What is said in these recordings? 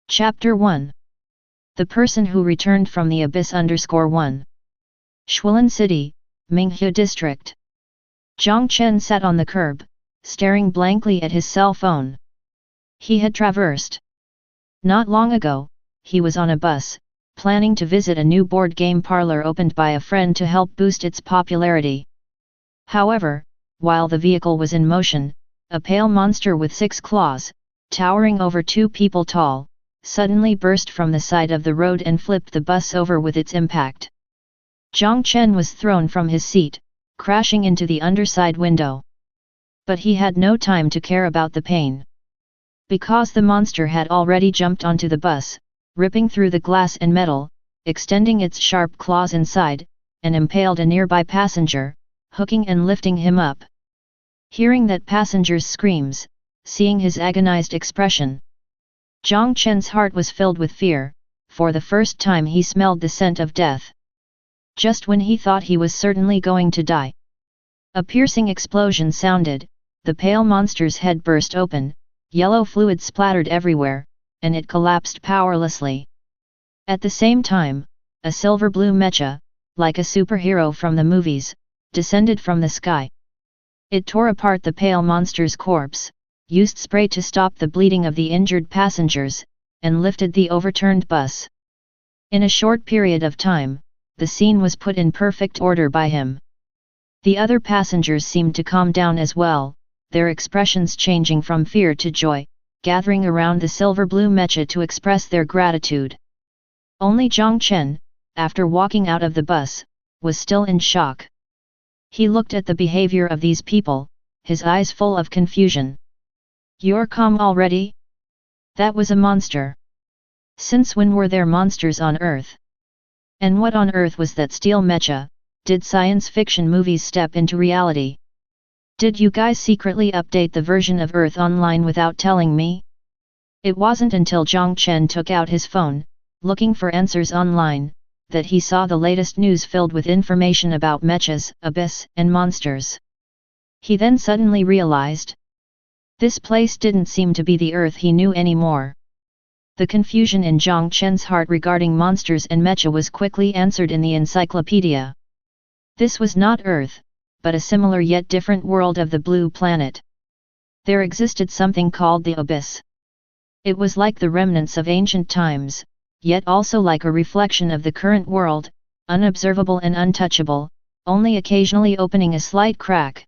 Chapter 1. The person who returned from the abyss _1. Shuilin City, Minghe District. Jiang Chen sat on the curb, staring blankly at his cell phone. He had traversed. Not long ago, he was on a bus, planning to visit a new board game parlor opened by a friend to help boost its popularity. However, while the vehicle was in motion, a pale monster with 6 claws, towering over 2 people tall, suddenly burst from the side of the road and flipped the bus over with its impact. Jiang Chen was thrown from his seat, crashing into the underside window. But he had no time to care about the pain. Because the monster had already jumped onto the bus, ripping through the glass and metal, extending its sharp claws inside, and impaled a nearby passenger, hooking and lifting him up. Hearing that passenger's screams, seeing his agonized expression, Jiang Chen's heart was filled with fear. For the first time he smelled the scent of death. Just when he thought he was certainly going to die, a piercing explosion sounded, the pale monster's head burst open, yellow fluid splattered everywhere, and it collapsed powerlessly. At the same time, a silver-blue mecha, like a superhero from the movies, descended from the sky. It tore apart the pale monster's corpse, used spray to stop the bleeding of the injured passengers, and lifted the overturned bus. In a short period of time, the scene was put in perfect order by him. The other passengers seemed to calm down as well, their expressions changing from fear to joy, gathering around the silver-blue mecha to express their gratitude. Only Jiang Chen, after walking out of the bus, was still in shock. He looked at the behavior of these people, his eyes full of confusion. "You're calm already? That was a monster. Since when were there monsters on Earth? And what on earth was that steel mecha? Did science fiction movies step into reality? Did you guys secretly update the version of Earth online without telling me?" It wasn't until Jiang Chen took out his phone, looking for answers online, that he saw the latest news filled with information about mechas, abyss, and monsters. He then suddenly realized, this place didn't seem to be the Earth he knew anymore. The confusion in Jiang Chen's heart regarding monsters and mecha was quickly answered in the encyclopedia. This was not Earth, but a similar yet different world of the blue planet. There existed something called the abyss. It was like the remnants of ancient times, yet also like a reflection of the current world, unobservable and untouchable, only occasionally opening a slight crack.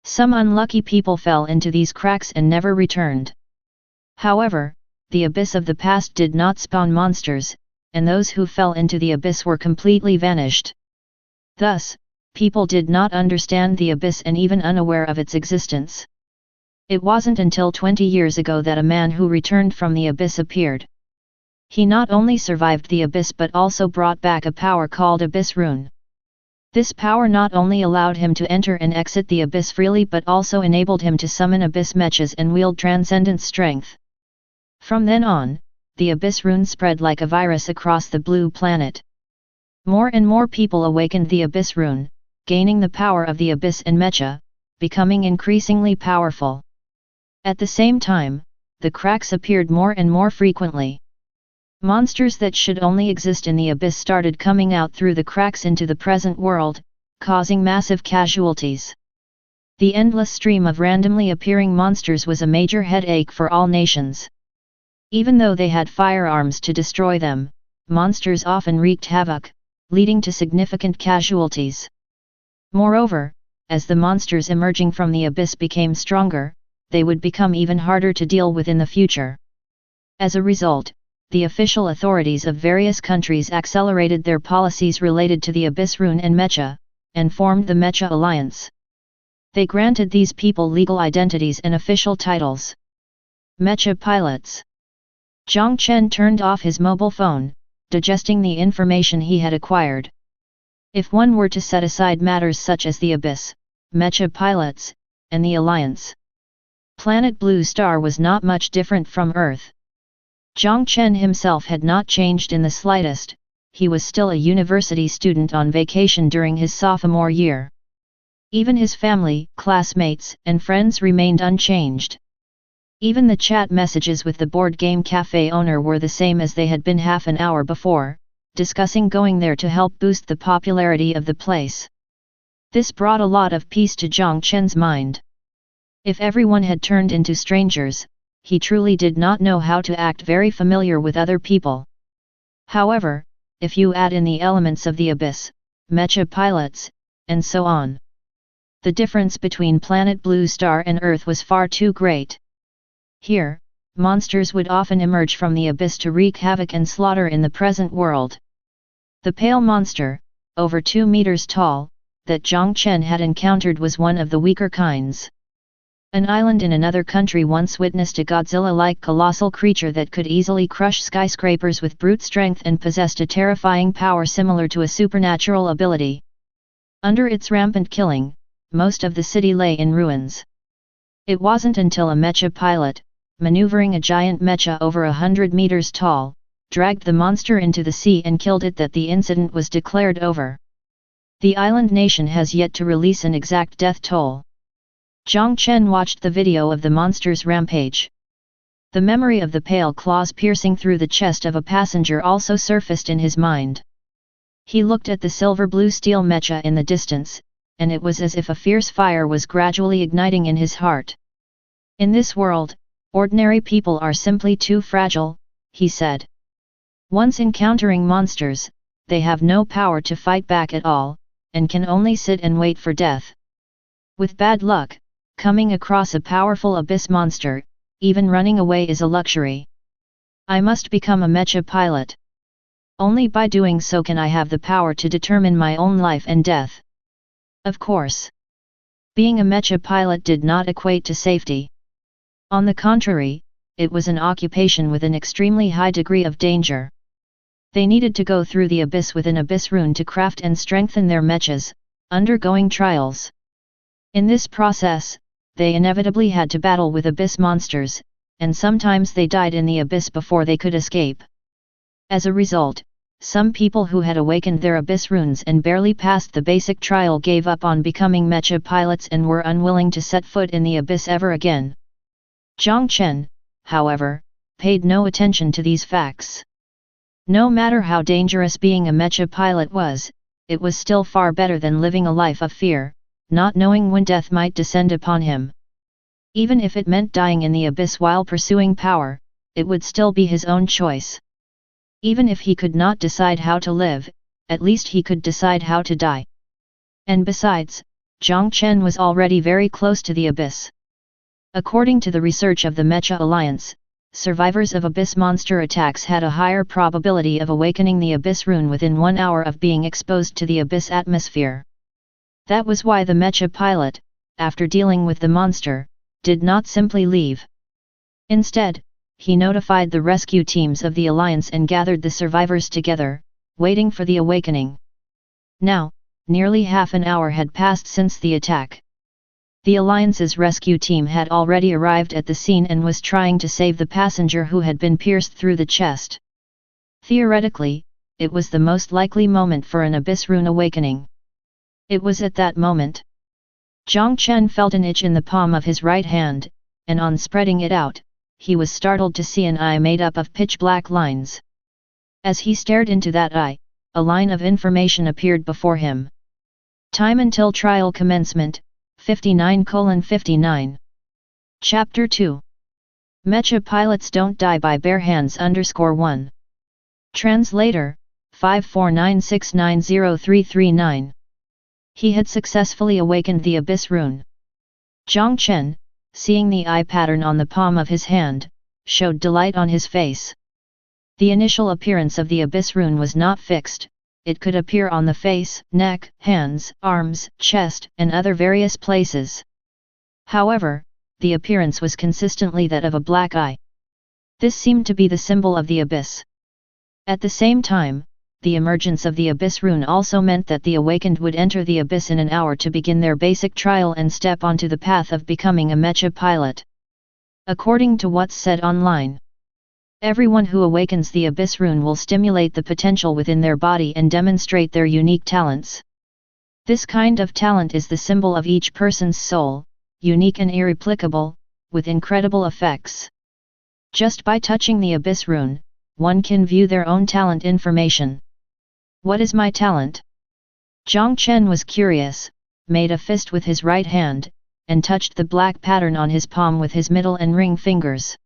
Some unlucky people fell into these cracks and never returned. However, the abyss of the past did not spawn monsters, and those who fell into the abyss were completely vanished. Thus, people did not understand the abyss and even unaware of its existence. It wasn't until 20 years ago that a man who returned from the abyss appeared. He not only survived the abyss but also brought back a power called Abyss Rune. This power not only allowed him to enter and exit the abyss freely but also enabled him to summon abyss mechas and wield transcendent strength. From then on, the Abyss Rune spread like a virus across the blue planet. More and more people awakened the Abyss Rune, gaining the power of the abyss and mecha, becoming increasingly powerful. At the same time, the cracks appeared more and more frequently. Monsters that should only exist in the abyss started coming out through the cracks into the present world, causing massive casualties. The endless stream of randomly appearing monsters was a major headache for all nations. Even though they had firearms to destroy them, monsters often wreaked havoc, leading to significant casualties. Moreover, as the monsters emerging from the abyss became stronger, they would become even harder to deal with in the future. As a result, the official authorities of various countries accelerated their policies related to the Abyss Rune and Mecha, and formed the Mecha Alliance. They granted these people legal identities and official titles. Mecha pilots. Jiang Chen turned off his mobile phone, digesting the information he had acquired. If one were to set aside matters such as the Abyss, Mecha pilots, and the Alliance, Planet Blue Star was not much different from Earth. Jiang Chen himself had not changed in the slightest. He was still a university student on vacation during his sophomore year. Even his family, classmates, and friends remained unchanged. Even the chat messages with the board game cafe owner were the same as they had been half an hour before, discussing going there to help boost the popularity of the place. This brought a lot of peace to Jiang Chen's mind. If everyone had turned into strangers, he truly did not know how to act very familiar with other people. However, if you add in the elements of the abyss, mecha pilots, and so on, the difference between planet Blue Star and Earth was far too great. Here, monsters would often emerge from the abyss to wreak havoc and slaughter in the present world. The pale monster, over 2 meters tall, that Jiang Chen had encountered was one of the weaker kinds. An island in another country once witnessed a Godzilla-like colossal creature that could easily crush skyscrapers with brute strength and possessed a terrifying power similar to a supernatural ability. Under its rampant killing, most of the city lay in ruins. It wasn't until a mecha pilot, maneuvering a giant mecha over 100 meters tall, dragged the monster into the sea and killed it that the incident was declared over. The island nation has yet to release an exact death toll. Jiang Chen watched the video of the monster's rampage. The memory of the pale claws piercing through the chest of a passenger also surfaced in his mind. He looked at the silver-blue steel mecha in the distance, and it was as if a fierce fire was gradually igniting in his heart. In this world, ordinary people are simply too fragile, he said. Once encountering monsters, they have no power to fight back at all, and can only sit and wait for death. With bad luck, coming across a powerful abyss monster, even running away is a luxury. I must become a mecha pilot. Only by doing so can I have the power to determine my own life and death. Of course, being a mecha pilot did not equate to safety. On the contrary, it was an occupation with an extremely high degree of danger. They needed to go through the abyss with an abyss rune to craft and strengthen their mechas, undergoing trials. In this process, they inevitably had to battle with abyss monsters, and sometimes they died in the abyss before they could escape. As a result, some people who had awakened their abyss runes and barely passed the basic trial gave up on becoming mecha pilots and were unwilling to set foot in the abyss ever again. Jiang Chen, however, paid no attention to these facts. No matter how dangerous being a mecha pilot was, it was still far better than living a life of fear, not knowing when death might descend upon him. Even if it meant dying in the abyss while pursuing power, it would still be his own choice. Even if he could not decide how to live, at least he could decide how to die. And besides, Jiang Chen was already very close to the abyss. According to the research of the Mecha Alliance, survivors of abyss monster attacks had a higher probability of awakening the abyss rune within 1 hour of being exposed to the abyss atmosphere. That was why the mecha pilot, after dealing with the monster, did not simply leave. Instead, he notified the rescue teams of the Alliance and gathered the survivors together, waiting for the awakening. Now, nearly half an hour had passed since the attack. The Alliance's rescue team had already arrived at the scene and was trying to save the passenger who had been pierced through the chest. Theoretically, it was the most likely moment for an abyss rune awakening. It was at that moment. Jiang Chen felt an itch in the palm of his right hand, and on spreading it out, he was startled to see an eye made up of pitch-black lines. As he stared into that eye, a line of information appeared before him. Time until trial commencement, 59:59. Chapter 2. Mecha pilots don't die by bare hands _1. Translator, 549690339. He had successfully awakened the abyss rune. Jiang Chen, seeing the eye pattern on the palm of his hand, showed delight on his face. The initial appearance of the abyss rune was not fixed. It could appear on the face, neck, hands, arms, chest, and other various places. However, the appearance was consistently that of a black eye. This seemed to be the symbol of the abyss. At the same time, the emergence of the abyss rune also meant that the awakened would enter the abyss in an hour to begin their basic trial and step onto the path of becoming a mecha pilot. According to what's said online, everyone who awakens the abyss rune will stimulate the potential within their body and demonstrate their unique talents. This kind of talent is the symbol of each person's soul, unique and irreplicable, with incredible effects. Just by touching the Abyss rune, one can view their own talent information. What is my talent? Jiang Chen was curious, made a fist with his right hand, and touched the black pattern on his palm with his middle and ring fingers.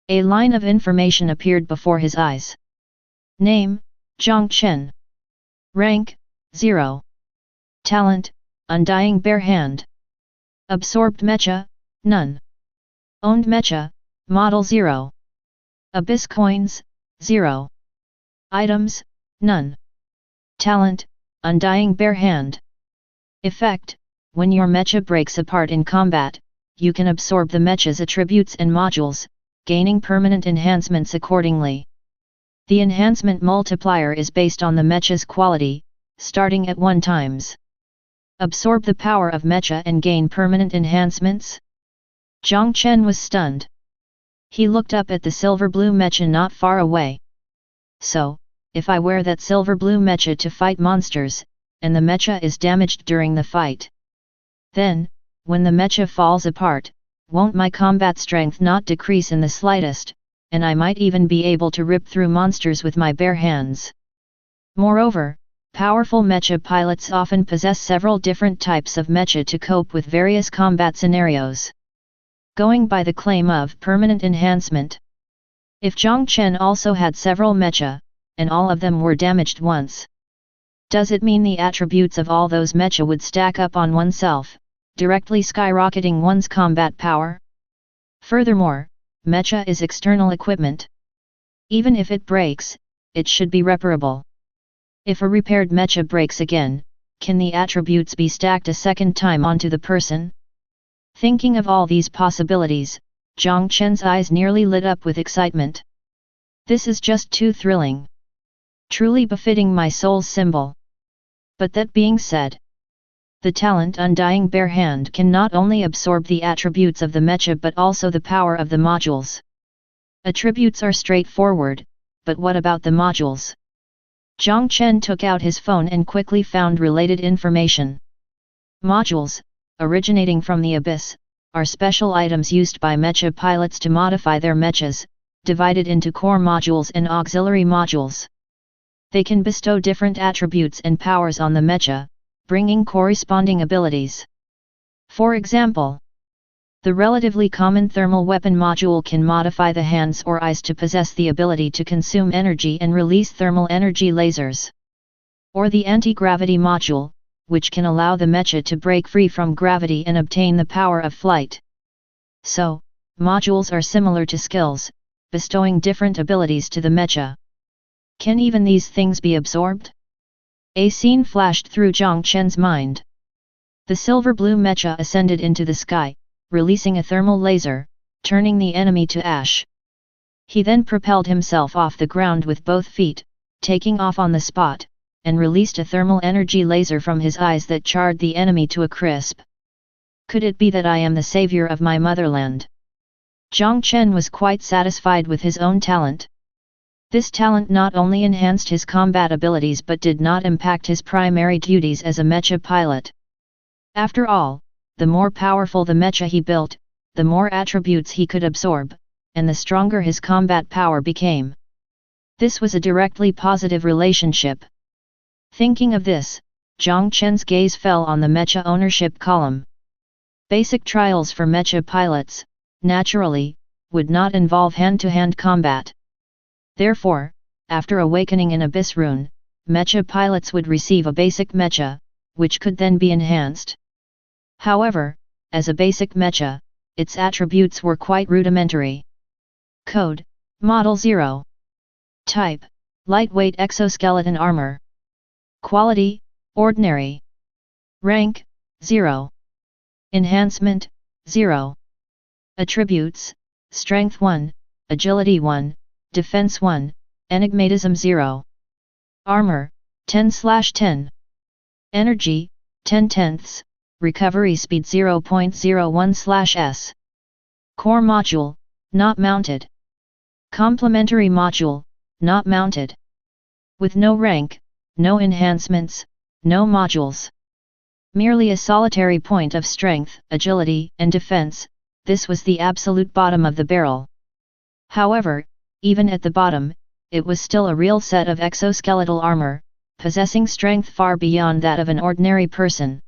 A line of information appeared before his eyes. Name, Jiang Chen. Rank, 0. Talent, Undying Barehand. Absorbed Mecha, none. Owned Mecha, Model 0. Abyss Coins, 0. Items, none. Talent, Undying Barehand. Effect, when your Mecha breaks apart in combat, you can absorb the Mecha's attributes and modules, gaining permanent enhancements accordingly. The enhancement multiplier is based on the Mecha's quality, starting at 1 times. Absorb the power of Mecha and gain permanent enhancements? Jiang Chen was stunned. He looked up at the silver-blue Mecha not far away. So, if I wear that silver-blue Mecha to fight monsters, and the Mecha is damaged during the fight, then, when the Mecha falls apart, won't my combat strength not decrease in the slightest, and I might even be able to rip through monsters with my bare hands. Moreover, powerful Mecha pilots often possess several different types of Mecha to cope with various combat scenarios. Going by the claim of permanent enhancement, if Jiang Chen also had several Mecha, and all of them were damaged once, does it mean the attributes of all those Mecha would stack up on oneself, directly skyrocketing one's combat power? Furthermore, Mecha is external equipment. Even if it breaks, it should be reparable. If a repaired Mecha breaks again, can the attributes be stacked a second time onto the person? Thinking of all these possibilities, Jiang Chen's eyes nearly lit up with excitement. This is just too thrilling. Truly befitting my soul's symbol. But that being said, the talent Undying Barehand can not only absorb the attributes of the Mecha but also the power of the modules. Attributes are straightforward, but what about the modules? Jiang Chen took out his phone and quickly found related information. Modules, originating from the Abyss, are special items used by Mecha pilots to modify their Mechas, divided into core modules and auxiliary modules. They can bestow different attributes and powers on the Mecha, bringing corresponding abilities. For example, the relatively common thermal weapon module can modify the hands or eyes to possess the ability to consume energy and release thermal energy lasers. Or the anti-gravity module, which can allow the Mecha to break free from gravity and obtain the power of flight. So, modules are similar to skills, bestowing different abilities to the Mecha. Can even these things be absorbed? A scene flashed through Jiang Chen's mind. The silver-blue Mecha ascended into the sky, releasing a thermal laser, turning the enemy to ash. He then propelled himself off the ground with both feet, taking off on the spot, and released a thermal energy laser from his eyes that charred the enemy to a crisp. Could it be that I am the savior of my motherland? Jiang Chen was quite satisfied with his own talent. This talent not only enhanced his combat abilities but did not impact his primary duties as a Mecha pilot. After all, the more powerful the Mecha he built, the more attributes he could absorb, and the stronger his combat power became. This was a directly positive relationship. Thinking of this, Jiang Chen's gaze fell on the Mecha ownership column. Basic trials for Mecha pilots, naturally, would not involve hand-to-hand combat. Therefore, after awakening in Abyss Rune, Mecha pilots would receive a basic Mecha, which could then be enhanced. However, as a basic Mecha, its attributes were quite rudimentary. Code, Model 0. Type, lightweight exoskeleton armor. Quality, ordinary. Rank, 0. Enhancement, 0. Attributes, Strength 1, Agility 1, Defense 1, Enigmatism 0. Armor, 10/10. Energy, 10/10, Recovery speed 0.01/s. Core module, not mounted. Complementary module, not mounted. With no rank, no enhancements, no modules. Merely a solitary point of strength, agility and defense, this was the absolute bottom of the barrel. However, even at the bottom, it was still a real set of exoskeletal armor, possessing strength far beyond that of an ordinary person.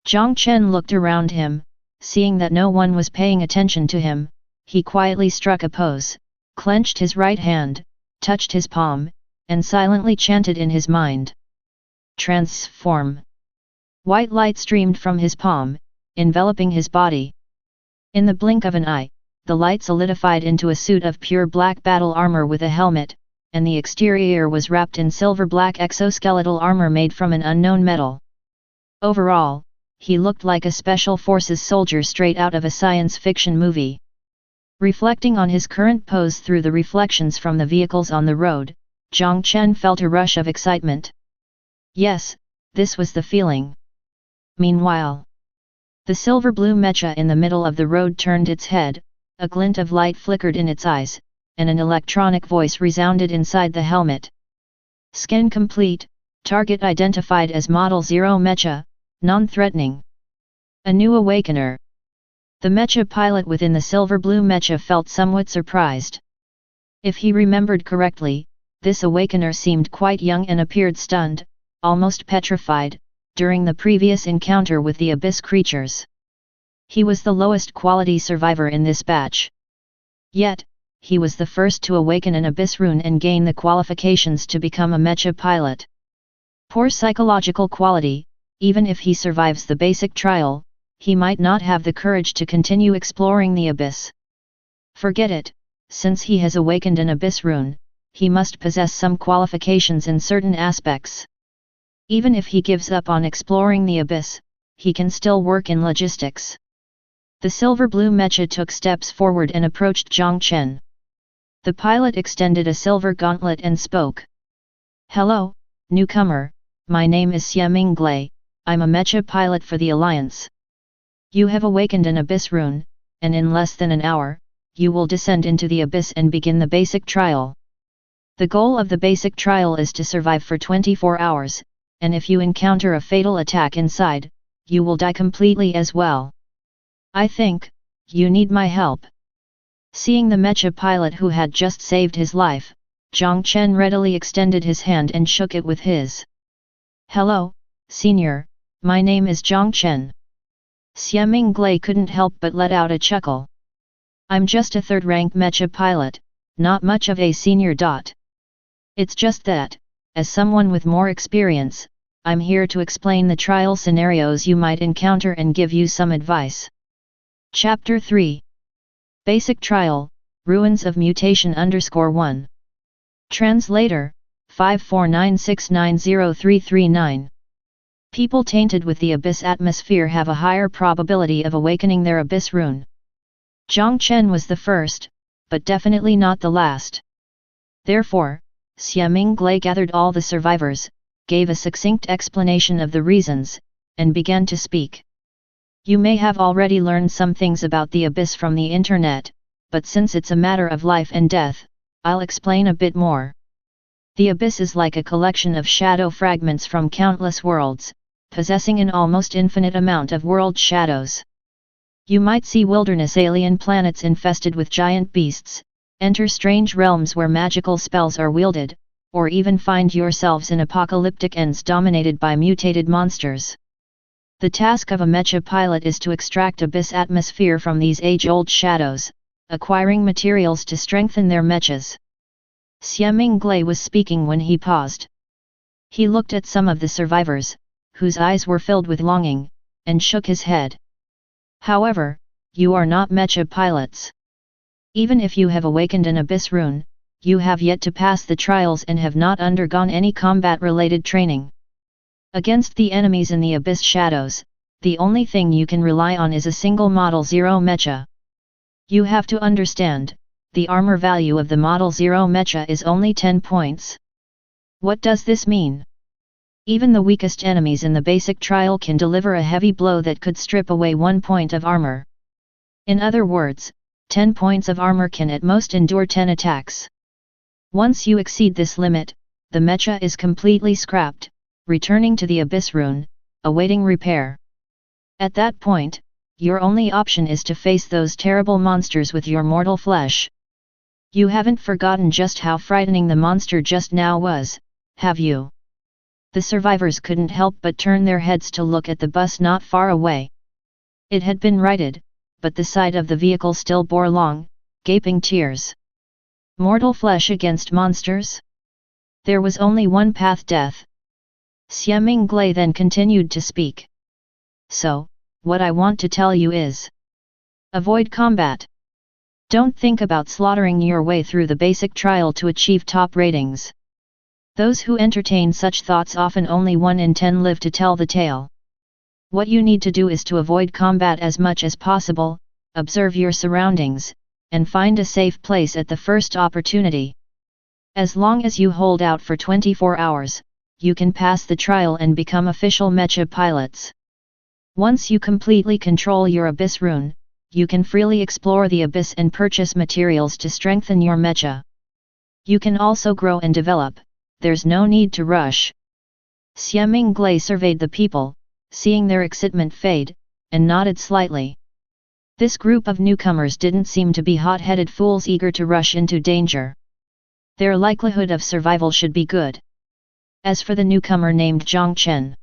Jiang Chen looked around him, seeing that no one was paying attention to him. He quietly struck a pose, clenched his right hand, touched his palm, and silently chanted in his mind. Transform. White light streamed from his palm, enveloping his body. In the blink of an eye, the light solidified into a suit of pure black battle armor with a helmet, and the exterior was wrapped in silver-black exoskeletal armor made from an unknown metal. Overall, he looked like a special forces soldier straight out of a science fiction movie. Reflecting on his current pose through the reflections from the vehicles on the road, Jiang Chen felt a rush of excitement. Yes, this was the feeling. Meanwhile, the silver-blue Mecha in the middle of the road turned its head, a glint of light flickered in its eyes, and an electronic voice resounded inside the helmet. Scan complete, target identified as Model 0 Mecha, non-threatening. A new awakener. The Mecha pilot within the silver-blue Mecha felt somewhat surprised. If he remembered correctly, this awakener seemed quite young and appeared stunned, almost petrified, during the previous encounter with the abyss creatures. He was the lowest quality survivor in this batch. Yet, he was the first to awaken an abyss rune and gain the qualifications to become a Mecha pilot. Poor psychological quality. Even if he survives the basic trial, he might not have the courage to continue exploring the abyss. Forget it, since he has awakened an abyss rune, he must possess some qualifications in certain aspects. Even if he gives up on exploring the abyss, he can still work in logistics. The silver-blue Mecha took steps forward and approached Jiang Chen. The pilot extended a silver gauntlet and spoke. Hello, newcomer, my name is Xiaming Glei. I'm a Mecha pilot for the Alliance. You have awakened an abyss rune, and in less than an hour, you will descend into the abyss and begin the basic trial. The goal of the basic trial is to survive for 24 hours, and if you encounter a fatal attack inside, you will die completely as well. I think, you need my help. Seeing the Mecha pilot who had just saved his life, Jiang Chen readily extended his hand and shook it with his. Hello, senior. My name is Jiang Chen. Xiaming Glei couldn't help but let out a chuckle. I'm just a third-rank Mecha pilot, not much of a senior. It's just that, as someone with more experience, I'm here to explain the trial scenarios you might encounter and give you some advice. Chapter 3. Basic Trial, Ruins of Mutation _1. Translator, 549690339. People tainted with the abyss atmosphere have a higher probability of awakening their abyss rune. Jiang Chen was the first, but definitely not the last. Therefore, Xiaming Glei gathered all the survivors, gave a succinct explanation of the reasons, and began to speak. You may have already learned some things about the abyss from the internet, but since it's a matter of life and death, I'll explain a bit more. The abyss is like a collection of shadow fragments from countless worlds, possessing an almost infinite amount of world shadows. You might see wilderness alien planets infested with giant beasts, enter strange realms where magical spells are wielded, or even find yourselves in apocalyptic ends dominated by mutated monsters. The task of a Mecha pilot is to extract abyss atmosphere from these age-old shadows, acquiring materials to strengthen their mechas. Xiaming Glei was speaking when he paused. He looked at some of the survivors, whose eyes were filled with longing, and shook his head. However, you are not Mecha pilots. Even if you have awakened an abyss rune, you have yet to pass the trials and have not undergone any combat-related training. Against the enemies in the abyss shadows, the only thing you can rely on is a single Model 0 Mecha. You have to understand, the armor value of the Model 0 Mecha is only 10 points. What does this mean? Even the weakest enemies in the basic trial can deliver a heavy blow that could strip away 1 point of armor. In other words, 10 points of armor can at most endure 10 attacks. Once you exceed this limit, the Mecha is completely scrapped, returning to the abyss rune, awaiting repair. At that point, your only option is to face those terrible monsters with your mortal flesh. You haven't forgotten just how frightening the monster just now was, have you? The survivors couldn't help but turn their heads to look at the bus not far away. It had been righted, but the side of the vehicle still bore long, gaping tears. Mortal flesh against monsters? There was only one path: death. Xie Mingglai then continued to speak. So, what I want to tell you is, avoid combat. Don't think about slaughtering your way through the basic trial to achieve top ratings. Those who entertain such thoughts often only 1 in 10 live to tell the tale. What you need to do is to avoid combat as much as possible, observe your surroundings, and find a safe place at the first opportunity. As long as you hold out for 24 hours, you can pass the trial and become official Mecha pilots. Once you completely control your Abyss rune, you can freely explore the Abyss and purchase materials to strengthen your Mecha. You can also grow and develop, there's no need to rush. Xie Mingglai surveyed the people, seeing their excitement fade, and nodded slightly. This group of newcomers didn't seem to be hot-headed fools eager to rush into danger. Their likelihood of survival should be good. As for the newcomer named Jiang Chen,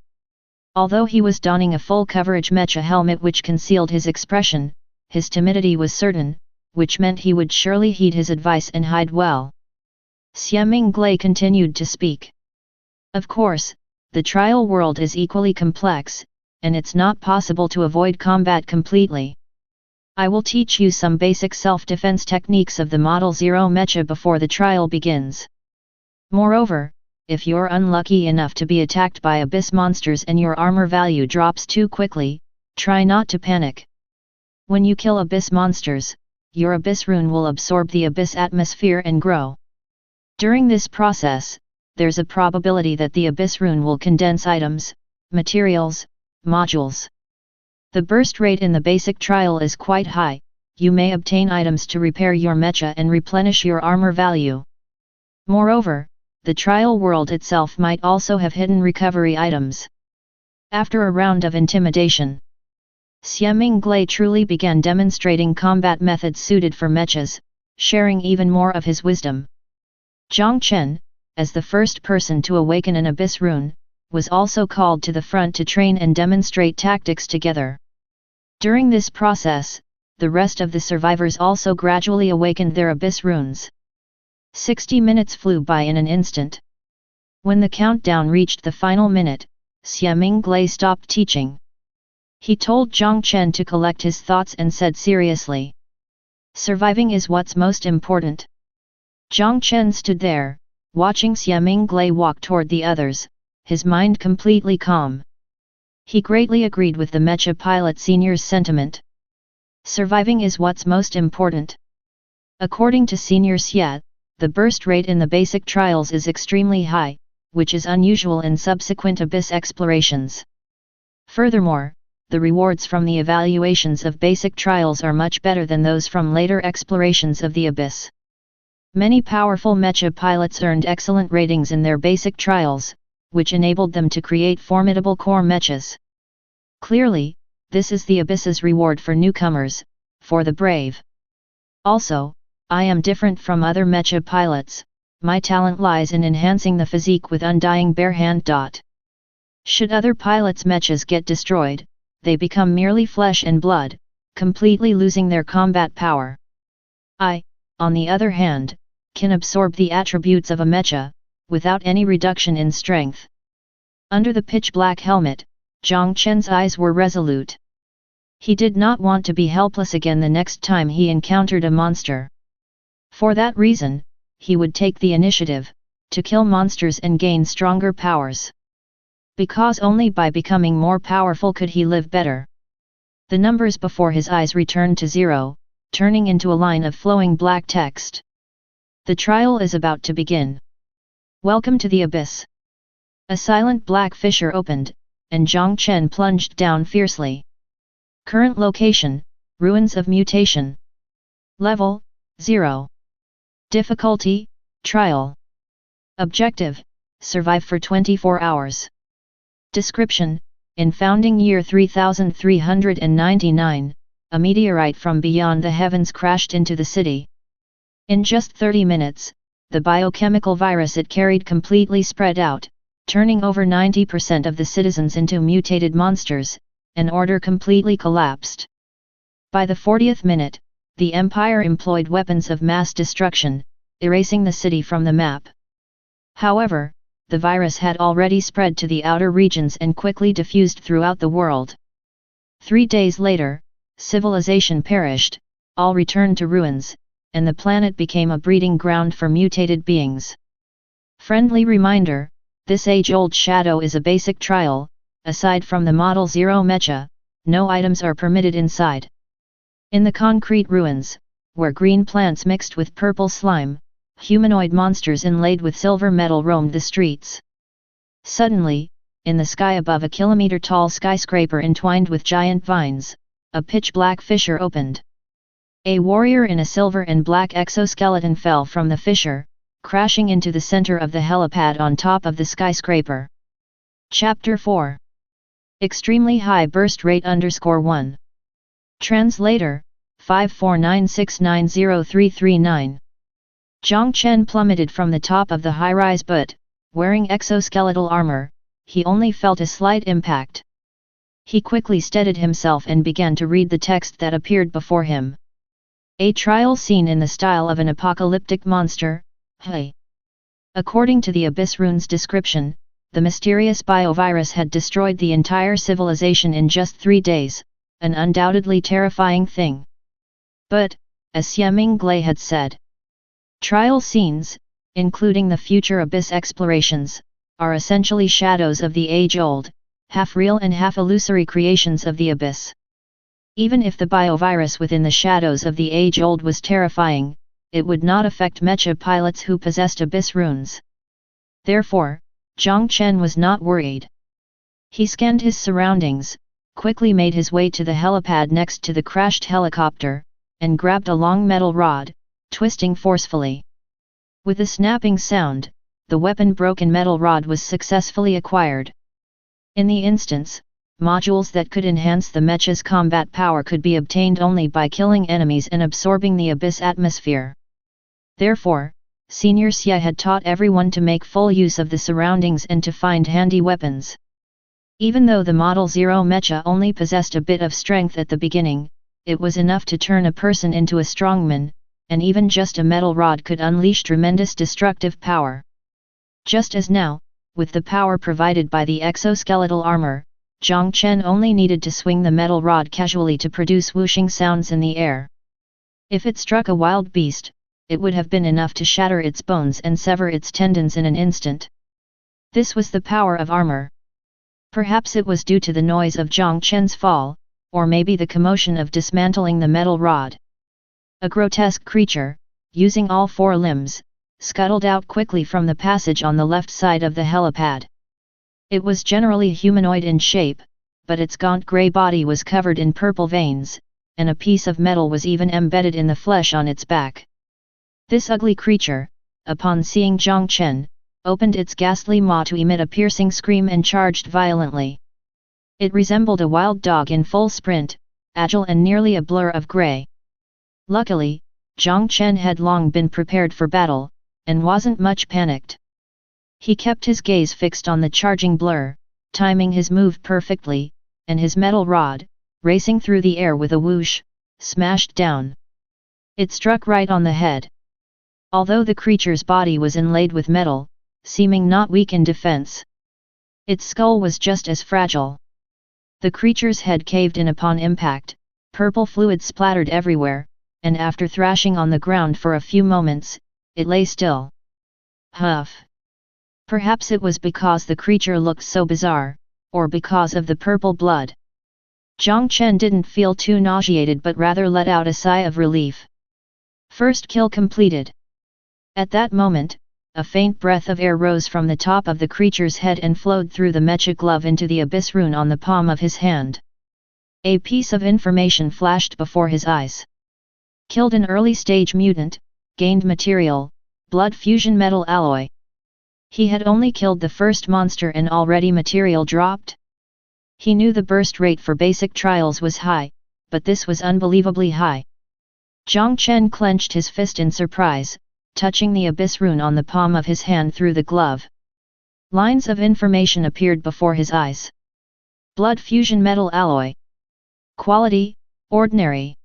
although he was donning a full-coverage Mecha helmet which concealed his expression, his timidity was certain, which meant he would surely heed his advice and hide well. Xie Mingglai continued to speak. Of course, the trial world is equally complex, and it's not possible to avoid combat completely. I will teach you some basic self-defense techniques of the Model 0 Mecha before the trial begins. Moreover, if you're unlucky enough to be attacked by Abyss monsters and your armor value drops too quickly, try not to panic. When you kill Abyss monsters, your Abyss rune will absorb the Abyss atmosphere and grow. During this process, there's a probability that the Abyss rune will condense items, materials, modules. The burst rate in the basic trial is quite high. You may obtain items to repair your Mecha and replenish your armor value. Moreover, the trial world itself might also have hidden recovery items. After a round of intimidation, Xie Mingglai truly began demonstrating combat methods suited for Mechas, sharing even more of his wisdom. Jiang Chen, as the first person to awaken an Abyss rune, was also called to the front to train and demonstrate tactics together. During this process, the rest of the survivors also gradually awakened their Abyss runes. 60 minutes flew by in an instant. When the countdown reached the final minute, Xie Mingglai stopped teaching. He told Jiang Chen to collect his thoughts and said seriously, "Surviving is what's most important." Jiang Chen stood there, watching Xie Mingglai walk toward the others, his mind completely calm. He greatly agreed with the Mecha pilot senior's sentiment. Surviving is what's most important. According to Senior Xie, the burst rate in the basic trials is extremely high, which is unusual in subsequent Abyss explorations. Furthermore, the rewards from the evaluations of basic trials are much better than those from later explorations of the Abyss. Many powerful Mecha pilots earned excellent ratings in their basic trials, which enabled them to create formidable core Mechas. Clearly, this is the Abyss's reward for newcomers, for the brave. Also, I am different from other Mecha pilots. My talent lies in enhancing the physique with Undying Barehand. Should other pilots' Mechas get destroyed, they become merely flesh and blood, completely losing their combat power. I, on the other hand, can absorb the attributes of a Mecha, without any reduction in strength. Under the pitch-black helmet, Jiang Chen's eyes were resolute. He did not want to be helpless again the next time he encountered a monster. For that reason, he would take the initiative, to kill monsters and gain stronger powers. Because only by becoming more powerful could he live better. The numbers before his eyes returned to 0, turning into a line of flowing black text. The trial is about to begin. Welcome to the Abyss. A silent black fissure opened, and Jiang Chen plunged down fiercely. Current location, Ruins of Mutation. Level, 0. Difficulty, Trial. Objective, survive for 24 hours. Description, In founding year 3399, a meteorite from beyond the heavens crashed into the city. In just 30 minutes, the biochemical virus it carried completely spread out, turning over 90% of the citizens into mutated monsters, and order completely collapsed. By the 40th minute, the Empire employed weapons of mass destruction, erasing the city from the map. However, the virus had already spread to the outer regions and quickly diffused throughout the world. 3 days later, civilization perished, all returned to ruins, and the planet became a breeding ground for mutated beings. Friendly reminder, this age-old shadow is a basic trial. Aside from the Model 0 Mecha, no items are permitted inside. In the concrete ruins, where green plants mixed with purple slime, humanoid monsters inlaid with silver metal roamed the streets. Suddenly, in the sky above a kilometer-tall skyscraper entwined with giant vines, a pitch-black fissure opened. A warrior in a silver and black exoskeleton fell from the fissure, crashing into the center of the helipad on top of the skyscraper. Chapter 4. Extremely High Burst Rate _1. Translator, 549690339. Jiang Chen plummeted from the top of the high-rise but, wearing exoskeletal armor, he only felt a slight impact. He quickly steadied himself and began to read the text that appeared before him. A trial scene in the style of an apocalyptic monster, hey. According to the Abyss Rune's description, the mysterious biovirus had destroyed the entire civilization in just 3 days, an undoubtedly terrifying thing. But, as Xie Minglei had said, trial scenes, including the future Abyss explorations, are essentially shadows of the age-old, half-real and half-illusory creations of the Abyss. Even if the biovirus within the shadows of the age-old was terrifying, it would not affect Mecha pilots who possessed Abyss runes. Therefore, Jiang Chen was not worried. He scanned his surroundings, quickly made his way to the helipad next to the crashed helicopter, and grabbed a long metal rod, twisting forcefully. With a snapping sound, the weapon-broken metal rod was successfully acquired. In the instance, modules that could enhance the Mecha's combat power could be obtained only by killing enemies and absorbing the Abyss atmosphere. Therefore, Senior Xie had taught everyone to make full use of the surroundings and to find handy weapons. Even though the Model 0 Mecha only possessed a bit of strength at the beginning, it was enough to turn a person into a strongman, and even just a metal rod could unleash tremendous destructive power. Just as now, with the power provided by the exoskeletal armor, Jiang Chen only needed to swing the metal rod casually to produce whooshing sounds in the air. If it struck a wild beast, it would have been enough to shatter its bones and sever its tendons in an instant. This was the power of armor. Perhaps it was due to the noise of Jiang Chen's fall, or maybe the commotion of dismantling the metal rod. A grotesque creature, using all 4 limbs, scuttled out quickly from the passage on the left side of the helipad. It was generally humanoid in shape, but its gaunt grey body was covered in purple veins, and a piece of metal was even embedded in the flesh on its back. This ugly creature, upon seeing Jiang Chen, opened its ghastly maw to emit a piercing scream and charged violently. It resembled a wild dog in full sprint, agile and nearly a blur of grey. Luckily, Jiang Chen had long been prepared for battle, and wasn't much panicked. He kept his gaze fixed on the charging blur, timing his move perfectly, and his metal rod, racing through the air with a whoosh, smashed down. It struck right on the head. Although the creature's body was inlaid with metal, seeming not weak in defense, its skull was just as fragile. The creature's head caved in upon impact, purple fluid splattered everywhere, and after thrashing on the ground for a few moments, it lay still. Huff! Perhaps it was because the creature looked so bizarre, or because of the purple blood. Jiang Chen didn't feel too nauseated but rather let out a sigh of relief. First kill completed. At that moment, a faint breath of air rose from the top of the creature's head and flowed through the Mecha glove into the Abyss rune on the palm of his hand. A piece of information flashed before his eyes. Killed an early-stage mutant, gained material, blood fusion metal alloy. He had only killed the first monster and already material dropped? He knew the burst rate for basic trials was high, but this was unbelievably high. Jiang Chen clenched his fist in surprise, touching the abyss rune on the palm of his hand through the glove. Lines of information appeared before his eyes. Blood fusion metal alloy. Quality, ordinary.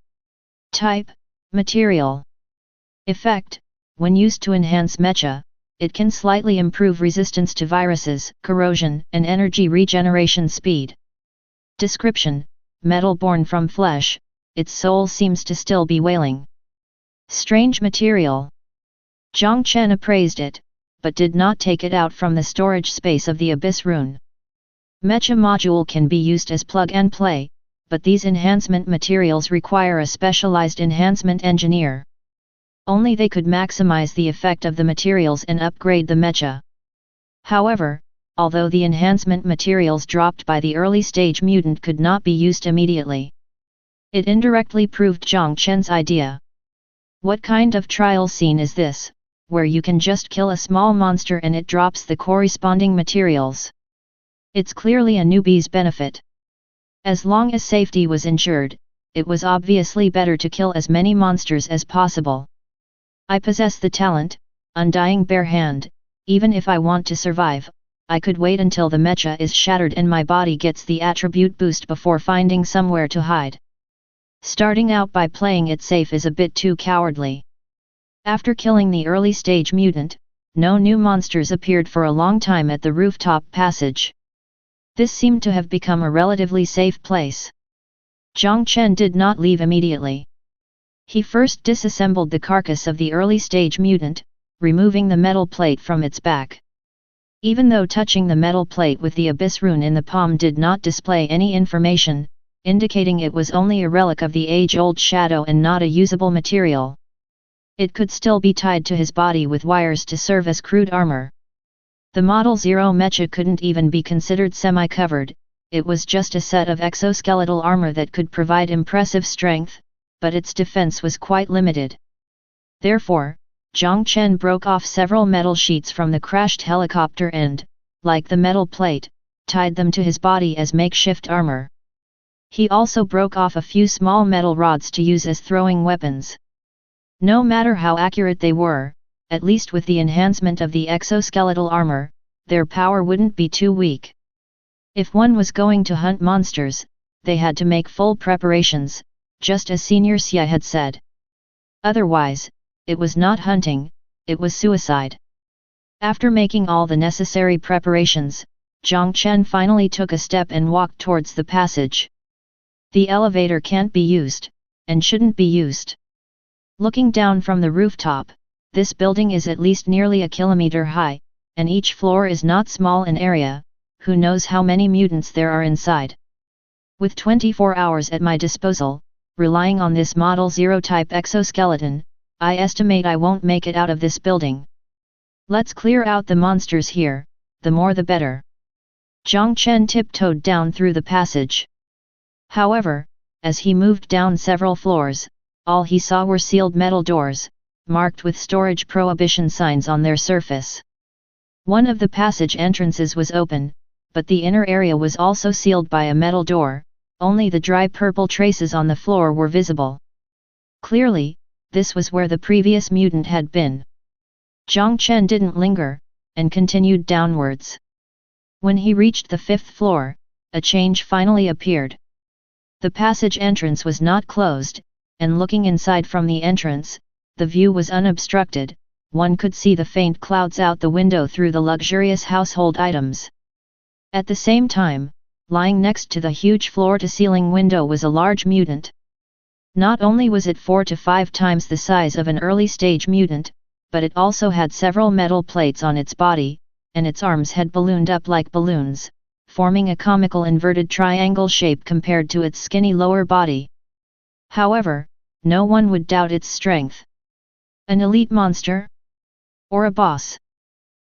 Type, material. Effect, when used to enhance Mecha, it can slightly improve resistance to viruses, corrosion, and energy regeneration speed. Description, metal born from flesh, its soul seems to still be wailing. Strange material. Jiang Chen appraised it, but did not take it out from the storage space of the abyss rune. Mecha module can be used as plug and play, but these enhancement materials require a specialized enhancement engineer. Only they could maximize the effect of the materials and upgrade the Mecha. However, although the enhancement materials dropped by the early stage mutant could not be used immediately, it indirectly proved Jiang Chen's idea. What kind of trial scene is this, where you can just kill a small monster and it drops the corresponding materials? It's clearly a newbie's benefit. As long as safety was ensured, it was obviously better to kill as many monsters as possible. I possess the talent, Undying Barehand. Even if I want to survive, I could wait until the Mecha is shattered and my body gets the attribute boost before finding somewhere to hide. Starting out by playing it safe is a bit too cowardly. After killing the early stage mutant, no new monsters appeared for a long time at the rooftop passage. This seemed to have become a relatively safe place. Jiang Chen did not leave immediately. He first disassembled the carcass of the early stage mutant, removing the metal plate from its back. Even though touching the metal plate with the abyss rune in the palm did not display any information, indicating it was only a relic of the age-old shadow and not a usable material, it could still be tied to his body with wires to serve as crude armor. The Model 0 Mecha couldn't even be considered semi-covered, it was just a set of exoskeletal armor that could provide impressive strength, but its defense was quite limited. Therefore, Jiang Chen broke off several metal sheets from the crashed helicopter and, like the metal plate, tied them to his body as makeshift armor. He also broke off a few small metal rods to use as throwing weapons. No matter how accurate they were, at least with the enhancement of the exoskeletal armor, their power wouldn't be too weak. If one was going to hunt monsters, they had to make full preparations, just as Senior Xia had said. Otherwise, it was not hunting, it was suicide. After making all the necessary preparations, Jiang Chen finally took a step and walked towards the passage. The elevator can't be used, and shouldn't be used. Looking down from the rooftop, this building is at least nearly a kilometer high, and each floor is not small in area, who knows how many mutants there are inside. With 24 hours at my disposal, relying on this Model 0 type exoskeleton, I estimate I won't make it out of this building. Let's clear out the monsters here, the more the better. Jiang Chen tiptoed down through the passage. However, as he moved down several floors, all he saw were sealed metal doors, marked with storage prohibition signs on their surface. One of the passage entrances was open, but the inner area was also sealed by a metal door, only the dry purple traces on the floor were visible. Clearly, this was where the previous mutant had been. Jiang Chen didn't linger, and continued downwards. When he reached the 5th floor, a change finally appeared. The passage entrance was not closed, and looking inside from the entrance, the view was unobstructed, one could see the faint clouds out the window through the luxurious household items. At the same time, lying next to the huge floor-to-ceiling window was a large mutant. Not only was it 4 to 5 times the size of an early-stage mutant, but it also had several metal plates on its body, and its arms had ballooned up like balloons, forming a comical inverted triangle shape compared to its skinny lower body. However, no one would doubt its strength. An elite monster? Or a boss?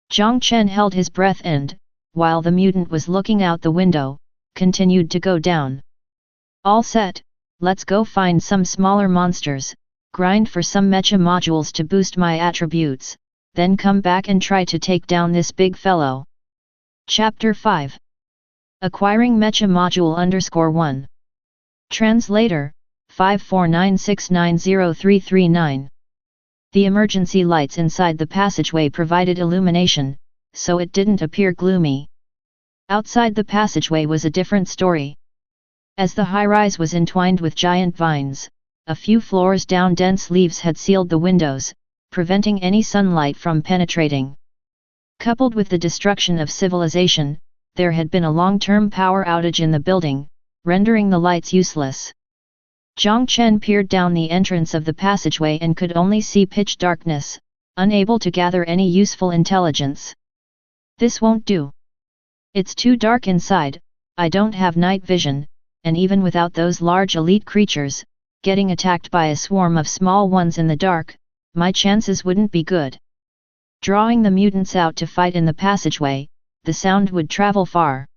Jiang Chen held his breath and, while the mutant was looking out the window, continued to go down. All set, let's go find some smaller monsters, grind for some Mecha modules to boost my attributes, then come back and try to take down this big fellow. Chapter 5. Acquiring Mecha Module _1. Translator, 549690339. The emergency lights inside the passageway provided illumination, so it didn't appear gloomy. Outside the passageway was a different story. As the high-rise was entwined with giant vines, a few floors down dense leaves had sealed the windows, preventing any sunlight from penetrating. Coupled with the destruction of civilization, there had been a long-term power outage in the building, rendering the lights useless. Jiang Chen peered down the entrance of the passageway and could only see pitch darkness, unable to gather any useful intelligence. This won't do. It's too dark inside, I don't have night vision, and even without those large elite creatures, getting attacked by a swarm of small ones in the dark, my chances wouldn't be good. Drawing the mutants out to fight in the passageway, the sound would travel far.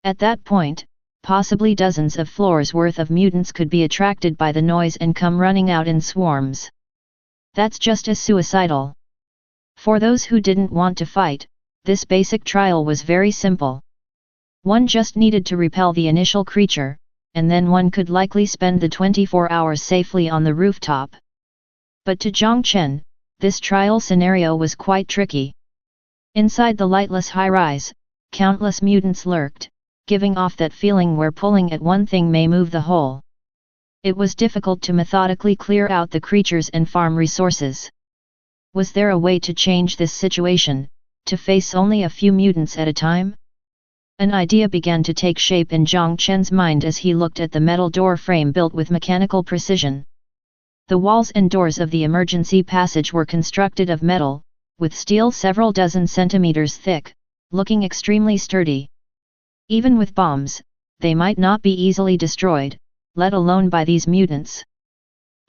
At that point, possibly dozens of floors worth of mutants could be attracted by the noise and come running out in swarms. That's just as suicidal. For those who didn't want to fight, this basic trial was very simple. One just needed to repel the initial creature, and then one could likely spend the 24 hours safely on the rooftop. But to Jiang Chen, this trial scenario was quite tricky. Inside the lightless high-rise, countless mutants lurked, giving off that feeling where pulling at one thing may move the whole. It was difficult to methodically clear out the creatures and farm resources. Was there a way to change this situation, to face only a few mutants at a time? An idea began to take shape in Jiang Chen's mind as he looked at the metal door frame built with mechanical precision. The walls and doors of the emergency passage were constructed of metal, with steel several dozen centimeters thick, looking extremely sturdy. Even with bombs, they might not be easily destroyed, let alone by these mutants.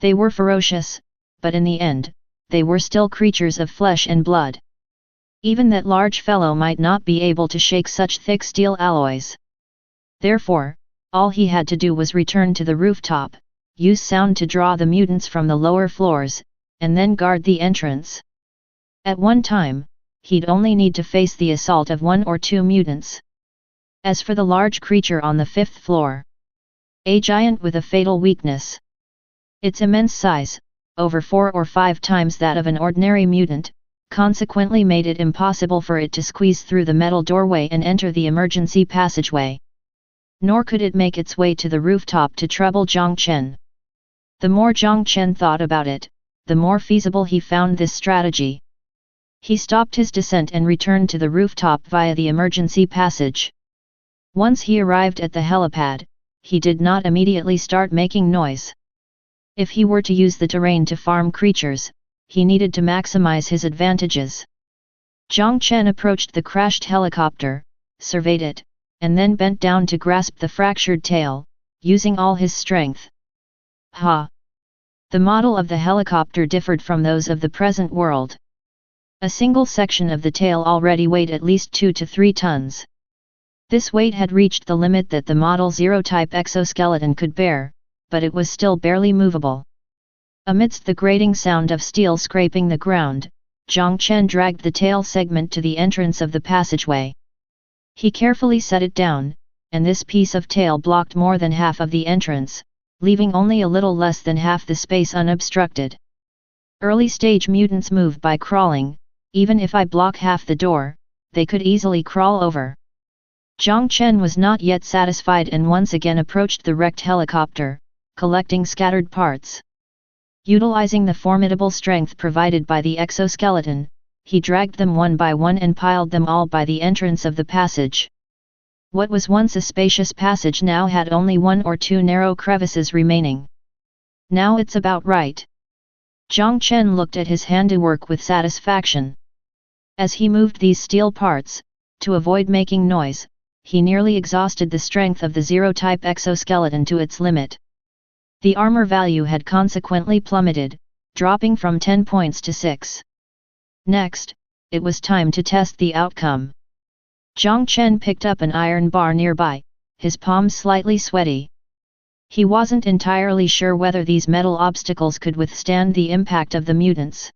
They were ferocious, but in the end, they were still creatures of flesh and blood. Even that large fellow might not be able to shake such thick steel alloys. Therefore, all he had to do was return to the rooftop, use sound to draw the mutants from the lower floors, and then guard the entrance. At one time, he'd only need to face the assault of 1 or 2 mutants. As for the large creature on the 5th floor, a giant with a fatal weakness. Its immense size, over 4 or 5 times that of an ordinary mutant, consequently made it impossible for it to squeeze through the metal doorway and enter the emergency passageway. Nor could it make its way to the rooftop to trouble Jiang Chen. The more Jiang Chen thought about it, the more feasible he found this strategy. He stopped his descent and returned to the rooftop via the emergency passage. Once he arrived at the helipad, he did not immediately start making noise. If he were to use the terrain to farm creatures, he needed to maximize his advantages. Jiang Chen approached the crashed helicopter, surveyed it, and then bent down to grasp the fractured tail, using all his strength. Ha! The model of the helicopter differed from those of the present world. A single section of the tail already weighed at least 2 to 3 tons. This weight had reached the limit that the Model 0 type exoskeleton could bear, but it was still barely movable. Amidst the grating sound of steel scraping the ground, Jiang Chen dragged the tail segment to the entrance of the passageway. He carefully set it down, and this piece of tail blocked more than half of the entrance, leaving only a little less than half the space unobstructed. Early-stage mutants move by crawling. Even if I block half the door, they could easily crawl over. Jiang Chen was not yet satisfied and once again approached the wrecked helicopter, collecting scattered parts. Utilizing the formidable strength provided by the exoskeleton, he dragged them one by one and piled them all by the entrance of the passage. What was once a spacious passage now had only 1 or 2 narrow crevices remaining. Now it's about right. Jiang Chen looked at his handiwork with satisfaction. As he moved these steel parts, to avoid making noise, he nearly exhausted the strength of the 0-type exoskeleton to its limit. The armor value had consequently plummeted, dropping from 10 points to 6. Next, it was time to test the outcome. Jiang Chen picked up an iron bar nearby, his palms slightly sweaty. He wasn't entirely sure whether these metal obstacles could withstand the impact of the mutants.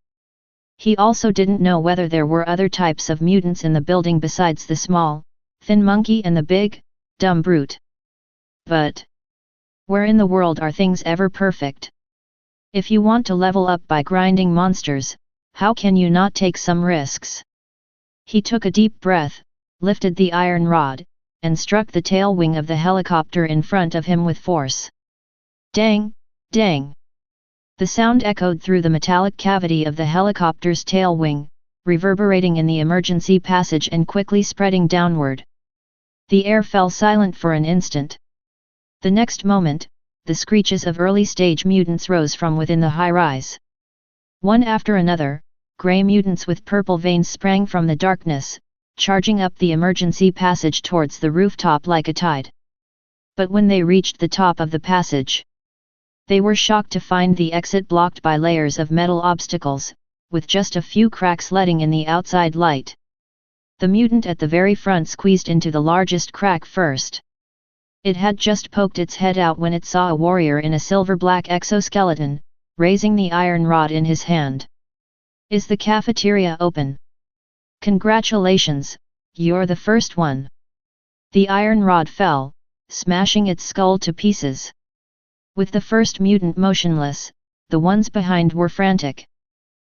He also didn't know whether there were other types of mutants in the building besides the small, thin monkey and the big, dumb brute. But where in the world are things ever perfect? If you want to level up by grinding monsters, how can you not take some risks? He took a deep breath, lifted the iron rod, and struck the tail wing of the helicopter in front of him with force. Dang, dang! The sound echoed through the metallic cavity of the helicopter's tail wing, reverberating in the emergency passage and quickly spreading downward. The air fell silent for an instant. The next moment, the screeches of early-stage mutants rose from within the high-rise. One after another, grey mutants with purple veins sprang from the darkness, charging up the emergency passage towards the rooftop like a tide. But when they reached the top of the passage, they were shocked to find the exit blocked by layers of metal obstacles, with just a few cracks letting in the outside light. The mutant at the very front squeezed into the largest crack first. It had just poked its head out when it saw a warrior in a silver-black exoskeleton, raising the iron rod in his hand. "Is the cafeteria open?" "Congratulations, you're the first one." The iron rod fell, smashing its skull to pieces. With the first mutant motionless, the ones behind were frantic.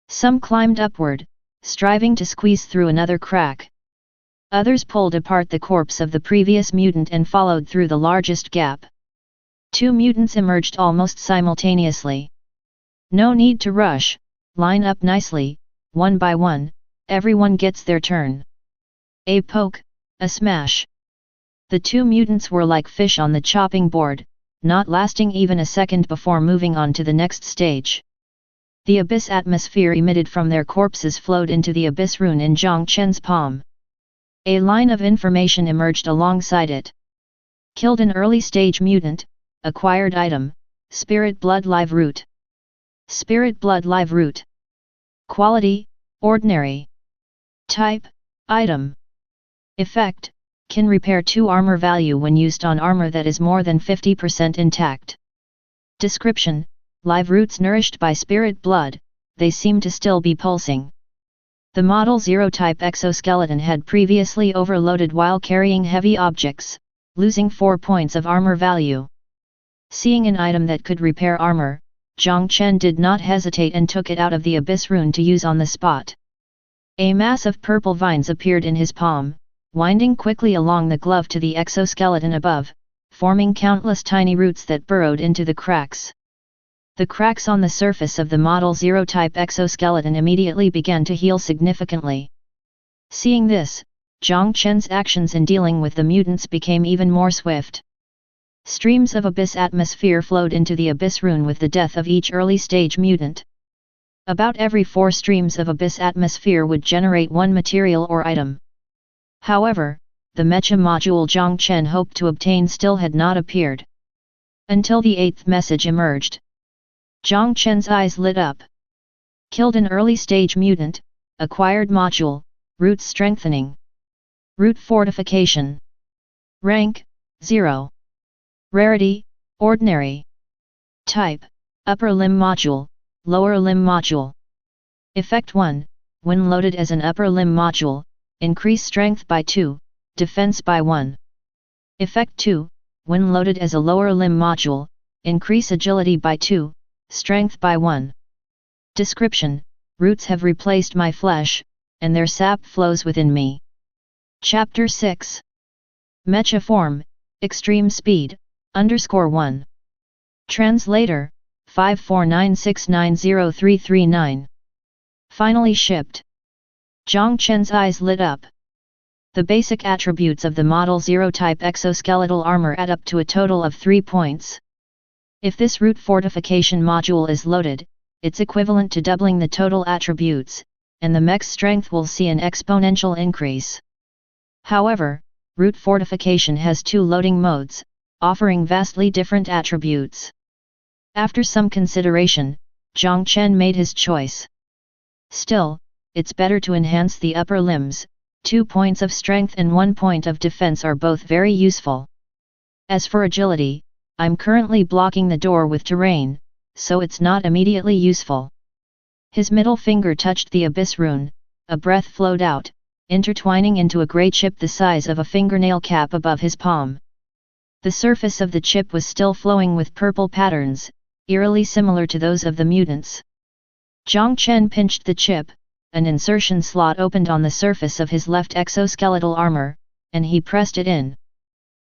Some climbed upward, striving to squeeze through another crack. Others pulled apart the corpse of the previous mutant and followed through the largest gap. 2 mutants emerged almost simultaneously. "No need to rush, line up nicely, one by one, everyone gets their turn." A poke, a smash. The 2 mutants were like fish on the chopping board, not lasting even a second before moving on to the next stage. The abyss atmosphere emitted from their corpses flowed into the abyss rune in Jiang Chen's palm. A line of information emerged alongside it. Killed an early-stage mutant, acquired item, Spirit Blood Live Root. Spirit Blood Live Root. Quality, ordinary. Type, item. Effect, can repair 2 armor value when used on armor that is more than 50% intact. Description, live roots nourished by spirit blood, they seem to still be pulsing. The Model 0 type exoskeleton had previously overloaded while carrying heavy objects, losing 4 points of armor value. Seeing an item that could repair armor, Jiang Chen did not hesitate and took it out of the abyss rune to use on the spot. A mass of purple vines appeared in his palm, winding quickly along the glove to the exoskeleton above, forming countless tiny roots that burrowed into the cracks. The cracks on the surface of the Model 0 type exoskeleton immediately began to heal significantly. Seeing this, Jiang Chen's actions in dealing with the mutants became even more swift. Streams of abyss atmosphere flowed into the abyss rune with the death of each early-stage mutant. About every 4 streams of abyss atmosphere would generate 1 material or item. However, the Mecha module Jiang Chen hoped to obtain still had not appeared. Until the 8th message emerged. Jiang Chen's eyes lit up. Killed an early-stage mutant, acquired module, root strengthening. Root fortification. Rank, 0. Rarity, ordinary. Type, upper limb module, lower limb module. Effect 1, when loaded as an upper limb module, increase strength by 2, defense by 1. Effect 2, when loaded as a lower limb module, increase agility by 2, strength by 1. Description, roots have replaced my flesh, and their sap flows within me. Chapter 6. Mecha form, extreme speed, _1. Translator, 549690339. Finally shipped. Jiang Chen's eyes lit up. The basic attributes of the Model 0 type exoskeletal armor add up to a total of 3 points. If this root fortification module is loaded, it's equivalent to doubling the total attributes, and the mech's strength will see an exponential increase. However, root fortification has 2 loading modes, offering vastly different attributes. After some consideration, Jiang Chen made his choice. Still, it's better to enhance the upper limbs. 2 points of strength and 1 point of defense are both very useful. As for agility, I'm currently blocking the door with terrain, so it's not immediately useful. His middle finger touched the abyss rune, a breath flowed out, intertwining into a grey chip the size of a fingernail cap above his palm. The surface of the chip was still flowing with purple patterns, eerily similar to those of the mutants. Jiang Chen pinched the chip, an insertion slot opened on the surface of his left exoskeletal armor, and he pressed it in.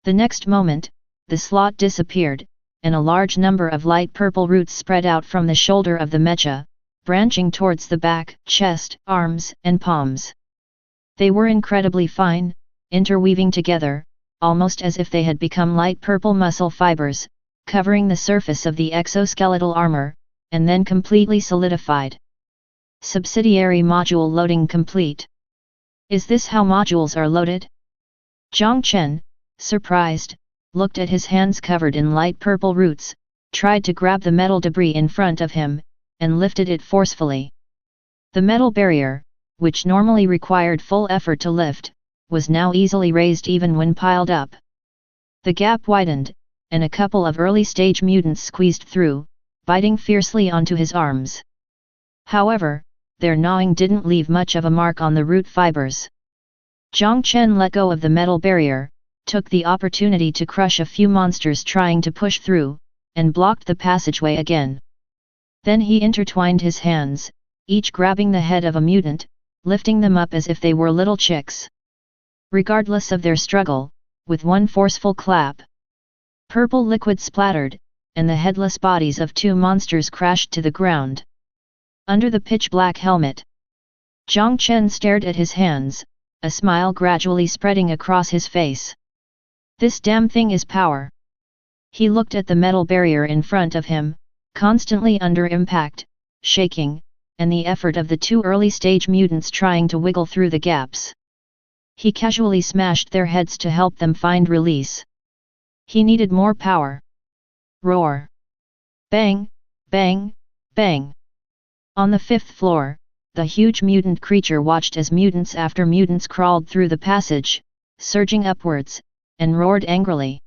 The next moment, the slot disappeared, and a large number of light purple roots spread out from the shoulder of the Mecha, branching towards the back, chest, arms, and palms. They were incredibly fine, interweaving together, almost as if they had become light purple muscle fibers, covering the surface of the exoskeletal armor, and then completely solidified. Subsidiary module loading complete. Is this how modules are loaded? Jiang Chen, surprised, looked at his hands covered in light purple roots, tried to grab the metal debris in front of him, and lifted it forcefully. The metal barrier, which normally required full effort to lift, was now easily raised even when piled up. The gap widened, and a couple of early-stage mutants squeezed through, biting fiercely onto his arms. However, their gnawing didn't leave much of a mark on the root fibers. Jiang Chen let go of the metal barrier, took the opportunity to crush a few monsters trying to push through, and blocked the passageway again. Then he intertwined his hands, each grabbing the head of a mutant, lifting them up as if they were little chicks. Regardless of their struggle, with one forceful clap, purple liquid splattered, and the headless bodies of two monsters crashed to the ground. Under the pitch-black helmet, Jiang Chen stared at his hands, a smile gradually spreading across his face. This damn thing is power. He looked at the metal barrier in front of him, constantly under impact, shaking, and the effort of the two early-stage mutants trying to wiggle through the gaps. He casually smashed their heads to help them find release. He needed more power. Roar! Bang! Bang! Bang! On the fifth floor, the huge mutant creature watched as mutants after mutants crawled through the passage, surging upwards, and roared angrily.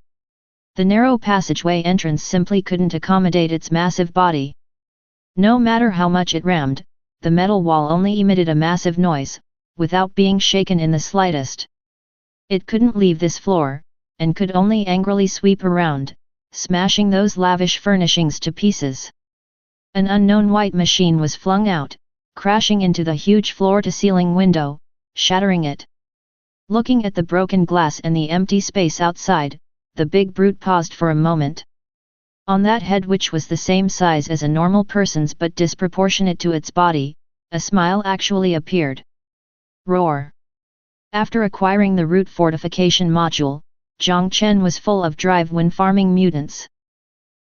The narrow passageway entrance simply couldn't accommodate its massive body. No matter how much it rammed, the metal wall only emitted a massive noise, without being shaken in the slightest. It couldn't leave this floor, and could only angrily sweep around, smashing those lavish furnishings to pieces. An unknown white machine was flung out, crashing into the huge floor-to-ceiling window, shattering it. Looking at the broken glass and the empty space outside, the big brute paused for a moment. On that head, which was the same size as a normal person's but disproportionate to its body, a smile actually appeared. Roar! After acquiring the root fortification module, Jiang Chen was full of drive when farming mutants.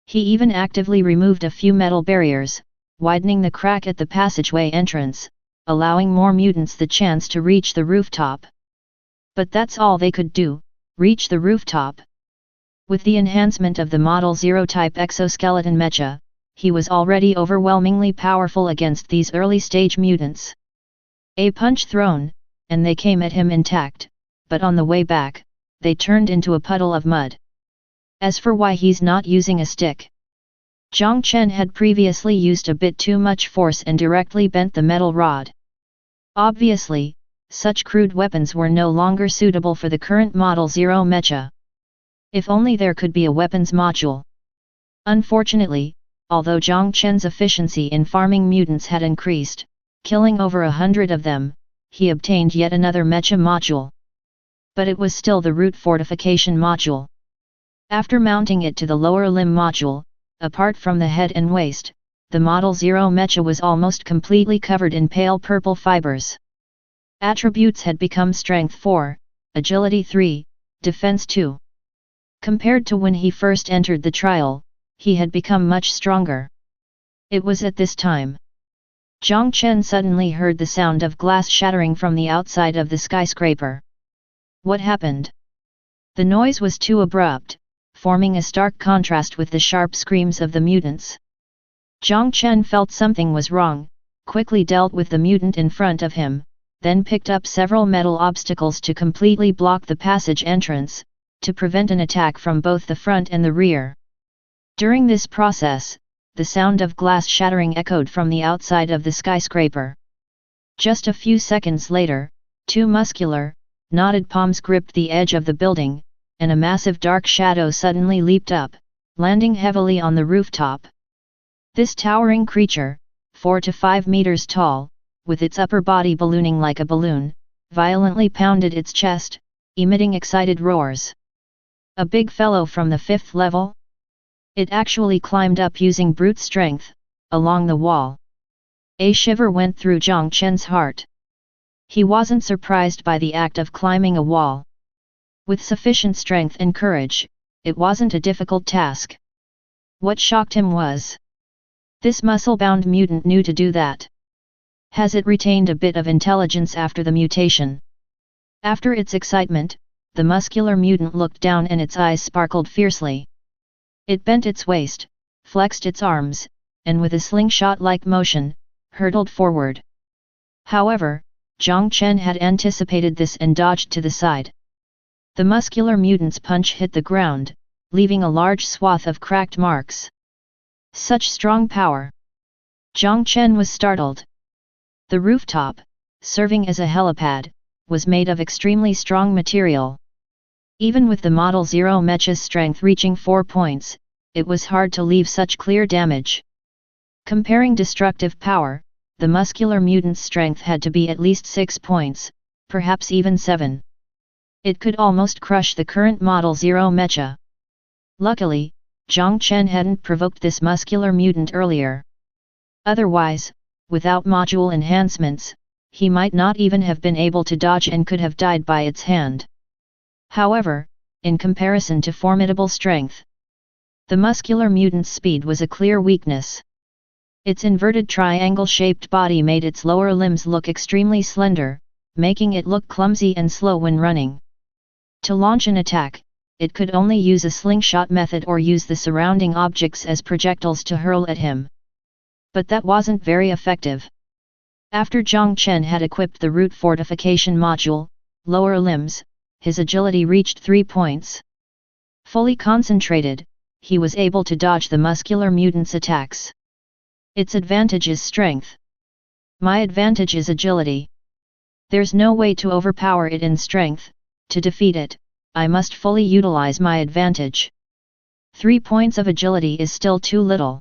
He even actively removed a few metal barriers, widening the crack at the passageway entrance, allowing more mutants the chance to reach the rooftop. But that's all they could do, reach the rooftop. With the enhancement of the Model 0 type exoskeleton Mecha, he was already overwhelmingly powerful against these early-stage mutants. A punch thrown, and they came at him intact, but on the way back, they turned into a puddle of mud. As for why he's not using a stick, Jiang Chen had previously used a bit too much force and directly bent the metal rod. Obviously, such crude weapons were no longer suitable for the current Model 0 Mecha. If only there could be a weapons module. Unfortunately, although Jiang Chen's efficiency in farming mutants had increased, killing over 100 of them, he obtained yet another Mecha module. But it was still the root fortification module. After mounting it to the lower limb module, apart from the head and waist, the Model 0 Mecha was almost completely covered in pale purple fibers. Attributes had become Strength 4, Agility 3, Defense 2. Compared to when he first entered the trial, he had become much stronger. It was at this time Jiang Chen suddenly heard the sound of glass shattering from the outside of the skyscraper. What happened? The noise was too abrupt, forming a stark contrast with the sharp screams of the mutants. Jiang Chen felt something was wrong, quickly dealt with the mutant in front of him, then picked up several metal obstacles to completely block the passage entrance, to prevent an attack from both the front and the rear. During this process, the sound of glass shattering echoed from the outside of the skyscraper. Just a few seconds later, two muscular, knotted palms gripped the edge of the building, and a massive dark shadow suddenly leaped up, landing heavily on the rooftop. This towering creature, 4 to 5 meters tall, with its upper body ballooning like a balloon, violently pounded its chest, emitting excited roars. A big fellow from the 5th level? It actually climbed up using brute strength, along the wall. A shiver went through Jiang Chen's heart. He wasn't surprised by the act of climbing a wall. With sufficient strength and courage, it wasn't a difficult task. What shocked him was, this muscle-bound mutant knew to do that. Has it retained a bit of intelligence after the mutation? After its excitement, the muscular mutant looked down and its eyes sparkled fiercely. It bent its waist, flexed its arms, and with a slingshot-like motion, hurtled forward. However, Jiang Chen had anticipated this and dodged to the side. The muscular mutant's punch hit the ground, leaving a large swath of cracked marks. Such strong power! Jiang Chen was startled. The rooftop, serving as a helipad, was made of extremely strong material. Even with the Model 0 Mecha's strength reaching 4 points, it was hard to leave such clear damage. Comparing destructive power, the muscular mutant's strength had to be at least 6 points, perhaps even 7. It could almost crush the current Model 0 Mecha. Luckily, Jiang Chen hadn't provoked this muscular mutant earlier. Otherwise, without module enhancements, he might not even have been able to dodge and could have died by its hand. However, in comparison to formidable strength, the muscular mutant's speed was a clear weakness. Its inverted triangle-shaped body made its lower limbs look extremely slender, making it look clumsy and slow when running. To launch an attack, it could only use a slingshot method or use the surrounding objects as projectiles to hurl at him. But that wasn't very effective. After Jiang Chen had equipped the root fortification module, lower limbs, his agility reached 3 points. Fully concentrated, he was able to dodge the muscular mutant's attacks. Its advantage is strength. My advantage is agility. There's no way to overpower it in strength. To defeat it, I must fully utilize my advantage. 3 points of agility is still too little.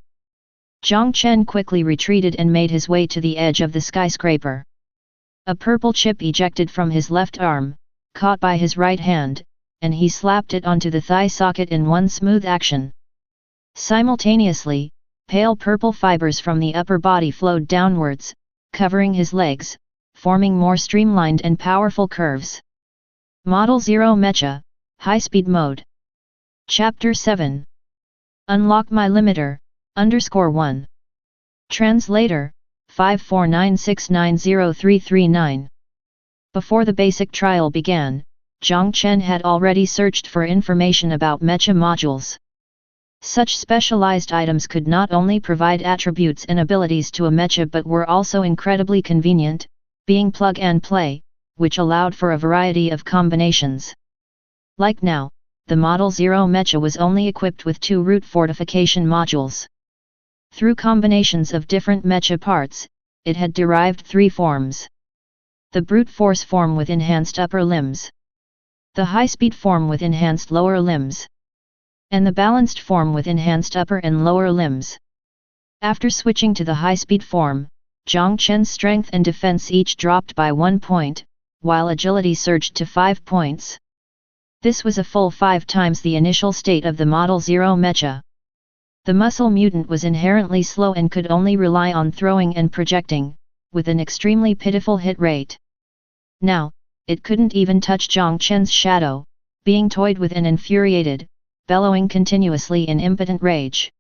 Jiang Chen quickly retreated and made his way to the edge of the skyscraper. A purple chip ejected from his left arm, caught by his right hand, and he slapped it onto the thigh socket in one smooth action. Simultaneously, pale purple fibers from the upper body flowed downwards, covering his legs, forming more streamlined and powerful curves. Model 0 Mecha, High-Speed Mode. Chapter 7. Unlock My Limiter, _1. Translator, 549690339. Before the basic trial began, Jiang Chen had already searched for information about Mecha modules. Such specialized items could not only provide attributes and abilities to a Mecha but were also incredibly convenient, being plug and play, which allowed for a variety of combinations. Like now, the Model 0 Mecha was only equipped with 2 root fortification modules. Through combinations of different Mecha parts, it had derived 3 forms. The brute force form with enhanced upper limbs, the high-speed form with enhanced lower limbs, and the balanced form with enhanced upper and lower limbs. After switching to the high-speed form, Jiang Chen's strength and defense each dropped by 1 point, while agility surged to 5 points. This was a full 5 times the initial state of the Model 0 Mecha. The muscle mutant was inherently slow and could only rely on throwing and projecting, with an extremely pitiful hit rate. Now, it couldn't even touch Jiang Chen's shadow, being toyed with and infuriated, bellowing continuously in impotent rage.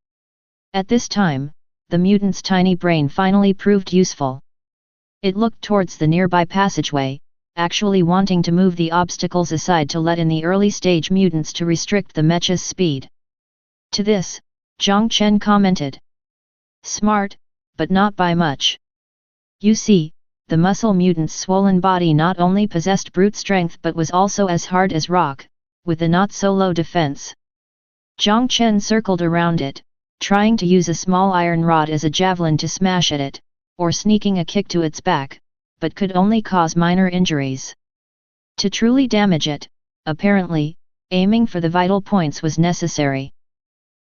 At this time, the mutant's tiny brain finally proved useful. It looked towards the nearby passageway, actually wanting to move the obstacles aside to let in the early-stage mutants to restrict the Mecha's speed. To this, Jiang Chen commented. Smart, but not by much. You see, the muscle mutant's swollen body not only possessed brute strength but was also as hard as rock, with a not-so-low defense. Jiang Chen circled around it, trying to use a small iron rod as a javelin to smash at it, or sneaking a kick to its back, but could only cause minor injuries. To truly damage it, apparently, Aiming for the vital points was necessary.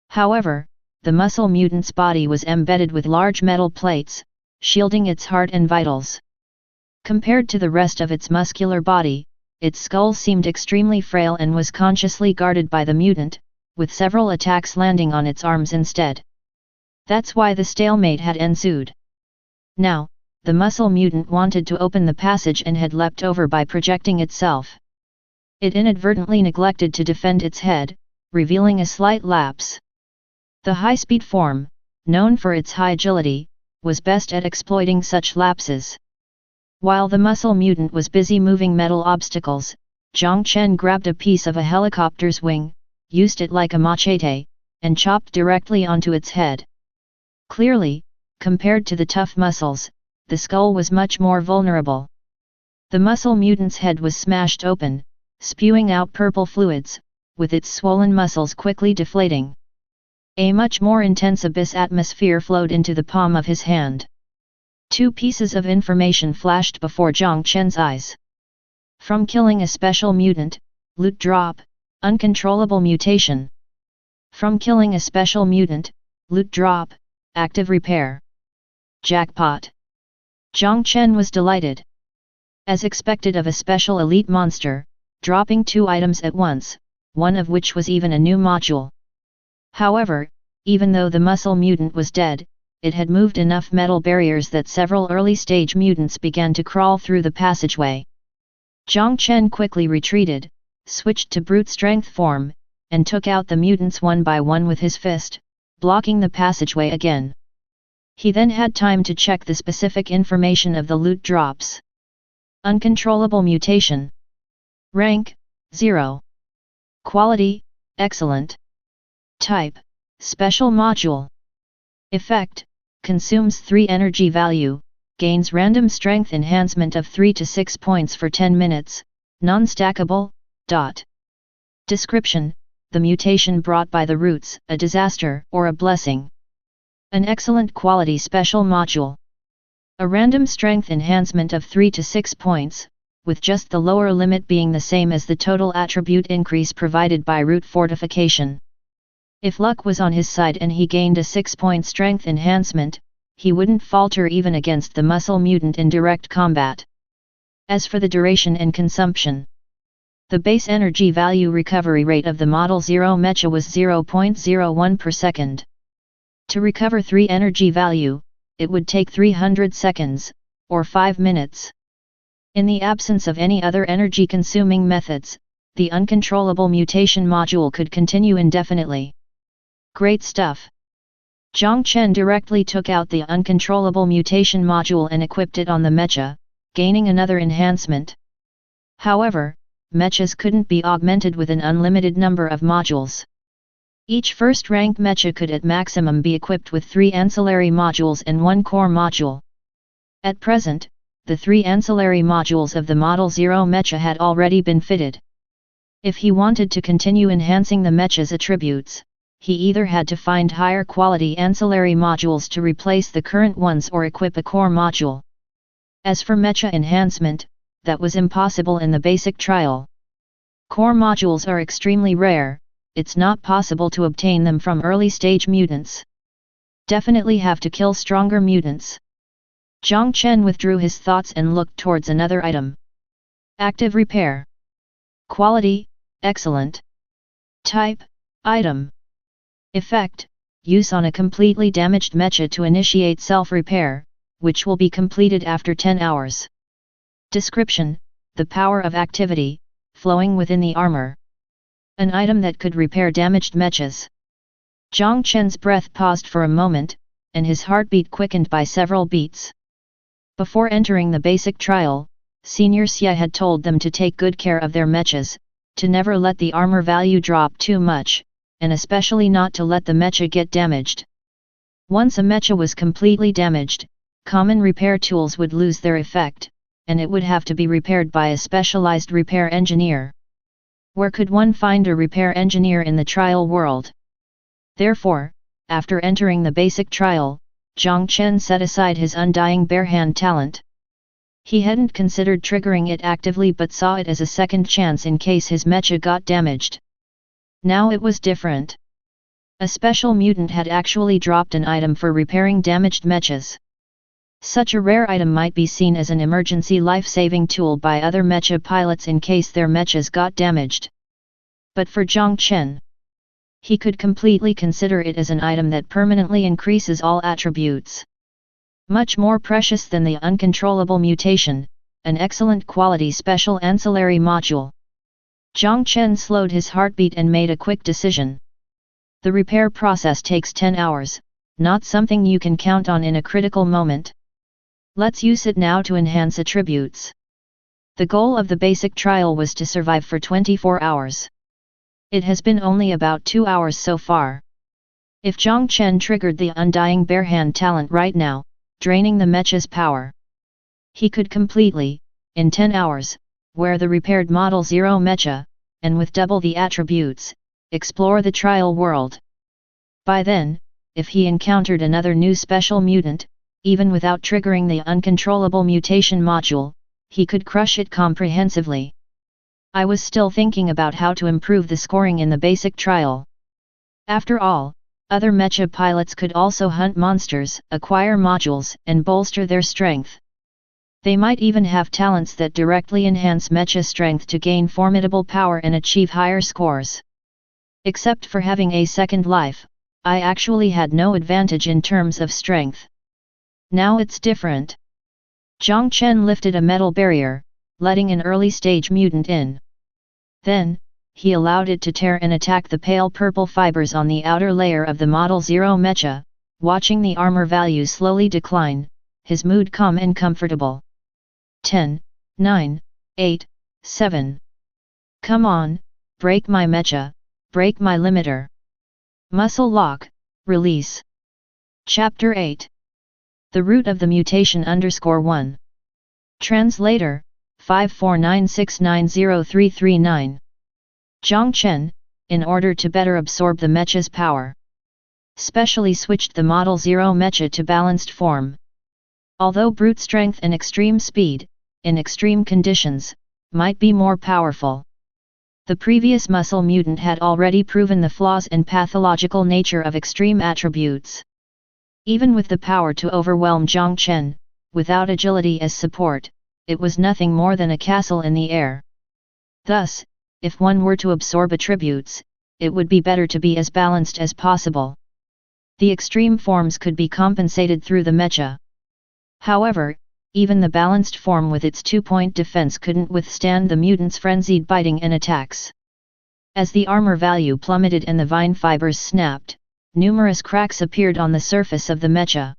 However, the muscle mutant's body was embedded with large metal plates, shielding its heart and vitals. Compared to the rest of its muscular body, its skull seemed extremely frail and was consciously guarded by the mutant, with several attacks landing on its arms instead. That's why the stalemate had ensued. Now, the muscle mutant wanted to open the passage and had leapt over by projecting itself. It inadvertently neglected to defend its head, revealing a slight lapse. The high-speed form, known for its high agility, was best at exploiting such lapses. While the muscle mutant was busy moving metal obstacles, Jiang Chen grabbed a piece of a helicopter's wing, used it like a machete, and chopped directly onto its head. Clearly, compared to the tough muscles, the skull was much more vulnerable. The muscle mutant's head was smashed open, spewing out purple fluids, with its swollen muscles quickly deflating. A much more intense abyss atmosphere flowed into the palm of his hand. Two pieces of information flashed before Jiang Chen's eyes. From killing a special mutant, loot drop, uncontrollable mutation. From killing a special mutant, loot drop, active repair. Jackpot! Jiang Chen was delighted. As expected of a special elite monster, dropping two items at once, one of which was even a new module. However, even though the muscle mutant was dead, it had moved enough metal barriers that several early-stage mutants began to crawl through the passageway. Jiang Chen quickly retreated, switched to brute strength form, and took out the mutants one by one with his fist, blocking the passageway again. He then had time to check the specific information of the loot drops. Uncontrollable mutation. Rank, 0. Quality, excellent. Type, special module. Effect, consumes 3 energy value, gains random strength enhancement of 3 to 6 points for 10 minutes, non-stackable. Description, the mutation brought by the roots, a disaster or a blessing. An excellent quality special module. A random strength enhancement of 3 to 6 points, with just the lower limit being the same as the total attribute increase provided by root fortification. If luck was on his side and he gained a 6-point strength enhancement, he wouldn't falter even against the muscle mutant in direct combat. As for the duration and consumption, the base energy value recovery rate of the Model 0 Mecha was 0.01 per second. To recover 3 energy value, it would take 300 seconds, or 5 minutes. In the absence of any other energy-consuming methods, the uncontrollable mutation module could continue indefinitely. Great stuff! Jiang Chen directly took out the uncontrollable mutation module and equipped it on the Mecha, gaining another enhancement. However, Mechas couldn't be augmented with an unlimited number of modules. Each first-rank Mecha could at maximum be equipped with 3 ancillary modules and 1 core module. At present, the 3 ancillary modules of the Model 0 Mecha had already been fitted. If he wanted to continue enhancing the Mecha's attributes, he either had to find higher quality ancillary modules to replace the current ones or equip a core module. As for Mecha enhancement, that was impossible in the basic trial. Core modules are extremely rare, it's not possible to obtain them from early-stage mutants. Definitely have to kill stronger mutants. Jiang Chen withdrew his thoughts and looked towards another item. Active repair. Quality, excellent. Type, item. Effect, use on a completely damaged Mecha to initiate self-repair, which will be completed after 10 hours. Description, the power of activity, flowing within the armor. An item that could repair damaged Mechas. Jiang Chen's breath paused for a moment, and his heartbeat quickened by several beats. Before entering the basic trial, Senior Xie had told them to take good care of their Mechas, to never let the armor value drop too much, and especially not to let the Mecha get damaged. Once a Mecha was completely damaged, common repair tools would lose their effect, and it would have to be repaired by a specialized repair engineer. Where could one find a repair engineer in the trial world? Therefore, after entering the basic trial, Jiang Chen set aside his Undying Barehand talent. He hadn't considered triggering it actively but saw it as a second chance in case his Mecha got damaged. Now it was different. A special mutant had actually dropped an item for repairing damaged mechas. Such a rare item might be seen as an emergency life-saving tool by other mecha pilots in case their mechas got damaged. But for Jiang Chen, he could completely consider it as an item that permanently increases all attributes. Much more precious than the uncontrollable mutation, an excellent quality special ancillary module. Jiang Chen slowed his heartbeat and made a quick decision. The repair process takes 10 hours, not something you can count on in a critical moment. Let's use it now to enhance attributes. The goal of the basic trial was to survive for 24 hours. It has been only about 2 hours so far. If Jiang Chen triggered the Undying Barehand talent right now, draining the mecha's power, he could completely, in 10 hours, wear the repaired Model 0 mecha, and with double the attributes, explore the trial world. By then, if he encountered another new special mutant, even without triggering the uncontrollable mutation module, he could crush it comprehensively. I was still thinking about how to improve the scoring in the basic trial. After all, other mecha pilots could also hunt monsters, acquire modules, and bolster their strength. They might even have talents that directly enhance mecha strength to gain formidable power and achieve higher scores. Except for having a second life, I actually had no advantage in terms of strength. Now it's different. Jiang Chen lifted a metal barrier, letting an early-stage mutant in. Then, he allowed it to tear and attack the pale purple fibers on the outer layer of the Model 0 mecha, watching the armor value slowly decline, his mood calm and comfortable. 10, 9, 8, 7. Come on, break my mecha, break my limiter. Muscle lock, release. Chapter 8. The root of the mutation _1. Translator, 549690339. Jiang Chen, in order to better absorb the mecha's power, specially switched the Model 0 mecha to balanced form. Although brute strength and extreme speed, in extreme conditions, might be more powerful, the previous muscle mutant had already proven the flaws and pathological nature of extreme attributes. Even with the power to overwhelm Jiang Chen, without agility as support, it was nothing more than a castle in the air. Thus, if one were to absorb attributes, it would be better to be as balanced as possible. The extreme forms could be compensated through the mecha. However, even the balanced form with its 2-point defense couldn't withstand the mutant's frenzied biting and attacks. As the armor value plummeted and the vine fibers snapped, numerous cracks appeared on the surface of the mecha.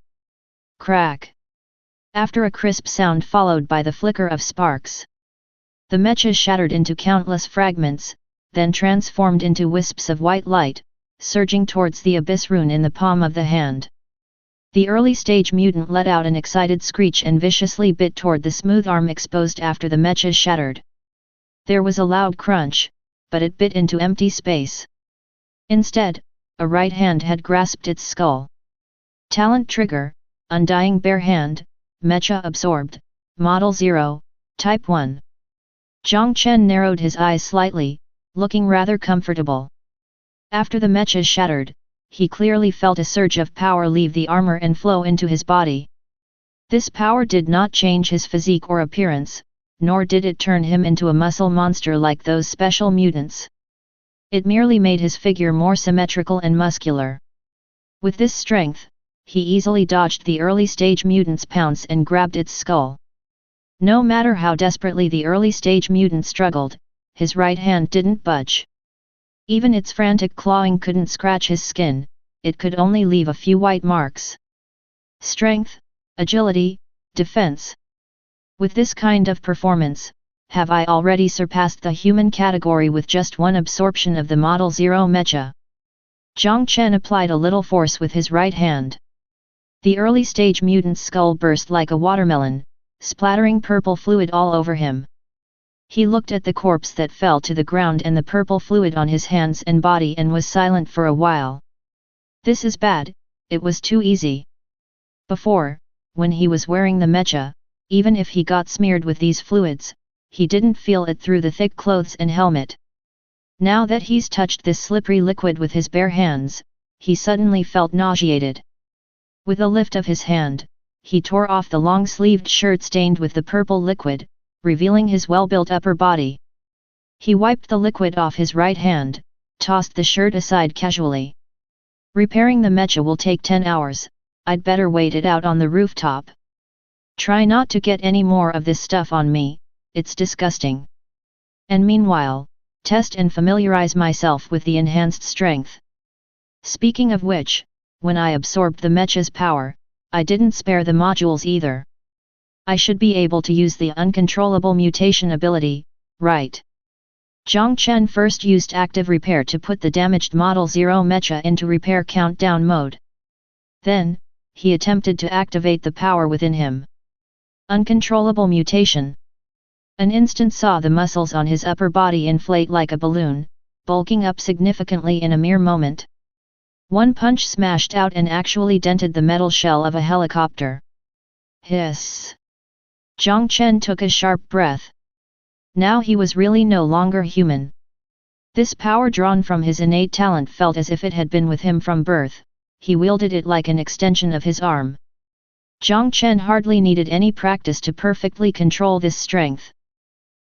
Crack! After a crisp sound followed by the flicker of sparks, the mecha shattered into countless fragments, then transformed into wisps of white light, surging towards the abyss rune in the palm of the hand. The early-stage mutant let out an excited screech and viciously bit toward the smooth arm exposed after the mecha shattered. There was a loud crunch, but it bit into empty space. Instead, a right hand had grasped its skull. Talent trigger, Undying Barehand, Mecha absorbed, Model 0, Type 1. Jiang Chen narrowed his eyes slightly, looking rather comfortable. After the mecha shattered, he clearly felt a surge of power leave the armor and flow into his body. This power did not change his physique or appearance, nor did it turn him into a muscle monster like those special mutants. It merely made his figure more symmetrical and muscular. With this strength, he easily dodged the early-stage mutant's pounce and grabbed its skull. No matter how desperately the early-stage mutant struggled, his right hand didn't budge. Even its frantic clawing couldn't scratch his skin, it could only leave a few white marks. Strength, agility, defense. With this kind of performance, have I already surpassed the human category with just one absorption of the Model 0 mecha? Jiang Chen applied a little force with his right hand. The early-stage mutant's skull burst like a watermelon, splattering purple fluid all over him. He looked at the corpse that fell to the ground and the purple fluid on his hands and body and was silent for a while. This is bad, it was too easy. Before, when he was wearing the mecha, even if he got smeared with these fluids, he didn't feel it through the thick clothes and helmet. Now that he's touched this slippery liquid with his bare hands, he suddenly felt nauseated. With a lift of his hand, he tore off the long-sleeved shirt stained with the purple liquid, revealing his well-built upper body. He wiped the liquid off his right hand, tossed the shirt aside casually. Repairing the mecha will take 10 hours, I'd better wait it out on the rooftop. Try not to get any more of this stuff on me, it's disgusting. And meanwhile, test and familiarize myself with the enhanced strength. Speaking of which, when I absorbed the mecha's power, I didn't spare the modules either. I should be able to use the uncontrollable mutation ability, right? Jiang Chen first used active repair to put the damaged Model 0 mecha into repair countdown mode. Then, he attempted to activate the power within him. Uncontrollable mutation. An instant saw the muscles on his upper body inflate like a balloon, bulking up significantly in a mere moment. One punch smashed out and actually dented the metal shell of a helicopter. Hiss! Jiang Chen took a sharp breath. Now he was really no longer human. This power drawn from his innate talent felt as if it had been with him from birth, he wielded it like an extension of his arm. Jiang Chen hardly needed any practice to perfectly control this strength.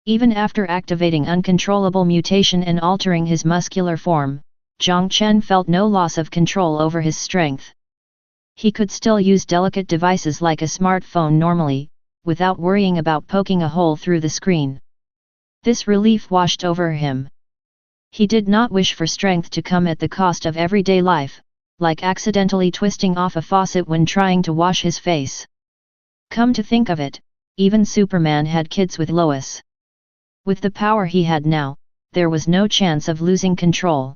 Even after activating uncontrollable mutation and altering his muscular form, Jiang Chen felt no loss of control over his strength. He could still use delicate devices like a smartphone normally, without worrying about poking a hole through the screen. This relief washed over him. He did not wish for strength to come at the cost of everyday life, like accidentally twisting off a faucet when trying to wash his face. Come to think of it, even Superman had kids with Lois. With the power he had now, there was no chance of losing control.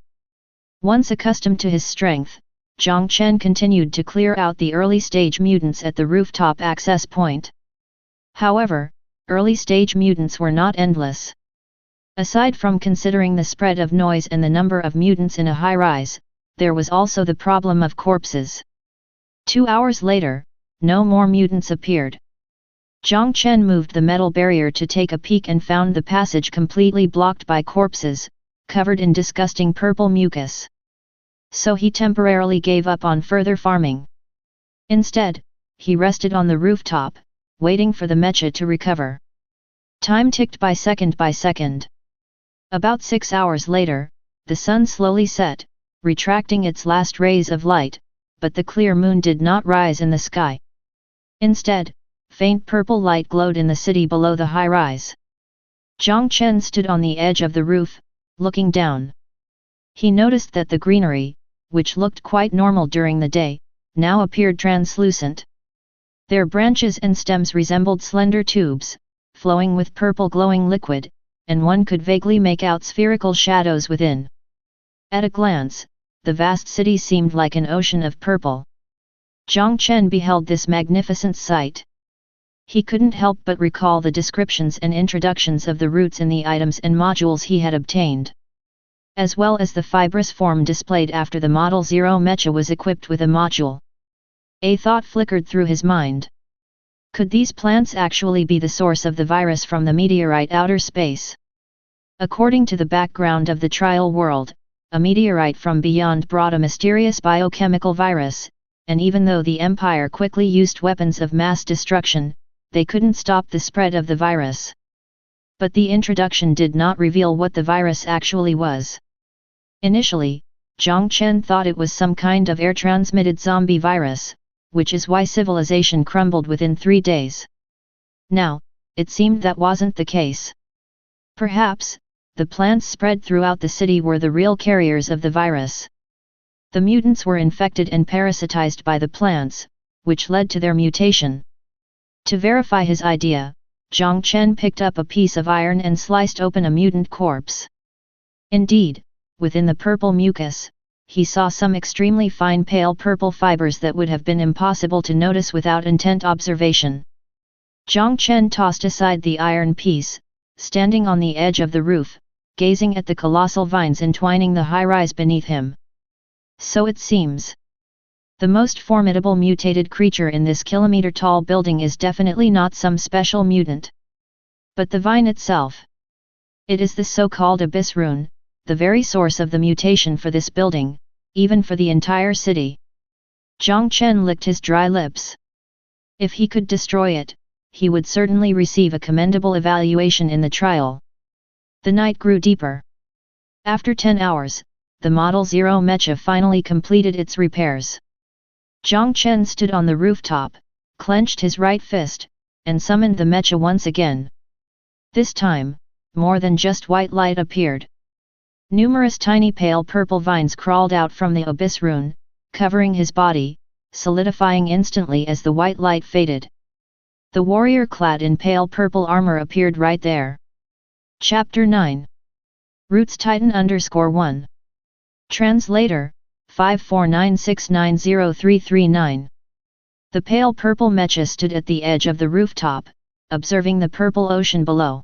Once accustomed to his strength, Jiang Chen continued to clear out the early-stage mutants at the rooftop access point. However, early-stage mutants were not endless. Aside from considering the spread of noise and the number of mutants in a high-rise, there was also the problem of corpses. 2 hours later, no more mutants appeared. Jiang Chen moved the metal barrier to take a peek and found the passage completely blocked by corpses, covered in disgusting purple mucus. So he temporarily gave up on further farming. Instead, he rested on the rooftop, waiting for the mecha to recover. Time ticked by second. About 6 hours later, the sun slowly set, retracting its last rays of light, but the clear moon did not rise in the sky. Instead, faint purple light glowed in the city below the high-rise. Jiang Chen stood on the edge of the roof, looking down. He noticed that the greenery, which looked quite normal during the day, now appeared translucent. Their branches and stems resembled slender tubes, flowing with purple glowing liquid, and one could vaguely make out spherical shadows within. At a glance, the vast city seemed like an ocean of purple. Jiang Chen beheld this magnificent sight. He couldn't help but recall the descriptions and introductions of the roots in the items and modules he had obtained, as well as the fibrous form displayed after the Model 0 mecha was equipped with a module. A thought flickered through his mind. Could these plants actually be the source of the virus from the meteorite outer space? According to the background of the trial world, a meteorite from beyond brought a mysterious biochemical virus, and even though the Empire quickly used weapons of mass destruction, they couldn't stop the spread of the virus. But the introduction did not reveal what the virus actually was. Initially, Jiang Chen thought it was some kind of air-transmitted zombie virus, which is why civilization crumbled within 3 days. Now, it seemed that wasn't the case. Perhaps, the plants spread throughout the city were the real carriers of the virus. The mutants were infected and parasitized by the plants, which led to their mutation. To verify his idea, Jiang Chen picked up a piece of iron and sliced open a mutant corpse. Indeed, within the purple mucus, he saw some extremely fine pale purple fibers that would have been impossible to notice without intent observation. Jiang Chen tossed aside the iron piece, standing on the edge of the roof, gazing at the colossal vines entwining the high-rise beneath him. So it seems. The most formidable mutated creature in this kilometer-tall building is definitely not some special mutant, but the vine itself. It is the so-called abyss rune, the very source of the mutation for this building, even for the entire city. Jiang Chen licked his dry lips. If he could destroy it, he would certainly receive a commendable evaluation in the trial. The night grew deeper. After 10 hours, the Model 0 Mecha finally completed its repairs. Jiang Chen stood on the rooftop, clenched his right fist, and summoned the Mecha once again. This time, more than just white light appeared. Numerous tiny pale purple vines crawled out from the abyss rune, covering his body, solidifying instantly as the white light faded. The warrior clad in pale purple armor appeared right there. Chapter 9. Roots Titan _1. Translator, 549690339. The pale purple Mecha stood at the edge of the rooftop, observing the purple ocean below.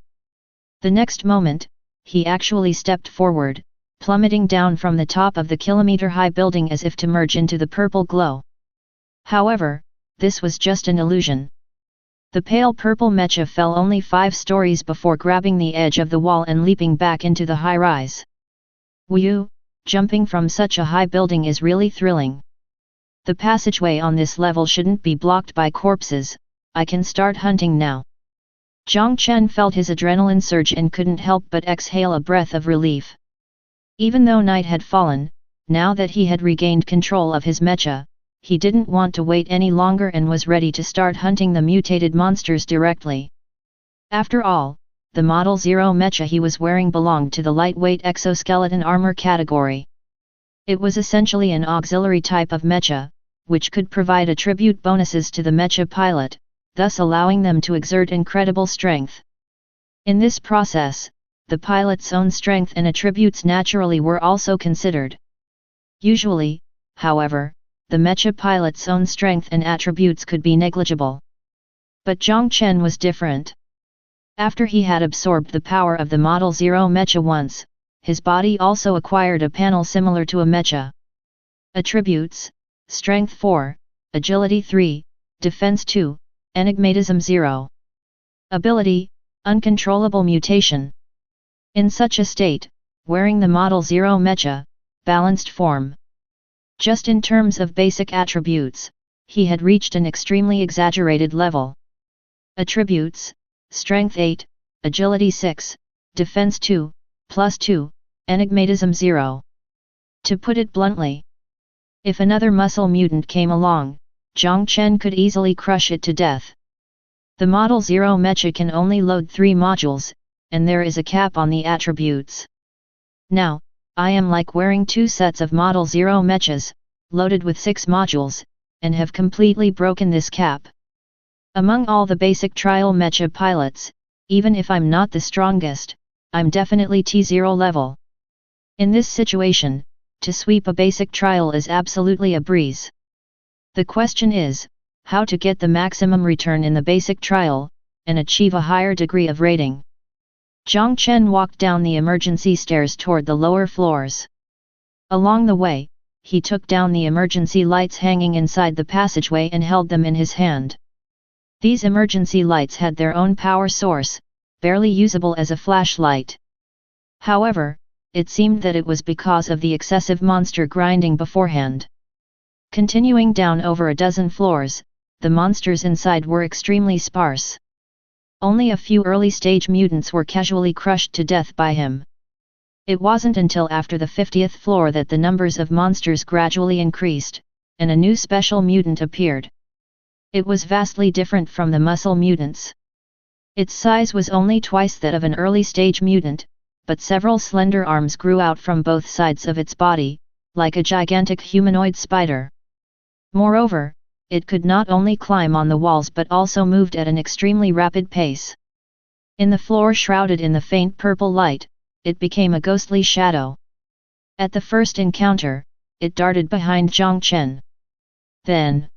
The next moment, he actually stepped forward, plummeting down from the top of the kilometer-high building as if to merge into the purple glow. However, this was just an illusion. The pale purple Mecha fell only 5 stories before grabbing the edge of the wall and leaping back into the high-rise. Whew, jumping from such a high building is really thrilling. The passageway on this level shouldn't be blocked by corpses. I can start hunting now. Jiang Chen felt his adrenaline surge and couldn't help but exhale a breath of relief. Even though night had fallen, now that he had regained control of his Mecha, he didn't want to wait any longer and was ready to start hunting the mutated monsters directly. After all, the Model 0 Mecha he was wearing belonged to the lightweight exoskeleton armor category. It was essentially an auxiliary type of Mecha, which could provide attribute bonuses to the Mecha pilot, thus allowing them to exert incredible strength. In this process, the pilot's own strength and attributes naturally were also considered. Usually, however, the Mecha pilot's own strength and attributes could be negligible. But Jiang Chen was different. After he had absorbed the power of the Model 0 Mecha once, his body also acquired a panel similar to a Mecha. Attributes: Strength 4, Agility 3, Defense 2, Enigmatism 0. Ability: Uncontrollable mutation. In such a state, wearing the Model 0 Mecha, balanced form. Just in terms of basic attributes, he had reached an extremely exaggerated level. Attributes: Strength 8, Agility 6, Defense 2, +2, Enigmatism 0. To put it bluntly, if another muscle mutant came along, Jiang Chen could easily crush it to death. The Model 0 Mecha can only load 3 modules, and there is a cap on the attributes. Now, I am like wearing 2 sets of Model 0 Mechas, loaded with 6 modules, and have completely broken this cap. Among all the basic trial Mecha pilots, even if I'm not the strongest, I'm definitely T0 level. In this situation, to sweep a basic trial is absolutely a breeze. The question is, how to get the maximum return in the basic trial, and achieve a higher degree of rating. Jiang Chen walked down the emergency stairs toward the lower floors. Along the way, he took down the emergency lights hanging inside the passageway and held them in his hand. These emergency lights had their own power source, barely usable as a flashlight. However, it seemed that it was because of the excessive monster grinding beforehand. Continuing down over a dozen floors, the monsters inside were extremely sparse. Only a few early-stage mutants were casually crushed to death by him. It wasn't until after the 50th floor that the numbers of monsters gradually increased, and a new special mutant appeared. It was vastly different from the muscle mutants. Its size was only twice that of an early-stage mutant, but several slender arms grew out from both sides of its body, like a gigantic humanoid spider. Moreover, it could not only climb on the walls but also moved at an extremely rapid pace. In the floor shrouded in the faint purple light, it became a ghostly shadow. At the first encounter, it darted behind Jiang Chen. Then,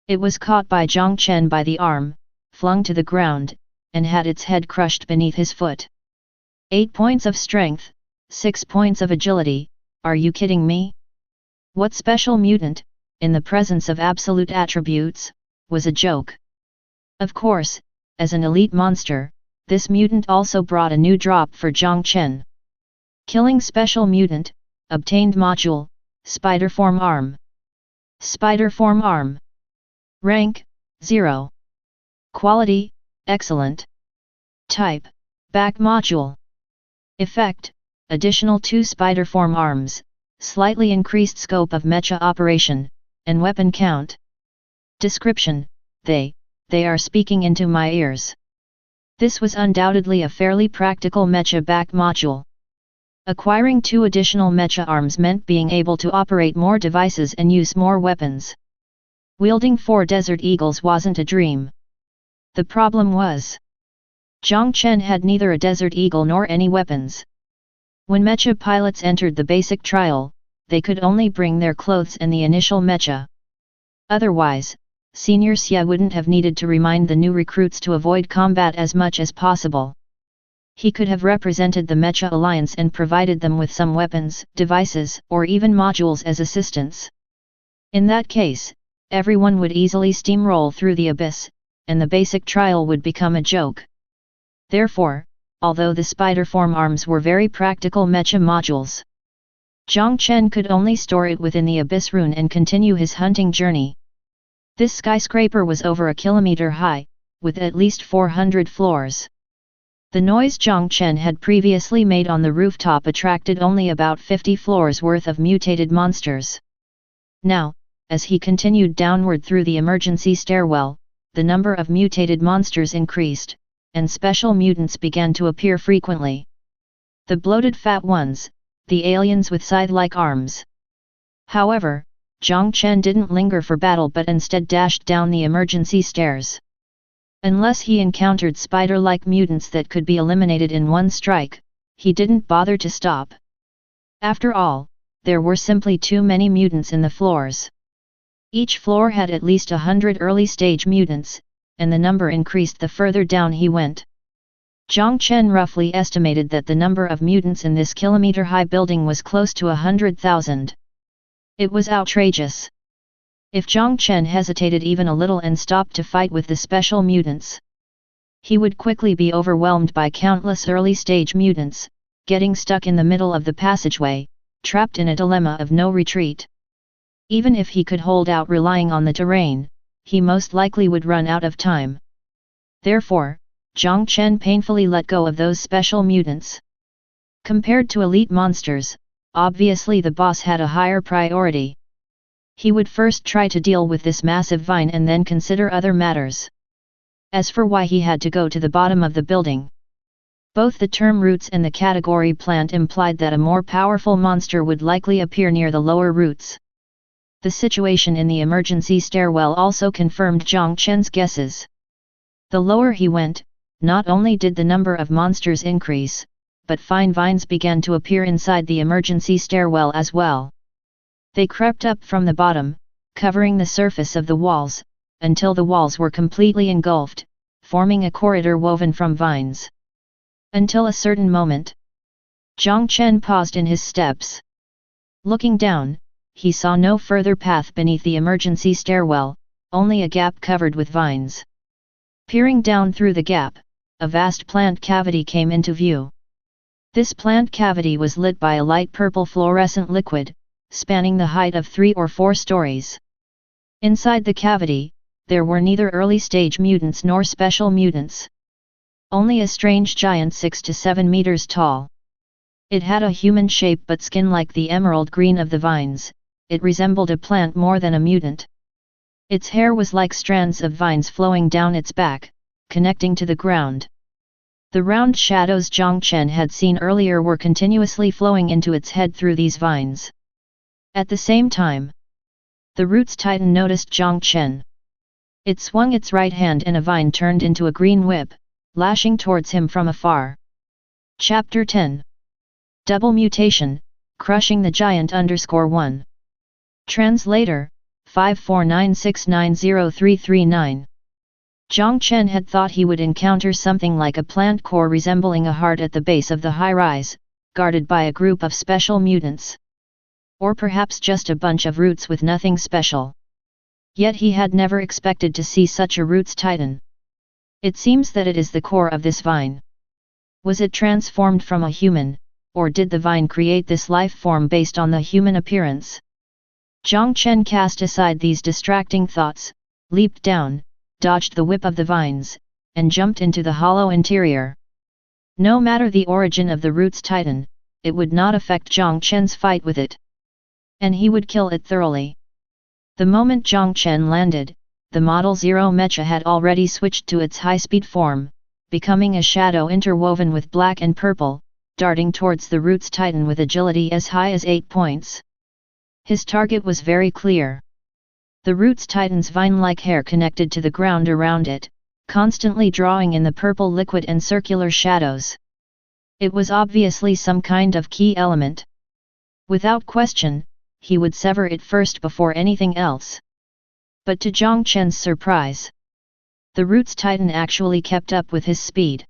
it was caught by Jiang Chen by the arm, flung to the ground, and had its head crushed beneath his foot. 8 points of strength, 6 points of agility, are you kidding me? What special mutant, in the presence of absolute attributes, was a joke? Of course, as an elite monster, this mutant also brought a new drop for Jiang Chen. Killing special mutant, obtained module, spider form arm. Spider form arm. Rank, 0. Quality, excellent. Type, back module. Effect, additional 2 spider form arms, slightly increased scope of mecha operation, and weapon count. Description, they are speaking into my ears. This was undoubtedly a fairly practical mecha back module. Acquiring 2 additional mecha arms meant being able to operate more devices and use more weapons. Wielding 4 desert eagles wasn't a dream. The problem was, Jiang Chen had neither a desert eagle nor any weapons. When mecha pilots entered the basic trial, they could only bring their clothes and the initial mecha. Otherwise, Senior Xia wouldn't have needed to remind the new recruits to avoid combat as much as possible. He could have represented the Mecha Alliance and provided them with some weapons, devices, or even modules as assistance. In that case, everyone would easily steamroll through the abyss, and the basic trial would become a joke. Therefore, although the spider form arms were very practical mecha modules, Jiang Chen could only store it within the abyss rune and continue his hunting journey. This skyscraper was over a kilometer high, with at least 400 floors. The noise Jiang Chen had previously made on the rooftop attracted only about 50 floors worth of mutated monsters. Now, as he continued downward through the emergency stairwell, the number of mutated monsters increased, and special mutants began to appear frequently. The bloated fat ones, the aliens with scythe-like arms. However, Jiang Chen didn't linger for battle but instead dashed down the emergency stairs. Unless he encountered spider-like mutants that could be eliminated in one strike, he didn't bother to stop. After all, there were simply too many mutants in the floors. Each floor had at least 100 early-stage mutants, and the number increased the further down he went. Jiang Chen roughly estimated that the number of mutants in this kilometer-high building was close to 100,000. It was outrageous. If Jiang Chen hesitated even a little and stopped to fight with the special mutants, he would quickly be overwhelmed by countless early-stage mutants, getting stuck in the middle of the passageway, trapped in a dilemma of no retreat. Even if he could hold out relying on the terrain, he most likely would run out of time. Therefore, Jiang Chen painfully let go of those special mutants. Compared to elite monsters, obviously the boss had a higher priority. He would first try to deal with this massive vine and then consider other matters. As for why he had to go to the bottom of the building, both the term roots and the category plant implied that a more powerful monster would likely appear near the lower roots. The situation in the emergency stairwell also confirmed Jiang Chen's guesses. The lower he went, not only did the number of monsters increase, but fine vines began to appear inside the emergency stairwell as well. They crept up from the bottom, covering the surface of the walls, until the walls were completely engulfed, forming a corridor woven from vines. Until a certain moment, Jiang Chen paused in his steps. Looking down, he saw no further path beneath the emergency stairwell, only a gap covered with vines. Peering down through the gap, a vast plant cavity came into view. This plant cavity was lit by a light purple fluorescent liquid, spanning the height of 3 or 4 stories. Inside the cavity, there were neither early-stage mutants nor special mutants. Only a strange giant 6 to 7 meters tall. It had a human shape but skin like the emerald green of the vines. It resembled a plant more than a mutant. Its hair was like strands of vines flowing down its back, connecting to the ground. The round shadows Jiang Chen had seen earlier were continuously flowing into its head through these vines. At the same time, the roots titan noticed Jiang Chen. It swung its right hand and a vine turned into a green whip, lashing towards him from afar. Chapter 10. Double Mutation, Crushing the Giant _1. Translator, 549690339. Jiang Chen had thought he would encounter something like a plant core resembling a heart at the base of the high-rise, guarded by a group of special mutants. Or perhaps just a bunch of roots with nothing special. Yet he had never expected to see such a roots titan. It seems that it is the core of this vine. Was it transformed from a human, or did the vine create this life form based on the human appearance? Jiang Chen cast aside these distracting thoughts, leaped down, dodged the whip of the vines, and jumped into the hollow interior. No matter the origin of the Roots Titan, it would not affect Jiang Chen's fight with it. And he would kill it thoroughly. The moment Jiang Chen landed, the Model 0 Mecha had already switched to its high-speed form, becoming a shadow interwoven with black and purple, darting towards the Roots Titan with agility as high as 8 points. His target was very clear. The Roots Titan's vine-like hair connected to the ground around it, constantly drawing in the purple liquid and circular shadows. It was obviously some kind of key element. Without question, he would sever it first before anything else. But to Jiang Chen's surprise, the Roots Titan actually kept up with his speed.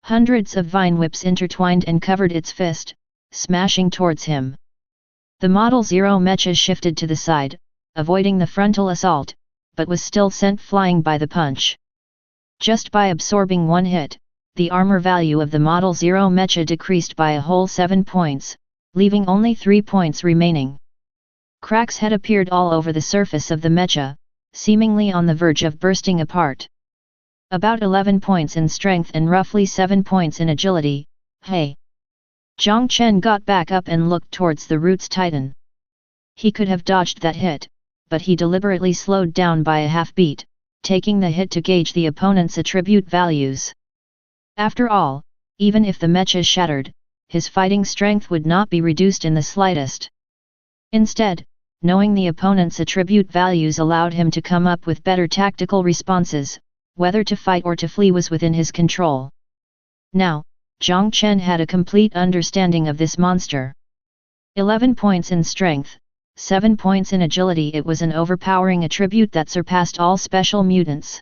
Hundreds of vine whips intertwined and covered its fist, smashing towards him. The Model 0 Mecha shifted to the side, avoiding the frontal assault, but was still sent flying by the punch. Just by absorbing one hit, the armor value of the Model 0 Mecha decreased by a whole 7 points, leaving only 3 points remaining. Cracks had appeared all over the surface of the Mecha, seemingly on the verge of bursting apart. About 11 points in strength and roughly 7 points in agility. Hey! Jiang Chen got back up and looked towards the Roots Titan. He could have dodged that hit, but he deliberately slowed down by a half beat, taking the hit to gauge the opponent's attribute values. After all, even if the Mecha shattered, his fighting strength would not be reduced in the slightest. Instead, knowing the opponent's attribute values allowed him to come up with better tactical responses, whether to fight or to flee was within his control. Now, Jiang Chen had a complete understanding of this monster. 11 points in strength, 7 points in agility. It was an overpowering attribute that surpassed all special mutants.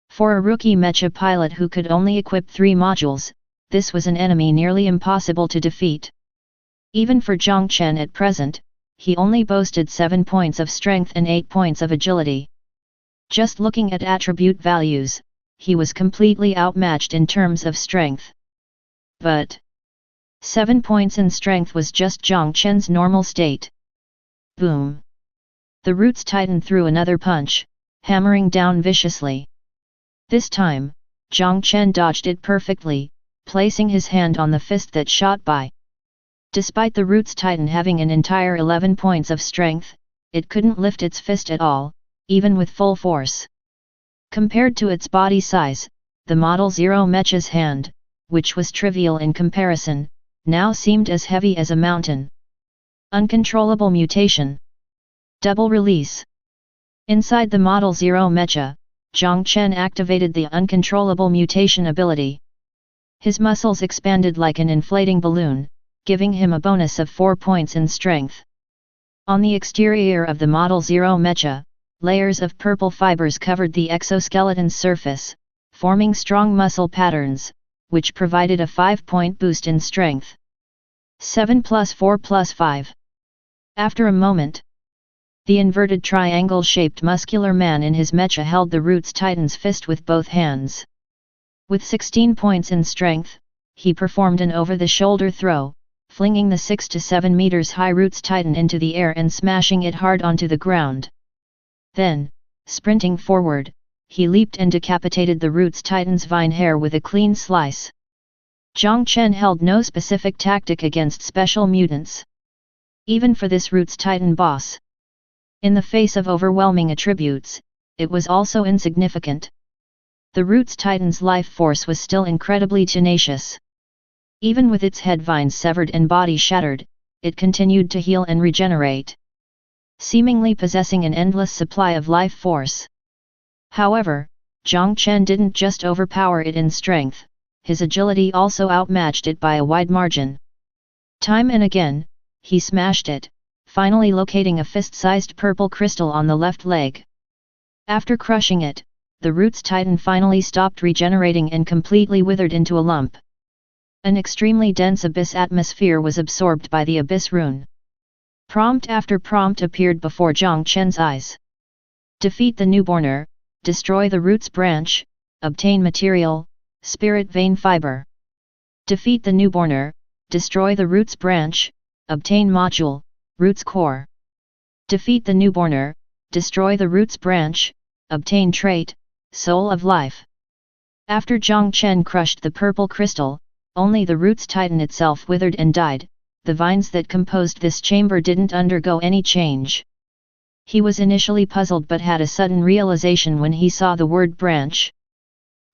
For a rookie Mecha pilot who could only equip 3 modules, this was an enemy nearly impossible to defeat. Even for Jiang Chen at present, he only boasted 7 points of strength and 8 points of agility. Just looking at attribute values, he was completely outmatched in terms of strength. But 7 points in strength was just Jiang Chen's normal state. Boom! The Roots Titan threw another punch, hammering down viciously. This time, Jiang Chen dodged it perfectly, placing his hand on the fist that shot by. Despite the Roots Titan having an entire 11 points of strength, it couldn't lift its fist at all, even with full force. Compared to its body size, the Model 0 Mecha's hand, which was trivial in comparison, now seemed as heavy as a mountain. Uncontrollable mutation. Double release. Inside the Model 0 Mecha, Jiang Chen activated the uncontrollable mutation ability. His muscles expanded like an inflating balloon, giving him a bonus of 4 points in strength. On the exterior of the Model 0 Mecha, layers of purple fibers covered the exoskeleton's surface, forming strong muscle patterns, which provided a 5-point boost in strength. 7 plus 4 plus 5. After a moment, the inverted triangle-shaped muscular man in his Mecha held the Roots Titan's fist with both hands. With 16 points in strength, he performed an over-the-shoulder throw, flinging the 6 to 7 meters high Roots Titan into the air and smashing it hard onto the ground. Then, sprinting forward, he leaped and decapitated the Roots Titan's vine hair with a clean slice. Jiang Chen held no specific tactic against special mutants. Even for this Roots Titan boss. In the face of overwhelming attributes, it was also insignificant. The Roots Titan's life force was still incredibly tenacious. Even with its head vines severed and body shattered, it continued to heal and regenerate, seemingly possessing an endless supply of life force. However, Jiang Chen didn't just overpower it in strength, his agility also outmatched it by a wide margin. Time and again, he smashed it, finally locating a fist-sized purple crystal on the left leg. After crushing it, the Roots Titan finally stopped regenerating and completely withered into a lump. An extremely dense abyss atmosphere was absorbed by the abyss rune. Prompt after prompt appeared before Jiang Chen's eyes. Defeat the newborner, destroy the roots branch, obtain material, spirit vein fiber. Defeat the newborner, destroy the root's branch, obtain module, root's core. Defeat the newborner, destroy the root's branch, obtain trait, soul of life. After Jiang Chen crushed the purple crystal, only the root's titan itself withered and died. The vines that composed this chamber didn't undergo any change. He was initially puzzled but had a sudden realization when he saw the word branch.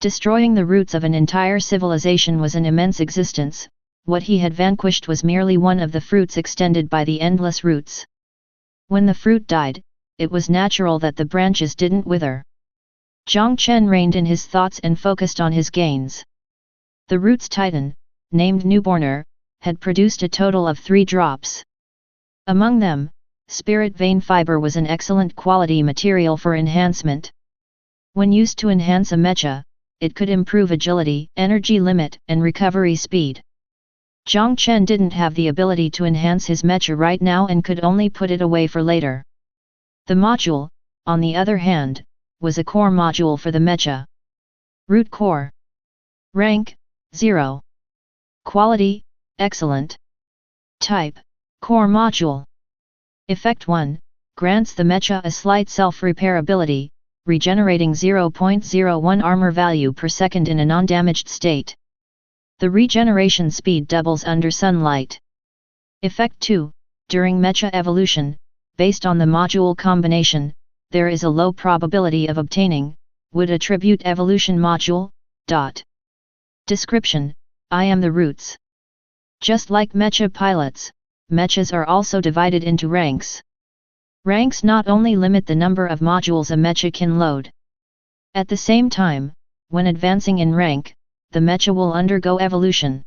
Destroying the roots of an entire civilization was an immense existence. What he had vanquished was merely one of the fruits extended by the endless roots. When the fruit died, it was natural that the branches didn't wither. Jiang Chen reined in his thoughts and focused on his gains. The root's titan, named Newborner, had produced a total of 3 drops. Among them, spirit vein fiber was an excellent quality material for enhancement. When used to enhance a mecha, it could improve agility, energy limit, and recovery speed. Jiang Chen didn't have the ability to enhance his mecha right now and could only put it away for later. The module, on the other hand, was a core module for the mecha. Root core. Rank, 0. Quality, excellent. Type, core module. Effect 1, grants the mecha a slight self-repair ability, regenerating 0.01 armor value per second in a non-damaged state. The regeneration speed doubles under sunlight. Effect 2, during mecha evolution, based on the module combination, there is a low probability of obtaining, would attribute evolution module. Description: I am the roots. Just like mecha pilots, mechas are also divided into ranks. Ranks not only limit the number of modules a mecha can load. At the same time, when advancing in rank, the mecha will undergo evolution.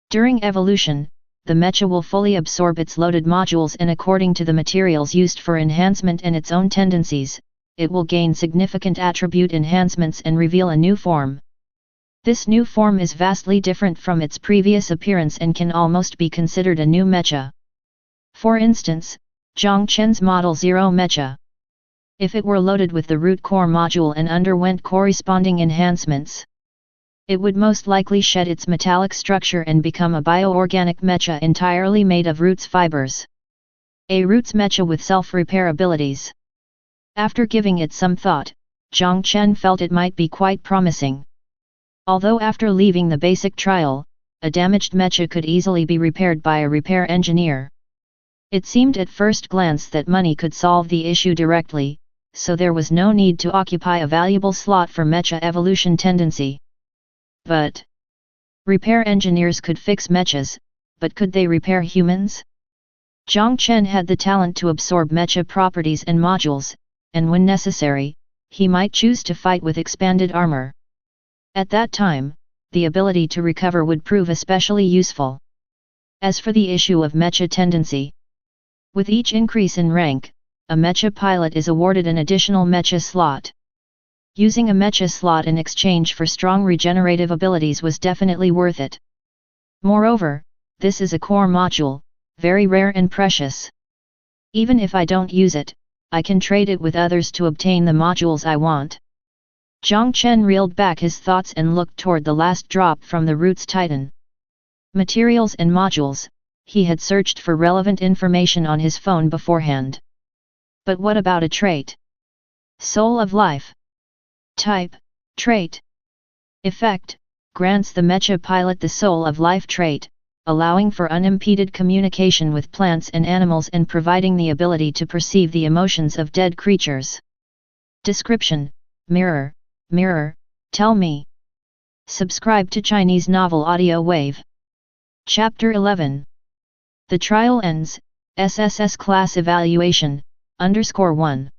During evolution, the mecha will fully absorb its loaded modules and according to the materials used for enhancement and its own tendencies, it will gain significant attribute enhancements and reveal a new form. This new form is vastly different from its previous appearance and can almost be considered a new mecha. For instance, Jiang Chen's Model 0 mecha. If it were loaded with the root core module and underwent corresponding enhancements, it would most likely shed its metallic structure and become a bioorganic mecha entirely made of roots fibers. A roots mecha with self-repair abilities. After giving it some thought, Jiang Chen felt it might be quite promising. Although after leaving the basic trial, a damaged mecha could easily be repaired by a repair engineer. It seemed at first glance that money could solve the issue directly, so there was no need to occupy a valuable slot for mecha evolution tendency. But repair engineers could fix mechas, but could they repair humans? Jiang Chen had the talent to absorb mecha properties and modules, and when necessary, he might choose to fight with expanded armor. At that time, the ability to recover would prove especially useful. As for the issue of mecha tendency, with each increase in rank, a mecha pilot is awarded an additional mecha slot. Using a mecha slot in exchange for strong regenerative abilities was definitely worth it. Moreover, this is a core module, very rare and precious. Even if I don't use it, I can trade it with others to obtain the modules I want. Jiang Chen reeled back his thoughts and looked toward the last drop from the Roots Titan. Materials and modules, he had searched for relevant information on his phone beforehand. But what about a trait? Soul of Life. Type, Trait. Effect, grants the Mecha pilot the Soul of Life trait, allowing for unimpeded communication with plants and animals and providing the ability to perceive the emotions of dead creatures. Description: Mirror, mirror, tell me. Subscribe to Chinese Novel Audiowave. Chapter 11. The trial ends, SSS class evaluation, _1.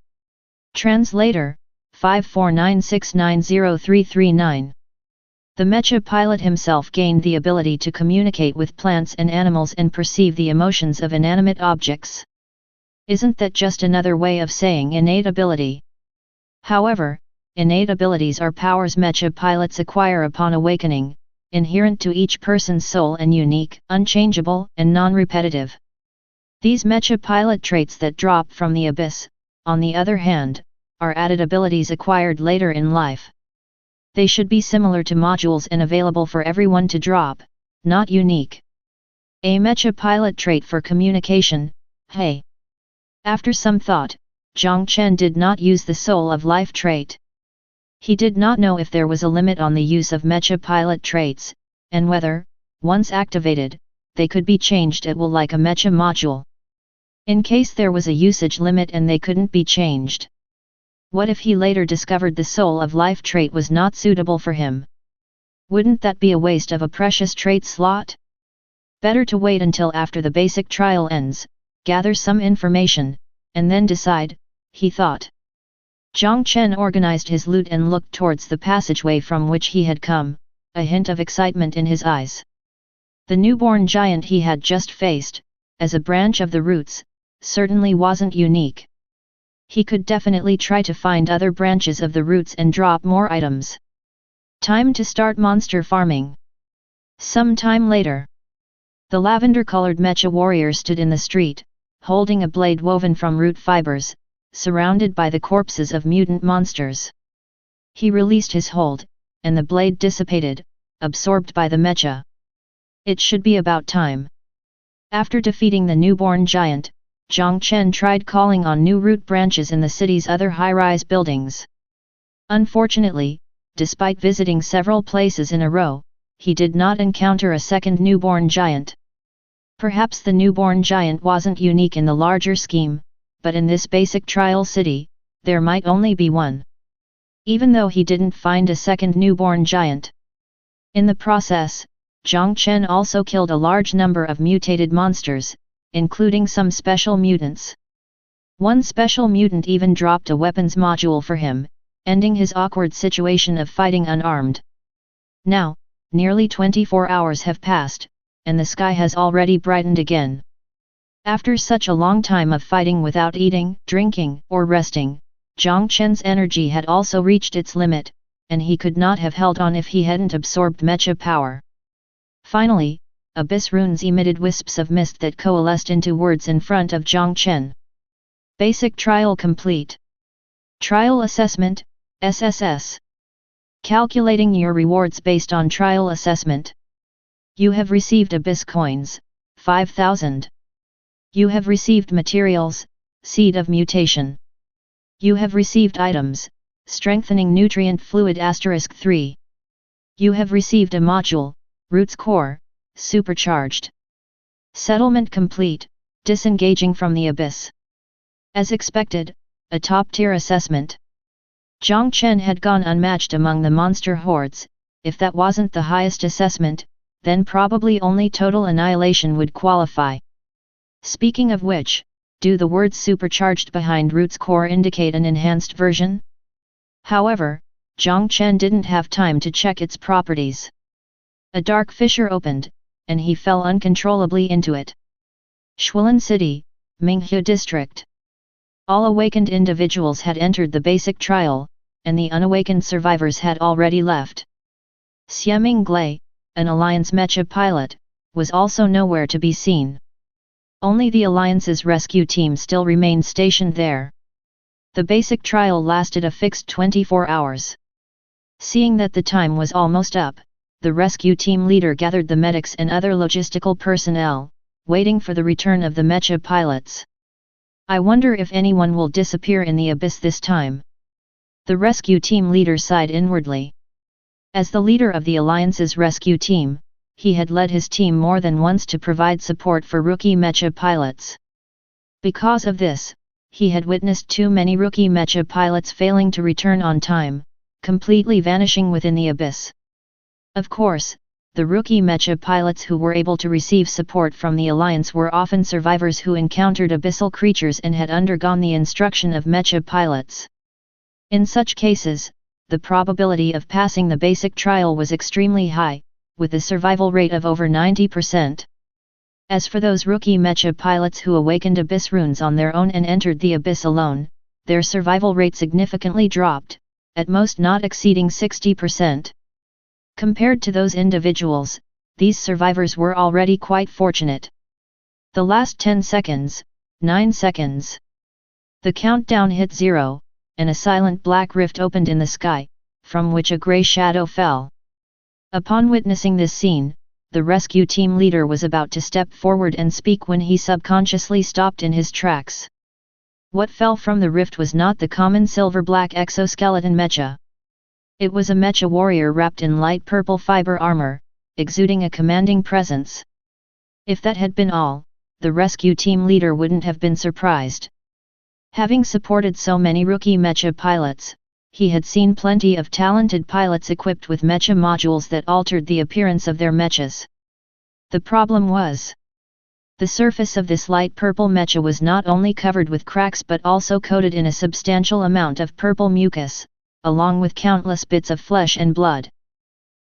Translator, 549690339. The Mecha pilot himself gained the ability to communicate with plants and animals and perceive the emotions of inanimate objects. Isn't that just another way of saying innate ability? However, innate abilities are powers Mecha pilots acquire upon awakening, inherent to each person's soul and unique, unchangeable, and non-repetitive. These Mecha pilot traits that drop from the abyss, on the other hand, are added abilities acquired later in life. They should be similar to modules and available for everyone to drop, not unique. A Mecha pilot trait for communication, hey. After some thought, Jiang Chen did not use the soul of life trait. He did not know if there was a limit on the use of Mecha pilot traits, and whether, once activated, they could be changed at will like a Mecha module. In case there was a usage limit and they couldn't be changed. What if he later discovered the soul of life trait was not suitable for him? Wouldn't that be a waste of a precious trait slot? Better to wait until after the basic trial ends, gather some information, and then decide, he thought. Jiang Chen organized his loot and looked towards the passageway from which he had come, a hint of excitement in his eyes. The newborn giant he had just faced, as a branch of the roots, certainly wasn't unique. He could definitely try to find other branches of the roots and drop more items. Time to start monster farming. Some time later, the lavender-colored Mecha warrior stood in the street, holding a blade woven from root fibers, surrounded by the corpses of mutant monsters. He released his hold, and the blade dissipated, absorbed by the Mecha. It should be about time. After defeating the newborn giant, Jiang Chen tried calling on new root branches in the city's other high-rise buildings. Unfortunately, despite visiting several places in a row, he did not encounter a second newborn giant. Perhaps the newborn giant wasn't unique in the larger scheme, but in this basic trial city, there might only be one. Even though he didn't find a second newborn giant. In the process, Jiang Chen also killed a large number of mutated monsters, including some special mutants. One special mutant even dropped a weapons module for him, ending his awkward situation of fighting unarmed. Now, nearly 24 hours have passed, and the sky has already brightened again. After such a long time of fighting without eating, drinking, or resting, Jiang Chen's energy had also reached its limit, and he could not have held on if he hadn't absorbed Mecha power. Finally, abyss runes emitted wisps of mist that coalesced into words in front of Jiang Chen. Basic trial complete. Trial assessment, SSS. Calculating your rewards based on trial assessment. You have received abyss coins, 5,000. You have received materials, seed of mutation. You have received items, strengthening nutrient fluid *3. You have received a module, roots core, supercharged. Settlement complete, disengaging from the abyss. As expected, a top-tier assessment. Jiang Chen had gone unmatched among the monster hordes. If that wasn't the highest assessment, then probably only total annihilation would qualify. Speaking of which, do the words supercharged behind Root's core indicate an enhanced version? However, Jiang Chen didn't have time to check its properties. A dark fissure opened, and he fell uncontrollably into it. Shuilin City, Minghe District. All awakened individuals had entered the basic trial, and the unawakened survivors had already left. Xieming Glei, an Alliance Mecha pilot, was also nowhere to be seen. Only the Alliance's rescue team still remained stationed there. The basic trial lasted a fixed 24 hours. Seeing that the time was almost up, the rescue team leader gathered the medics and other logistical personnel, waiting for the return of the Mecha pilots. I wonder if anyone will disappear in the abyss this time. The rescue team leader sighed inwardly. As the leader of the Alliance's rescue team, he had led his team more than once to provide support for rookie Mecha pilots. Because of this, he had witnessed too many rookie Mecha pilots failing to return on time, completely vanishing within the abyss. Of course, the rookie Mecha pilots who were able to receive support from the Alliance were often survivors who encountered abyssal creatures and had undergone the instruction of Mecha pilots. In such cases, the probability of passing the basic trial was extremely high, with a survival rate of over 90%. As for those rookie Mecha pilots who awakened abyss runes on their own and entered the abyss alone, their survival rate significantly dropped, at most not exceeding 60%. Compared to those individuals, these survivors were already quite fortunate. The last 10 seconds, 9 seconds. The countdown hit 0, and a silent black rift opened in the sky, from which a grey shadow fell. Upon witnessing this scene, the rescue team leader was about to step forward and speak when he subconsciously stopped in his tracks. What fell from the rift was not the common silver-black exoskeleton Mecha. It was a Mecha warrior wrapped in light purple fiber armor, exuding a commanding presence. If that had been all, the rescue team leader wouldn't have been surprised. Having supported so many rookie Mecha pilots, he had seen plenty of talented pilots equipped with Mecha modules that altered the appearance of their Mechas. The problem was, the surface of this light purple Mecha was not only covered with cracks but also coated in a substantial amount of purple mucus, along with countless bits of flesh and blood.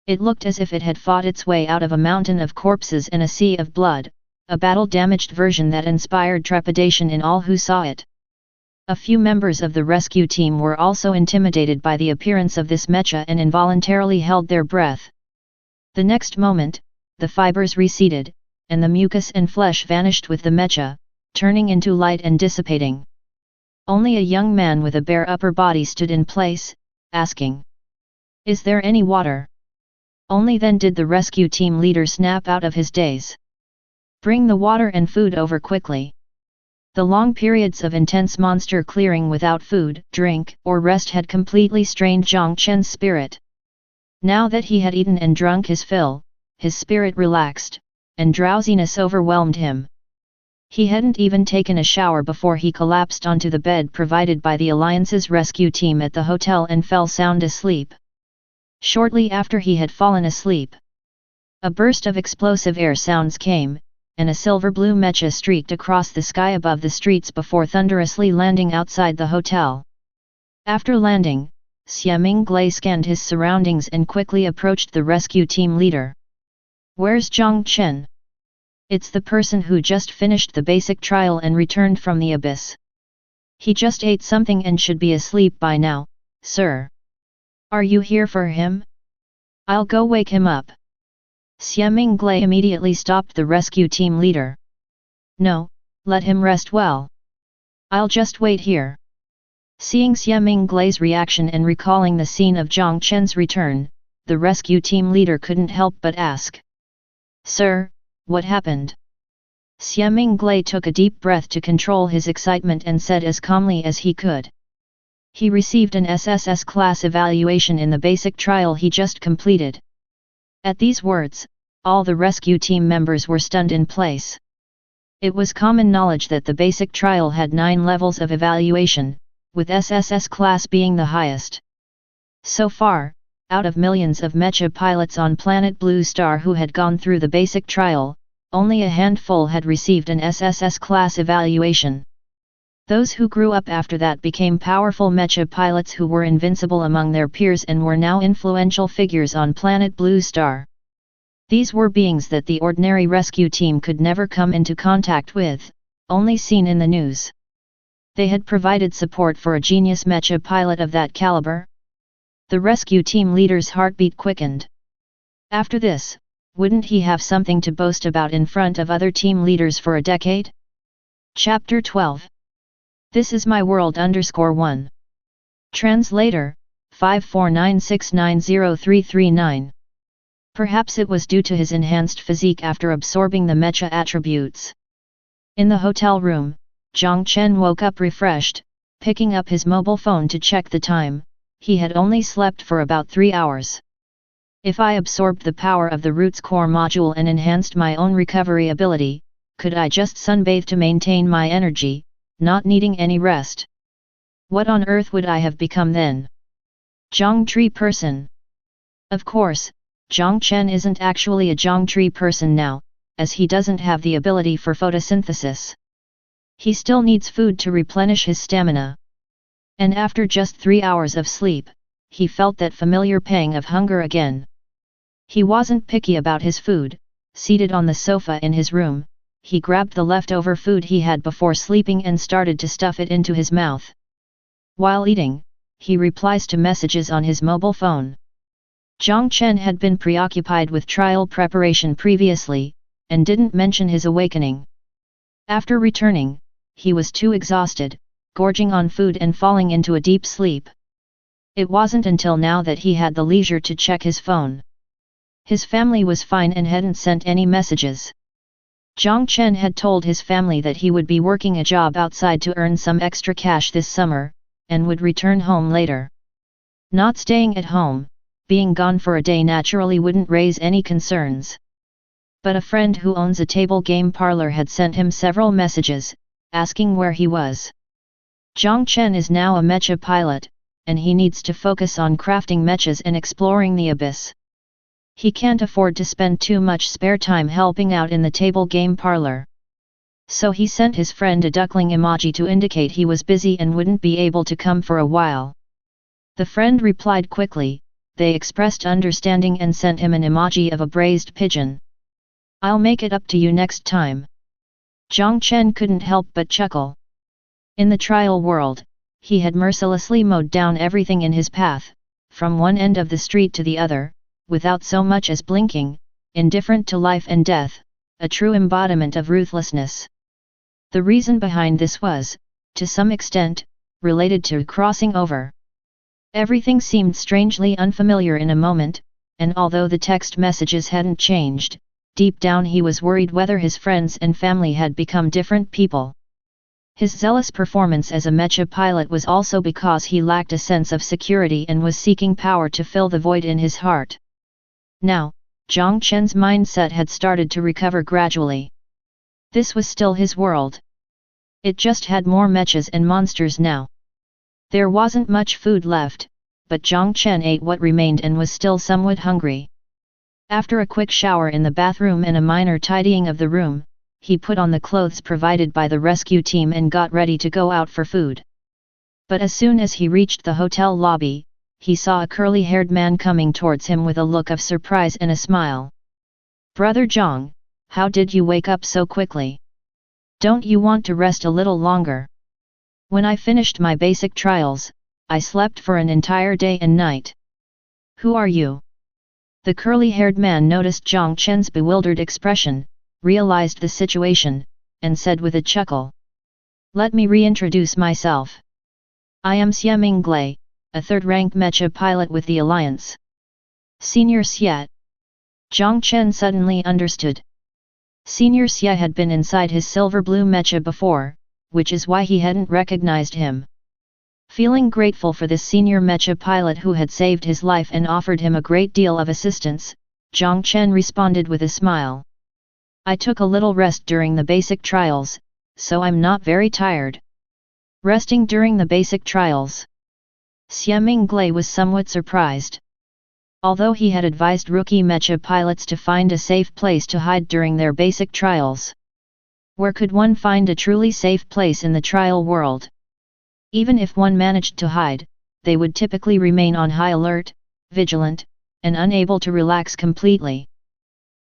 It looked as if it had fought its way out of a mountain of corpses and a sea of blood, a battle-damaged version that inspired trepidation in all who saw it. A few members of the rescue team were also intimidated by the appearance of this Mecha and involuntarily held their breath. The next moment, the fibers receded, and the mucus and flesh vanished with the Mecha, turning into light and dissipating. Only a young man with a bare upper body stood in place, asking, "Is there any water?" Only then did the rescue team leader snap out of his daze. "Bring the water and food over quickly." The long periods of intense monster clearing without food, drink, or rest had completely strained Jiang Chen's spirit. Now that he had eaten and drunk his fill, his spirit relaxed, and drowsiness overwhelmed him. He hadn't even taken a shower before he collapsed onto the bed provided by the Alliance's rescue team at the hotel and fell sound asleep. Shortly after he had fallen asleep, a burst of explosive air sounds came, and a silver-blue Mecha streaked across the sky above the streets before thunderously landing outside the hotel. After landing, Xiaming Glei scanned his surroundings and quickly approached the rescue team leader. "Where's Jiang Chen?" "It's the person who just finished the basic trial and returned from the abyss. He just ate something and should be asleep by now, sir." "Are you here for him?" "I'll go wake him up." Xiaming Glei immediately stopped the rescue team leader. "No, let him rest well. I'll just wait here." Seeing Xiaming Glei's reaction and recalling the scene of Jiang Chen's return, the rescue team leader couldn't help but ask, "Sir, what happened?" Xiaming Glei took a deep breath to control his excitement and said as calmly as he could. "He received an SSS class evaluation in the basic trial he just completed." At these words, all the rescue team members were stunned in place. It was common knowledge that the basic trial had 9 levels of evaluation, with SSS class being the highest. So far, out of millions of Mecha pilots on planet Blue Star who had gone through the basic trial, only a handful had received an SSS class evaluation. Those who grew up after that became powerful Mecha pilots who were invincible among their peers and were now influential figures on planet Blue Star. These were beings that the ordinary rescue team could never come into contact with, only seen in the news. They had provided support for a genius Mecha pilot of that caliber. The rescue team leader's heartbeat quickened. After this, wouldn't he have something to boast about in front of other team leaders for a decade? Chapter 12. This is my world _1. Translator, 549690339. Perhaps it was due to his enhanced physique after absorbing the Mecha attributes. In the hotel room, Jiang Chen woke up refreshed, picking up his mobile phone to check the time. He had only slept for about 3 hours. If I absorbed the power of the Roots Core module and enhanced my own recovery ability, could I just sunbathe to maintain my energy, not needing any rest? What on earth would I have become then? Jiang Tree person. Of course, Jiang Chen isn't actually a Jiang Tree person now, as he doesn't have the ability for photosynthesis. He still needs food to replenish his stamina. And after just 3 hours of sleep, he felt that familiar pang of hunger again. He wasn't picky about his food. Seated on the sofa in his room, he grabbed the leftover food he had before sleeping and started to stuff it into his mouth. While eating, he replies to messages on his mobile phone. Jiang Chen had been preoccupied with trial preparation previously, and didn't mention his awakening. After returning, he was too exhausted, gorging on food and falling into a deep sleep. It wasn't until now that he had the leisure to check his phone. His family was fine and hadn't sent any messages. Jiang Chen had told his family that he would be working a job outside to earn some extra cash this summer, and would return home later. Not staying at home, being gone for a day naturally wouldn't raise any concerns. But a friend who owns a table game parlor had sent him several messages, asking where he was. Jiang Chen is now a mecha pilot, and he needs to focus on crafting mechas and exploring the abyss. He can't afford to spend too much spare time helping out in the table game parlor. So he sent his friend a duckling emoji to indicate he was busy and wouldn't be able to come for a while. The friend replied quickly, they expressed understanding and sent him an emoji of a braised pigeon. "I'll make it up to you next time." Jiang Chen couldn't help but chuckle. In the trial world, he had mercilessly mowed down everything in his path, from one end of the street to the other, without so much as blinking, indifferent to life and death, a true embodiment of ruthlessness. The reason behind this was, to some extent, related to crossing over. Everything seemed strangely unfamiliar in a moment, and although the text messages hadn't changed, deep down he was worried whether his friends and family had become different people. His zealous performance as a mecha pilot was also because he lacked a sense of security and was seeking power to fill the void in his heart. Now, Jiang Chen's mindset had started to recover gradually. This was still his world. It just had more mechas and monsters now. There wasn't much food left, but Jiang Chen ate what remained and was still somewhat hungry. After a quick shower in the bathroom and a minor tidying of the room, he put on the clothes provided by the rescue team and got ready to go out for food. But as soon as he reached the hotel lobby, he saw a curly-haired man coming towards him with a look of surprise and a smile. "Brother Jiang, how did you wake up so quickly? Don't you want to rest a little longer? When I finished my basic trials, I slept for an entire day and night." "Who are you?" The curly-haired man noticed Jiang Chen's bewildered expression, realized the situation, and said with a chuckle. "Let me reintroduce myself. I am Xie Minglei, a third-rank mecha pilot with the Alliance." "Senior Xie." Jiang Chen suddenly understood. Senior Xie had been inside his silver-blue mecha before, which is why he hadn't recognized him. Feeling grateful for this senior mecha pilot who had saved his life and offered him a great deal of assistance, Jiang Chen responded with a smile. "I took a little rest during the basic trials, so I'm not very tired." "Resting during the basic trials?" Xie Minglei was somewhat surprised. Although he had advised rookie mecha pilots to find a safe place to hide during their basic trials. Where could one find a truly safe place in the trial world? Even if one managed to hide, they would typically remain on high alert, vigilant, and unable to relax completely.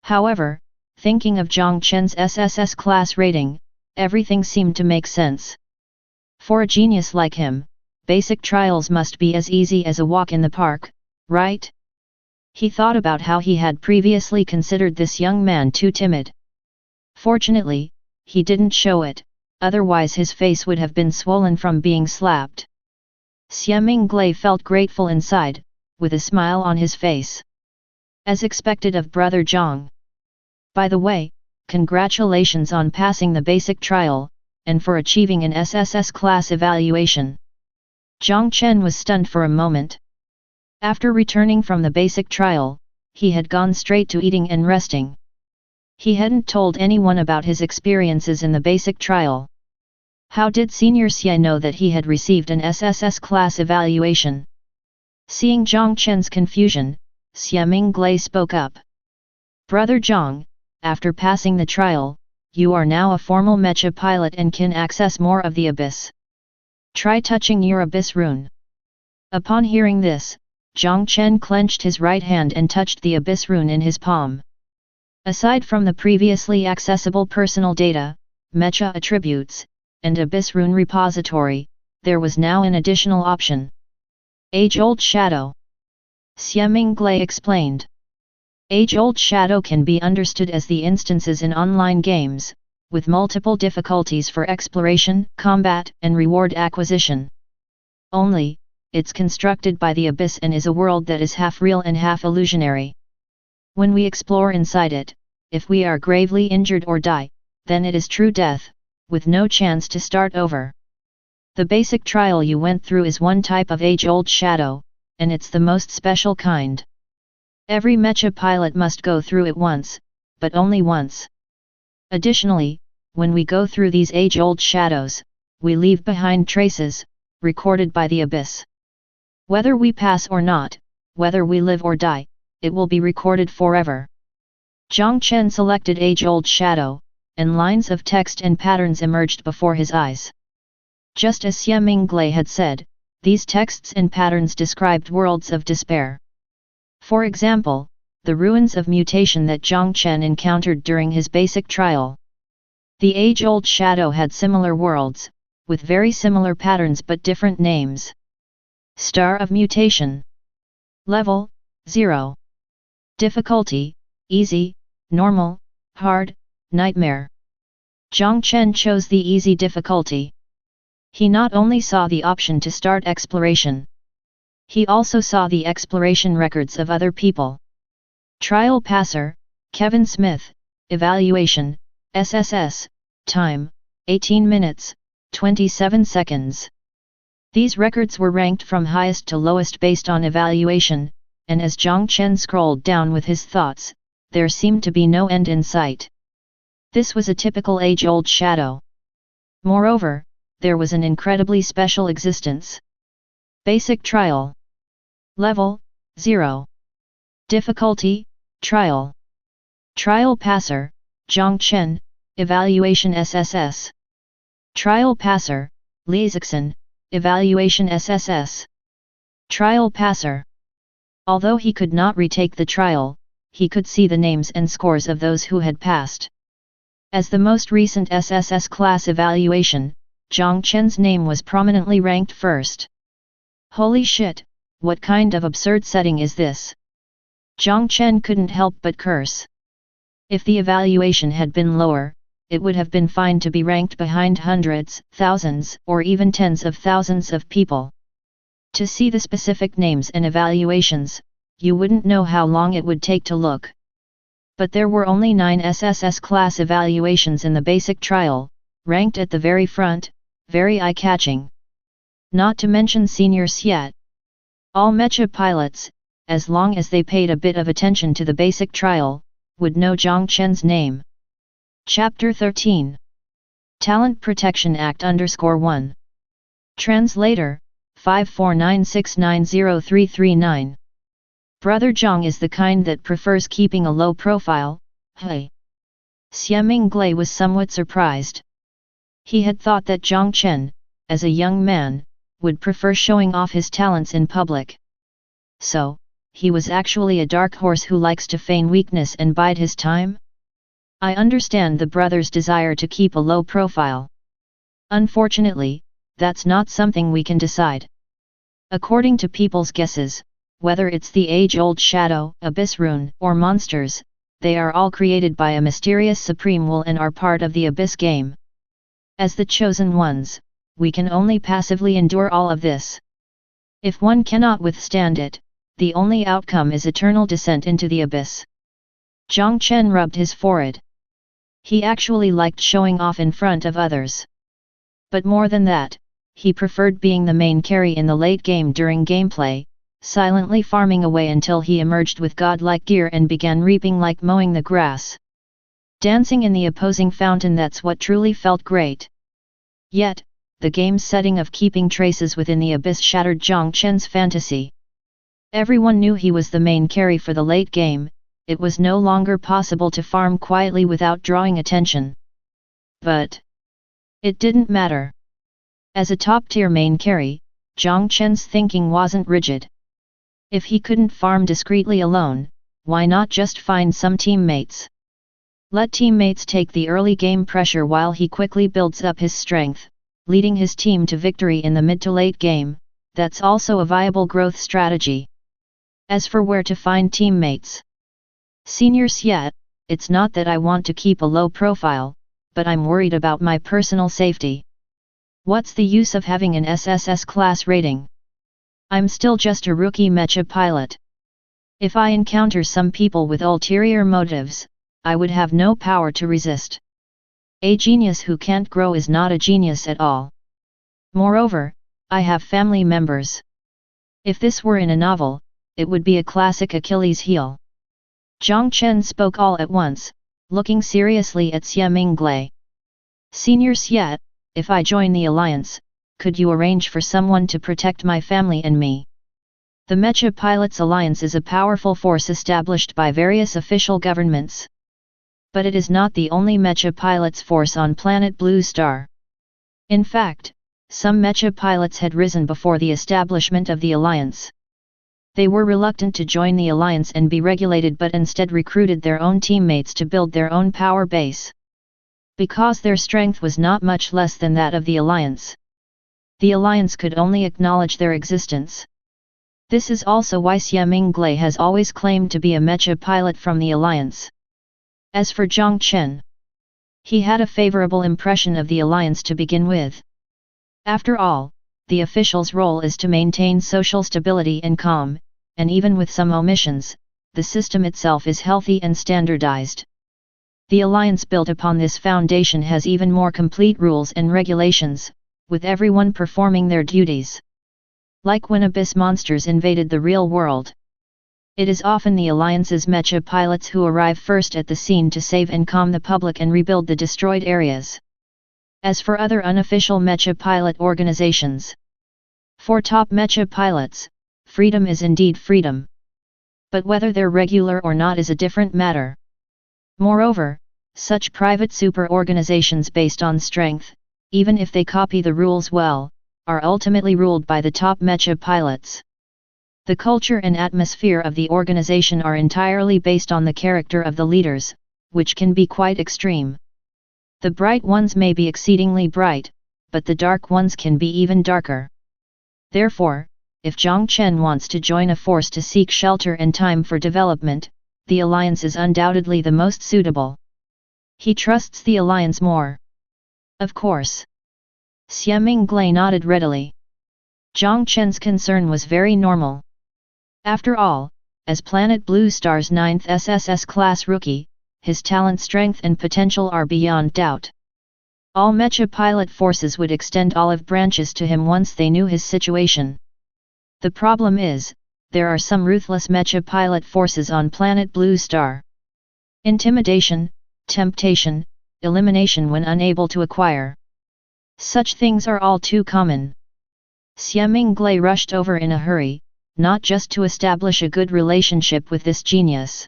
However, thinking of Jiang Chen's SSS class rating, everything seemed to make sense. For a genius like him, basic trials must be as easy as a walk in the park, right? He thought about how he had previously considered this young man too timid. Fortunately, he didn't show it, otherwise his face would have been swollen from being slapped. Xie Minglei felt grateful inside, with a smile on his face. As expected of Brother Jiang. "By the way, congratulations on passing the basic trial, and for achieving an SSS class evaluation." Jiang Chen was stunned for a moment. After returning from the basic trial, he had gone straight to eating and resting. He hadn't told anyone about his experiences in the basic trial. How did Senior Xie know that he had received an SSS class evaluation? Seeing Jiang Chen's confusion, Xie Minglei spoke up. "Brother Jiang, after passing the trial, you are now a formal mecha pilot and can access more of the abyss. Try touching your abyss rune." Upon hearing this, Jiang Chen clenched his right hand and touched the abyss rune in his palm. Aside from the previously accessible personal data, mecha attributes, and abyss rune repository, there was now an additional option. Age-old shadow. Xie Minglei explained. Age-old shadow can be understood as the instances in online games, with multiple difficulties for exploration, combat, and reward acquisition. Only, it's constructed by the abyss and is a world that is half real and half illusionary. When we explore inside it, if we are gravely injured or die, then it is true death, with no chance to start over. The basic trial you went through is one type of age-old shadow, and it's the most special kind. Every Mecha pilot must go through it once, but only once. Additionally, when we go through these age-old shadows, we leave behind traces, recorded by the abyss. Whether we pass or not, whether we live or die, it will be recorded forever. Jiang Chen selected age-old shadow, and lines of text and patterns emerged before his eyes. Just as Xie Minglei had said, these texts and patterns described worlds of despair. For example, the ruins of mutation that Jiang Chen encountered during his basic trial. The age-old shadow had similar worlds, with very similar patterns but different names. Star of mutation. Level, 0. Difficulty, easy, normal, hard, nightmare. Jiang Chen chose the easy difficulty. He not only saw the option to start exploration. He also saw the exploration records of other people. Trial passer, Kevin Smith, evaluation, SSS, time, 18 minutes, 27 seconds. These records were ranked from highest to lowest based on evaluation, and as Jiang Chen scrolled down with his thoughts, there seemed to be no end in sight. This was a typical age-old shadow. Moreover, there was an incredibly special existence. Basic trial. Level, 0. Difficulty, trial. Trial passer, Jiang Chen, evaluation SSS. Trial passer, Li Zixin, evaluation SSS. Trial passer. Although he could not retake the trial, he could see the names and scores of those who had passed. As the most recent SSS class evaluation, Jiang Chen's name was prominently ranked first. Holy shit, what kind of absurd setting is this? Jiang Chen couldn't help but curse. If the evaluation had been lower, it would have been fine to be ranked behind hundreds, thousands, or even tens of thousands of people. To see the specific names and evaluations, you wouldn't know how long it would take to look. But there were only 9 SSS class evaluations in the basic trial, ranked at the very front, very eye-catching. Not to mention seniors yet. All Mecha pilots, as long as they paid a bit of attention to the basic trial, would know Jiang Chen's name. Chapter 13. Talent Protection Act _1. Translator, 549690339. Brother Jiang is the kind that prefers keeping a low profile, hey. Xie Minglei was somewhat surprised. He had thought that Jiang Chen, as a young man, would prefer showing off his talents in public. So, he was actually a dark horse who likes to feign weakness and bide his time? I understand the brother's desire to keep a low profile. Unfortunately, that's not something we can decide. According to people's guesses, whether it's the age-old shadow, abyss rune, or monsters, they are all created by a mysterious supreme will and are part of the abyss game. As the chosen ones, we can only passively endure all of this. If one cannot withstand it, the only outcome is eternal descent into the abyss. Jiang Chen rubbed his forehead. He actually liked showing off in front of others. But more than that, he preferred being the main carry in the late game during gameplay, silently farming away until he emerged with godlike gear and began reaping like mowing the grass. Dancing in the opposing fountain, that's what truly felt great. Yet, the game's setting of keeping traces within the abyss shattered Jiang Chen's fantasy. Everyone knew he was the main carry for the late game, it was no longer possible to farm quietly without drawing attention. But it didn't matter. As a top-tier main carry, Jiang Chen's thinking wasn't rigid. If he couldn't farm discreetly alone, why not just find some teammates? Let teammates take the early game pressure while he quickly builds up his strength, leading his team to victory in the mid to late game. That's also a viable growth strategy. As for where to find teammates, seniors yet, it's not that I want to keep a low profile, but I'm worried about my personal safety. What's the use of having an SSS class rating? I'm still just a rookie Mecha pilot. If I encounter some people with ulterior motives, I would have no power to resist. A genius who can't grow is not a genius at all. Moreover, I have family members. If this were in a novel, it would be a classic Achilles heel. Jiang Chen spoke all at once, looking seriously at Xie Minglei. Senior Xie, if I join the alliance, could you arrange for someone to protect my family and me? The Mecha Pilots Alliance is a powerful force established by various official governments. But it is not the only Mecha Pilots force on planet Blue Star. In fact, some Mecha pilots had risen before the establishment of the alliance. They were reluctant to join the alliance and be regulated, but instead recruited their own teammates to build their own power base. Because their strength was not much less than that of the alliance. The alliance could only acknowledge their existence. This is also why Xie Minglei has always claimed to be a Mecha pilot from the alliance. As for Jiang Chen, he had a favorable impression of the alliance to begin with. After all, the official's role is to maintain social stability and calm, and even with some omissions, the system itself is healthy and standardized. The alliance built upon this foundation has even more complete rules and regulations, with everyone performing their duties. Like when abyss monsters invaded the real world. It is often the alliance's Mecha pilots who arrive first at the scene to save and calm the public and rebuild the destroyed areas. As for other unofficial Mecha pilot organizations, for top Mecha pilots, freedom is indeed freedom. But whether they're regular or not is a different matter. Moreover, such private super organizations based on strength, even if they copy the rules well, are ultimately ruled by the top Mecha pilots. The culture and atmosphere of the organization are entirely based on the character of the leaders, which can be quite extreme. The bright ones may be exceedingly bright, but the dark ones can be even darker. Therefore, if Jiang Chen wants to join a force to seek shelter and time for development, the alliance is undoubtedly the most suitable. He trusts the alliance more. Of course. Xie Minglei nodded readily. Jiang Chen's concern was very normal. After all, as Planet Blue Star's 9th SSS class rookie, his talent, strength and potential are beyond doubt. All Mecha pilot forces would extend olive branches to him once they knew his situation. The problem is, there are some ruthless Mecha pilot forces on Planet Blue Star. Intimidation, temptation, elimination when unable to acquire. Such things are all too common. Xie Minglei rushed over in a hurry, not just to establish a good relationship with this genius,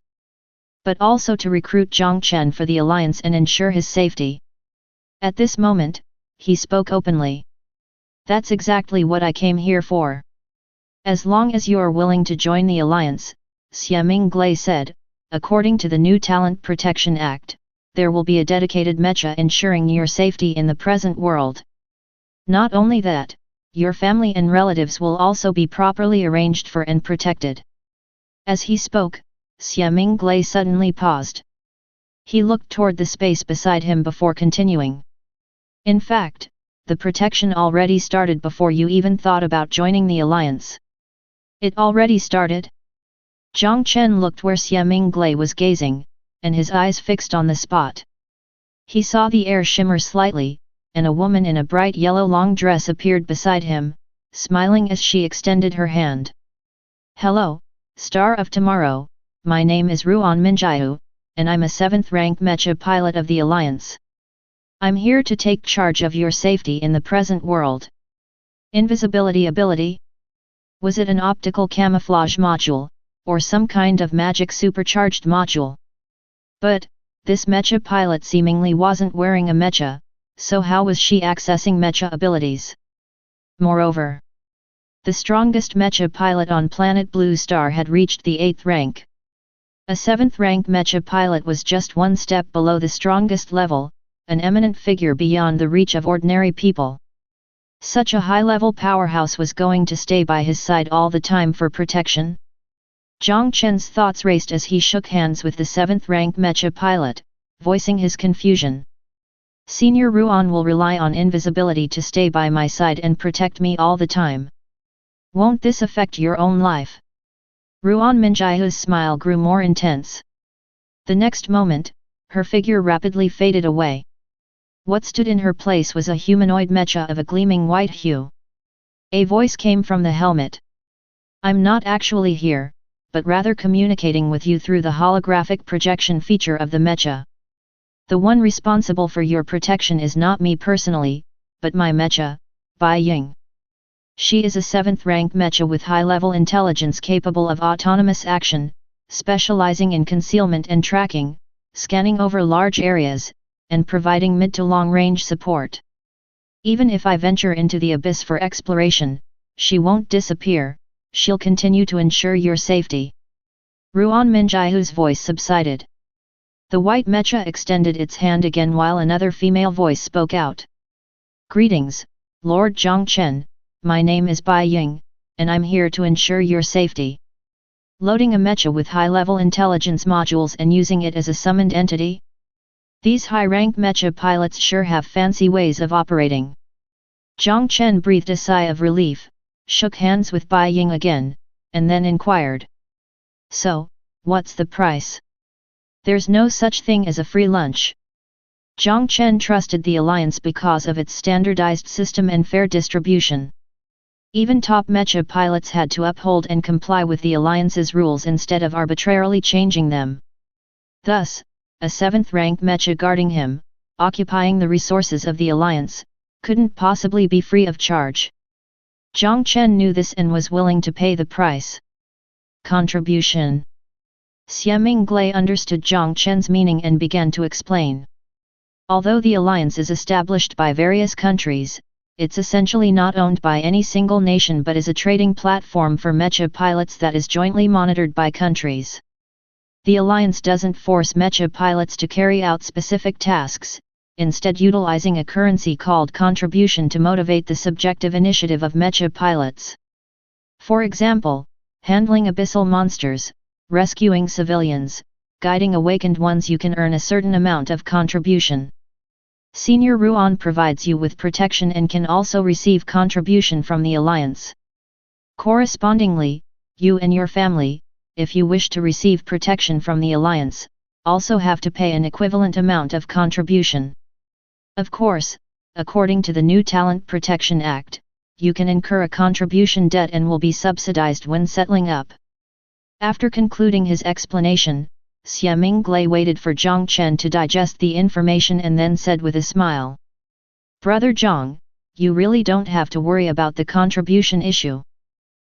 but also to recruit Jiang Chen for the alliance and ensure his safety. At this moment, he spoke openly. That's exactly what I came here for. As long as you are willing to join the alliance, Xie Minglei said, according to the new Talent Protection Act, there will be a dedicated Mecha ensuring your safety in the present world. Not only that, your family and relatives will also be properly arranged for and protected. As he spoke, Xie Minglei suddenly paused. He looked toward the space beside him before continuing. In fact, the protection already started before you even thought about joining the alliance. It already started? Jiang Chen looked where Xie Minglei was gazing, and his eyes fixed on the spot. He saw the air shimmer slightly, and a woman in a bright yellow long dress appeared beside him, smiling as she extended her hand. Hello, Star of Tomorrow, my name is Ruan Minjiu, and I'm a 7th rank Mecha pilot of the Alliance. I'm here to take charge of your safety in the present world. Invisibility ability? Was it an optical camouflage module, or some kind of magic supercharged module? But, this Mecha pilot seemingly wasn't wearing a Mecha, so how was she accessing Mecha abilities? Moreover, the strongest Mecha pilot on planet Blue Star had reached the 8th rank. A 7th rank Mecha pilot was just one step below the strongest level, an eminent figure beyond the reach of ordinary people. Such a high-level powerhouse was going to stay by his side all the time for protection? Jiang Chen's thoughts raced as he shook hands with the 7th rank Mecha pilot, voicing his confusion. Senior Ruan will rely on invisibility to stay by my side and protect me all the time. Won't this affect your own life? Ruan Minjiahu's smile grew more intense. The next moment, her figure rapidly faded away. What stood in her place was a humanoid mecha of a gleaming white hue. A voice came from the helmet. I'm not actually here, but rather communicating with you through the holographic projection feature of the mecha. The one responsible for your protection is not me personally, but my mecha, Bai Ying. She is a 7th rank mecha with high-level intelligence capable of autonomous action, specializing in concealment and tracking, scanning over large areas, and providing mid to long-range support. Even if I venture into the abyss for exploration, she won't disappear, she'll continue to ensure your safety. Ruan Minjiahu's voice subsided. The white mecha extended its hand again while another female voice spoke out. Greetings, Lord Jiang Chen, my name is Bai Ying, and I'm here to ensure your safety. Loading a mecha with high-level intelligence modules and using it as a summoned entity? These high-rank mecha pilots sure have fancy ways of operating. Jiang Chen breathed a sigh of relief, shook hands with Bai Ying again, and then inquired. So, what's the price? There's no such thing as a free lunch. Jiang Chen trusted the alliance because of its standardized system and fair distribution. Even top mecha pilots had to uphold and comply with the alliance's rules instead of arbitrarily changing them. Thus, a 7th rank mecha guarding him, occupying the resources of the alliance, couldn't possibly be free of charge. Jiang Chen knew this and was willing to pay the price. Contribution. Xie Mingglai understood Jiang Chen's meaning and began to explain. Although the alliance is established by various countries, it's essentially not owned by any single nation but is a trading platform for mecha pilots that is jointly monitored by countries. The alliance doesn't force mecha pilots to carry out specific tasks, instead utilizing a currency called contribution to motivate the subjective initiative of mecha pilots. For example, handling abyssal monsters, rescuing civilians, guiding awakened ones, you can earn a certain amount of contribution. Senior Ruan provides you with protection and can also receive contribution from the alliance. Correspondingly, you and your family, if you wish to receive protection from the alliance, also have to pay an equivalent amount of contribution. Of course, according to the new Talent Protection Act, you can incur a contribution debt and will be subsidized when settling up. After concluding his explanation, Xie Mingglai waited for Jiang Chen to digest the information and then said with a smile. Brother Jiang, you really don't have to worry about the contribution issue.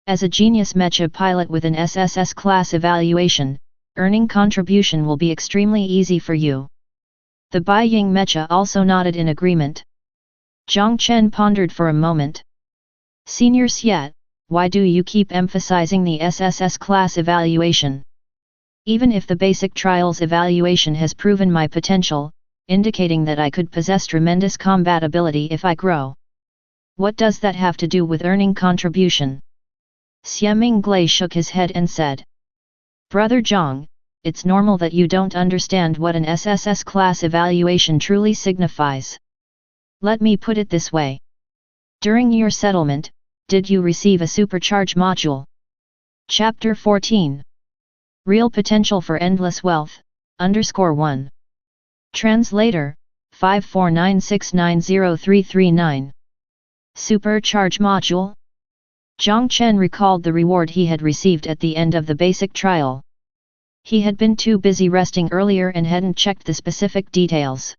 As a genius mecha pilot with an SSS class evaluation, earning contribution will be extremely easy for you. The Bai Ying mecha also nodded in agreement. Jiang Chen pondered for a moment. Senior Xie, why do you keep emphasizing the SSS class evaluation? Even if the basic trials evaluation has proven my potential, indicating that I could possess tremendous combat ability if I grow. What does that have to do with earning contribution? Xie Mingglai shook his head and said. Brother Jiang, it's normal that you don't understand what an SSS class evaluation truly signifies. Let me put it this way. During your settlement, did you receive a supercharge module? Chapter 14. Real Potential for Endless Wealth, _1. Translator, 549690339. Supercharge Module? Jiang Chen recalled the reward he had received at the end of the basic trial. He had been too busy resting earlier and hadn't checked the specific details.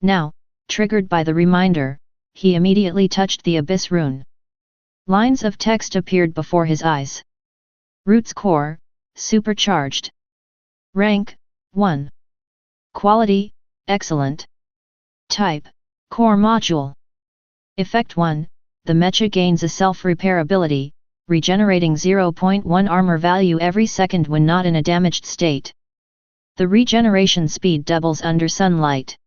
Now, triggered by the reminder, he immediately touched the Abyss rune. Lines of text appeared before his eyes. Roots Core, Supercharged. Rank, 1. Quality, Excellent. Type, Core Module. Effect 1, the mecha gains a self-repair ability, regenerating 0.1 armor value every second when not in a damaged state. The regeneration speed doubles under sunlight.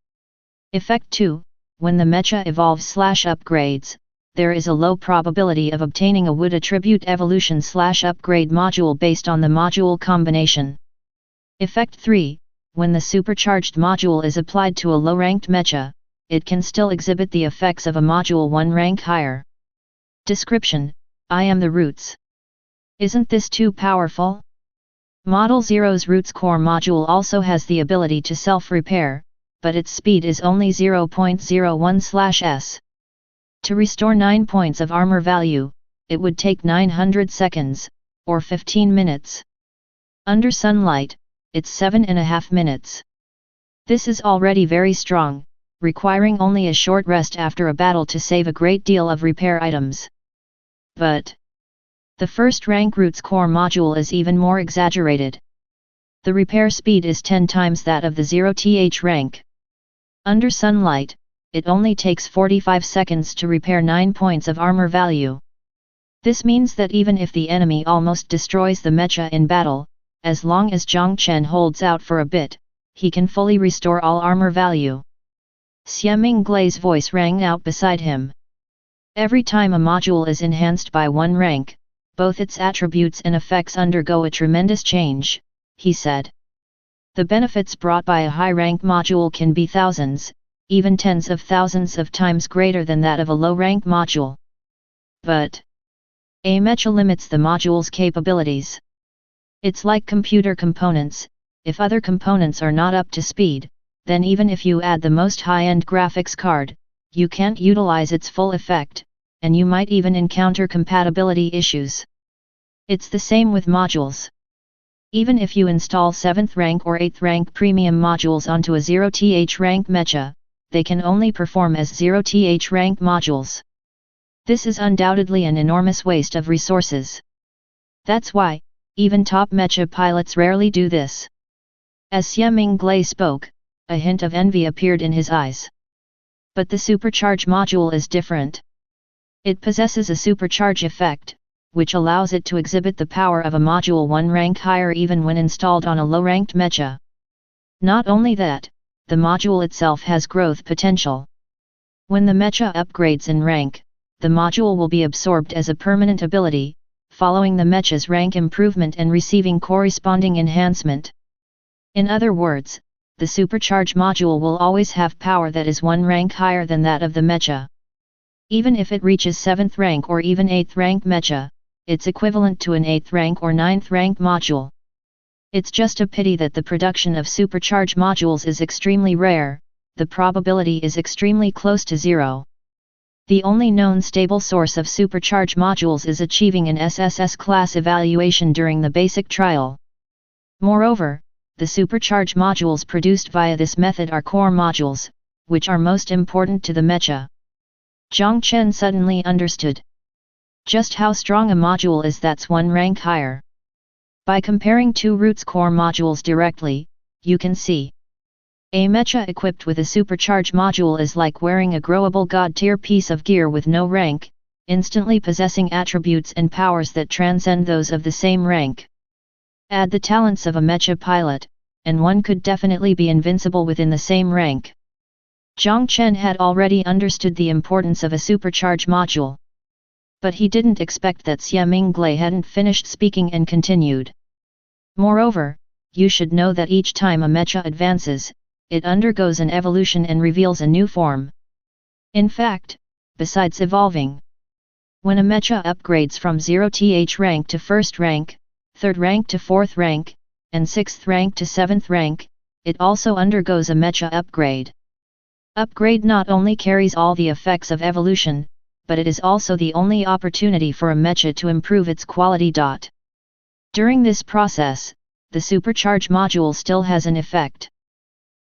Effect 2, when the mecha evolves/upgrades, there is a low probability of obtaining a wood attribute evolution/upgrade module based on the module combination. Effect 3, when the supercharged module is applied to a low-ranked mecha, it can still exhibit the effects of a module 1 rank higher. Description: I am the roots. Isn't this too powerful? Model Zero's Roots Core module also has the ability to self-repair, but its speed is only 0.01/s. To restore 9 points of armor value, it would take 900 seconds, or 15 minutes. Under sunlight, it's 7.5 minutes. This is already very strong, requiring only a short rest after a battle to save a great deal of repair items. But the first rank Roots Core module is even more exaggerated. The repair speed is 10 times that of the 0th rank. Under sunlight, it only takes 45 seconds to repair 9 points of armor value. This means that even if the enemy almost destroys the mecha in battle, as long as Jiang Chen holds out for a bit, he can fully restore all armor value. Xie Mingglei's voice rang out beside him. Every time a module is enhanced by one rank, both its attributes and effects undergo a tremendous change, he said. The benefits brought by a high-rank module can be thousands, even tens of thousands of times greater than that of a low-rank module. But a mecha limits the module's capabilities. It's like computer components. If other components are not up to speed, then even if you add the most high-end graphics card, you can't utilize its full effect, and you might even encounter compatibility issues. It's the same with modules. Even if you install 7th rank or 8th rank premium modules onto a 0th rank mecha, they can only perform as 0th rank modules. This is undoubtedly an enormous waste of resources. That's why, even top mecha pilots rarely do this. As Xie Minglei spoke, a hint of envy appeared in his eyes. But the supercharge module is different. It possesses a supercharge effect, which allows it to exhibit the power of a module one rank higher even when installed on a low-ranked mecha. Not only that, the module itself has growth potential. When the mecha upgrades in rank, the module will be absorbed as a permanent ability, following the mecha's rank improvement and receiving corresponding enhancement. In other words, the supercharge module will always have power that is one rank higher than that of the mecha. Even if it reaches 7th rank or even 8th rank mecha, it's equivalent to an 8th rank or 9th rank module. It's just a pity that the production of supercharge modules is extremely rare. The probability is extremely close to zero. The only known stable source of supercharge modules is achieving an SSS class evaluation during the basic trial. Moreover, the supercharge modules produced via this method are core modules, which are most important to the mecha. Jiang Chen suddenly understood just how strong a module is that's one rank higher. By comparing two Roots Core modules directly, you can see. A mecha equipped with a supercharge module is like wearing a growable god-tier piece of gear with no rank, instantly possessing attributes and powers that transcend those of the same rank. Add the talents of a mecha pilot, and one could definitely be invincible within the same rank. Jiang Chen had already understood the importance of a supercharge module. But he didn't expect that Xie Minglei hadn't finished speaking and continued. Moreover, you should know that each time a mecha advances, it undergoes an evolution and reveals a new form. In fact, besides evolving, when a mecha upgrades from 0th rank to 1st rank, 3rd rank to 4th rank, and 6th rank to 7th rank, it also undergoes a mecha upgrade. Upgrade not only carries all the effects of evolution, but it is also the only opportunity for a mecha to improve its quality. During this process, the supercharge module still has an effect.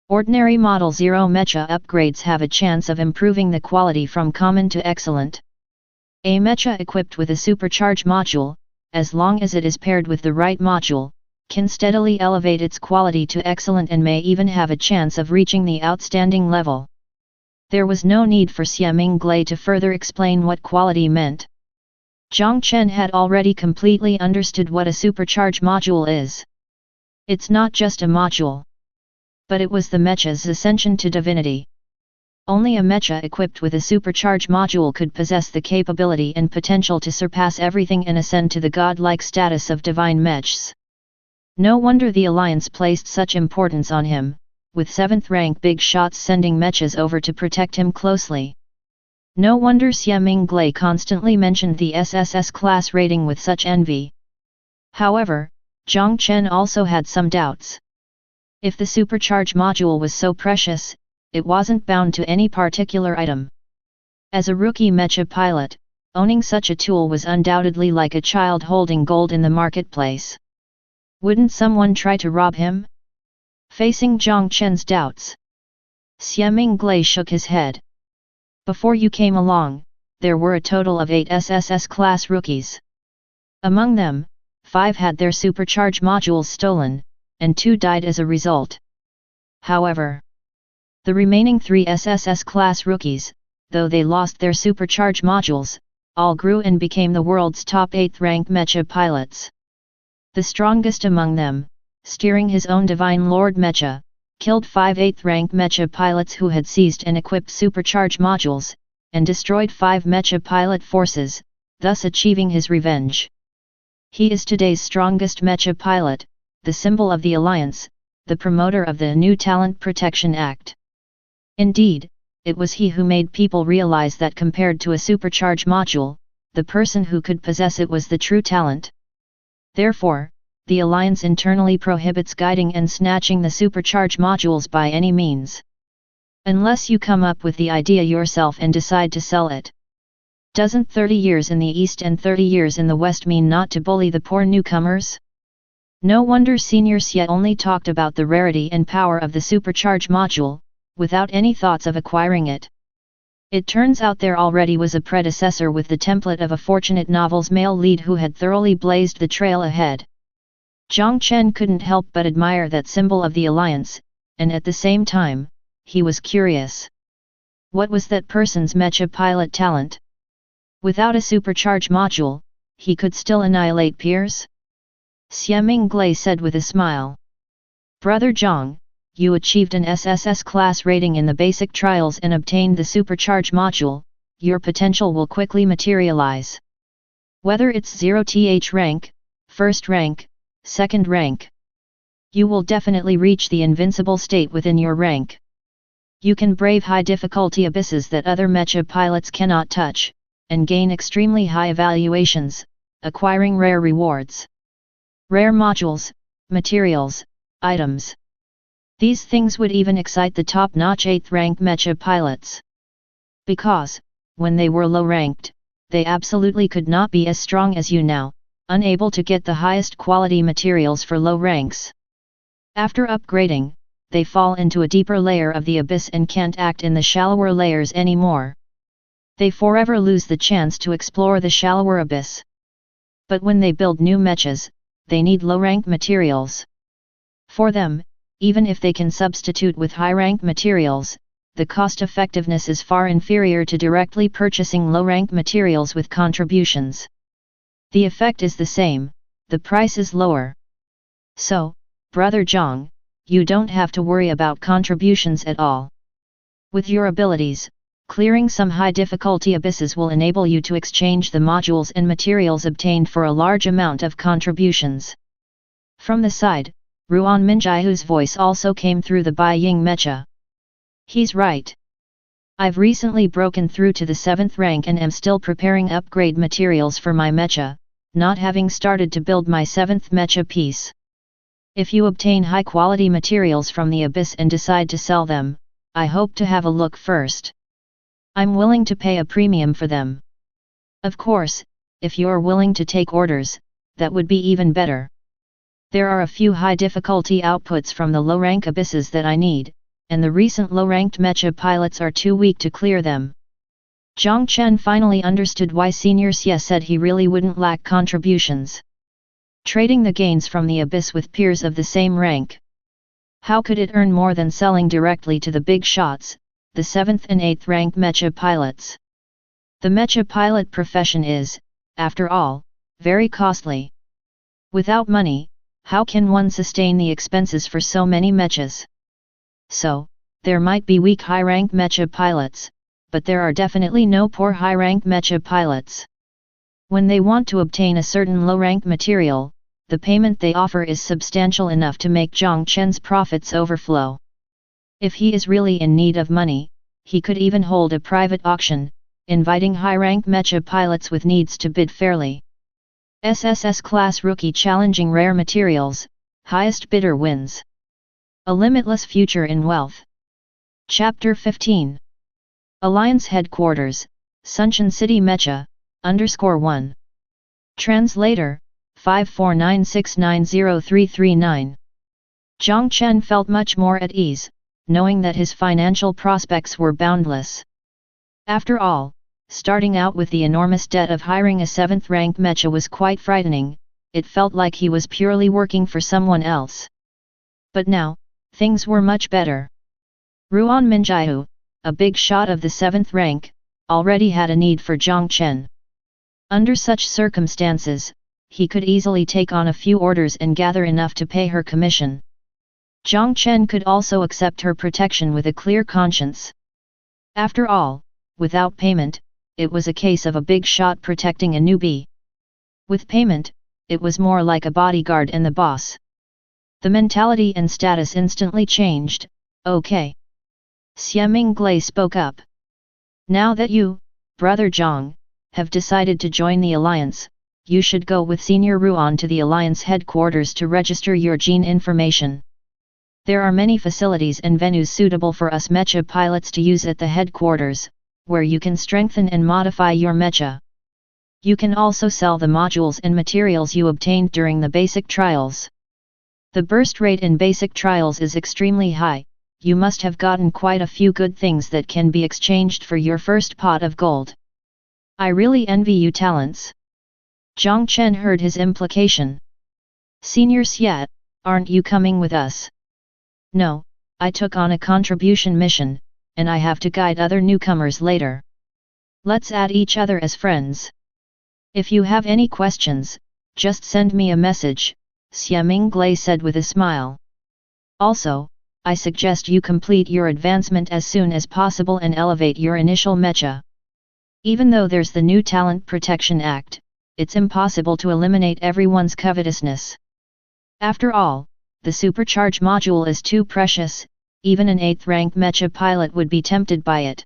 Ordinary Model 0 mecha upgrades have a chance of improving the quality from common to excellent. A mecha equipped with a supercharge module, as long as it is paired with the right module, can steadily elevate its quality to excellent and may even have a chance of reaching the outstanding level. There was no need for Xie Minglei to further explain what quality meant. Jiang Chen had already completely understood what a supercharge module is. It's not just a module. But it was the mecha's ascension to divinity. Only a mecha equipped with a supercharge module could possess the capability and potential to surpass everything and ascend to the godlike status of divine mechas. No wonder the Alliance placed such importance on him, with 7th rank big shots sending mechas over to protect him closely. No wonder Xie Minglei constantly mentioned the SSS class rating with such envy. However, Jiang Chen also had some doubts. If the supercharge module was so precious, it wasn't bound to any particular item. As a rookie mecha pilot, owning such a tool was undoubtedly like a child holding gold in the marketplace. Wouldn't someone try to rob him? Facing Jiang Chen's doubts, Xie Minglei shook his head. Before you came along, there were a total of 8 SSS class rookies. Among them, 5 had their supercharge modules stolen, and 2 died as a result. However, the remaining 3 SSS class rookies, though they lost their supercharge modules, all grew and became the world's top 8th rank mecha pilots. The strongest among them, steering his own Divine Lord Mecha, killed 5 8th rank mecha pilots who had seized and equipped supercharge modules, and destroyed 5 mecha pilot forces, thus achieving his revenge. He is today's strongest mecha pilot, the symbol of the Alliance, the promoter of the New Talent Protection Act. Indeed, it was he who made people realize that compared to a supercharge module, the person who could possess it was the true talent. Therefore, the Alliance internally prohibits guiding and snatching the supercharge modules by any means. Unless you come up with the idea yourself and decide to sell it. Doesn't 30 years in the East and 30 years in the West mean not to bully the poor newcomers? No wonder Senior Xie only talked about the rarity and power of the supercharge module, without any thoughts of acquiring it. It turns out there already was a predecessor with the template of a fortunate novel's male lead who had thoroughly blazed the trail ahead. Jiang Chen couldn't help but admire that symbol of the Alliance, and at the same time, he was curious. What was that person's mecha pilot talent? Without a supercharge module, he could still annihilate peers? Xie Minglei said with a smile. Brother Jiang, you achieved an SSS class rating in the basic trials and obtained the supercharge module, your potential will quickly materialize. Whether it's 0th rank, 1st rank, 2nd rank, you will definitely reach the invincible state within your rank. You can brave high difficulty abysses that other mecha pilots cannot touch, and gain extremely high evaluations, acquiring rare rewards. Rare modules, materials, items. These things would even excite the top-notch 8th rank mecha pilots. Because, when they were low-ranked, they absolutely could not be as strong as you now, unable to get the highest quality materials for low ranks. After upgrading, they fall into a deeper layer of the abyss and can't act in the shallower layers anymore. They forever lose the chance to explore the shallower abyss. But when they build new mechas, they need low-rank materials. For them, even if they can substitute with high-rank materials, the cost-effectiveness is far inferior to directly purchasing low-rank materials with contributions. The effect is the same, the price is lower. So, Brother Jiang, you don't have to worry about contributions at all. With your abilities, clearing some high-difficulty abysses will enable you to exchange the modules and materials obtained for a large amount of contributions. From the side, Ruan Minjiahu's voice also came through the Bai Ying Mecha. He's right. I've recently broken through to the 7th rank and am still preparing upgrade materials for my mecha, not having started to build my 7th mecha piece. If you obtain high-quality materials from the abyss and decide to sell them, I hope to have a look first. I'm willing to pay a premium for them. Of course, if you're willing to take orders, that would be even better. There are a few high-difficulty outputs from the low-rank abysses that I need, and the recent low-ranked mecha pilots are too weak to clear them. Jiang Chen finally understood why Senior Xie said he really wouldn't lack contributions. Trading the gains from the abyss with peers of the same rank. How could it earn more than selling directly to the big shots, the 7th and 8th rank mecha pilots? The mecha pilot profession is, after all, very costly. Without money, how can one sustain the expenses for so many mechas? So, there might be weak high-rank mecha pilots, but there are definitely no poor high-rank mecha pilots. When they want to obtain a certain low-rank material, the payment they offer is substantial enough to make Jiang Chen's profits overflow. If he is really in need of money, he could even hold a private auction, inviting high-rank mecha pilots with needs to bid fairly. SSS Class Rookie challenging rare materials, highest bidder wins. A limitless future in wealth. Chapter 15. Alliance Headquarters, Suncheon City Mecha, _1. Translator, 549690339. Jiang Chen felt much more at ease, knowing that his financial prospects were boundless. After all, starting out with the enormous debt of hiring a 7th-rank Mecha was quite frightening. It felt like he was purely working for someone else. But now, things were much better. Ruan Minjiu, a big shot of the 7th rank, already had a need for Jiang Chen. Under such circumstances, he could easily take on a few orders and gather enough to pay her commission. Jiang Chen could also accept her protection with a clear conscience. After all, without payment, it was a case of a big shot protecting a newbie. With payment, it was more like a bodyguard and the boss. The mentality and status instantly changed. Okay. Xie Mingglai spoke up. Now that you, Brother Jiang, have decided to join the alliance, you should go with Senior Ruan to the alliance headquarters to register your gene information. There are many facilities and venues suitable for us Mecha pilots to use at the headquarters, where you can strengthen and modify your Mecha. You can also sell the modules and materials you obtained during the basic trials. The burst rate in basic trials is extremely high. You must have gotten quite a few good things that can be exchanged for your first pot of gold. I really envy you talents. Jiang Chen heard his implication. Senior Xie, aren't you coming with us? No, I took on a contribution mission, and I have to guide other newcomers later. Let's add each other as friends. If you have any questions, just send me a message, Xie Mingglai said with a smile. Also, I suggest you complete your advancement as soon as possible and elevate your initial Mecha. Even though there's the new Talent Protection Act, it's impossible to eliminate everyone's covetousness. After all, the supercharge module is too precious, even an 8th-rank Mecha pilot would be tempted by it.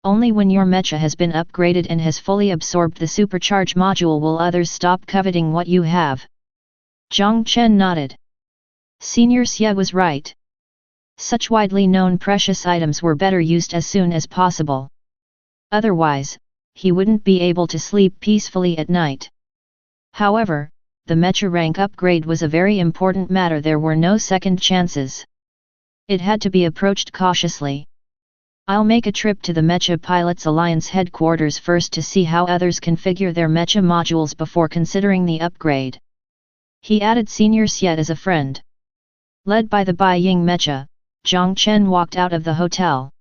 Only when your Mecha has been upgraded and has fully absorbed the supercharge module will others stop coveting what you have. Jiang Chen nodded. Senior Xie was right. Such widely known precious items were better used as soon as possible. Otherwise, he wouldn't be able to sleep peacefully at night. However, the Mecha rank upgrade was a very important matter. There were no second chances. It had to be approached cautiously. I'll make a trip to the Mecha Pilots Alliance headquarters first to see how others configure their Mecha modules before considering the upgrade. He added Senior Xie as a friend. Led by the Beiying Mecha, Jiang Chen walked out of the hotel.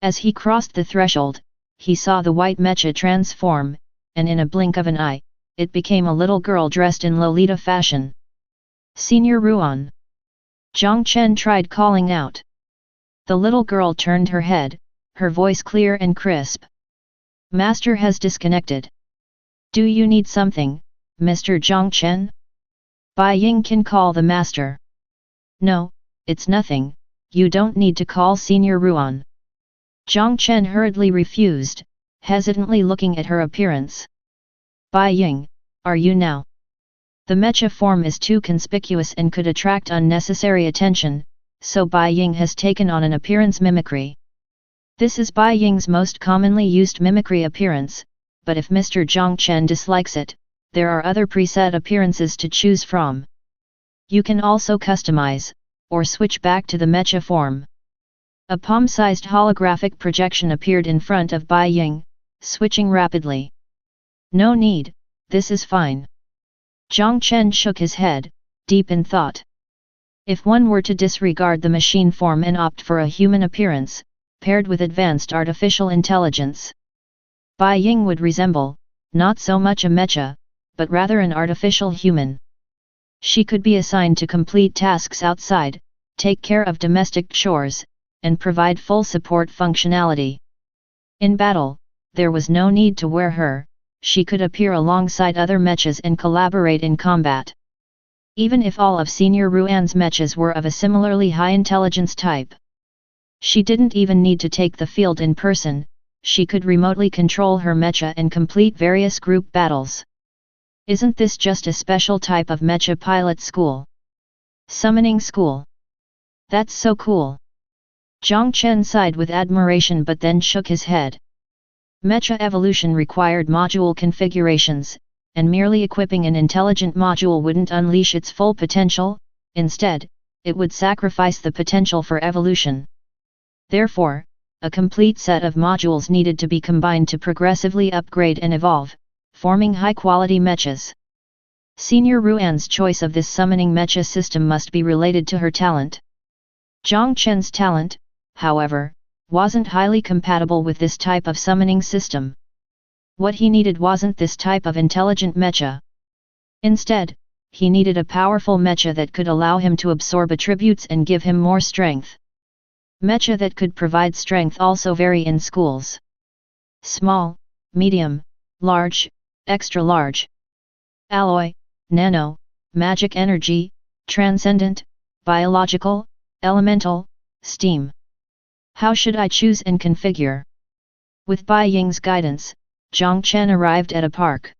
As he crossed the threshold, he saw the white Mecha transform, and in a blink of an eye, it became a little girl dressed in Lolita fashion. Senior Ruan. Jiang Chen tried calling out. The little girl turned her head, her voice clear and crisp. Master has disconnected. Do you need something, Mr. Jiang Chen? Beiying can call the master. No, it's nothing, you don't need to call Senior Ruan. Jiang Chen hurriedly refused, hesitantly looking at her appearance. Beiying, are you now? The Mecha form is too conspicuous and could attract unnecessary attention, so Beiying has taken on an appearance mimicry. This is Beiying's most commonly used mimicry appearance, but if Mr. Jiang Chen dislikes it, there are other preset appearances to choose from. You can also customize, or switch back to the Mecha form. A palm-sized holographic projection appeared in front of Beiying, switching rapidly. No need, this is fine. Jiang Chen shook his head, deep in thought. If one were to disregard the machine form and opt for a human appearance, paired with advanced artificial intelligence, Beiying would resemble, not so much a Mecha, but rather an artificial human. She could be assigned to complete tasks outside, take care of domestic chores, and provide full support functionality. In battle, there was no need to wear her, she could appear alongside other Mechas and collaborate in combat. Even if all of Senior Ruan's Mechas were of a similarly high intelligence type. She didn't even need to take the field in person, she could remotely control her Mecha and complete various group battles. Isn't this just a special type of Mecha pilot school? Summoning school. That's so cool. Jiang Chen sighed with admiration but then shook his head. Mecha evolution required module configurations, and merely equipping an intelligent module wouldn't unleash its full potential, instead, it would sacrifice the potential for evolution. Therefore, a complete set of modules needed to be combined to progressively upgrade and evolve, forming high-quality mechas. Senior Ruan's choice of this summoning mecha system must be related to her talent. Jiang Chen's talent, however, wasn't highly compatible with this type of summoning system. What he needed wasn't this type of intelligent mecha. Instead, he needed a powerful mecha that could allow him to absorb attributes and give him more strength. Mecha that could provide strength also vary in schools. Small, medium, large, extra large. Alloy, nano, magic energy, transcendent, biological, elemental, steam. How should I choose and configure? With Bai Ying's guidance, Jiang Chen arrived at a park.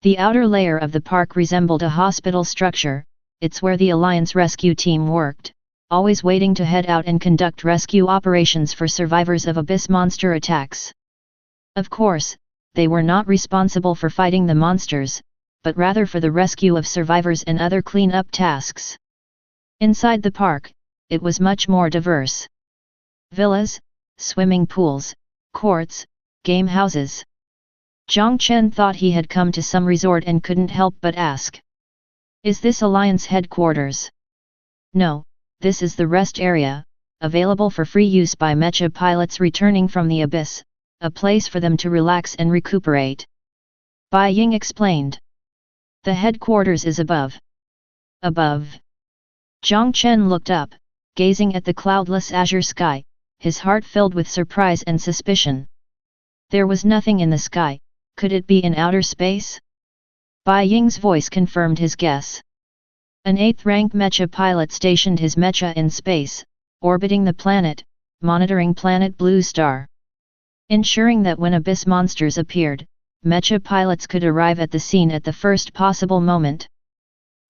The outer layer of the park resembled a hospital structure. It's where the Alliance rescue team worked, always waiting to head out and conduct rescue operations for survivors of abyss monster attacks. Of course, they were not responsible for fighting the monsters, but rather for the rescue of survivors and other clean-up tasks. Inside the park, it was much more diverse. Villas, swimming pools, courts, game houses. Jiang Chen thought he had come to some resort and couldn't help but ask. Is this Alliance headquarters? No, this is the rest area, available for free use by Mecha pilots returning from the abyss, a place for them to relax and recuperate. Bai Ying explained. The headquarters is above. Above. Jiang Chen looked up, gazing at the cloudless azure sky, his heart filled with surprise and suspicion. There was nothing in the sky. Could it be in outer space? Bai Ying's voice confirmed his guess. An 8th-rank Mecha pilot stationed his Mecha in space, orbiting the planet, monitoring planet Blue Star. Ensuring that when abyss monsters appeared, Mecha pilots could arrive at the scene at the first possible moment.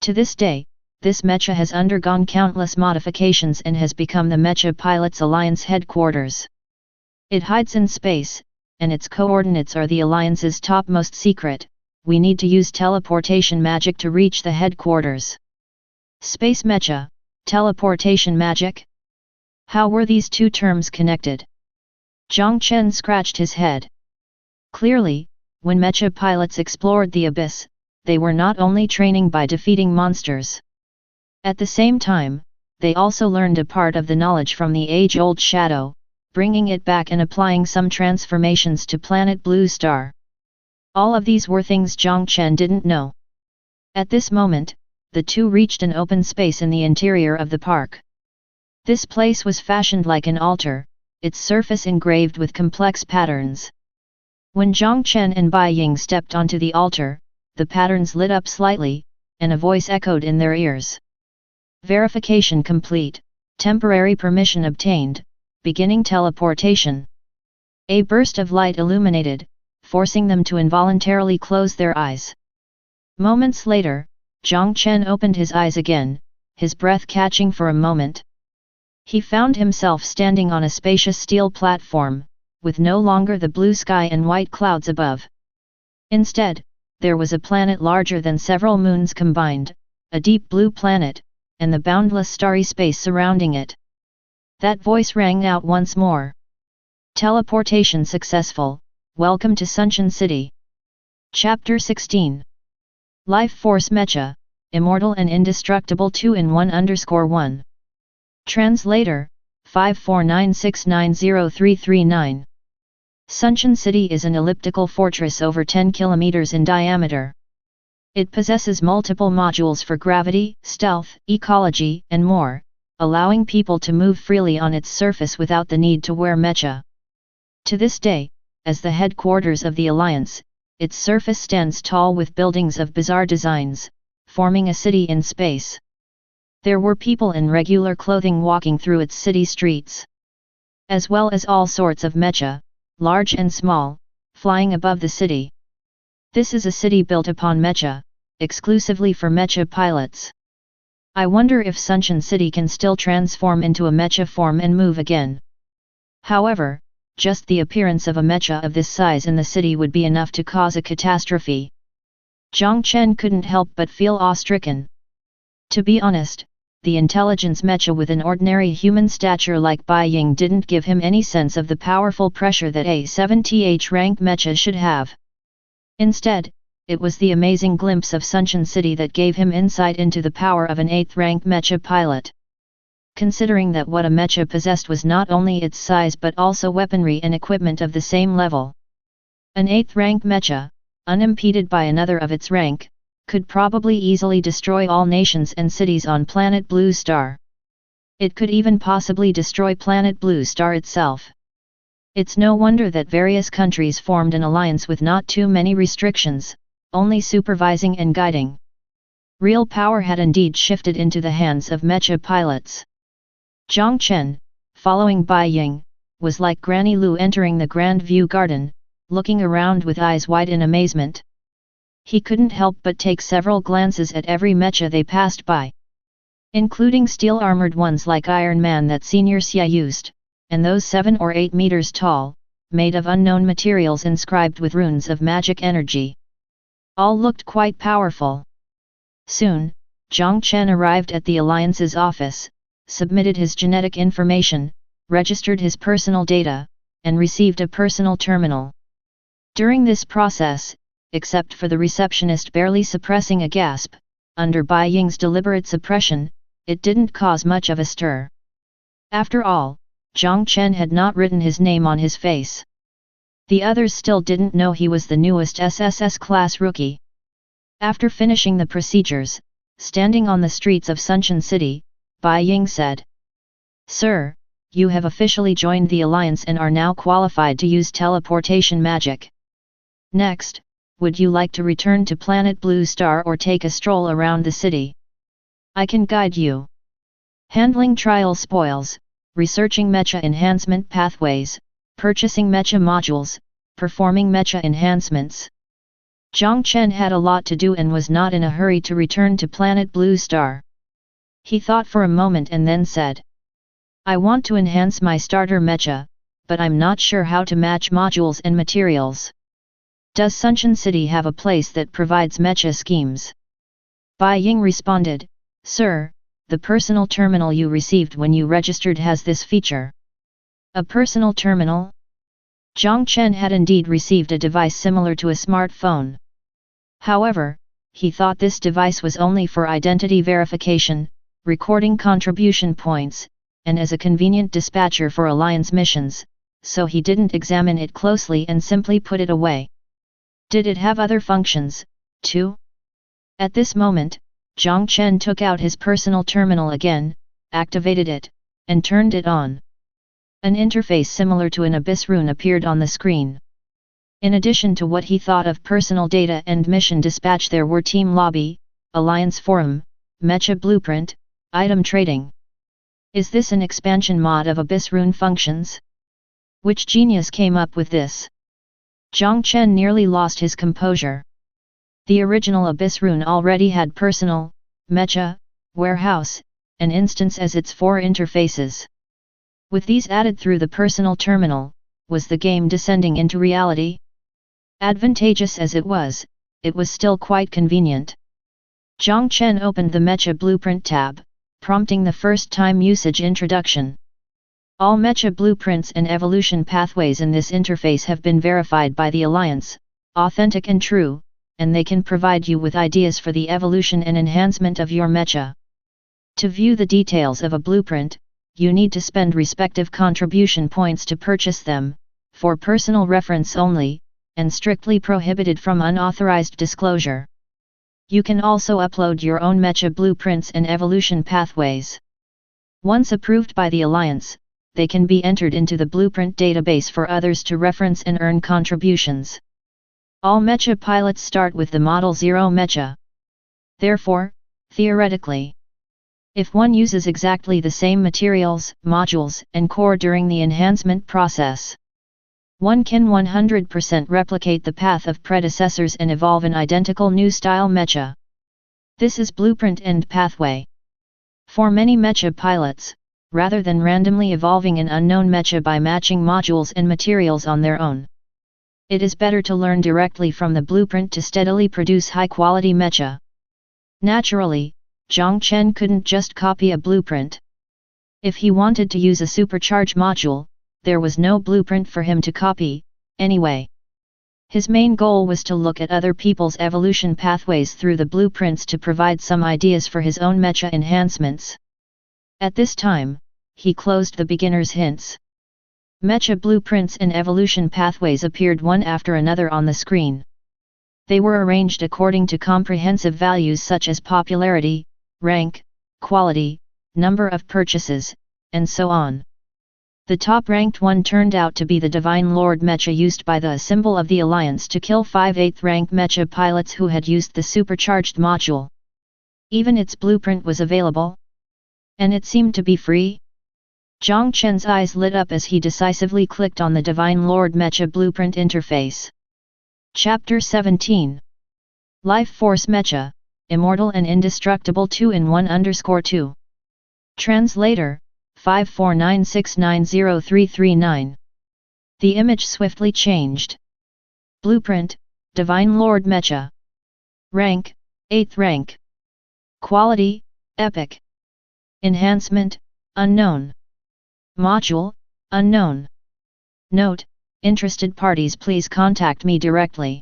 To this day, this Mecha has undergone countless modifications and has become the Mecha Pilots Alliance headquarters. It hides in space, and its coordinates are the Alliance's topmost secret. We need to use teleportation magic to reach the headquarters. Space Mecha, teleportation magic? How were these two terms connected? Jiang Chen scratched his head. Clearly, when Mecha pilots explored the abyss, they were not only training by defeating monsters. At the same time, they also learned a part of the knowledge from the age-old shadow, bringing it back and applying some transformations to planet Blue Star. All of these were things Jiang Chen didn't know. At this moment, the two reached an open space in the interior of the park. This place was fashioned like an altar, its surface engraved with complex patterns. When Jiang Chen and Bai Ying stepped onto the altar, the patterns lit up slightly, and a voice echoed in their ears. Verification complete, temporary permission obtained, beginning teleportation. A burst of light illuminated, forcing them to involuntarily close their eyes. Moments later, Jiang Chen opened his eyes again, his breath catching for a moment. He found himself standing on a spacious steel platform, with no longer the blue sky and white clouds above. Instead, there was a planet larger than several moons combined, a deep blue planet, and the boundless starry space surrounding it. That voice rang out once more. Teleportation successful, welcome to Sunshine City. Chapter 16. Life Force Mecha, Immortal and Indestructible 2-in-1_1. Translator, 549690339. Sunshine City is an elliptical fortress over 10 kilometers in diameter. It possesses multiple modules for gravity, stealth, ecology, and more, allowing people to move freely on its surface without the need to wear mecha. To this day, as the headquarters of the Alliance, its surface stands tall with buildings of bizarre designs, forming a city in space. There were people in regular clothing walking through its city streets, as well as all sorts of mecha, large and small, flying above the city. This is a city built upon Mecha, exclusively for Mecha pilots. I wonder if Sunshine City can still transform into a Mecha form and move again. However, just the appearance of a Mecha of this size in the city would be enough to cause a catastrophe. Jiang Chen couldn't help but feel awe-stricken. To be honest, the intelligence Mecha with an ordinary human stature like Bai Ying didn't give him any sense of the powerful pressure that a 7th rank Mecha should have. Instead, it was the amazing glimpse of Sunshine City that gave him insight into the power of an 8th rank Mecha pilot. Considering that what a Mecha possessed was not only its size but also weaponry and equipment of the same level. An 8th rank Mecha, unimpeded by another of its rank, could probably easily destroy all nations and cities on planet Blue Star. It could even possibly destroy planet Blue Star itself. It's no wonder that various countries formed an alliance with not too many restrictions, only supervising and guiding. Real power had indeed shifted into the hands of Mecha pilots. Jiang Chen, following Bai Ying, was like Granny Lu entering the Grand View Garden, looking around with eyes wide in amazement. He couldn't help but take several glances at every Mecha they passed by. Including steel-armored ones like Iron Man that Senior Xia used, and those 7 or 8 meters tall, made of unknown materials inscribed with runes of magic energy. All looked quite powerful. Soon, Jiang Chen arrived at the Alliance's office, submitted his genetic information, registered his personal data, and received a personal terminal. During this process, except for the receptionist barely suppressing a gasp, under Bai Ying's deliberate suppression, it didn't cause much of a stir. After all, Jiang Chen had not written his name on his face. The others still didn't know he was the newest SSS class rookie. After finishing the procedures, standing on the streets of Sunshine City, Bai Ying said, "Sir, you have officially joined the Alliance and are now qualified to use teleportation magic. Next, would you like to return to planet Blue Star or take a stroll around the city? I can guide you. Handling trial spoils, researching Mecha enhancement pathways, purchasing Mecha modules, performing Mecha enhancements." Jiang Chen had a lot to do and was not in a hurry to return to planet Blue Star. He thought for a moment and then said, "I want to enhance my starter Mecha, but I'm not sure how to match modules and materials. Does Sunshine City have a place that provides Mecha schemes?" Bai Ying responded, "Sir, the personal terminal you received when you registered has this feature." A personal terminal? Jiang Chen had indeed received a device similar to a smartphone. However, he thought this device was only for identity verification, recording contribution points, and as a convenient dispatcher for Alliance missions, so he didn't examine it closely and simply put it away. Did it have other functions, too? At this moment, Jiang Chen took out his personal terminal again, activated it, and turned it on. An interface similar to an abyss rune appeared on the screen. In addition to what he thought of personal data and mission dispatch, there were Team Lobby, Alliance Forum, Mecha Blueprint, Item Trading. Is this an expansion mod of abyss rune functions? Which genius came up with this? Jiang Chen nearly lost his composure. The original abyss rune already had personal, Mecha, warehouse, and instance as its 4 interfaces. With these added through the personal terminal, was the game descending into reality? Advantageous as it was still quite convenient. Jiang Chen opened the Mecha Blueprint tab, prompting the first-time usage introduction. All Mecha blueprints and evolution pathways in this interface have been verified by the Alliance, authentic and true, and they can provide you with ideas for the evolution and enhancement of your Mecha. To view the details of a blueprint, you need to spend respective contribution points to purchase them, for personal reference only, and strictly prohibited from unauthorized disclosure. You can also upload your own Mecha blueprints and evolution pathways. Once approved by the Alliance, they can be entered into the blueprint database for others to reference and earn contributions. All Mecha pilots start with the Model 0 Mecha. Therefore, theoretically, if one uses exactly the same materials, modules, and core during the enhancement process, One can 100% replicate the path of predecessors and evolve an identical new style mecha. This is blueprint and pathway. For many mecha pilots, rather than randomly evolving an unknown mecha by matching modules and materials on their own, it is better to learn directly from the blueprint to steadily produce high-quality mecha. Naturally, Jiang Chen couldn't just copy a blueprint. If he wanted to use a supercharge module, there was no blueprint for him to copy, anyway. His main goal was to look at other people's evolution pathways through the blueprints to provide some ideas for his own mecha enhancements. At this time, he closed the beginner's hints. Mecha blueprints and evolution pathways appeared one after another on the screen. They were arranged according to comprehensive values such as popularity, rank, quality, number of purchases, and so on. The top-ranked one turned out to be the Divine Lord Mecha used by the symbol of the Alliance to kill 5 8th-rank Mecha pilots who had used the supercharged module. Even its blueprint was available. And it seemed to be free? Jiang Chen's eyes lit up as he decisively clicked on the Divine Lord Mecha blueprint interface. Chapter 17. Life Force Mecha, Immortal and Indestructible 2-in-1_2. Translator, 549690339. The image swiftly changed. Blueprint, Divine Lord Mecha. Rank, 8th rank. Quality, Epic. Enhancement, Unknown. Module, Unknown. Note, interested parties please contact me directly.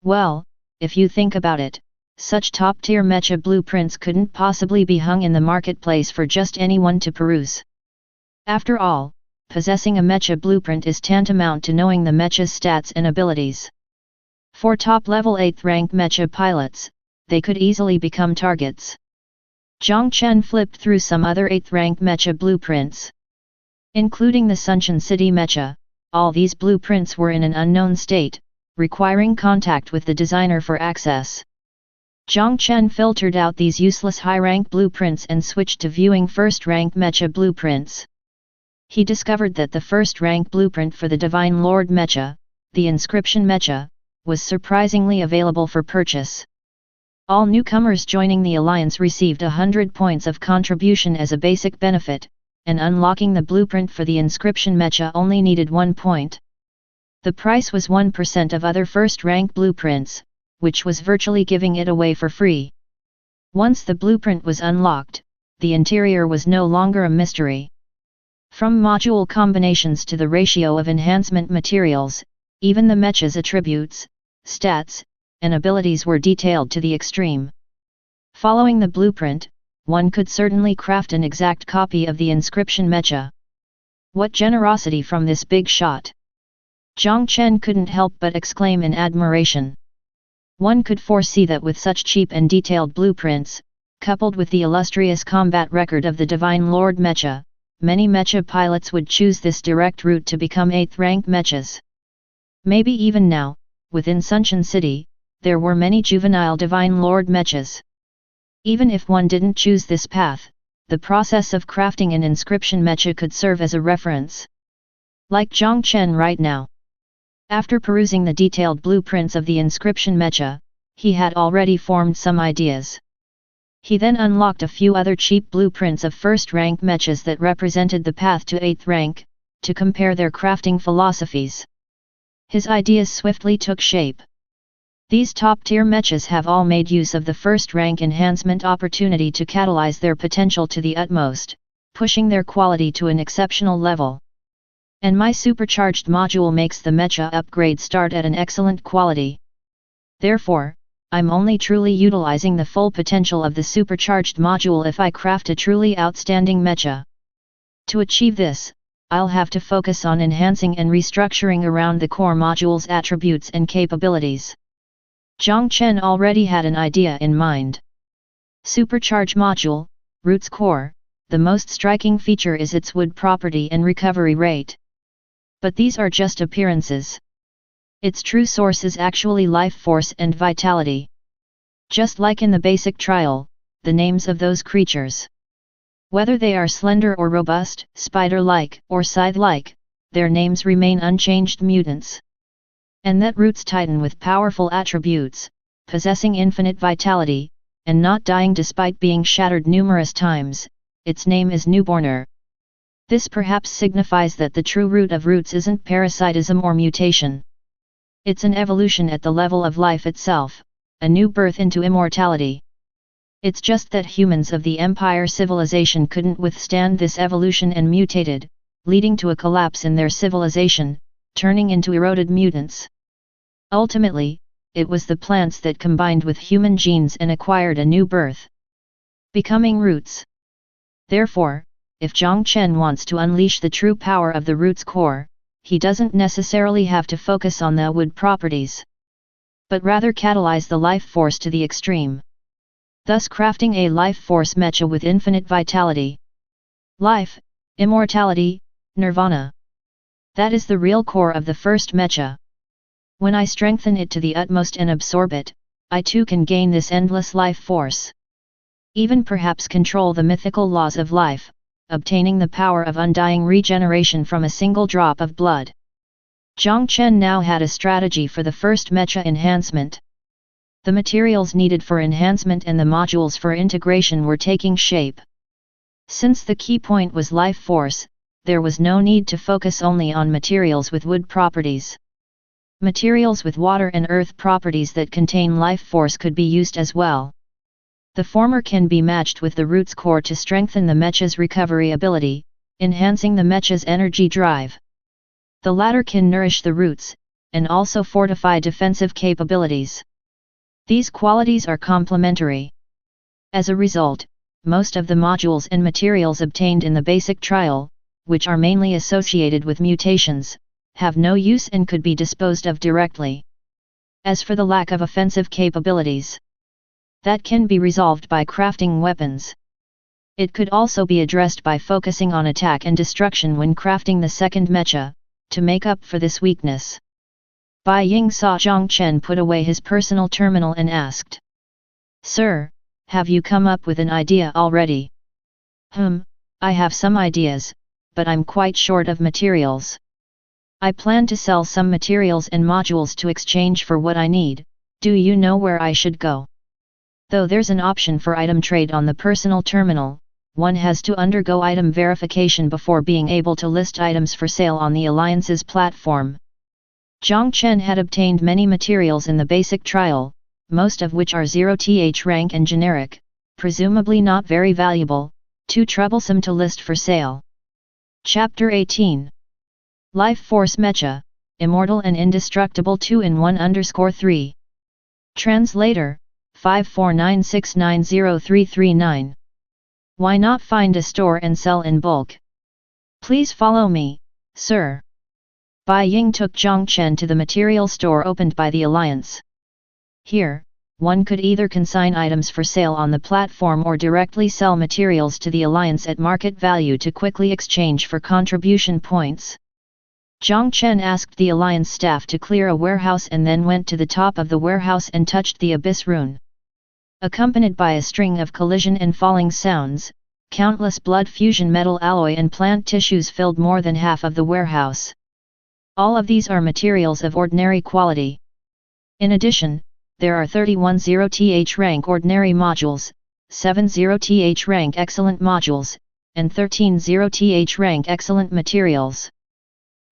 Well, if you think about it, such top-tier mecha blueprints couldn't possibly be hung in the marketplace for just anyone to peruse. After all, possessing a mecha blueprint is tantamount to knowing the mecha's stats and abilities. For top-level 8th rank mecha pilots, they could easily become targets. Jiang Chen flipped through some other 8th rank mecha blueprints. Including the Sunshine City mecha, all these blueprints were in an unknown state, requiring contact with the designer for access. Jiang Chen filtered out these useless high-rank blueprints and switched to viewing first-rank mecha blueprints. He discovered that the first-rank blueprint for the Divine Lord Mecha, the Inscription Mecha, was surprisingly available for purchase. All newcomers joining the Alliance received 100 points of contribution as a basic benefit, and unlocking the blueprint for the Inscription Mecha only needed 1 point. The price was 1% of other first-rank blueprints, which was virtually giving it away for free. Once the blueprint was unlocked, the interior was no longer a mystery. From module combinations to the ratio of enhancement materials, even the mecha's attributes, stats, and abilities were detailed to the extreme. Following the blueprint, one could certainly craft an exact copy of the Inscription Mecha. What generosity from this big shot! Jiang Chen couldn't help but exclaim in admiration. One could foresee that with such cheap and detailed blueprints, coupled with the illustrious combat record of the Divine Lord Mecha, many mecha pilots would choose this direct route to become 8th rank mechas. Maybe even now, within Sunshine City, there were many juvenile Divine Lord mechas. Even if one didn't choose this path, the process of crafting an Inscription Mecha could serve as a reference. Like Jiang Chen right now. After perusing the detailed blueprints of the Inscription Mecha, he had already formed some ideas. He then unlocked a few other cheap blueprints of first-rank mechas that represented the path to 8th rank, to compare their crafting philosophies. His ideas swiftly took shape. These top-tier mechas have all made use of the first-rank enhancement opportunity to catalyze their potential to the utmost, pushing their quality to an exceptional level. And my supercharged module makes the mecha upgrade start at an excellent quality. Therefore, I'm only truly utilizing the full potential of the supercharged module if I craft a truly outstanding mecha. To achieve this, I'll have to focus on enhancing and restructuring around the core module's attributes and capabilities. Jiang Chen already had an idea in mind. Supercharge module, Root's core, the most striking feature is its wood property and recovery rate. But these are just appearances. Its true source is actually life force and vitality. Just like in the basic trial, the names of those creatures. Whether they are slender or robust, spider-like, or scythe-like, their names remain unchanged mutants. And that Roots Titan with powerful attributes, possessing infinite vitality, and not dying despite being shattered numerous times, its name is Newborner. This perhaps signifies that the true root of roots isn't parasitism or mutation. It's an evolution at the level of life itself, a new birth into immortality. It's just that humans of the Empire civilization couldn't withstand this evolution and mutated, leading to a collapse in their civilization, turning into eroded mutants. Ultimately, it was the plants that combined with human genes and acquired a new birth, becoming roots. Therefore, if Jiang Chen wants to unleash the true power of the root's core, he doesn't necessarily have to focus on the wood properties, but rather catalyze the life force to the extreme, thus crafting a life force mecha with infinite vitality. Life, immortality, nirvana. That is the real core of the first mecha. When I strengthen it to the utmost and absorb it, I too can gain this endless life force. Even perhaps control the mythical laws of life, obtaining the power of undying regeneration from a single drop of blood. Jiang Chen now had a strategy for the first mecha enhancement. The materials needed for enhancement and the modules for integration were taking shape. Since the key point was life force, there was no need to focus only on materials with wood properties. Materials with water and earth properties that contain life force could be used as well. The former can be matched with the root's core to strengthen the mecha's recovery ability, enhancing the mecha's energy drive. The latter can nourish the roots, and also fortify defensive capabilities. These qualities are complementary. As a result, most of the modules and materials obtained in the basic trial, which are mainly associated with mutations, have no use and could be disposed of directly. As for the lack of offensive capabilities, that can be resolved by crafting weapons. It could also be addressed by focusing on attack and destruction when crafting the second mecha, to make up for this weakness. Bai Ying saw Jiang Chen put away his personal terminal and asked, "Sir, have you come up with an idea already?" I have some ideas, but I'm quite short of materials. I plan to sell some materials and modules to exchange for what I need. Do you know where I should go?" Though there's an option for item trade on the personal terminal, one has to undergo item verification before being able to list items for sale on the Alliance's platform. Jiang Chen had obtained many materials in the basic trial, most of which are 0th rank and generic, presumably not very valuable, too troublesome to list for sale. Chapter 18. Life Force Mecha, Immortal and Indestructible 2-in-1_3. Translator, 549690339. Why not find a store and sell in bulk? Please follow me, sir. Bai Ying took Jiang Chen to the material store opened by the Alliance. Here, one could either consign items for sale on the platform or directly sell materials to the Alliance at market value to quickly exchange for contribution points. Jiang Chen asked the Alliance staff to clear a warehouse and then went to the top of the warehouse and touched the abyss rune. Accompanied by a string of collision and falling sounds, countless blood fusion metal alloy and plant tissues filled more than half of the warehouse. All of these are materials of ordinary quality. In addition, there are 31 0th rank ordinary modules, 7 0th rank excellent modules, and 13 0th rank excellent materials.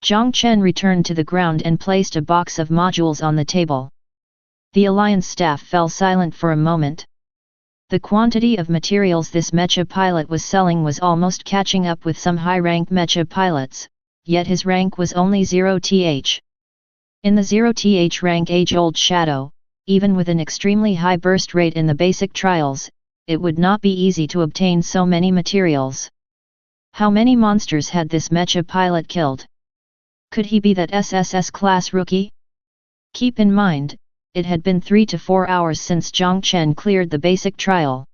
Jiang Chen returned to the ground and placed a box of modules on the table. The Alliance staff fell silent for a moment. The quantity of materials this mecha pilot was selling was almost catching up with some high-rank mecha pilots, yet his rank was only 0th. In the 0th rank age-old shadow, even with an extremely high burst rate in the basic trials, it would not be easy to obtain so many materials. How many monsters had this mecha pilot killed? Could he be that SSS class rookie? Keep in mind, it had been 3 to 4 hours since Jiang Chen cleared the basic trial.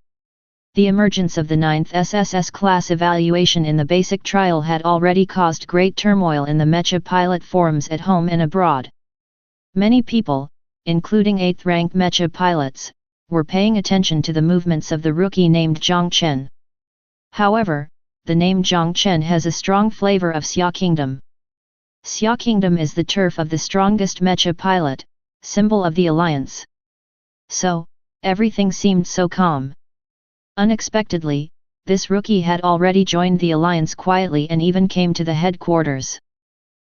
The emergence of the 9th SSS class evaluation in the basic trial had already caused great turmoil in the mecha pilot forums at home and abroad. Many people, including 8th rank mecha pilots, were paying attention to the movements of the rookie named Jiang Chen. However, the name Jiang Chen has a strong flavor of Xia Kingdom. Xia Kingdom is the turf of the strongest Mecha pilot, symbol of the alliance. So, everything seemed so calm. Unexpectedly, this rookie had already joined the alliance quietly and even came to the headquarters.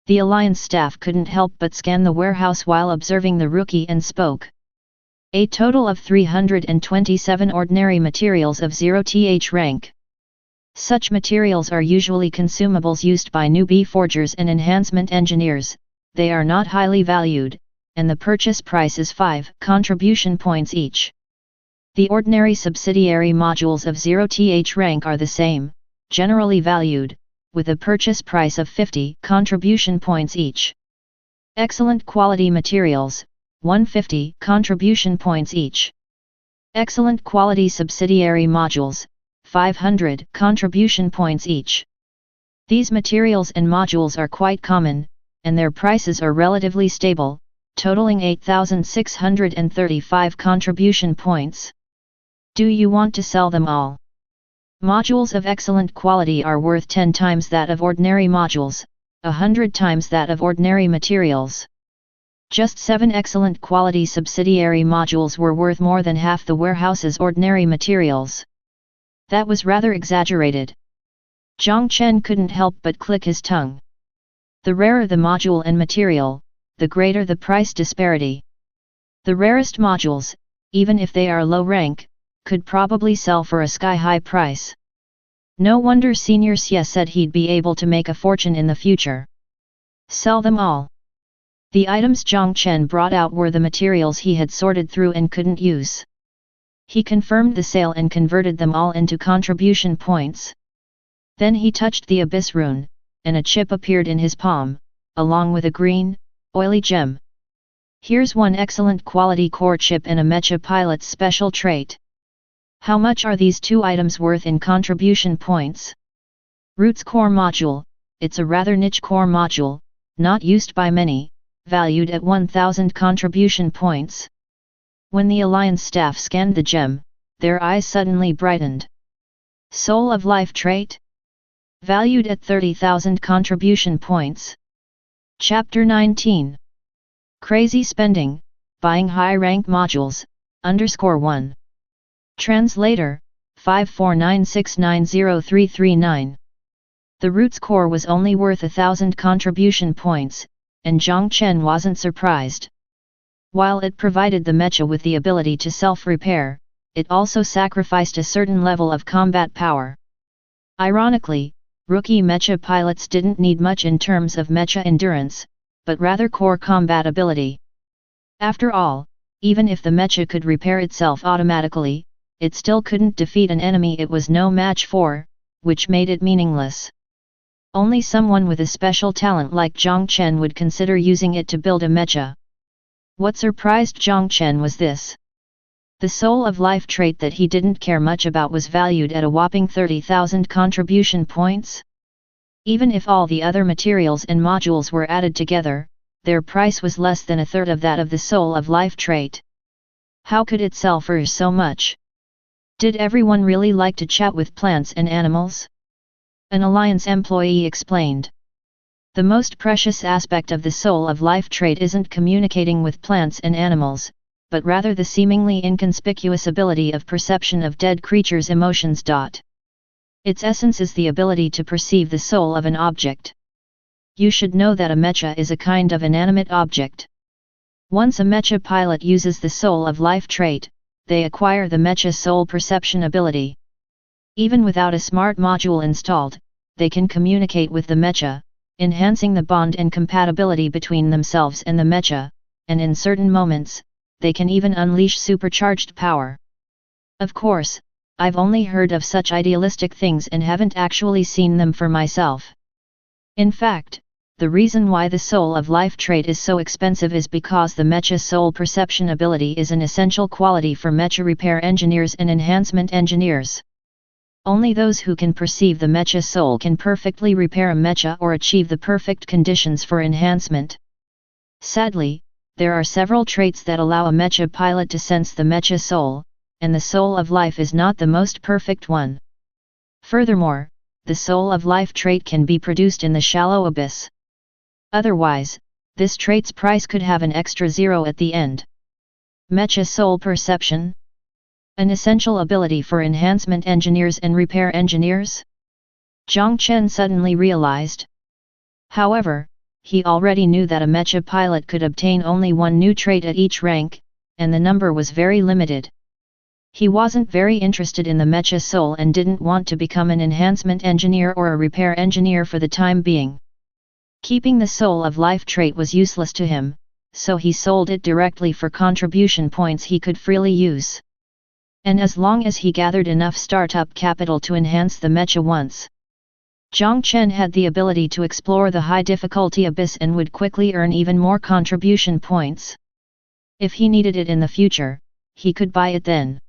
The alliance staff couldn't help but scan the warehouse while observing the rookie and spoke. A total of 327 ordinary materials of 0th rank. Such materials are usually consumables used by newbie forgers and enhancement engineers. They are not highly valued, and the purchase price is 5 contribution points each. The ordinary subsidiary modules of 0th rank are the same, generally valued, with a purchase price of 50 contribution points each. Excellent quality materials, 150 contribution points each. Excellent quality subsidiary modules, 500 contribution points each. These materials and modules are quite common, and their prices are relatively stable, totaling 8,635 contribution points. Do you want to sell them all? Modules of excellent quality are worth 10 times that of ordinary modules, 100 times that of ordinary materials. Just 7 excellent quality subsidiary modules were worth more than half the warehouse's ordinary materials. That was rather exaggerated. Jiang Chen couldn't help but click his tongue. The rarer the module and material, the greater the price disparity. The rarest modules, even if they are low rank, could probably sell for a sky-high price. No wonder Senior Xie said he'd be able to make a fortune in the future. Sell them all. The items Jiang Chen brought out were the materials he had sorted through and couldn't use. He confirmed the sale and converted them all into contribution points. Then he touched the Abyss rune, and a chip appeared in his palm, along with a green, oily gem. Here's one excellent quality core chip and a Mecha pilot's special trait. How much are these 2 items worth in contribution points? Roots core module, it's a rather niche core module, not used by many, valued at 1,000 contribution points. When the alliance staff scanned the gem, their eyes suddenly brightened. Soul of Life trait? Valued at 30,000 contribution points. Chapter 19. Crazy spending, buying high-rank modules, _1. Translator, 549690339. The Roots core was only worth 1,000 contribution points, and Jiang Chen wasn't surprised. While it provided the Mecha with the ability to self-repair, it also sacrificed a certain level of combat power. Ironically, rookie Mecha pilots didn't need much in terms of Mecha endurance, but rather core combat ability. After all, even if the Mecha could repair itself automatically, it still couldn't defeat an enemy it was no match for, which made it meaningless. Only someone with a special talent like Jiang Chen would consider using it to build a Mecha. What surprised Jiang Chen was this. The Soul of Life trait that he didn't care much about was valued at a whopping 30,000 contribution points. Even if all the other materials and modules were added together, their price was less than a third of that of the Soul of Life trait. How could it sell for so much? Did everyone really like to chat with plants and animals? An Alliance employee explained. The most precious aspect of the Soul of Life trait isn't communicating with plants and animals, but rather the seemingly inconspicuous ability of perception of dead creatures' emotions. Its essence is the ability to perceive the soul of an object. You should know that a Mecha is a kind of inanimate object. Once a Mecha pilot uses the Soul of Life trait, they acquire the Mecha soul perception ability. Even without a smart module installed, they can communicate with the Mecha, enhancing the bond and compatibility between themselves and the Mecha, and in certain moments, they can even unleash supercharged power. Of course, I've only heard of such idealistic things and haven't actually seen them for myself. In fact, the reason why the Soul of Life trait is so expensive is because the Mecha soul perception ability is an essential quality for Mecha repair engineers and enhancement engineers. Only those who can perceive the Mecha soul can perfectly repair a Mecha or achieve the perfect conditions for enhancement. Sadly, there are several traits that allow a Mecha pilot to sense the Mecha soul, and the Soul of Life is not the most perfect one. Furthermore, the Soul of Life trait can be produced in the shallow abyss. Otherwise, this trait's price could have an extra 0 at the end. Mecha soul perception? An essential ability for enhancement engineers and repair engineers? Jiang Chen suddenly realized. However, he already knew that a Mecha pilot could obtain only one new trait at each rank, and the number was very limited. He wasn't very interested in the Mecha soul and didn't want to become an enhancement engineer or a repair engineer for the time being. Keeping the soul of life trait was useless to him, so he sold it directly for contribution points he could freely use. And as long as he gathered enough startup capital to enhance the Mecha once, Jiang Chen had the ability to explore the high difficulty abyss and would quickly earn even more contribution points. If he needed it in the future, he could buy it then.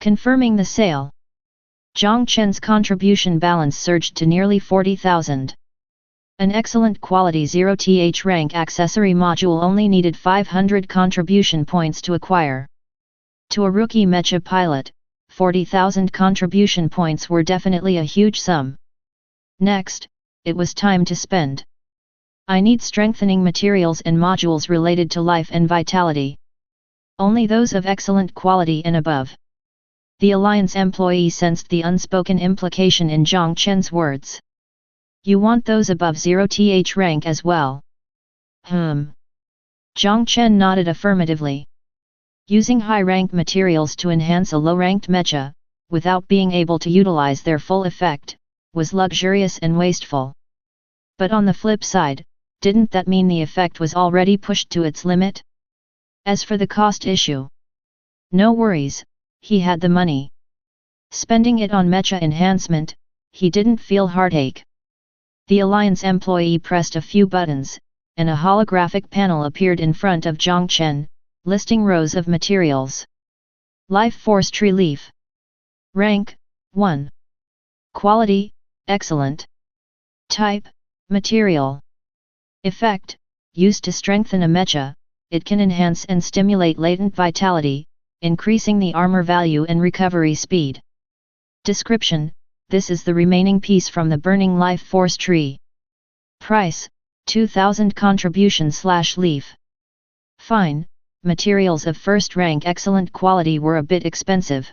Confirming the sale, Jiang Chen's contribution balance surged to nearly 40,000. An excellent quality 0th rank accessory module only needed 500 contribution points to acquire. To a rookie Mecha pilot, 40,000 contribution points were definitely a huge sum. Next, it was time to spend. I need strengthening materials and modules related to life and vitality. Only those of excellent quality and above. The Alliance employee sensed the unspoken implication in Jiang Chen's words. You want those above 0th rank as well? Jiang Chen nodded affirmatively. Using high-rank materials to enhance a low-ranked mecha, without being able to utilize their full effect, was luxurious and wasteful. But on the flip side, didn't that mean the effect was already pushed to its limit? As for the cost issue, no worries, he had the money. Spending it on mecha enhancement, he didn't feel heartache. The Alliance employee pressed a few buttons, and a holographic panel appeared in front of Jiang Chen, listing rows of materials. Life Force Tree Leaf. Rank, 1. Quality, excellent. Type, material. Effect, used to strengthen a mecha, it can enhance and stimulate latent vitality, increasing the armor value and recovery speed. Description, this is the remaining piece from the burning life force tree. Price, 2000 contribution/leaf. Fine, materials of first rank excellent quality were a bit expensive.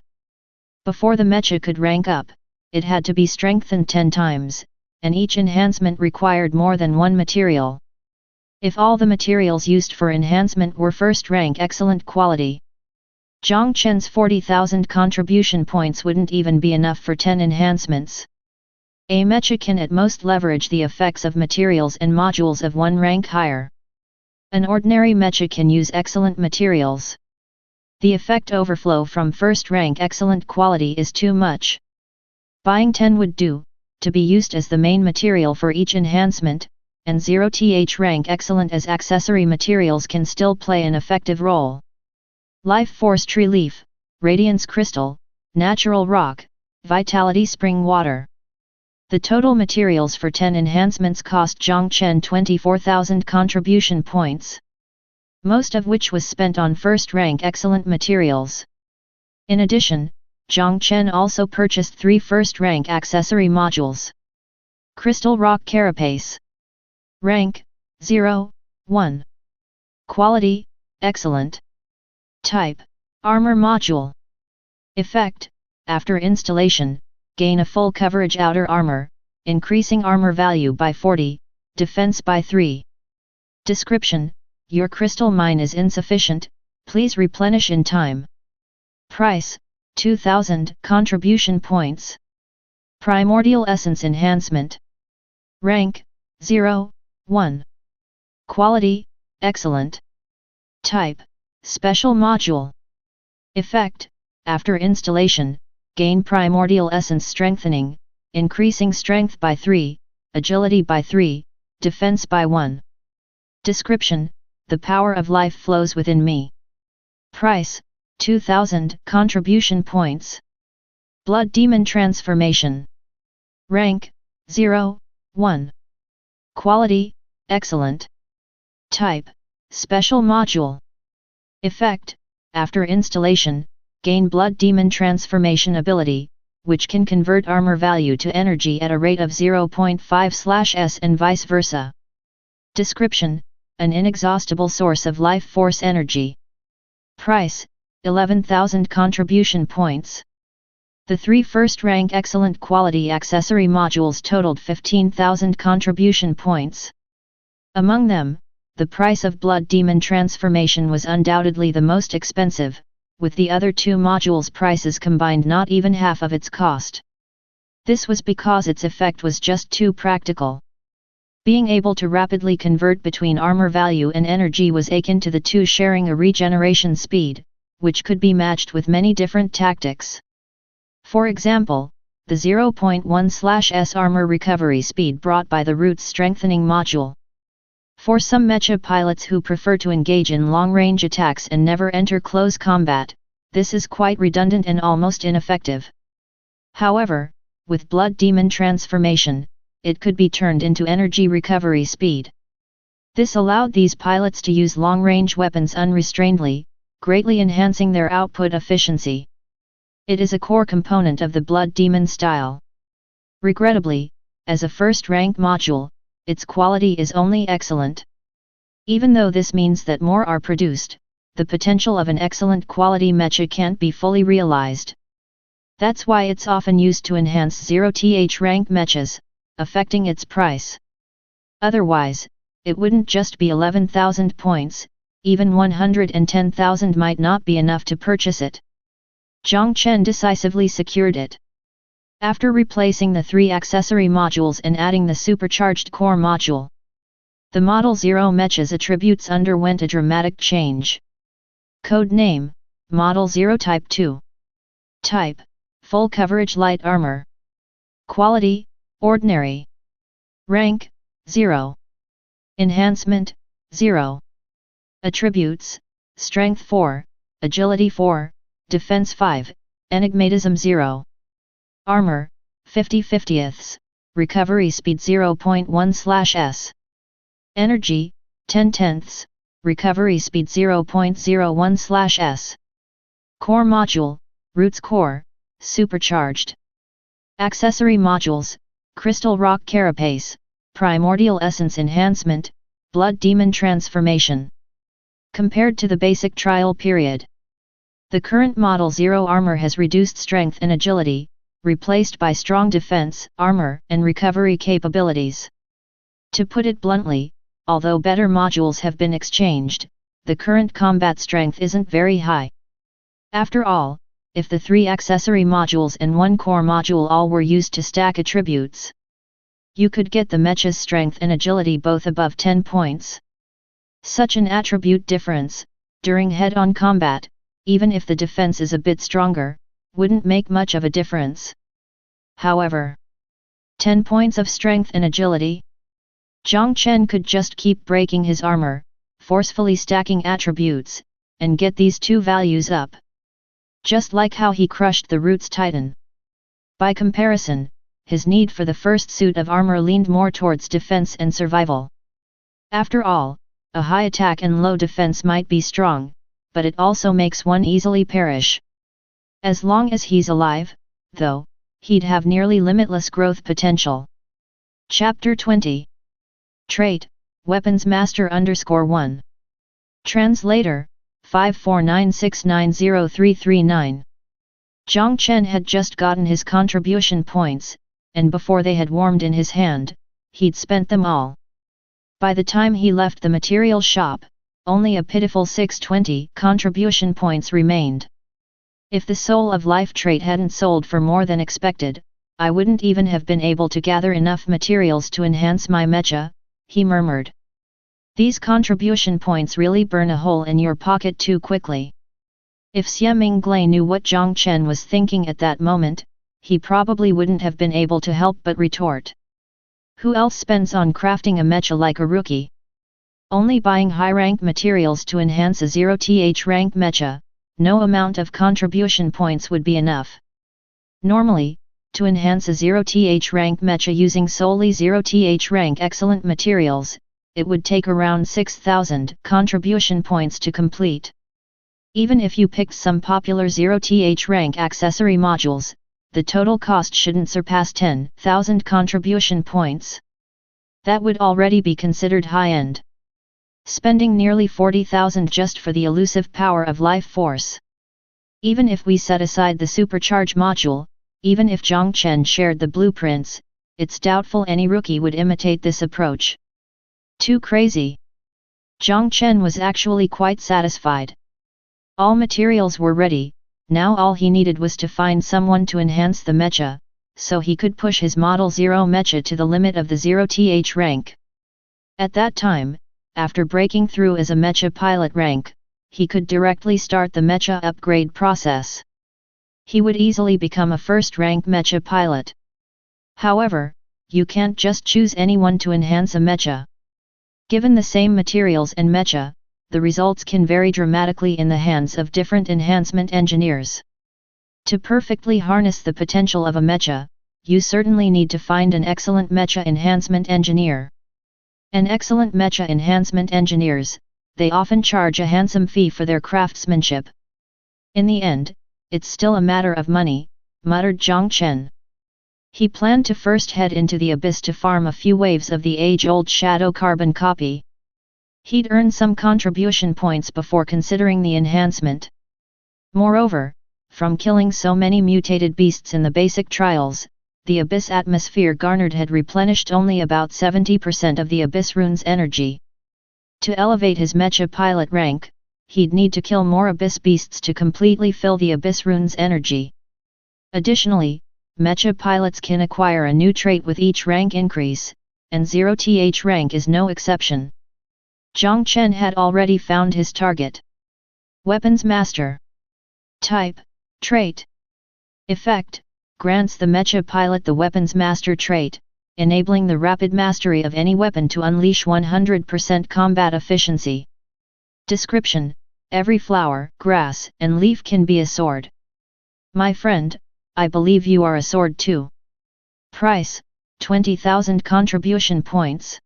Before the mecha could rank up, it had to be strengthened 10 times, and each enhancement required more than one material. If all the materials used for enhancement were first rank excellent quality, Jiang Chen's 40,000 contribution points wouldn't even be enough for 10 enhancements. A mecha can at most leverage the effects of materials and modules of one rank higher. An ordinary mecha can use excellent materials. The effect overflow from first rank excellent quality is too much. Buying 10 would do, to be used as the main material for each enhancement, and 0th rank excellent as accessory materials can still play an effective role. Life Force Tree Leaf, Radiance Crystal, Natural Rock, Vitality Spring Water. The total materials for 10 enhancements cost Jiang Chen 24,000 contribution points, most of which was spent on first rank excellent materials. In addition, Jiang Chen also purchased 3 first rank accessory modules. Crystal Rock Carapace. Rank, 0, 1. Quality, excellent. Type, Armor Module. Effect, after installation, gain a full coverage outer armor, increasing armor value by 40, defense by 3. Description, your crystal mine is insufficient, please replenish in time. Price, 2000 contribution points. Primordial Essence Enhancement. Rank, 0, 1. Quality, excellent. Type, Special Module. Effect, after installation, gain Primordial Essence Strengthening, increasing strength by 3, agility by 3, defense by 1. Description, the power of life flows within me. Price, 2000 contribution points. Blood Demon Transformation. Rank, 0, 1. Quality, excellent. Type, Special Module. Effect, after installation, gain Blood Demon Transformation ability, which can convert armor value to energy at a rate of 0.5/s and vice versa. Description: an inexhaustible source of life force energy. Price: 11,000 contribution points. The 3 first-rank excellent quality accessory modules totaled 15,000 contribution points. Among them, the price of Blood Demon Transformation was undoubtedly the most expensive, with the other 2 modules' prices combined not even half of its cost. This was because its effect was just too practical. Being able to rapidly convert between armor value and energy was akin to the 2 sharing a regeneration speed, which could be matched with many different tactics. For example, the 0.1/s armor recovery speed brought by the Roots Strengthening module. For some Mecha pilots who prefer to engage in long-range attacks and never enter close combat, this is quite redundant and almost ineffective. However, with Blood Demon Transformation, it could be turned into energy recovery speed. This allowed these pilots to use long-range weapons unrestrainedly, greatly enhancing their output efficiency. It is a core component of the Blood Demon style. Regrettably, as a first-rank module, its quality is only excellent. Even though this means that more are produced, the potential of an excellent quality mecha can't be fully realized. That's why it's often used to enhance 0th rank mechas, affecting its price. Otherwise, it wouldn't just be 11,000 points, even 110,000 might not be enough to purchase it. Jiang Chen decisively secured it. After replacing the 3 accessory modules and adding the supercharged core module, the Model 0 Mecha's attributes underwent a dramatic change. Code name: Model 0 Type 2. Type: Full Coverage Light Armor. Quality: Ordinary. Rank: 0. Enhancement: 0. Attributes: Strength 4, Agility 4, Defense 5, Enigmatism 0. Armor: 50/50ths, Recovery Speed 0.1/s. Energy: 10/10ths, Recovery Speed 0.01/s. Core Module: Roots Core, Supercharged. Accessory Modules: Crystal Rock Carapace, Primordial Essence Enhancement, Blood Demon Transformation. Compared to the basic trial period, the current Model 0 armor has reduced strength and agility, replaced by strong defense, armor, and recovery capabilities. To put it bluntly, although better modules have been exchanged, the current combat strength isn't very high. After all, if the 3 accessory modules and 1 core module all were used to stack attributes, you could get the mecha's strength and agility both above 10 points. Such an attribute difference, during head-on combat, even if the defense is a bit stronger, wouldn't make much of a difference. However, 10 points of strength and agility? Jiang Chen could just keep breaking his armor, forcefully stacking attributes, and get these 2 values up. Just like how he crushed the Roots Titan. By comparison, his need for the first suit of armor leaned more towards defense and survival. After all, a high attack and low defense might be strong, but it also makes one easily perish. As long as he's alive, though, he'd have nearly limitless growth potential. Chapter 20. Trait: Weapons Master _1. Translator: 549690339. Jiang Chen had just gotten his contribution points, and before they had warmed in his hand, he'd spent them all. By the time he left the material shop, only a pitiful 620 contribution points remained. If the Soul of Life trait hadn't sold for more than expected, I wouldn't even have been able to gather enough materials to enhance my mecha, he murmured. These contribution points really burn a hole in your pocket too quickly. If Xie Minglei knew what Jiang Chen was thinking at that moment, he probably wouldn't have been able to help but retort. Who else spends on crafting a mecha like a rookie? Only buying high-rank materials to enhance a 0th rank mecha, no amount of contribution points would be enough. Normally, to enhance a 0th rank mecha using solely 0th rank excellent materials, it would take around 6,000 contribution points to complete. Even if you picked some popular 0th rank accessory modules, the total cost shouldn't surpass 10,000 contribution points. That would already be considered high-end. Spending nearly 40,000 just for the elusive power of life force. Even if we set aside the supercharge module, even if Jiang Chen shared the blueprints, it's doubtful any rookie would imitate this approach. Too crazy. Jiang Chen was actually quite satisfied. All materials were ready, now all he needed was to find someone to enhance the Mecha, so he could push his Model 0 Mecha to the limit of the 0th rank. At that time, after breaking through as a Mecha pilot rank, he could directly start the Mecha upgrade process. He would easily become a first-rank Mecha pilot. However, you can't just choose anyone to enhance a Mecha. Given the same materials and Mecha, the results can vary dramatically in the hands of different enhancement engineers. To perfectly harness the potential of a Mecha, you certainly need to find an excellent Mecha enhancement engineer. An excellent Mecha enhancement engineers, they often charge a handsome fee for their craftsmanship. In the end, it's still a matter of money, muttered Jiang Chen. He planned to first head into the abyss to farm a few waves of the age-old shadow carbon copy. He'd earn some contribution points before considering the enhancement. Moreover, from killing so many mutated beasts in the basic trials, the abyss atmosphere garnered had replenished only about 70% of the abyss rune's energy. To elevate his Mecha pilot rank, he'd need to kill more abyss beasts to completely fill the abyss rune's energy. Additionally, Mecha pilots can acquire a new trait with each rank increase, and 0th rank is no exception. Jiang Chen had already found his target. Weapons Master. Type, Trait. Effect, grants the Mecha pilot the Weapons Master trait, enabling the rapid mastery of any weapon to unleash 100% combat efficiency. Description, every flower, grass, and leaf can be a sword. My friend, I believe you are a sword too. Price, 20,000 contribution points.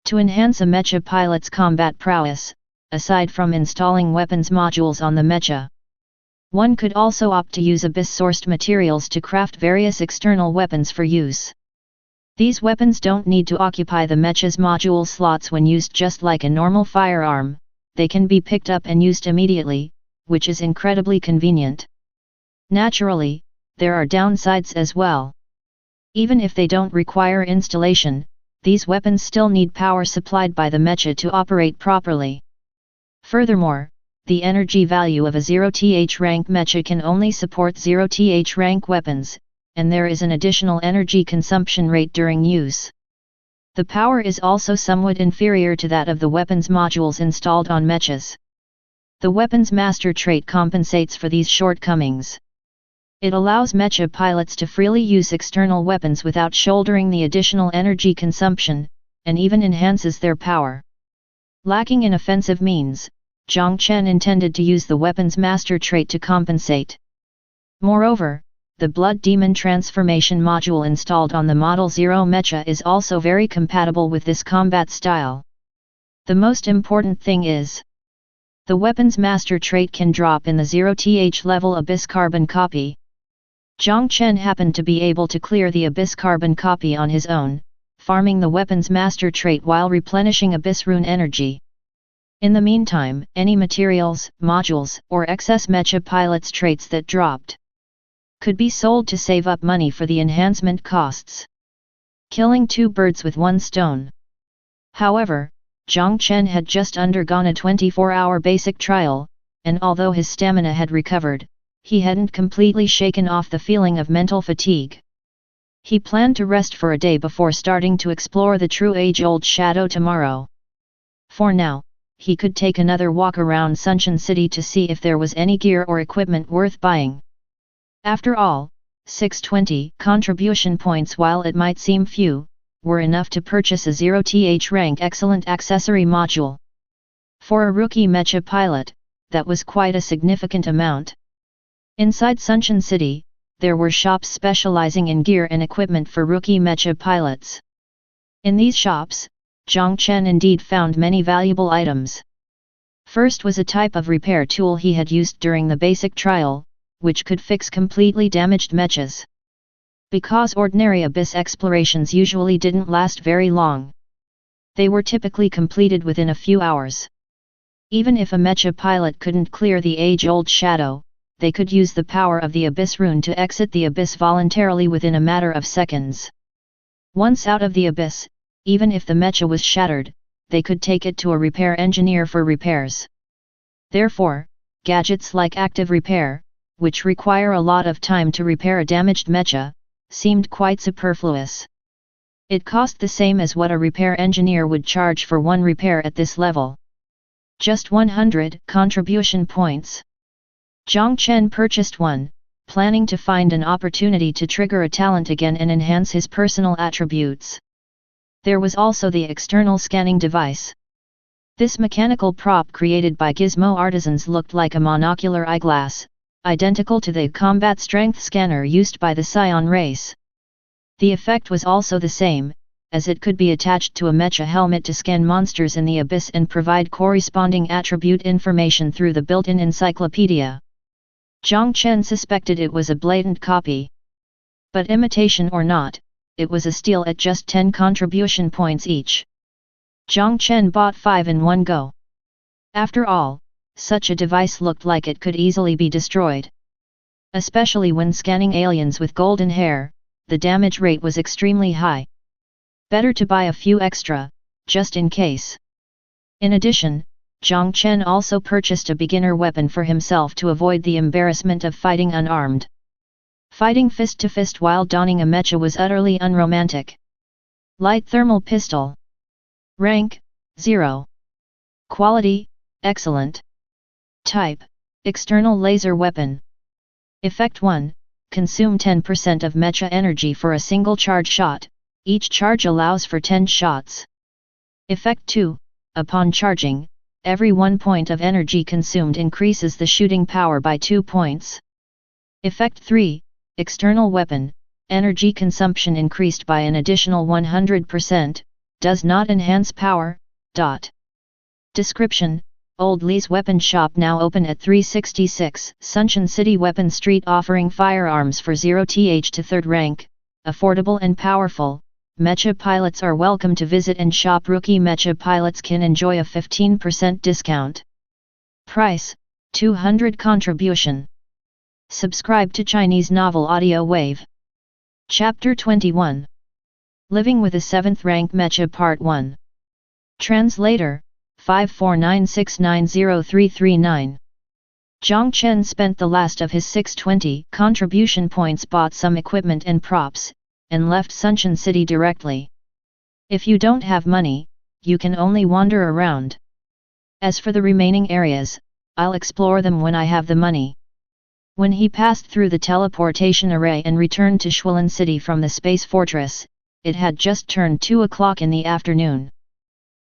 To enhance a Mecha pilot's combat prowess, aside from installing weapons modules on the Mecha, one could also opt to use abyss-sourced materials to craft various external weapons for use. These weapons don't need to occupy the Mecha's module slots when used just like a normal firearm, they can be picked up and used immediately, which is incredibly convenient. Naturally, there are downsides as well. Even if they don't require installation, these weapons still need power supplied by the Mecha to operate properly. Furthermore, the energy value of a 0th rank Mecha can only support 0th rank weapons, and there is an additional energy consumption rate during use. The power is also somewhat inferior to that of the weapons modules installed on Mechas. The Weapons Master trait compensates for these shortcomings. It allows Mecha pilots to freely use external weapons without shouldering the additional energy consumption, and even enhances their power. Lacking in offensive means, Jiang Chen intended to use the Weapons Master trait to compensate. Moreover, the Blood Demon transformation module installed on the Model 0 Mecha is also very compatible with this combat style. The most important thing is, the Weapons Master trait can drop in the 0th level Abyss Carbon copy. Jiang Chen happened to be able to clear the Abyss Carbon copy on his own, farming the Weapons Master trait while replenishing Abyss Rune energy. In the meantime, any materials, modules, or excess Mecha pilot's traits that dropped could be sold to save up money for the enhancement costs. Killing two birds with one stone. However, Jiang Chen had just undergone a 24-hour basic trial, and although his stamina had recovered, he hadn't completely shaken off the feeling of mental fatigue. He planned to rest for a day before starting to explore the true age-old shadow tomorrow. For now, he could take another walk around Sunshine City to see if there was any gear or equipment worth buying. After all, 620 contribution points, while it might seem few, were enough to purchase a 0th rank excellent accessory module. For a rookie Mecha pilot, that was quite a significant amount. Inside Sunshine City, there were shops specializing in gear and equipment for rookie Mecha pilots. In these shops, Jiang Chen indeed found many valuable items. First was a type of repair tool he had used during the basic trial, which could fix completely damaged Mechas. Because ordinary abyss explorations usually didn't last very long, They were typically completed within a few hours. Even if a Mecha pilot couldn't clear the age-old shadow, they could use the power of the Abyss rune to exit the Abyss voluntarily within a matter of seconds. Once out of the Abyss, even if the Mecha was shattered, they could take it to a repair engineer for repairs. Therefore, gadgets like active repair, which require a lot of time to repair a damaged Mecha, seemed quite superfluous. It cost the same as what a repair engineer would charge for one repair at this level. Just 100 contribution points. Jiang Chen purchased one, planning to find an opportunity to trigger a talent again and enhance his personal attributes. There was also the external scanning device. This mechanical prop created by Gizmo artisans looked like a monocular eyeglass, identical to the combat strength scanner used by the Scion race. The effect was also the same, as it could be attached to a Mecha helmet to scan monsters in the Abyss and provide corresponding attribute information through the built-in encyclopedia. Jiang Chen suspected it was a blatant copy. But imitation or not, it was a steal at just 10 contribution points each. Jiang Chen bought 5 in one go. After all, such a device looked like it could easily be destroyed. Especially when scanning aliens with golden hair, the damage rate was extremely high. Better to buy a few extra, just in case. In addition, Jiang Chen also purchased a beginner weapon for himself to avoid the embarrassment of fighting unarmed. Fighting fist to fist while donning a mecha was utterly unromantic. Light thermal pistol. Rank, 0. Quality, excellent. Type, external laser weapon. Effect 1, consume 10% of mecha energy for a single charge shot, each charge allows for 10 shots. Effect 2, upon charging, every 1 point of energy consumed increases the shooting power by 2 points. Effect 3, external weapon, energy consumption increased by an additional 100%, does not enhance power. Description: Old Lee's Weapon Shop now open at 366 Sunshine City Weapon Street, offering firearms for 0th to 3rd rank, affordable and powerful. Mecha pilots are welcome to visit and shop. Rookie Mecha pilots can enjoy a 15% discount. Price, 200 contribution. Subscribe to Chinese Novel Audiowave. Chapter 21. Living with a 7th rank Mecha Part 1. Translator, 549690339. Jiang Chen spent the last of his 620 contribution points, bought some equipment and props, and left Sunshine City directly. If you don't have money, you can only wander around. As for the remaining areas, I'll explore them when I have the money. When he passed through the teleportation array and returned to Shuilin City from the space fortress, it had just turned 2 o'clock in the afternoon.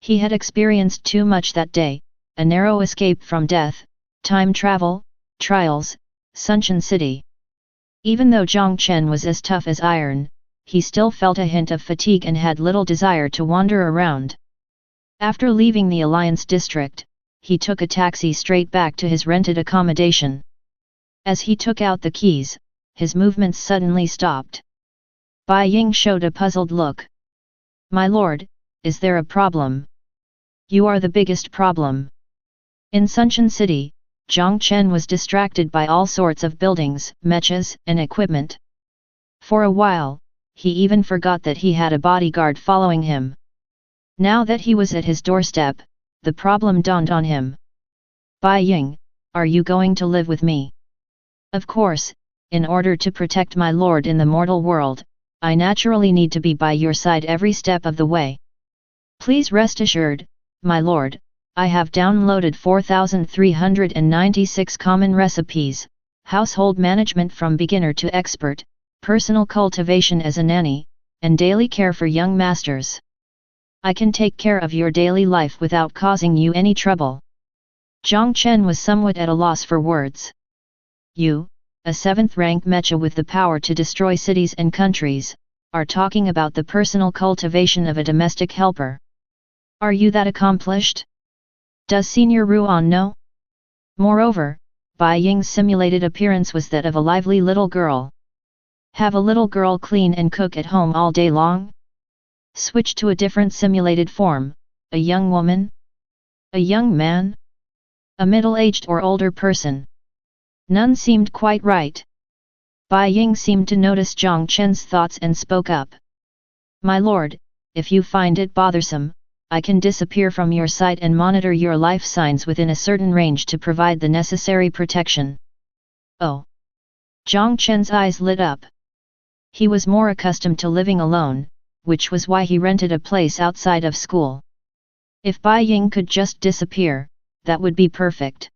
He had experienced too much that day: a narrow escape from death, time travel, trials, Sunshine City. Even though Jiang Chen was as tough as iron, he still felt a hint of fatigue and had little desire to wander around. After leaving the Alliance District, he took a taxi straight back to his rented accommodation. As he took out the keys, his movements suddenly stopped. Bai Ying showed a puzzled look. "My lord, is there a problem?" "You are the biggest problem." In Sunshine City, Jiang Chen was distracted by all sorts of buildings, mechas, and equipment. For a while, he even forgot that he had a bodyguard following him. Now that he was at his doorstep, the problem dawned on him. "Bai Ying, are you going to live with me?" "Of course, in order to protect my lord in the mortal world, I naturally need to be by your side every step of the way. Please rest assured, my lord, I have downloaded 4,396 common recipes, household management from beginner to expert, personal cultivation as a nanny, and daily care for young masters. I can take care of your daily life without causing you any trouble." Jiang Chen was somewhat at a loss for words. "You, a 7th rank mecha with the power to destroy cities and countries, are talking about the personal cultivation of a domestic helper. Are you that accomplished? Does Senior Ruan know?" Moreover, Bai Ying's simulated appearance was that of a lively little girl. Have a little girl clean and cook at home all day long? Switch to a different simulated form, a young woman? A young man? A middle-aged or older person? None seemed quite right. Bai Ying seemed to notice Jiang Chen's thoughts and spoke up. My lord, if you find it bothersome, I can disappear from your sight and monitor your life signs within a certain range to provide the necessary protection. Oh! Jiang Chen's eyes lit up. He was more accustomed to living alone, which was why he rented a place outside of school. If Bai Ying could just disappear, that would be perfect.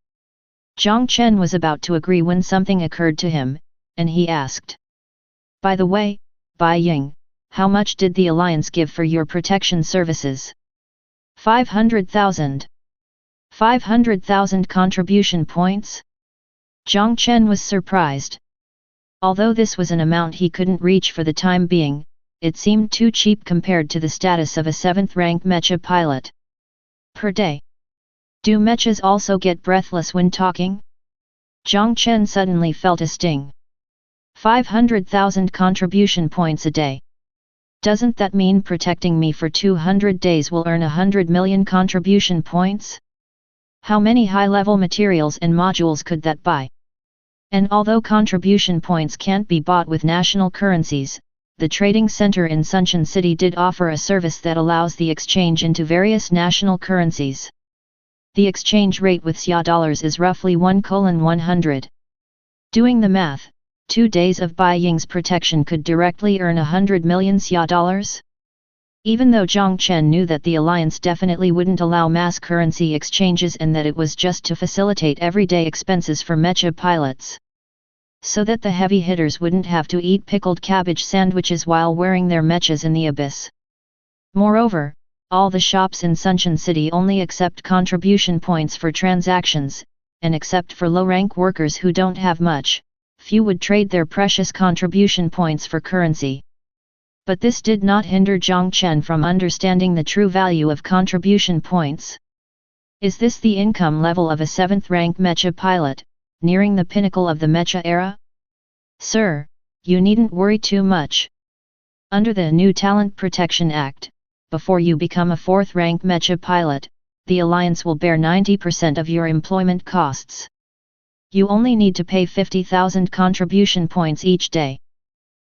Jiang Chen was about to agree when something occurred to him, and he asked. By the way, Bai Ying, how much did the Alliance give for your protection services? 500,000. 500,000 contribution points? Jiang Chen was surprised. Although this was an amount he couldn't reach for the time being, it seemed too cheap compared to the status of a 7th-rank Mecha pilot. Per day. Do Mechas also get breathless when talking? Jiang Chen suddenly felt a sting. 500,000 contribution points a day. Doesn't that mean protecting me for 200 days will earn 100 million contribution points? How many high-level materials and modules could that buy? And although contribution points can't be bought with national currencies, the trading center in Sunshine City did offer a service that allows the exchange into various national currencies. The exchange rate with XIA dollars is roughly 1:100. Doing the math, 2 days of Bai Ying's protection could directly earn 100 million XIA dollars? Even though Jiang Chen knew that the Alliance definitely wouldn't allow mass currency exchanges and that it was just to facilitate everyday expenses for Mecha pilots, so that the heavy hitters wouldn't have to eat pickled cabbage sandwiches while wearing their Mechas in the abyss. Moreover, all the shops in Sunshine City only accept contribution points for transactions, and except for low-rank workers who don't have much, few would trade their precious contribution points for currency. But this did not hinder Jiang Chen from understanding the true value of contribution points. Is this the income level of a 7th-rank Mecha pilot, nearing the pinnacle of the Mecha era? Sir, you needn't worry too much. Under the new Talent Protection Act, before you become a 4th-rank Mecha pilot, the Alliance will bear 90% of your employment costs. You only need to pay 50,000 contribution points each day.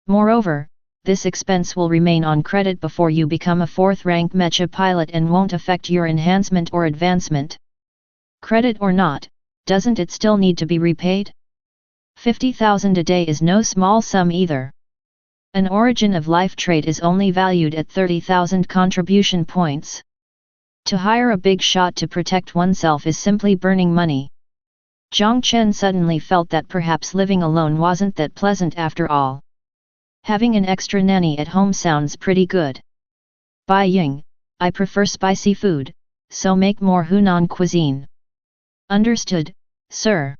Moreover, this expense will remain on credit before you become a 4th-rank Mecha pilot and won't affect your enhancement or advancement. Credit or not, doesn't it still need to be repaid? 50,000 a day is no small sum either. An origin of life trait is only valued at 30,000 contribution points. To hire a big shot to protect oneself is simply burning money. Jiang Chen suddenly felt that perhaps living alone wasn't that pleasant after all. Having an extra nanny at home sounds pretty good. Bai Ying, I prefer spicy food, so make more Hunan cuisine. Understood, sir.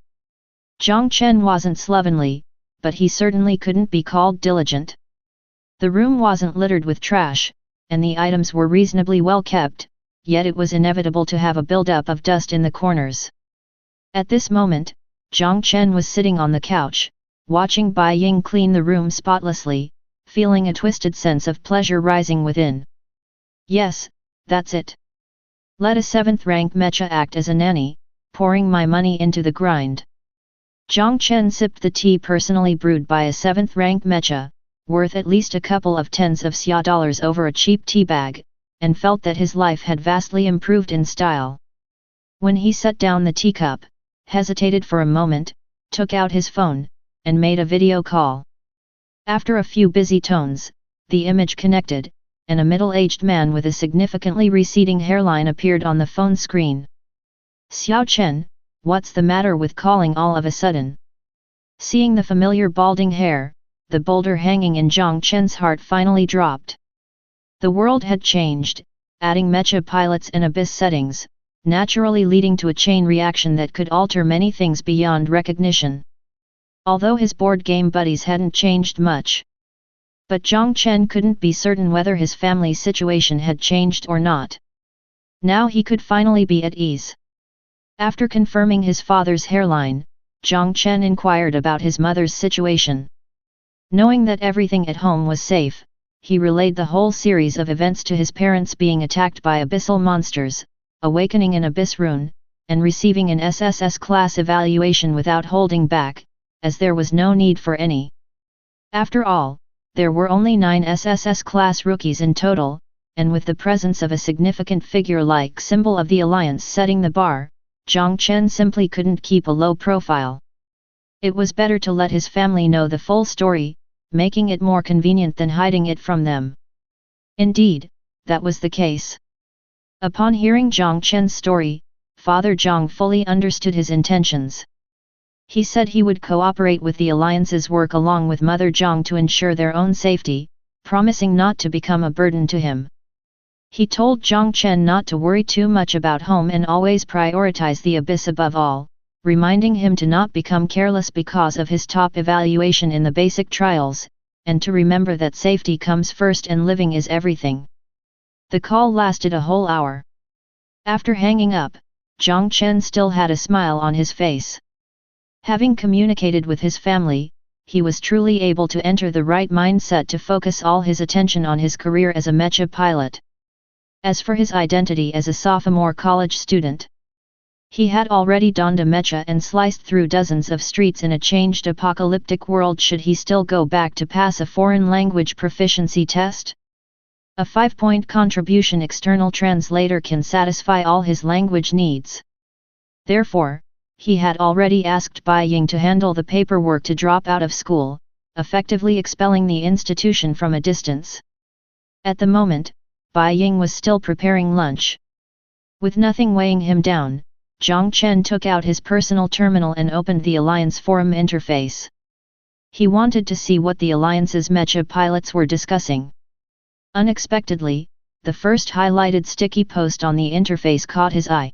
Jiang Chen wasn't slovenly, but he certainly couldn't be called diligent. The room wasn't littered with trash, and the items were reasonably well kept, yet it was inevitable to have a build-up of dust in the corners. At this moment, Jiang Chen was sitting on the couch, watching Bai Ying clean the room spotlessly, feeling a twisted sense of pleasure rising within. Yes, that's it. Let a 7th-rank Mecha act as a nanny, pouring my money into the grind. Jiang Chen sipped the tea personally brewed by a 7th-rank Mecha, worth at least a couple of tens of XIA dollars over a cheap tea bag, and felt that his life had vastly improved in style. When he set down the teacup, hesitated for a moment, took out his phone, and made a video call. After a few busy tones, the image connected, and a middle-aged man with a significantly receding hairline appeared on the phone screen. Xiao Chen, what's the matter with calling all of a sudden? Seeing the familiar balding hair, the boulder hanging in Jiang Chen's heart finally dropped. The world had changed, adding Mecha pilots and abyss settings, naturally leading to a chain reaction that could alter many things beyond recognition. Although his board game buddies hadn't changed much. But Jiang Chen couldn't be certain whether his family's situation had changed or not. Now he could finally be at ease. After confirming his father's hairline, Jiang Chen inquired about his mother's situation. Knowing that everything at home was safe, he relayed the whole series of events to his parents, being attacked by abyssal monsters, awakening an abyss rune, and receiving an SSS class evaluation without holding back, as there was no need for any. After all, there were only 9 SSS class rookies in total, and with the presence of a significant figure like Symbol of the Alliance setting the bar, Jiang Chen simply couldn't keep a low profile. It was better to let his family know the full story, making it more convenient than hiding it from them. Indeed, that was the case. Upon hearing Jiang Chen's story, Father Jiang fully understood his intentions. He said he would cooperate with the Alliance's work along with Mother Jiang to ensure their own safety, promising not to become a burden to him. He told Jiang Chen not to worry too much about home and always prioritize the abyss above all, reminding him to not become careless because of his top evaluation in the basic trials, and to remember that safety comes first and living is everything. The call lasted a whole hour. After hanging up, Jiang Chen still had a smile on his face. Having communicated with his family, he was truly able to enter the right mindset to focus all his attention on his career as a Mecha pilot. As for his identity as a sophomore college student, he had already donned a Mecha and sliced through dozens of streets in a changed apocalyptic world. Should he still go back to pass a foreign language proficiency test? A 5-point contribution external translator can satisfy all his language needs. Therefore, he had already asked Bai Ying to handle the paperwork to drop out of school, effectively expelling the institution from a distance. At the moment, Bai Ying was still preparing lunch. With nothing weighing him down, Jiang Chen took out his personal terminal and opened the Alliance forum interface. He wanted to see what the Alliance's Mecha pilots were discussing. Unexpectedly, the first highlighted sticky post on the interface caught his eye.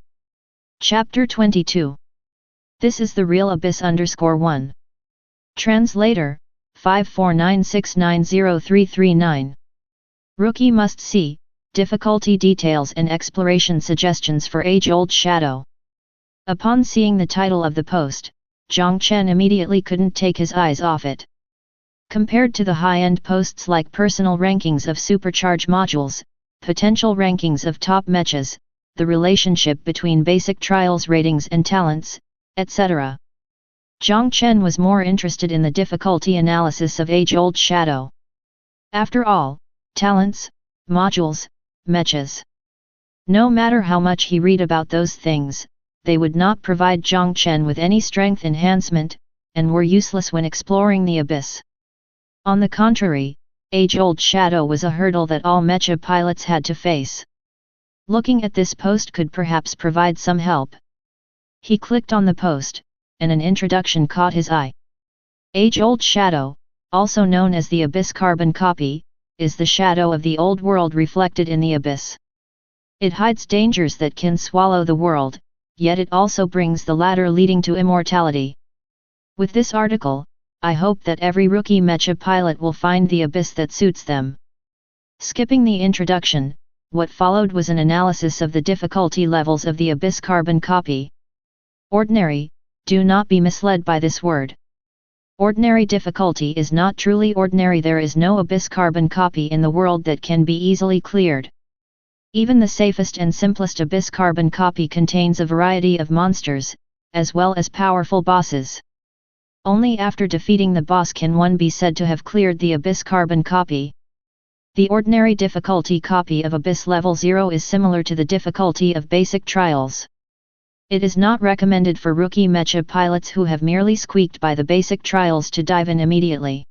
Chapter 22. This is the real Abyss _1. Translator, 549690339. Rookie must see, difficulty details and exploration suggestions for age-old shadow. Upon seeing the title of the post, Jiang Chen immediately couldn't take his eyes off it. Compared to the high-end posts like personal rankings of supercharge modules, potential rankings of top mechas, the relationship between basic trials ratings and talents, etc., Jiang Chen was more interested in the difficulty analysis of age-old shadow. After all, talents, modules, mechas. No matter how much he read about those things, they would not provide Jiang Chen with any strength enhancement, and were useless when exploring the abyss. On the contrary, age-old shadow was a hurdle that all Mecha pilots had to face. Looking at this post could perhaps provide some help. He clicked on the post, and an introduction caught his eye. Age-old shadow, also known as the abyss carbon copy, is the shadow of the old world reflected in the abyss. It hides dangers that can swallow the world, yet it also brings the ladder leading to immortality. With this article, I hope that every rookie Mecha pilot will find the abyss that suits them. Skipping the introduction, what followed was an analysis of the difficulty levels of the abyss carbon copy. Ordinary, do not be misled by this word. Ordinary difficulty is not truly ordinary. There is no abyss carbon copy in the world that can be easily cleared. Even the safest and simplest abyss carbon copy contains a variety of monsters, as well as powerful bosses. Only after defeating the boss can one be said to have cleared the abyss carbon copy. The ordinary difficulty copy of abyss level 0 is similar to the difficulty of basic trials. It is not recommended for rookie Mecha pilots who have merely squeaked by the basic trials to dive in immediately.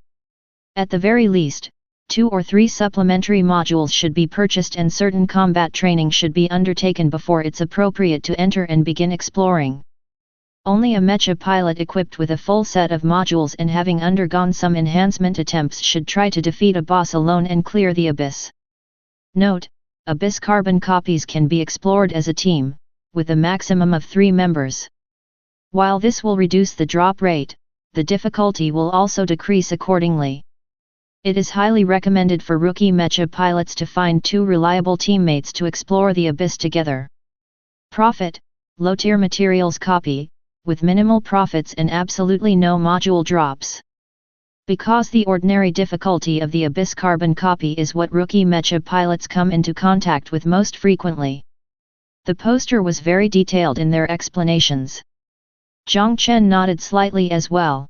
At the very least, 2 or 3 supplementary modules should be purchased and certain combat training should be undertaken before it's appropriate to enter and begin exploring. Only a Mecha pilot equipped with a full set of modules and having undergone some enhancement attempts should try to defeat a boss alone and clear the abyss. Note, abyss carbon copies can be explored as a team, with a maximum of 3 members. While this will reduce the drop rate, the difficulty will also decrease accordingly. It is highly recommended for rookie Mecha pilots to find 2 reliable teammates to explore the abyss together. Profit, low-tier materials copy, with minimal profits and absolutely no module drops. Because the ordinary difficulty of the Abyss carbon copy is what rookie Mecha pilots come into contact with most frequently. The poster was very detailed in their explanations. Jiang Chen nodded slightly as well.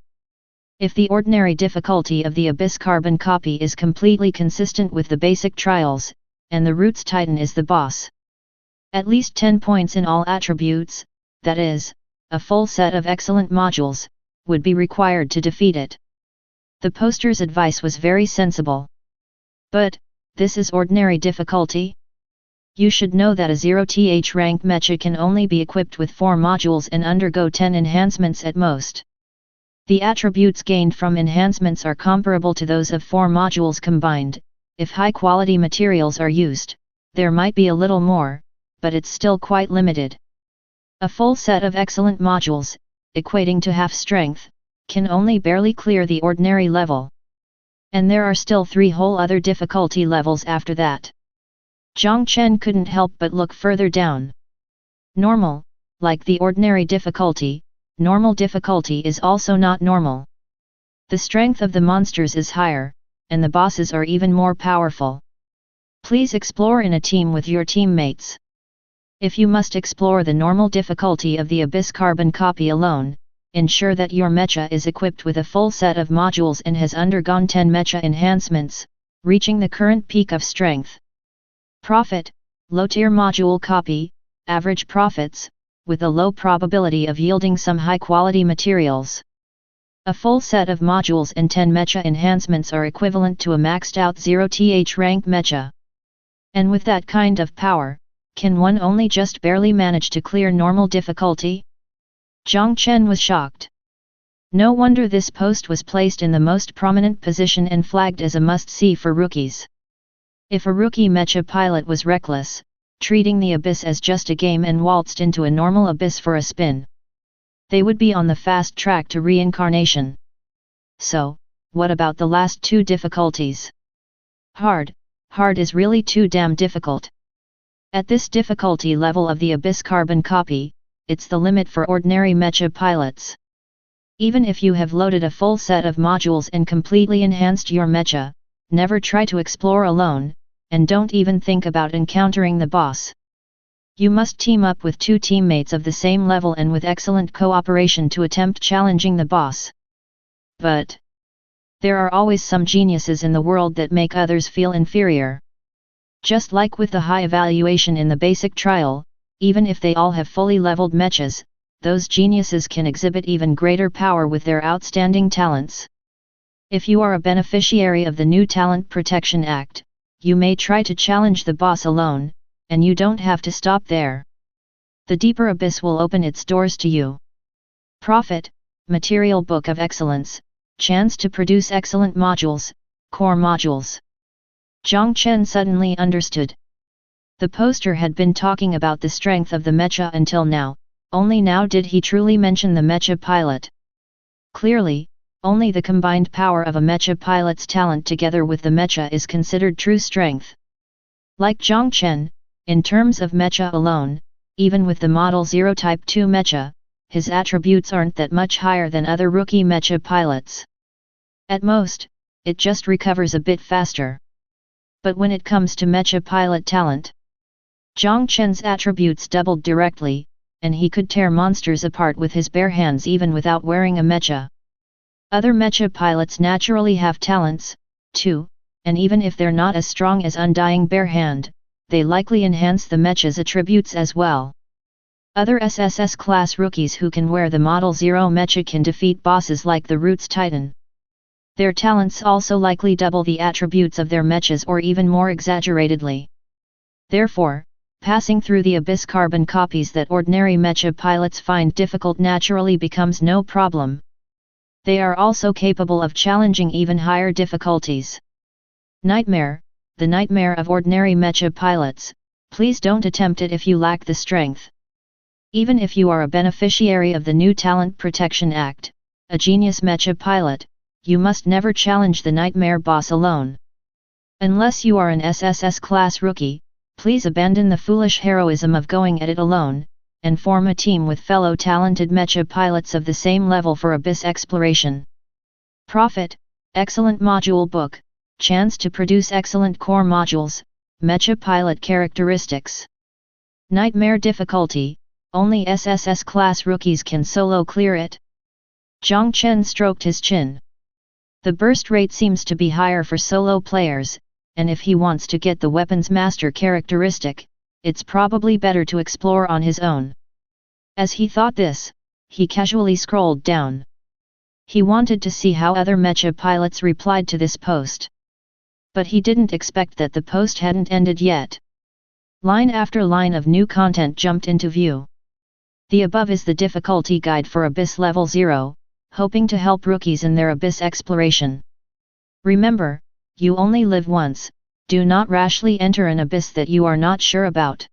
If the ordinary difficulty of the Abyss carbon copy is completely consistent with the basic trials, and the Roots Titan is the boss, at least 10 points in all attributes, that is, a full set of excellent modules, would be required to defeat it. The poster's advice was very sensible. But, this is ordinary difficulty? You should know that a 0th rank Mecha can only be equipped with 4 modules and undergo 10 enhancements at most. The attributes gained from enhancements are comparable to those of 4 modules combined. If high-quality materials are used, there might be a little more, but it's still quite limited. A full set of excellent modules, equating to half strength, can only barely clear the ordinary level. And there are still 3 whole other difficulty levels after that. Jiang Chen couldn't help but look further down. Normal, like the ordinary difficulty, normal difficulty is also not normal. The strength of the monsters is higher, and the bosses are even more powerful. Please explore in a team with your teammates. If you must explore the normal difficulty of the Abyss carbon copy alone, ensure that your Mecha is equipped with a full set of modules and has undergone 10 Mecha enhancements, reaching the current peak of strength. Profit, low-tier module copy, average profits, with a low probability of yielding some high-quality materials. A full set of modules and 10 Mecha enhancements are equivalent to a maxed-out 0th rank Mecha. And with that kind of power, can one only just barely manage to clear normal difficulty? Jiang Chen was shocked. No wonder this post was placed in the most prominent position and flagged as a must-see for rookies. If a rookie Mecha pilot was reckless, treating the Abyss as just a game and waltzed into a normal Abyss for a spin, they would be on the fast track to reincarnation. So, what about the last 2 difficulties? Hard is really too damn difficult. At this difficulty level of the Abyss carbon copy, it's the limit for ordinary Mecha pilots. Even if you have loaded a full set of modules and completely enhanced your Mecha, never try to explore alone, and don't even think about encountering the boss. You must team up with 2 teammates of the same level and with excellent cooperation to attempt challenging the boss. But there are always some geniuses in the world that make others feel inferior. Just like with the high evaluation in the basic trial, even if they all have fully leveled Mechas, those geniuses can exhibit even greater power with their outstanding talents. If you are a beneficiary of the new Talent Protection Act, you may try to challenge the boss alone, and you don't have to stop there. The deeper Abyss will open its doors to you. Profit, Material Book of Excellence, chance to produce excellent modules, core modules. Jiang Chen suddenly understood. The poster had been talking about the strength of the Mecha until now, only now did he truly mention the Mecha pilot. Clearly, only the combined power of a Mecha pilot's talent together with the Mecha is considered true strength. Like Jiang Chen, in terms of Mecha alone, even with the Model 0 Type 2 Mecha, his attributes aren't that much higher than other rookie Mecha pilots. At most, it just recovers a bit faster. But when it comes to Mecha pilot talent, Jiang Chen's attributes doubled directly, and he could tear monsters apart with his bare hands even without wearing a Mecha. Other Mecha pilots naturally have talents, too, and even if they're not as strong as Undying Barehand, they likely enhance the Mecha's attributes as well. Other SSS class rookies who can wear the Model 0 Mecha can defeat bosses like the Roots Titan. Their talents also likely double the attributes of their Mechas or even more exaggeratedly. Therefore, passing through the Abyss carbon copies that ordinary Mecha pilots find difficult naturally becomes no problem. They are also capable of challenging even higher difficulties. Nightmare, the nightmare of ordinary Mecha pilots, please don't attempt it if you lack the strength. Even if you are a beneficiary of the new Talent Protection Act, a genius Mecha pilot, you must never challenge the nightmare boss alone. Unless you are an SSS class rookie, please abandon the foolish heroism of going at it alone, and form a team with fellow talented Mecha pilots of the same level for Abyss exploration. Profit, Excellent module book, chance to produce excellent core modules, Mecha pilot characteristics. Nightmare difficulty, only SSS class rookies can solo clear it. Jiang Chen stroked his chin. The burst rate seems to be higher for solo players, and if he wants to get the weapons master characteristic, it's probably better to explore on his own. As he thought this, he casually scrolled down. He wanted to see how other Mecha pilots replied to this post. But he didn't expect that the post hadn't ended yet. Line after line of new content jumped into view. The above is the difficulty guide for Abyss Level 0, hoping to help rookies in their Abyss exploration. Remember, you only live once, do not rashly enter an Abyss that you are not sure about.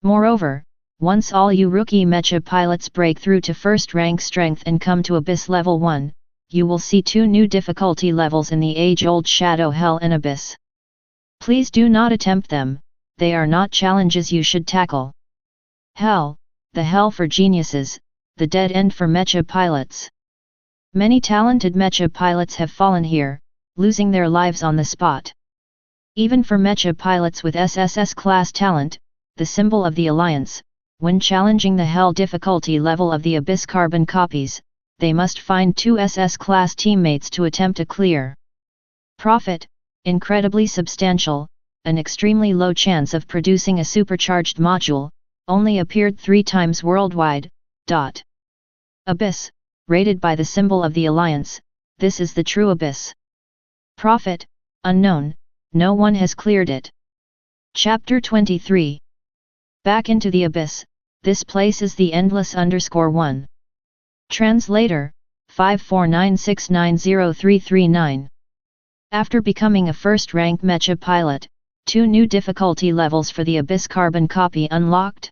Moreover, once all you rookie Mecha pilots break through to first rank strength and come to Abyss Level 1, you will see 2 new difficulty levels in the age-old Shadow Hell and Abyss. Please do not attempt them, they are not challenges you should tackle. Hell, the hell for geniuses, the dead end for Mecha pilots. Many talented Mecha pilots have fallen here, losing their lives on the spot. Even for Mecha pilots with SSS class talent, the symbol of the Alliance, when challenging the Hell difficulty level of the Abyss carbon copies, they must find 2 SS class teammates to attempt a clear. Profit, incredibly substantial, an extremely low chance of producing a supercharged module, only appeared 3 times worldwide. Abyss, rated by the symbol of the Alliance, this is the true Abyss. Profit, unknown, no one has cleared it. Chapter 23. Back into the Abyss, this place is the endless _1. Translator, 549690339. After becoming a first-rank Mecha pilot, 2 new difficulty levels for the Abyss carbon copy unlocked.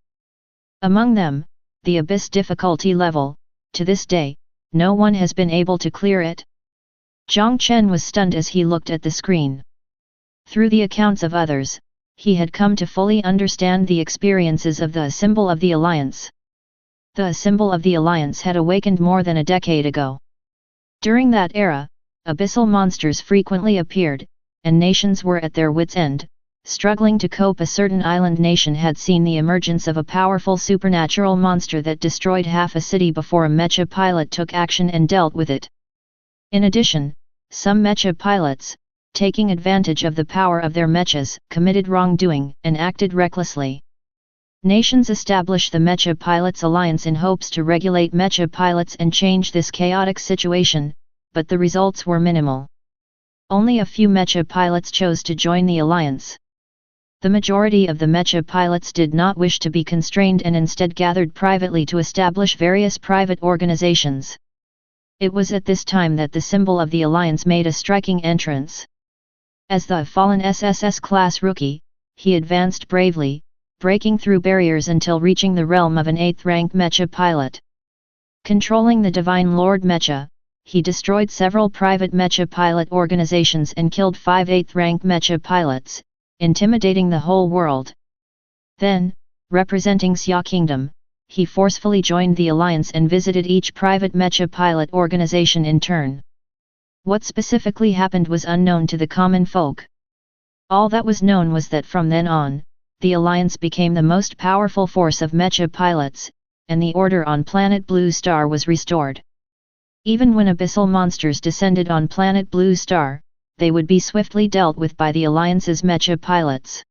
Among them, the Abyss difficulty level, to this day, no one has been able to clear it. Jiang Chen was stunned as he looked at the screen. Through the accounts of others, he had come to fully understand the experiences of the symbol of the Alliance. The symbol of the Alliance had awakened more than a decade ago. During that era, abyssal monsters frequently appeared, and nations were at their wits' end, struggling to cope. A certain island nation had seen the emergence of a powerful supernatural monster that destroyed half a city before a Mecha pilot took action and dealt with it. In addition, some Mecha pilots, taking advantage of the power of their Mechas, committed wrongdoing and acted recklessly. Nations establish the Mecha Pilots Alliance in hopes to regulate Mecha pilots and change this chaotic situation, but the results were minimal. Only a few Mecha pilots chose to join the alliance. The majority of the Mecha pilots did not wish to be constrained and instead gathered privately to establish various private organizations. It was at this time that the symbol of the alliance made a striking entrance. As the fallen SSS class rookie, he advanced bravely, breaking through barriers until reaching the realm of an 8th rank Mecha pilot. Controlling the Divine Lord Mecha, he destroyed several private Mecha pilot organizations and killed 5 8th rank Mecha pilots, intimidating the whole world. Then, representing Xia Kingdom, he forcefully joined the alliance and visited each private Mecha pilot organization in turn. What specifically happened was unknown to the common folk. All that was known was that from then on, the alliance became the most powerful force of Mecha pilots, and the order on planet Blue Star was restored. Even when abyssal monsters descended on planet Blue Star, they would be swiftly dealt with by the alliance's Mecha pilots.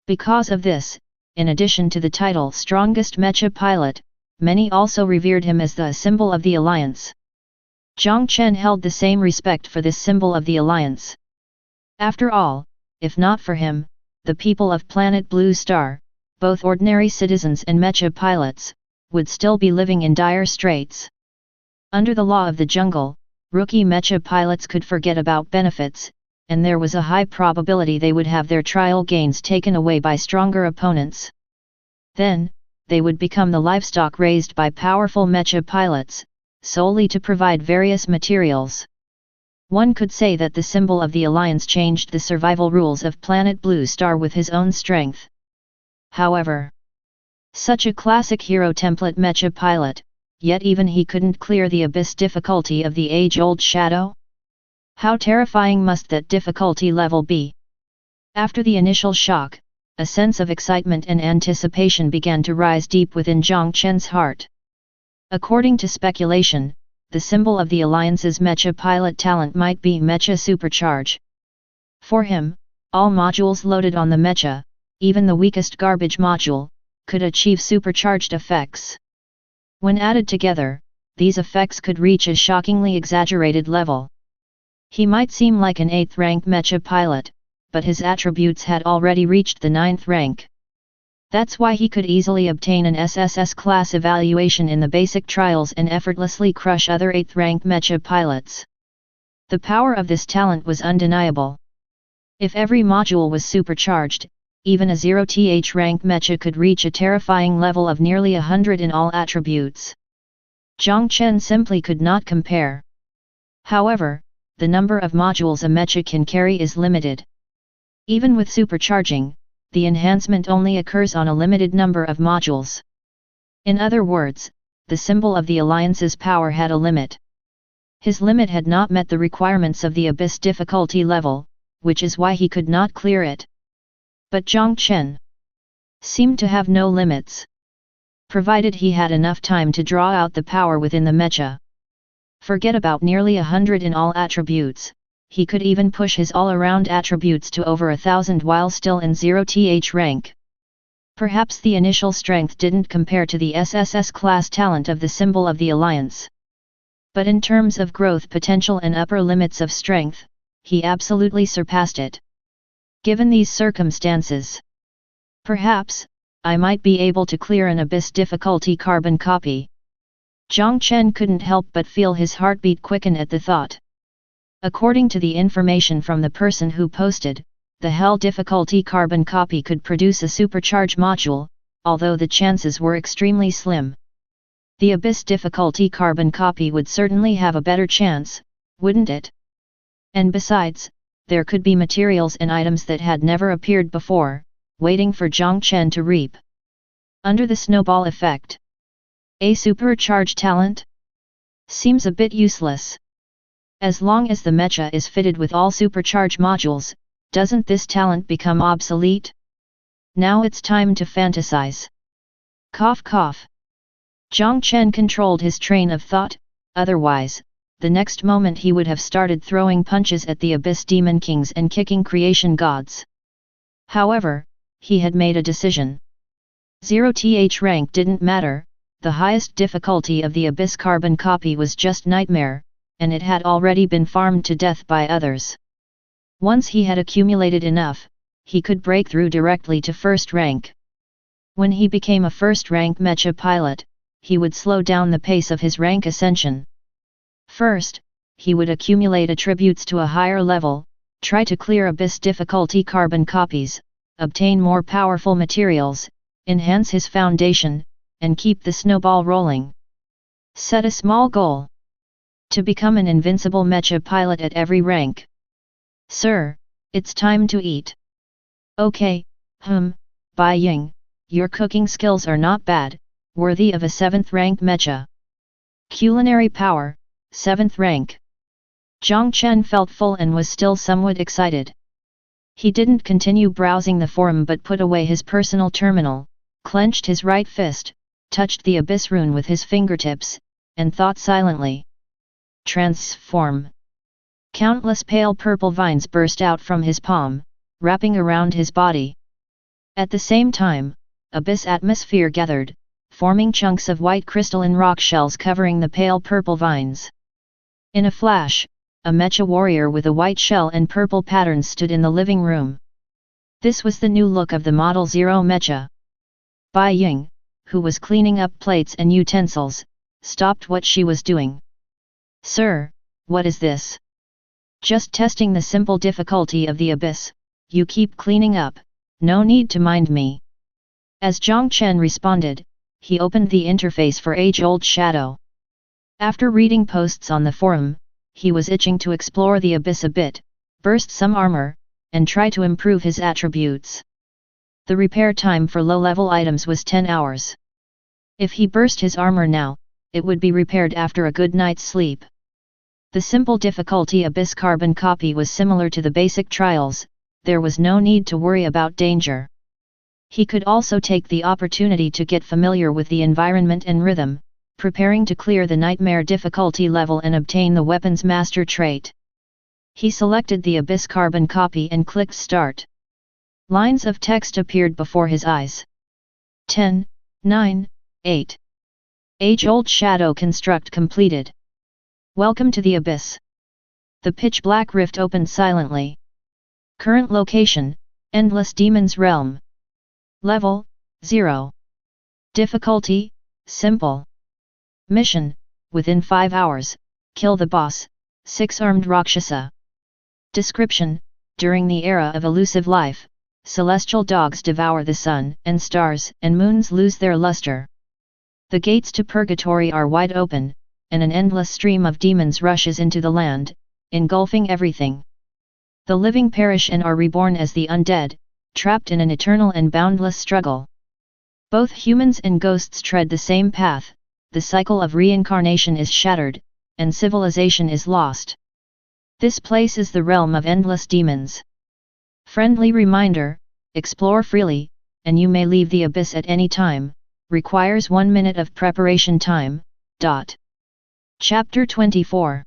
Because of this, in addition to the title Strongest Mecha Pilot, many also revered him as the symbol of the alliance. Jiang Chen held the same respect for this symbol of the alliance. After all, if not for him, the people of planet Blue Star, both ordinary citizens and Mecha pilots, would still be living in dire straits. Under the law of the jungle, rookie Mecha pilots could forget about benefits, and there was a high probability they would have their trial gains taken away by stronger opponents. Then, they would become the livestock raised by powerful Mecha pilots, solely to provide various materials. One could say that the symbol of the alliance changed the survival rules of planet Blue Star with his own strength. However, such a classic hero template Mecha pilot, yet even he couldn't clear the abyss difficulty of the age-old shadow? How terrifying must that difficulty level be? After the initial shock, a sense of excitement and anticipation began to rise deep within Jiang Chen's heart. According to speculation, the symbol of the Alliance's Mecha pilot talent might be Mecha Supercharge. For him, all modules loaded on the Mecha, even the weakest garbage module, could achieve supercharged effects. When added together, these effects could reach a shockingly exaggerated level. He might seem like an 8th rank Mecha pilot, but his attributes had already reached the 9th rank. That's why he could easily obtain an SSS class evaluation in the basic trials and effortlessly crush other 8th rank Mecha pilots. The power of this talent was undeniable. If every module was supercharged, even a 0th rank Mecha could reach a terrifying level of nearly 100 in all attributes. Jiang Chen simply could not compare. However, the number of modules a Mecha can carry is limited. Even with supercharging, the enhancement only occurs on a limited number of modules. In other words, the symbol of the Alliance's power had a limit. His limit had not met the requirements of the Abyss difficulty level, which is why he could not clear it. But Jiang Chen seemed to have no limits. Provided he had enough time to draw out the power within the Mecha. Forget about nearly 100 in all attributes, he could even push his all-around attributes to over 1,000 while still in 0th rank. Perhaps the initial strength didn't compare to the SSS class talent of the symbol of the Alliance. But in terms of growth potential and upper limits of strength, he absolutely surpassed it. Given these circumstances, perhaps, I might be able to clear an Abyss difficulty carbon copy. Jiang Chen couldn't help but feel his heartbeat quicken at the thought. According to the information from the person who posted, the Hell difficulty carbon copy could produce a supercharge module, although the chances were extremely slim. The Abyss difficulty carbon copy would certainly have a better chance, wouldn't it? And besides, there could be materials and items that had never appeared before, waiting for Jiang Chen to reap. Under the snowball effect, a supercharge talent seems a bit useless. As long as the Mecha is fitted with all supercharge modules, doesn't this talent become obsolete? Now it's time to fantasize. Cough cough. Jiang Chen controlled his train of thought, otherwise, the next moment he would have started throwing punches at the Abyss Demon Kings and kicking creation gods. However, he had made a decision. 0th rank didn't matter, the highest difficulty of the Abyss carbon copy was just nightmare, and it had already been farmed to death by others. Once he had accumulated enough, he could break through directly to 1st rank. When he became a 1st rank Mecha pilot, he would slow down the pace of his rank ascension. First, he would accumulate attributes to a higher level, try to clear Abyss difficulty carbon copies, obtain more powerful materials, enhance his foundation, and keep the snowball rolling. Set a small goal. To become an invincible Mecha pilot at every rank. Sir, it's time to eat. Okay, Bai Ying, your cooking skills are not bad, worthy of a 7th rank Mecha. Culinary power, 7th rank. Jiang Chen felt full and was still somewhat excited. He didn't continue browsing the forum but put away his personal terminal, clenched his right fist, touched the Abyss rune with his fingertips, and thought silently. Transform. Countless pale purple vines burst out from his palm, wrapping around his body. At the same time, Abyss atmosphere gathered, forming chunks of white crystalline rock shells covering the pale purple vines. In a flash, a Mecha warrior with a white shell and purple patterns stood in the living room. This was the new look of the Model 0 Mecha. Bai Ying, who was cleaning up plates and utensils, stopped what she was doing. Sir, what is this? Just testing the simple difficulty of the Abyss, you keep cleaning up, no need to mind me. As Jiang Chen responded, he opened the interface for age-old Shadow. After reading posts on the forum, he was itching to explore the Abyss a bit, burst some armor, and try to improve his attributes. The repair time for low-level items was 10 hours. If he burst his armor now, it would be repaired after a good night's sleep. The simple difficulty Abyss carbon copy was similar to the basic trials, there was no need to worry about danger. He could also take the opportunity to get familiar with the environment and rhythm, preparing to clear the nightmare difficulty level and obtain the weapon's master trait. He selected the Abyss carbon copy and clicked Start. Lines of text appeared before his eyes. 10, 9, 8. Age-old shadow construct completed. Welcome to the Abyss. The pitch-black rift opened silently. Current location, Endless Demon's Realm. Level, 0. Difficulty, Simple. Mission, within 5 hours, kill the boss, 6-armed Rakshasa. Description, during the era of elusive life, celestial dogs devour the sun, and stars and moons lose their luster. The gates to purgatory are wide open, and an endless stream of demons rushes into the land, engulfing everything. The living perish and are reborn as the undead, trapped in an eternal and boundless struggle. Both humans and ghosts tread the same path, the cycle of reincarnation is shattered, and civilization is lost. This place is the realm of endless demons. Friendly reminder, explore freely, and you may leave the abyss at any time, requires 1 minute of preparation time. Chapter 24.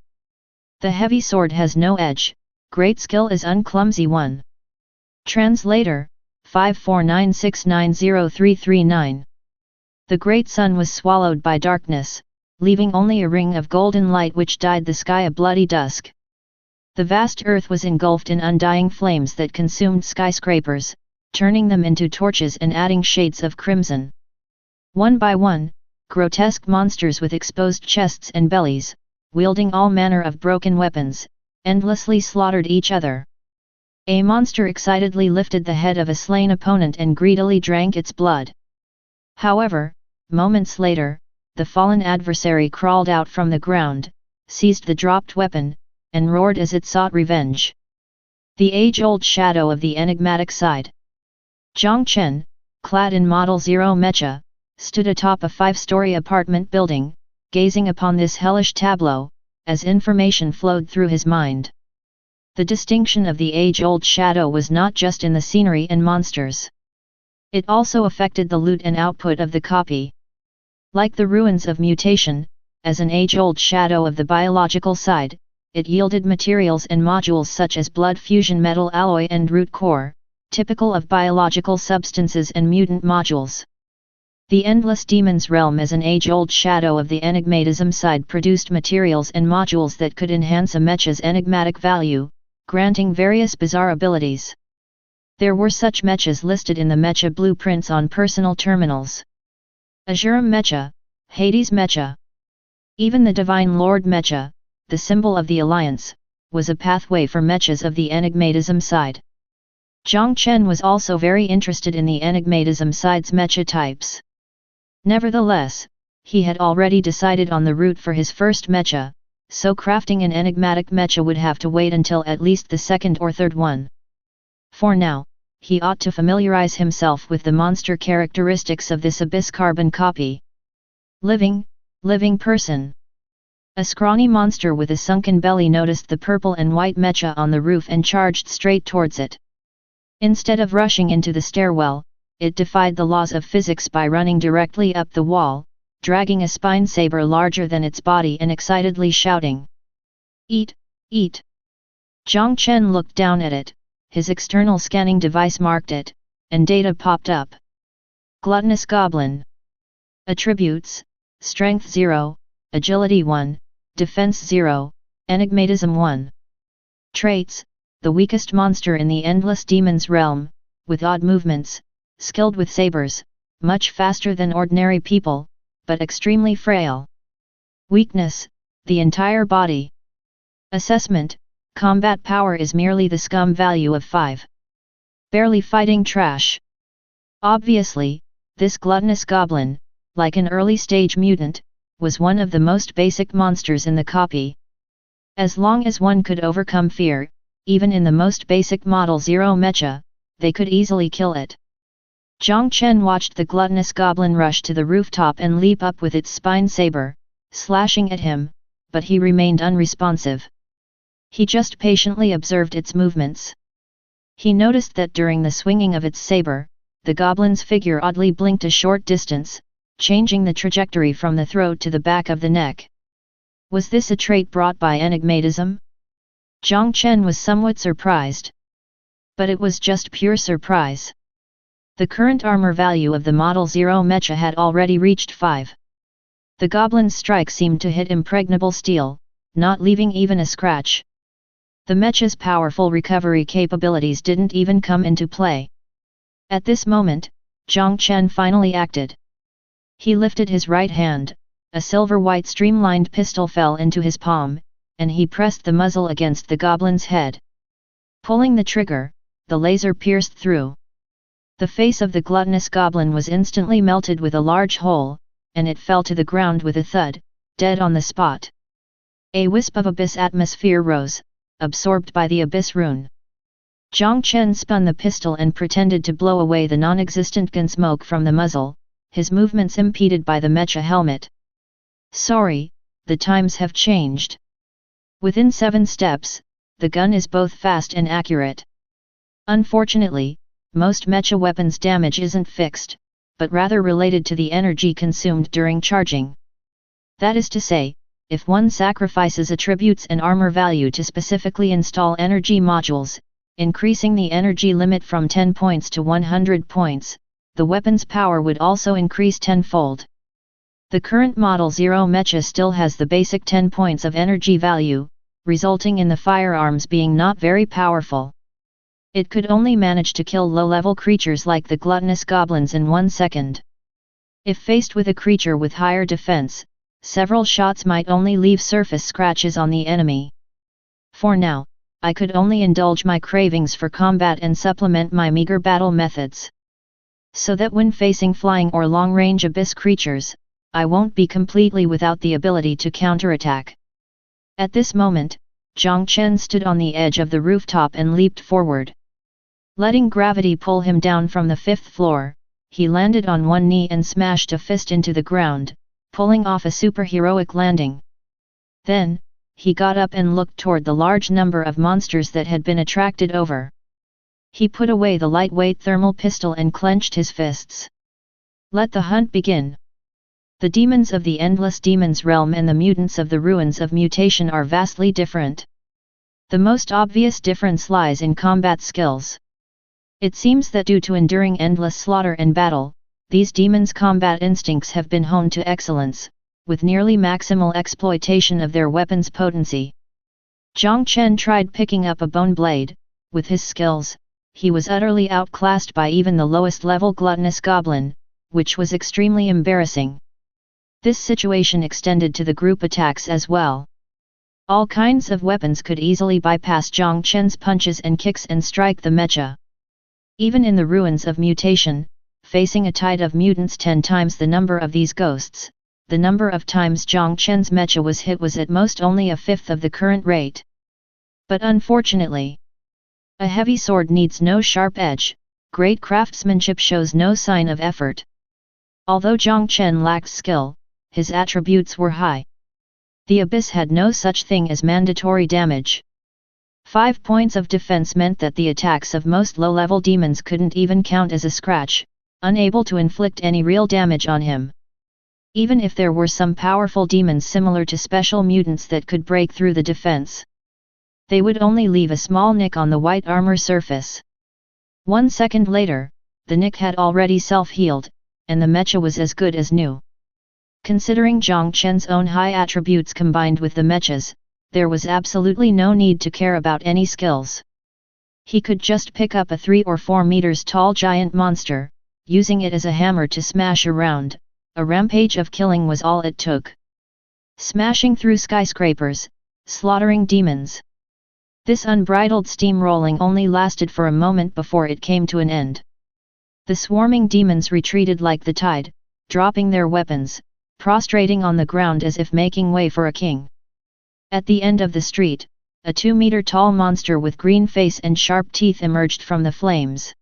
The heavy sword has no edge, great skill is unclumsy one. Translator, 549690339. The great sun was swallowed by darkness, leaving only a ring of golden light which dyed the sky a bloody dusk. The vast earth was engulfed in undying flames that consumed skyscrapers, turning them into torches and adding shades of crimson. One by one, grotesque monsters with exposed chests and bellies, wielding all manner of broken weapons, endlessly slaughtered each other. A monster excitedly lifted the head of a slain opponent and greedily drank its blood. However, moments later, the fallen adversary crawled out from the ground, seized the dropped weapon, and roared as it sought revenge. The age-old shadow of the enigmatic side. Jiang Chen, clad in Model 0 Mecha, stood atop a 5-story apartment building, gazing upon this hellish tableau, as information flowed through his mind. The distinction of the age-old shadow was not just in the scenery and monsters. It also affected the loot and output of the copy. Like the ruins of mutation, as an age-old shadow of the biological side, it yielded materials and modules such as blood fusion metal alloy and root core, typical of biological substances and mutant modules. The Endless Demon's Realm as an age-old shadow of the enigmatism side produced materials and modules that could enhance a mecha's enigmatic value, granting various bizarre abilities. There were such mechas listed in the mecha blueprints on personal terminals. Azurum Mecha, Hades Mecha. Even the Divine Lord Mecha, the symbol of the Alliance, was a pathway for mechas of the enigmatism side. Jiang Chen was also very interested in the enigmatism side's mecha types. Nevertheless, he had already decided on the route for his first mecha, so crafting an enigmatic mecha would have to wait until at least the second or third one. For now, he ought to familiarize himself with the monster characteristics of this abyss carbon copy. Living person. A scrawny monster with a sunken belly noticed the purple and white mecha on the roof and charged straight towards it. Instead of rushing into the stairwell, it defied the laws of physics by running directly up the wall, dragging a spine saber larger than its body and excitedly shouting, "Eat, eat!" Jiang Chen looked down at it, his external scanning device marked it, and data popped up. Gluttonous Goblin. Attributes, Strength 0, Agility 1, Defense 0, Enigmatism 1. Traits, the weakest monster in the Endless Demon's Realm, with odd movements, skilled with sabers, much faster than ordinary people, but extremely frail. Weakness, the entire body. Assessment, combat power is merely the scum value of 5. Barely fighting trash. Obviously, this gluttonous goblin, like an early-stage mutant, was one of the most basic monsters in the copy. As long as one could overcome fear, even in the most basic Model 0 mecha, they could easily kill it. Jiang Chen watched the gluttonous goblin rush to the rooftop and leap up with its spine saber, slashing at him, but he remained unresponsive. He just patiently observed its movements. He noticed that during the swinging of its saber, the goblin's figure oddly blinked a short distance, changing the trajectory from the throat to the back of the neck. Was this a trait brought by enigmatism? Jiang Chen was somewhat surprised. But it was just pure surprise. The current armor value of the Model 0 Mecha had already reached 5. The goblin's strike seemed to hit impregnable steel, not leaving even a scratch. The Mecha's powerful recovery capabilities didn't even come into play. At this moment, Jiang Chen finally acted. He lifted his right hand, a silver-white streamlined pistol fell into his palm, and he pressed the muzzle against the goblin's head. Pulling the trigger, the laser pierced through. The face of the gluttonous goblin was instantly melted with a large hole, and it fell to the ground with a thud, dead on the spot. A wisp of abyss atmosphere rose, absorbed by the abyss rune. Jiang Chen spun the pistol and pretended to blow away the non-existent gun smoke from the muzzle, his movements impeded by the Mecha helmet. Sorry, the times have changed. Within 7 steps, the gun is both fast and accurate. Unfortunately, most Mecha weapons damage isn't fixed, but rather related to the energy consumed during charging. That is to say, if one sacrifices attributes and armor value to specifically install energy modules, increasing the energy limit from 10 points to 100 points, the weapon's power would also increase tenfold. The current Model 0 Mecha still has the basic 10 points of energy value, resulting in the firearms being not very powerful. It could only manage to kill low-level creatures like the gluttonous goblins in 1 second. If faced with a creature with higher defense, several shots might only leave surface scratches on the enemy. For now, I could only indulge my cravings for combat and supplement my meager battle methods. So that when facing flying or long-range abyss creatures, I won't be completely without the ability to counterattack. At this moment, Jiang Chen stood on the edge of the rooftop and leaped forward. Letting gravity pull him down from the 5th floor, he landed on one knee and smashed a fist into the ground, pulling off a superheroic landing. Then, he got up and looked toward the large number of monsters that had been attracted over. He put away the lightweight thermal pistol and clenched his fists. Let the hunt begin. The demons of the Endless Demons realm and the mutants of the Ruins of Mutation are vastly different. The most obvious difference lies in combat skills. It seems that due to enduring endless slaughter and battle, these demons' combat instincts have been honed to excellence, with nearly maximal exploitation of their weapons' potency. Jiang Chen tried picking up a bone blade. With his skills, he was utterly outclassed by even the lowest-level gluttonous goblin, which was extremely embarrassing. This situation extended to the group attacks as well. All kinds of weapons could easily bypass Jiang Chen's punches and kicks and strike the Mecha. Even in the Ruins of Mutation, facing a tide of mutants 10 times the number of these ghosts, the number of times Jiang Chen's Mecha was hit was at most only a fifth of the current rate. But unfortunately, a heavy sword needs no sharp edge, great craftsmanship shows no sign of effort. Although Jiang Chen lacked skill, his attributes were high. The abyss had no such thing as mandatory damage. 5 points of defense meant that the attacks of most low-level demons couldn't even count as a scratch, unable to inflict any real damage on him. Even if there were some powerful demons similar to special mutants that could break through the defense, they would only leave a small nick on the white armor surface. 1 second later, the nick had already self-healed, and the Mecha was as good as new. Considering Jiang Chen's own high attributes combined with the Mecha's, there was absolutely no need to care about any skills. He could just pick up a 3 or 4 meters tall giant monster, using it as a hammer to smash around. A rampage of killing was all it took. Smashing through skyscrapers, slaughtering demons. This unbridled steamrolling only lasted for a moment before it came to an end. The swarming demons retreated like the tide, dropping their weapons, prostrating on the ground as if making way for a king. At the end of the street, a 2-meter-tall monster with green face and sharp teeth emerged from the flames.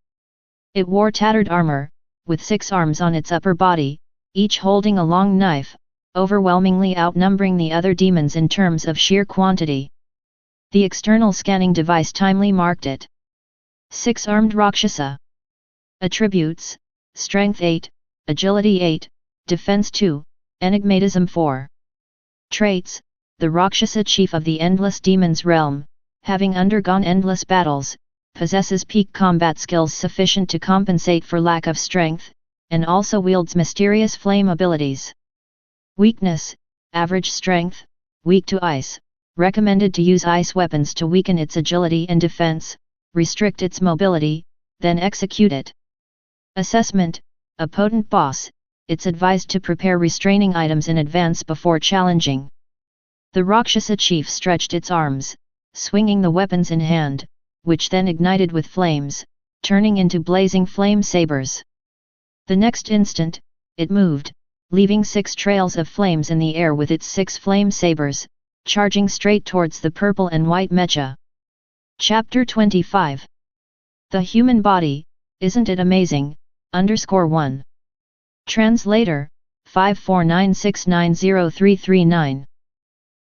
It wore tattered armor, with 6 arms on its upper body, each holding a long knife, overwhelmingly outnumbering the other demons in terms of sheer quantity. The external scanning device timely marked it. Six-armed Rakshasa. Attributes: Strength 8, Agility 8, Defense 2, Enigmatism 4. Traits: the Rakshasa chief of the endless demons realm, having undergone endless battles, possesses peak combat skills sufficient to compensate for lack of strength, and also wields mysterious flame abilities. Weakness: average strength, weak to ice, recommended to use ice weapons to weaken its agility and defense, restrict its mobility, then execute it. Assessment: a potent boss, it's advised to prepare restraining items in advance before challenging. The Rakshasa chief stretched its arms, swinging the weapons in hand, which then ignited with flames, turning into blazing flame sabers. The next instant, it moved, leaving 6 trails of flames in the air with its 6 flame sabers, charging straight towards the purple and white Mecha. Chapter 25. The Human Body, Isn't It Amazing? _1. Translator, 549690339.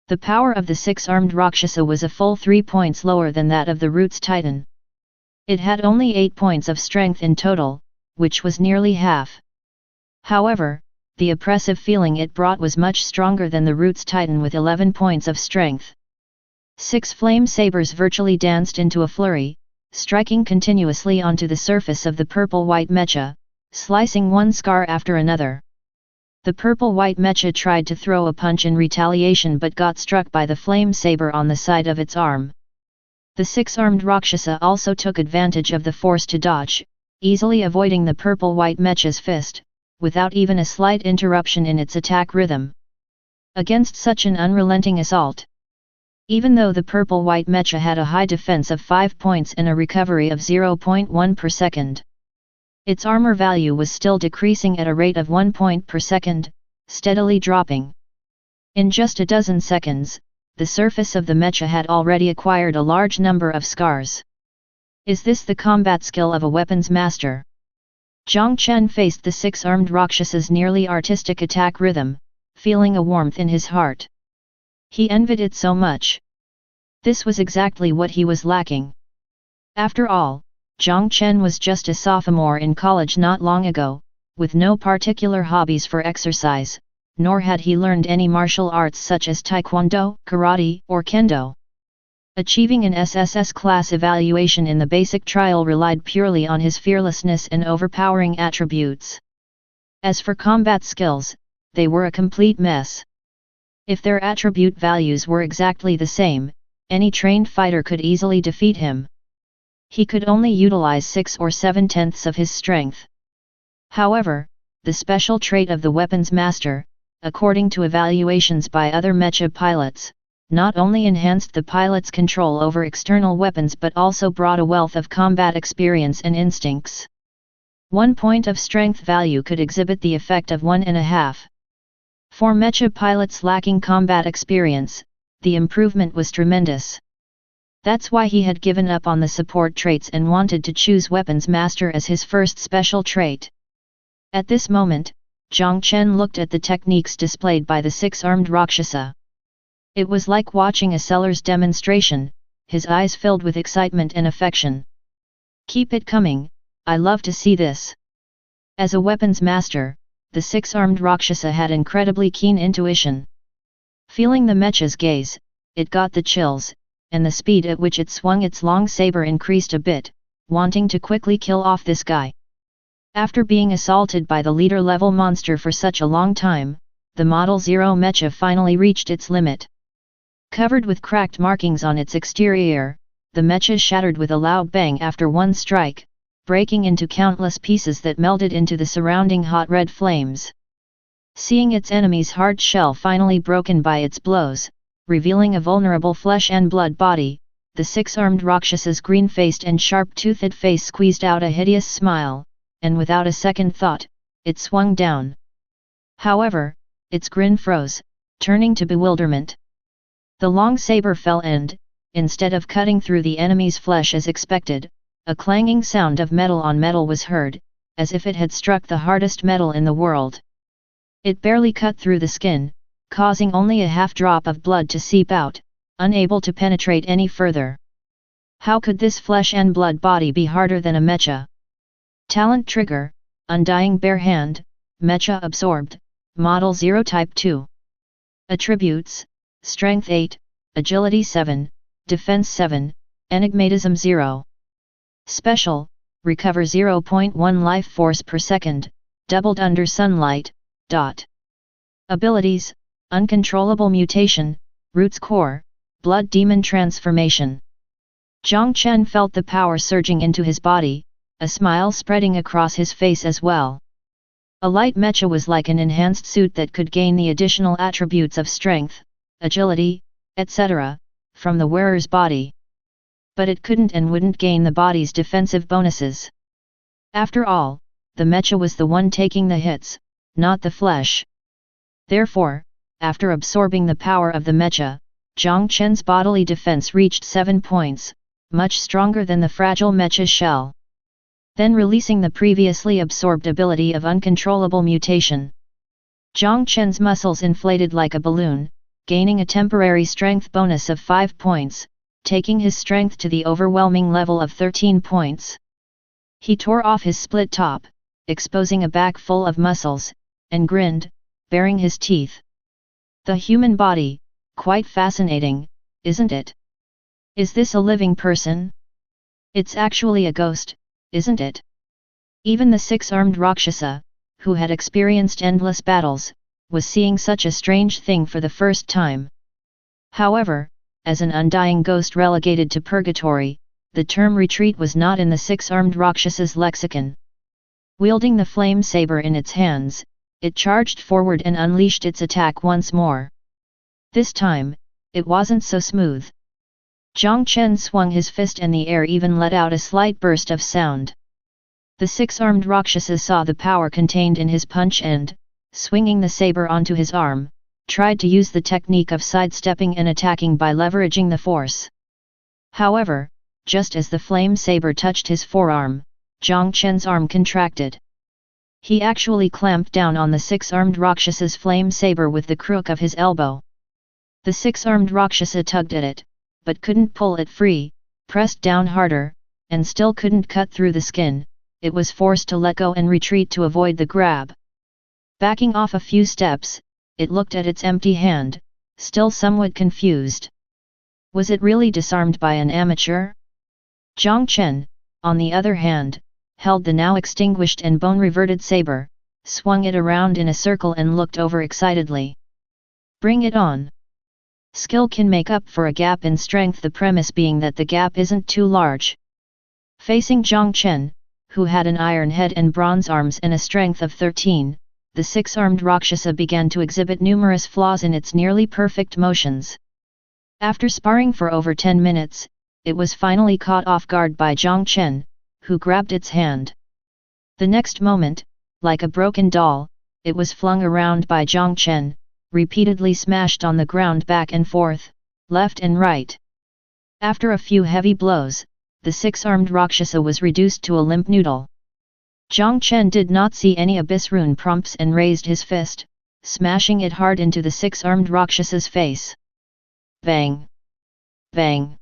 The power of the 6-armed Rakshasa was a full 3 points lower than that of the Roots Titan. It had only 8 points of strength in total, which was nearly half. However, the oppressive feeling it brought was much stronger than the Roots Titan with 11 points of strength. 6 flame sabers virtually danced into a flurry, striking continuously onto the surface of the purple-white Mecha, slicing one scar after another. The purple-white Mecha tried to throw a punch in retaliation but got struck by the flame saber on the side of its arm. The 6-armed Rakshasa also took advantage of the force to dodge, easily avoiding the purple-white Mecha's fist, without even a slight interruption in its attack rhythm. Against such an unrelenting assault, even though the purple-white Mecha had a high defense of 5 points and a recovery of 0.1 per second, its armor value was still decreasing at a rate of 1 point per second, steadily dropping. In just a dozen seconds, the surface of the Mecha had already acquired a large number of scars. Is this the combat skill of a weapons master? Jiang Chen faced the 6-armed Rakshasa's nearly artistic attack rhythm, feeling a warmth in his heart. He envied it so much. This was exactly what he was lacking. After all, Jiang Chen was just a sophomore in college not long ago, with no particular hobbies for exercise, nor had he learned any martial arts such as taekwondo, karate, or kendo. Achieving an SSS class evaluation in the basic trial relied purely on his fearlessness and overpowering attributes. As for combat skills, they were a complete mess. If their attribute values were exactly the same, any trained fighter could easily defeat him. He could only utilize 6 or 7/10 of his strength. However, the special trait of the weapons master, according to evaluations by other Mecha pilots, not only enhanced the pilot's control over external weapons but also brought a wealth of combat experience and instincts. 1 point of strength value could exhibit the effect of 1.5. For Mecha pilots lacking combat experience, the improvement was tremendous. That's why he had given up on the support traits and wanted to choose Weapons Master as his first special trait. At this moment, Jiang Chen looked at the techniques displayed by the 6-armed Rakshasa. It was like watching a seller's demonstration, his eyes filled with excitement and affection. Keep it coming, I love to see this. As a weapons master, the 6-armed Rakshasa had incredibly keen intuition. Feeling the Mecha's gaze, it got the chills, and the speed at which it swung its long saber increased a bit, wanting to quickly kill off this guy. After being assaulted by the leader-level monster for such a long time, the Model 0 Mecha finally reached its limit. Covered with cracked markings on its exterior, the Mecha shattered with a loud bang after one strike, breaking into countless pieces that melted into the surrounding hot red flames. Seeing its enemy's hard shell finally broken by its blows, revealing a vulnerable flesh and blood body, the 6-armed Rakshasa's green-faced and sharp-toothed face squeezed out a hideous smile, and without a second thought, it swung down. However, its grin froze, turning to bewilderment. The long saber fell and, instead of cutting through the enemy's flesh as expected, a clanging sound of metal on metal was heard, as if it had struck the hardest metal in the world. It barely cut through the skin, causing only a half drop of blood to seep out, unable to penetrate any further. How could this flesh and blood body be harder than a mecha? Talent trigger, Undying Barehand, Mecha absorbed, Model 0 Type 2. Attributes, Strength 8, Agility 7, Defense 7, Enigmatism 0. Special, Recover 0.1 life force per second, doubled under sunlight. Abilities, Uncontrollable mutation, Roots core, Blood demon transformation. Jiang Chen felt the power surging into his body, a smile spreading across his face as well. A light mecha was like an enhanced suit that could gain the additional attributes of strength, agility, etc., from the wearer's body. But it couldn't and wouldn't gain the body's defensive bonuses. After all, the mecha was the one taking the hits, not the flesh. Therefore, after absorbing the power of the mecha, Jiang Chen's bodily defense reached 7 points, much stronger than the fragile mecha's shell. Then releasing the previously absorbed ability of uncontrollable mutation, Jiang Chen's muscles inflated like a balloon, gaining a temporary strength bonus of 5 points, taking his strength to the overwhelming level of 13 points. He tore off his split top, exposing a back full of muscles, and grinned, baring his teeth. The human body, quite fascinating, isn't it? Is this a living person? It's actually a ghost, isn't it? Even the six-armed Rakshasa, who had experienced endless battles, was seeing such a strange thing for the first time. However, as an undying ghost relegated to purgatory, the term retreat was not in the six-armed Rakshasa's lexicon. Wielding the flame saber in its hands, it charged forward and unleashed its attack once more. This time, it wasn't so smooth. Jiang Chen swung his fist and the air even let out a slight burst of sound. The six-armed Rakshasa saw the power contained in his punch and, swinging the saber onto his arm, tried to use the technique of sidestepping and attacking by leveraging the force. However, just as the flame saber touched his forearm, Jiang Chen's arm contracted. He actually clamped down on the six-armed Rakshasa's flame saber with the crook of his elbow. The six-armed Rakshasa tugged at it, but couldn't pull it free, pressed down harder, and still couldn't cut through the skin. It was forced to let go and retreat to avoid the grab. Backing off a few steps, it looked at its empty hand, still somewhat confused. Was it really disarmed by an amateur? Jiang Chen, on the other hand, held the now extinguished and bone-reverted saber, swung it around in a circle and looked over excitedly. Bring it on! Skill can make up for a gap in strength, the premise being that the gap isn't too large. Facing Jiang Chen, who had an iron head and bronze arms and a strength of 13, the six-armed Rakshasa began to exhibit numerous flaws in its nearly perfect motions. After sparring for over 10 minutes, it was finally caught off guard by Jiang Chen, who grabbed its hand. The next moment, like a broken doll, it was flung around by Jiang Chen, repeatedly smashed on the ground back and forth, left and right. After a few heavy blows, the six-armed Rakshasa was reduced to a limp noodle. Jiang Chen did not see any abyss rune prompts and raised his fist, smashing it hard into the six-armed Rakshasa's face. Bang! Bang!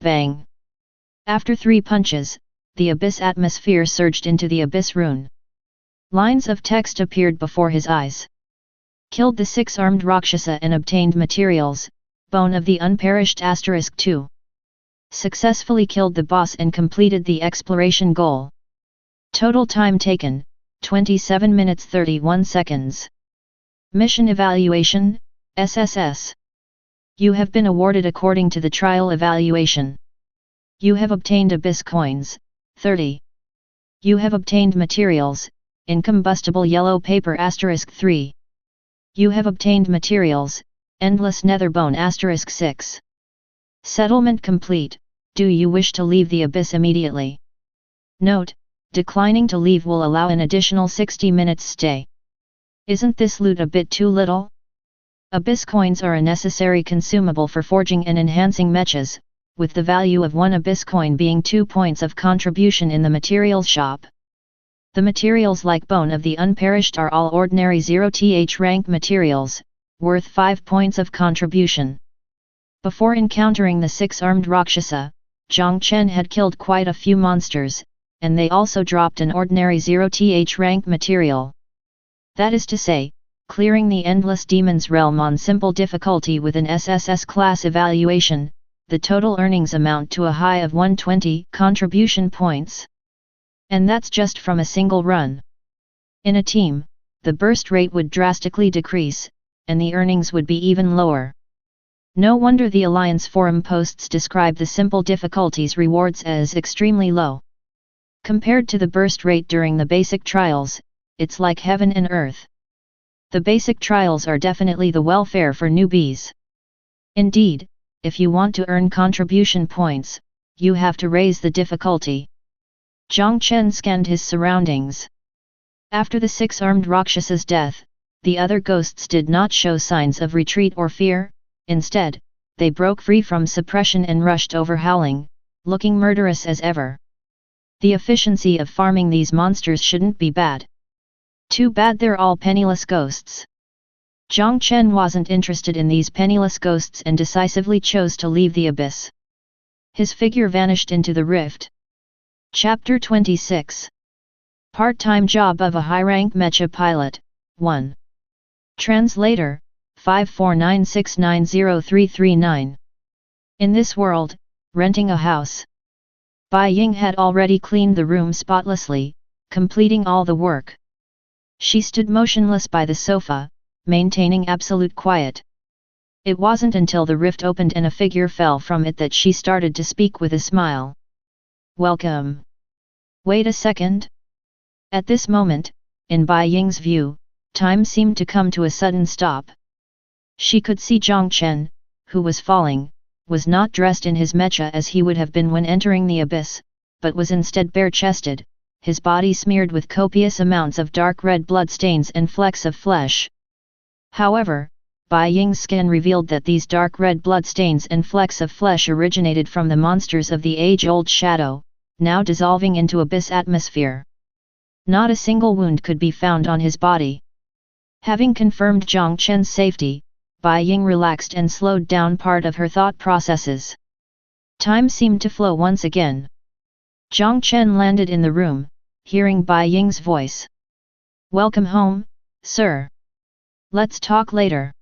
Bang! After 3 punches, the abyss atmosphere surged into the abyss rune. Lines of text appeared before his eyes. Killed the six-armed Rakshasa and obtained materials, bone of the unperished *2. Successfully killed the boss and completed the exploration goal. Total time taken, 27 minutes 31 seconds. Mission Evaluation, SSS. You have been awarded according to the trial evaluation. You have obtained Abyss Coins, 30. You have obtained materials, incombustible yellow paper *3. You have obtained materials, endless nether bone *6. Settlement complete. Do you wish to leave the abyss immediately? Note, declining to leave will allow an additional 60 minutes stay. Isn't this loot a bit too little? Abyss coins are a necessary consumable for forging and enhancing mechas, with the value of 1 abyss coin being 2 points of contribution in the materials shop. The materials like bone of the unperished are all ordinary 0th rank materials, worth 5 points of contribution. Before encountering the 6-armed Rakshasa, Jiang Chen had killed quite a few monsters, and they also dropped an ordinary 0th rank material. That is to say, clearing the Endless Demons realm on simple difficulty with an SSS class evaluation, the total earnings amount to a high of 120 contribution points. And that's just from a single run. In a team, the burst rate would drastically decrease, and the earnings would be even lower. No wonder the Alliance forum posts describe the simple difficulties rewards as extremely low. Compared to the burst rate during the basic trials, it's like heaven and earth. The basic trials are definitely the welfare for newbies. Indeed, if you want to earn contribution points, you have to raise the difficulty. Jiang Chen scanned his surroundings. After the 6-armed Rakshasa's death, the other ghosts did not show signs of retreat or fear. Instead, they broke free from suppression and rushed over howling, looking murderous as ever. The efficiency of farming these monsters shouldn't be bad. Too bad they're all penniless ghosts. Jiang Chen wasn't interested in these penniless ghosts and decisively chose to leave the abyss. His figure vanished into the rift. Chapter 26. Part-time job of a high-rank Mecha pilot, 1. Translator, 549690339. In this world, renting a house. Bai Ying had already cleaned the room spotlessly, completing all the work. She stood motionless by the sofa, maintaining absolute quiet. It wasn't until the rift opened and a figure fell from it that she started to speak with a smile. Welcome. Wait a second. At this moment, in Bai Ying's view, time seemed to come to a sudden stop. She could see Jiang Chen, who was falling, was not dressed in his mecha as he would have been when entering the abyss, but was instead bare-chested, his body smeared with copious amounts of dark red bloodstains and flecks of flesh. However, Bai Ying's scan revealed that these dark red bloodstains and flecks of flesh originated from the monsters of the age-old shadow, now dissolving into abyss atmosphere. Not a single wound could be found on his body. Having confirmed Jiang Chen's safety, Bai Ying relaxed and slowed down part of her thought processes. Time seemed to flow once again. Jiang Chen landed in the room, hearing Bai Ying's voice. Welcome home, sir. Let's talk later.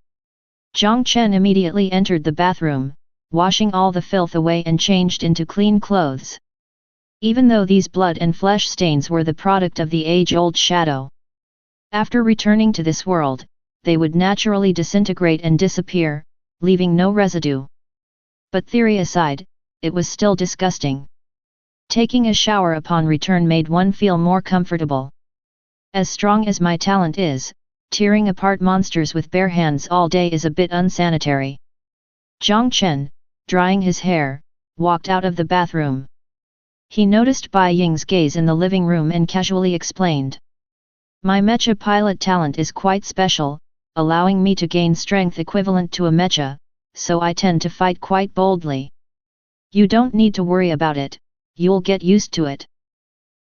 Jiang Chen immediately entered the bathroom, washing all the filth away and changed into clean clothes. Even though these blood and flesh stains were the product of the age-old shadow. After returning to this world, they would naturally disintegrate and disappear, leaving no residue. But theory aside, it was still disgusting. Taking a shower upon return made one feel more comfortable. As strong as my talent is, tearing apart monsters with bare hands all day is a bit unsanitary. Jiang Chen, drying his hair, walked out of the bathroom. He noticed Bai Ying's gaze in the living room and casually explained. My mecha pilot talent is quite special, allowing me to gain strength equivalent to a mecha, so I tend to fight quite boldly. You don't need to worry about it, you'll get used to it.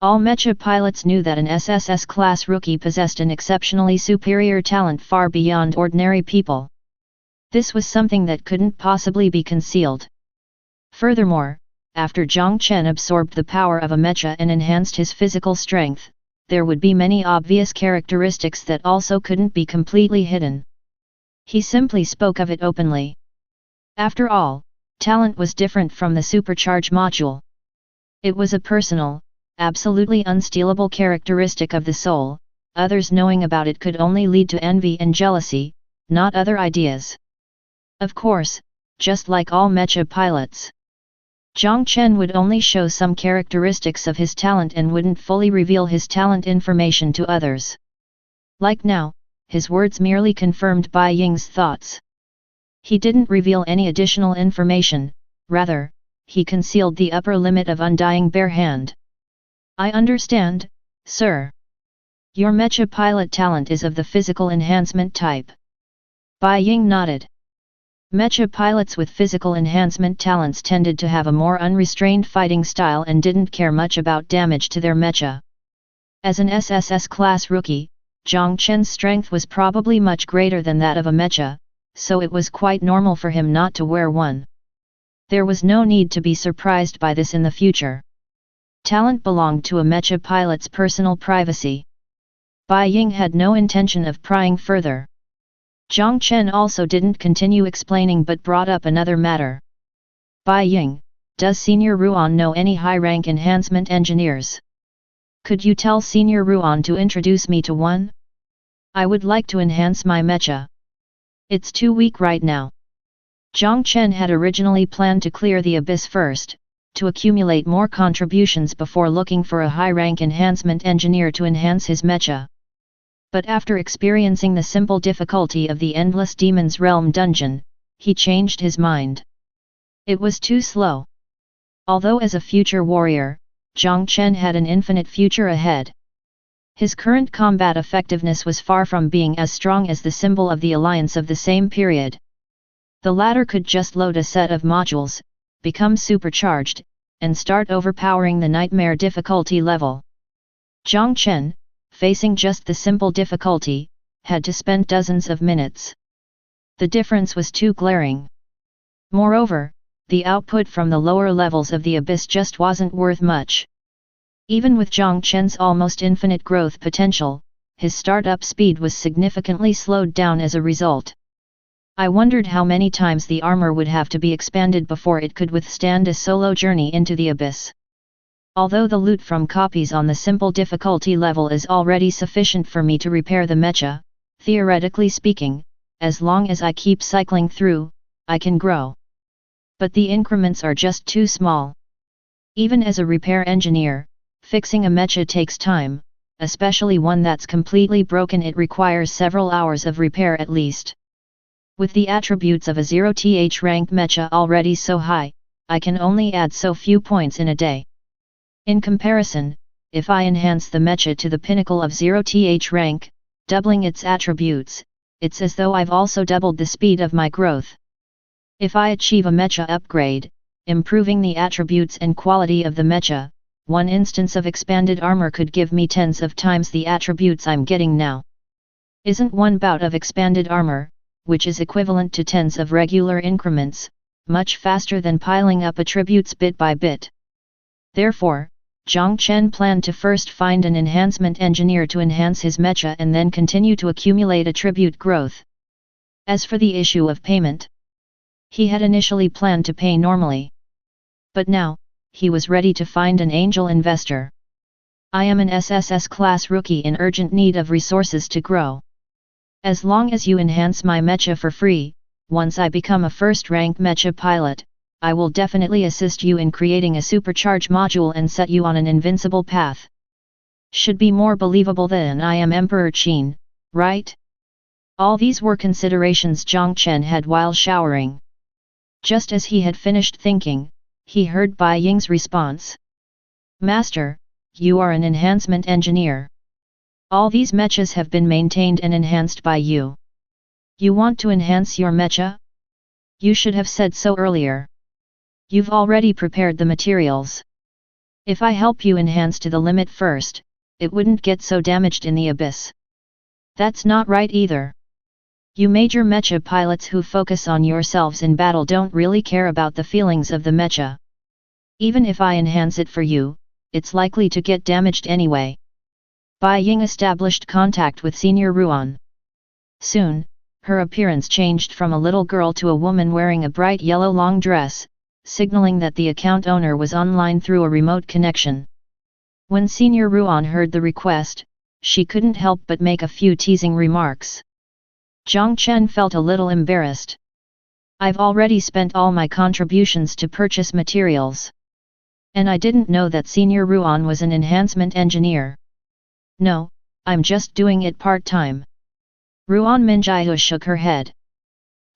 All mecha pilots knew that an SSS class rookie possessed an exceptionally superior talent far beyond ordinary people. This was something that couldn't possibly be concealed. Furthermore, after Jiang Chen absorbed the power of a mecha and enhanced his physical strength, there would be many obvious characteristics that also couldn't be completely hidden. He simply spoke of it openly. After all, talent was different from the supercharge module. It was a personal, absolutely unstealable characteristic of the soul. Others knowing about it could only lead to envy and jealousy, not other ideas. Of course, just like all mecha pilots, Jiang Chen would only show some characteristics of his talent and wouldn't fully reveal his talent information to others. Like now, his words merely confirmed Bai Ying's thoughts. He didn't reveal any additional information, rather, he concealed the upper limit of Undying Barehand. I understand, sir. Your mecha pilot talent is of the physical enhancement type. Bai Ying nodded. Mecha pilots with physical enhancement talents tended to have a more unrestrained fighting style and didn't care much about damage to their mecha. As an SSS class rookie, Jiang Chen's strength was probably much greater than that of a Mecha, so it was quite normal for him not to wear one. There was no need to be surprised by this in the future. Talent belonged to a Mecha pilot's personal privacy. Bai Ying had no intention of prying further. Jiang Chen also didn't continue explaining but brought up another matter. Bai Ying, does Senior Ruan know any high-rank enhancement engineers? Could you tell Senior Ruan to introduce me to one? I would like to enhance my Mecha. It's too weak right now. Jiang Chen had originally planned to clear the abyss first, to accumulate more contributions before looking for a high-rank enhancement engineer to enhance his Mecha. But after experiencing the simple difficulty of the Endless Demon's Realm dungeon, he changed his mind. It was too slow. Although as a future warrior, Jiang Chen had an infinite future ahead. His current combat effectiveness was far from being as strong as the symbol of the alliance of the same period. The latter could just load a set of modules, become supercharged, and start overpowering the nightmare difficulty level. Jiang Chen, facing just the simple difficulty, had to spend dozens of minutes. The difference was too glaring. Moreover, the output from the lower levels of the abyss just wasn't worth much. Even with Jiang Chen's almost infinite growth potential, his startup speed was significantly slowed down as a result. I wondered how many times the armor would have to be expanded before it could withstand a solo journey into the abyss. Although the loot from copies on the simple difficulty level is already sufficient for me to repair the Mecha, theoretically speaking, as long as I keep cycling through, I can grow. But the increments are just too small. Even as a repair engineer, fixing a Mecha takes time, especially one that's completely broken. It requires several hours of repair at least. With the attributes of a 0th rank Mecha already so high, I can only add so few points in a day. In comparison, if I enhance the Mecha to the pinnacle of 0th rank, doubling its attributes, it's as though I've also doubled the speed of my growth. If I achieve a Mecha upgrade, improving the attributes and quality of the Mecha, one instance of expanded armor could give me tens of times the attributes I'm getting now. Isn't one bout of expanded armor, which is equivalent to tens of regular increments, much faster than piling up attributes bit by bit? Therefore, Jiang Chen planned to first find an enhancement engineer to enhance his Mecha and then continue to accumulate attribute growth. As for the issue of payment, he had initially planned to pay normally. But now, he was ready to find an angel investor. I am an SSS class rookie in urgent need of resources to grow. As long as you enhance my Mecha for free, once I become a first-rank Mecha pilot, I will definitely assist you in creating a supercharge module and set you on an invincible path. Should be more believable than I am Emperor Qin, right? All these were considerations Jiang Chen had while showering. Just as he had finished thinking, he heard Bai Ying's response. Master, you are an enhancement engineer. All these Mechas have been maintained and enhanced by you. You want to enhance your Mecha? You should have said so earlier. You've already prepared the materials. If I help you enhance to the limit first, it wouldn't get so damaged in the abyss. That's not right either. You major Mecha pilots who focus on yourselves in battle don't really care about the feelings of the Mecha. Even if I enhance it for you, it's likely to get damaged anyway. Bai Ying established contact with Senior Ruan. Soon, her appearance changed from a little girl to a woman wearing a bright yellow long dress, signaling that the account owner was online through a remote connection. When Senior Ruan heard the request, she couldn't help but make a few teasing remarks. Jiang Chen felt a little embarrassed. I've already spent all my contributions to purchase materials. And I didn't know that Senior Ruan was an enhancement engineer. No, I'm just doing it part-time. Ruan Minjiu shook her head.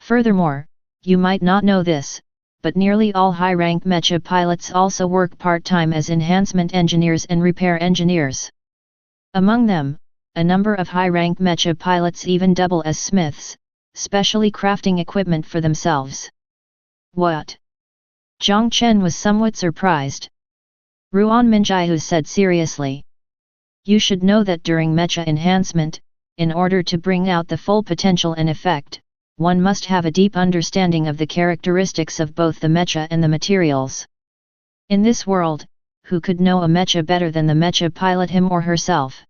Furthermore, you might not know this, but nearly all high-rank Mecha pilots also work part-time as enhancement engineers and repair engineers. Among them, a number of high-rank Mecha pilots even double as smiths, specially crafting equipment for themselves. What? Jiang Chen was somewhat surprised. Ruan Minjiu said seriously. You should know that during Mecha enhancement, in order to bring out the full potential and effect, one must have a deep understanding of the characteristics of both the mecha and the materials. In this world, who could know a mecha better than the mecha pilot him or herself?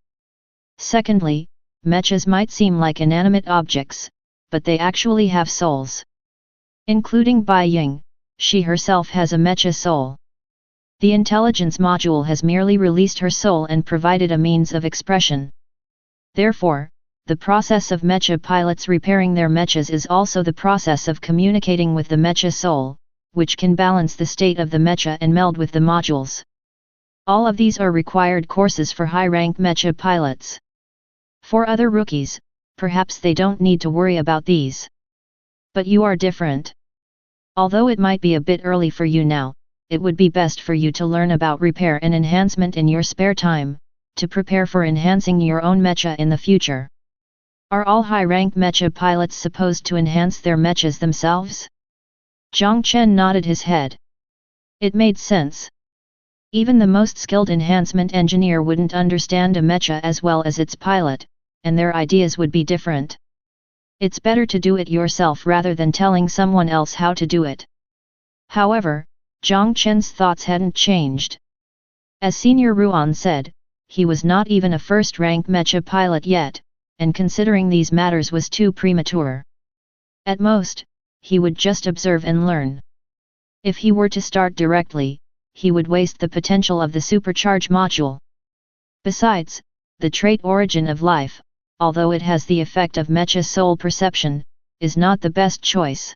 Secondly, mechas might seem like inanimate objects, but they actually have souls. Including Bai Ying, she herself has a mecha soul. The intelligence module has merely released her soul and provided a means of expression. Therefore, the process of mecha pilots repairing their mechas is also the process of communicating with the mecha soul, which can balance the state of the mecha and meld with the modules. All of these are required courses for high-rank mecha pilots. For other rookies, perhaps they don't need to worry about these. But you are different. Although it might be a bit early for you now, it would be best for you to learn about repair and enhancement in your spare time, to prepare for enhancing your own mecha in the future. Are all high-rank mecha pilots supposed to enhance their mechas themselves? Jiang Chen nodded his head. It made sense. Even the most skilled enhancement engineer wouldn't understand a mecha as well as its pilot, and their ideas would be different. It's better to do it yourself rather than telling someone else how to do it. However, Jiang Chen's thoughts hadn't changed. As Senior Ruan said, he was not even a first-rank mecha pilot yet, and considering these matters was too premature. At most, he would just observe and learn. If he were to start directly, he would waste the potential of the supercharge module. Besides, the trait origin of life, although it has the effect of mecha soul perception, is not the best choice.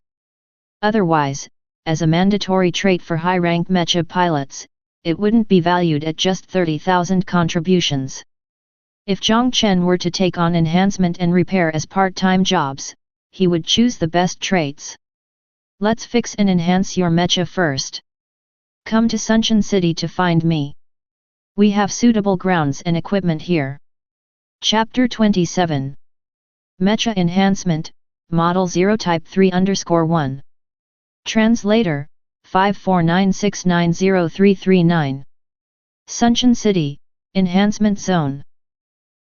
Otherwise, as a mandatory trait for high-rank mecha pilots, it wouldn't be valued at just 30,000 contributions. If Jiang Chen were to take on enhancement and repair as part-time jobs, he would choose the best traits. Let's fix and enhance your mecha first. Come to Sunshine City to find me. We have suitable grounds and equipment here. Chapter 27. Mecha Enhancement, Model 0 Type 3_1. Translator, 549690339. Sunshine City, Enhancement Zone.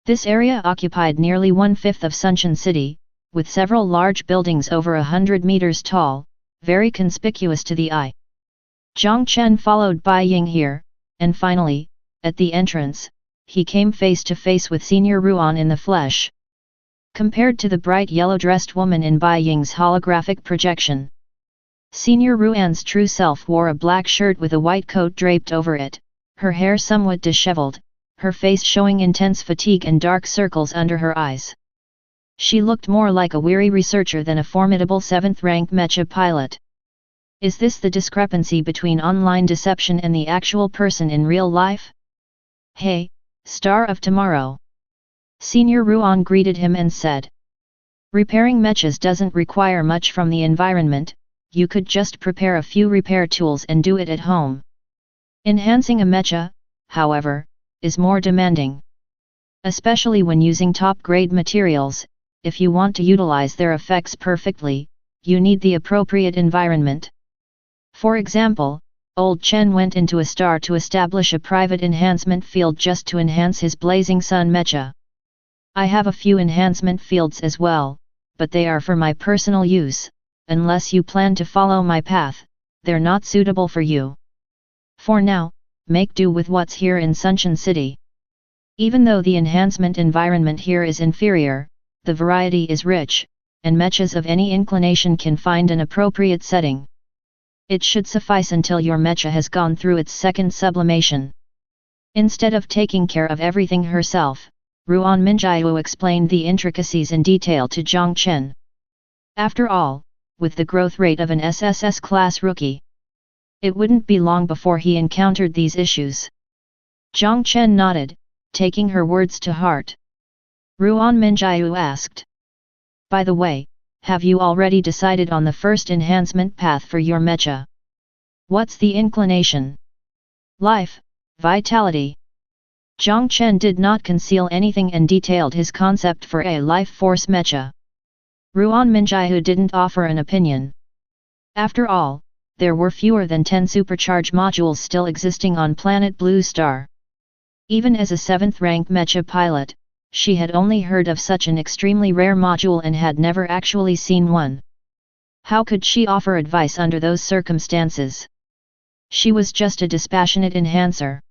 This area occupied nearly 1/5 of Sunshine City, with several large buildings over 100 meters tall, very conspicuous to the eye. Jiang Chen followed Bai Ying here, and finally, at the entrance, he came face to face with Senior Ruan in the flesh. Compared to the bright yellow-dressed woman in Bai Ying's holographic projection, Senior Ruan's true self wore a black shirt with a white coat draped over it, her hair somewhat disheveled, her face showing intense fatigue and dark circles under her eyes. She looked more like a weary researcher than a formidable 7th-rank mecha pilot. Is this the discrepancy between online deception and the actual person in real life? Hey, Star of Tomorrow! Senior Ruan greeted him and said. Repairing mechas doesn't require much from the environment, you could just prepare a few repair tools and do it at home. Enhancing a mecha, however, is more demanding. Especially when using top-grade materials, if you want to utilize their effects perfectly, you need the appropriate environment. For example, Old Chen went into a star to establish a private enhancement field just to enhance his Blazing Sun mecha. I have a few enhancement fields as well, but they are for my personal use. Unless you plan to follow my path, they're not suitable for you. For now, make do with what's here in Sunshine City. Even though the enhancement environment here is inferior, the variety is rich, and mechas of any inclination can find an appropriate setting. It should suffice until your mecha has gone through its second sublimation. Instead of taking care of everything herself, Ruan Minjiu explained the intricacies in detail to Jiang Chen. After all, with the growth rate of an SSS class rookie, it wouldn't be long before he encountered these issues. Jiang Chen nodded, taking her words to heart. Ruan Minjiu asked. By the way, have you already decided on the first enhancement path for your mecha? What's the inclination? Life, vitality. Jiang Chen did not conceal anything and detailed his concept for a life force mecha. Ruan Minjiu didn't offer an opinion. After all, there were fewer than 10 supercharge modules still existing on planet Blue Star. Even as a 7th-rank mecha pilot, she had only heard of such an extremely rare module and had never actually seen one. How could she offer advice under those circumstances? She was just a dispassionate enhancer.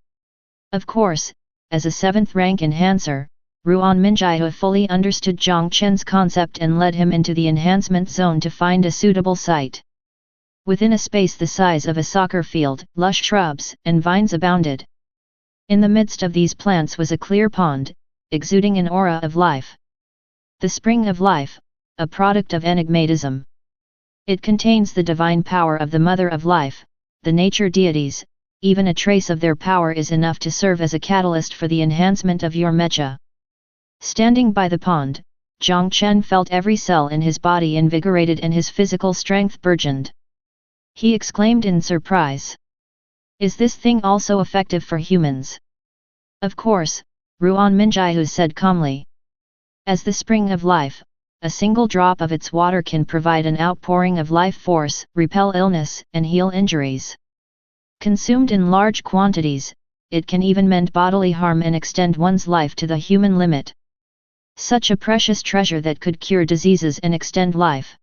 Of course, as a 7th rank enhancer, Ruan Minjia fully understood Jiang Chen's concept and led him into the enhancement zone to find a suitable site. Within a space the size of a soccer field, lush shrubs and vines abounded. In the midst of these plants was a clear pond, exuding an aura of life. The spring of life, a product of enigmatism. It contains the divine power of the mother of life, the nature deities. Even a trace of their power is enough to serve as a catalyst for the enhancement of your mecha. Standing by the pond, Jiang Chen felt every cell in his body invigorated and his physical strength burgeoned. He exclaimed in surprise. Is this thing also effective for humans? Of course, Ruan Minjia said calmly. As the spring of life, a single drop of its water can provide an outpouring of life force, repel illness, and heal injuries. Consumed in large quantities, it can even mend bodily harm and extend one's life to the human limit. Such a precious treasure that could cure diseases and extend life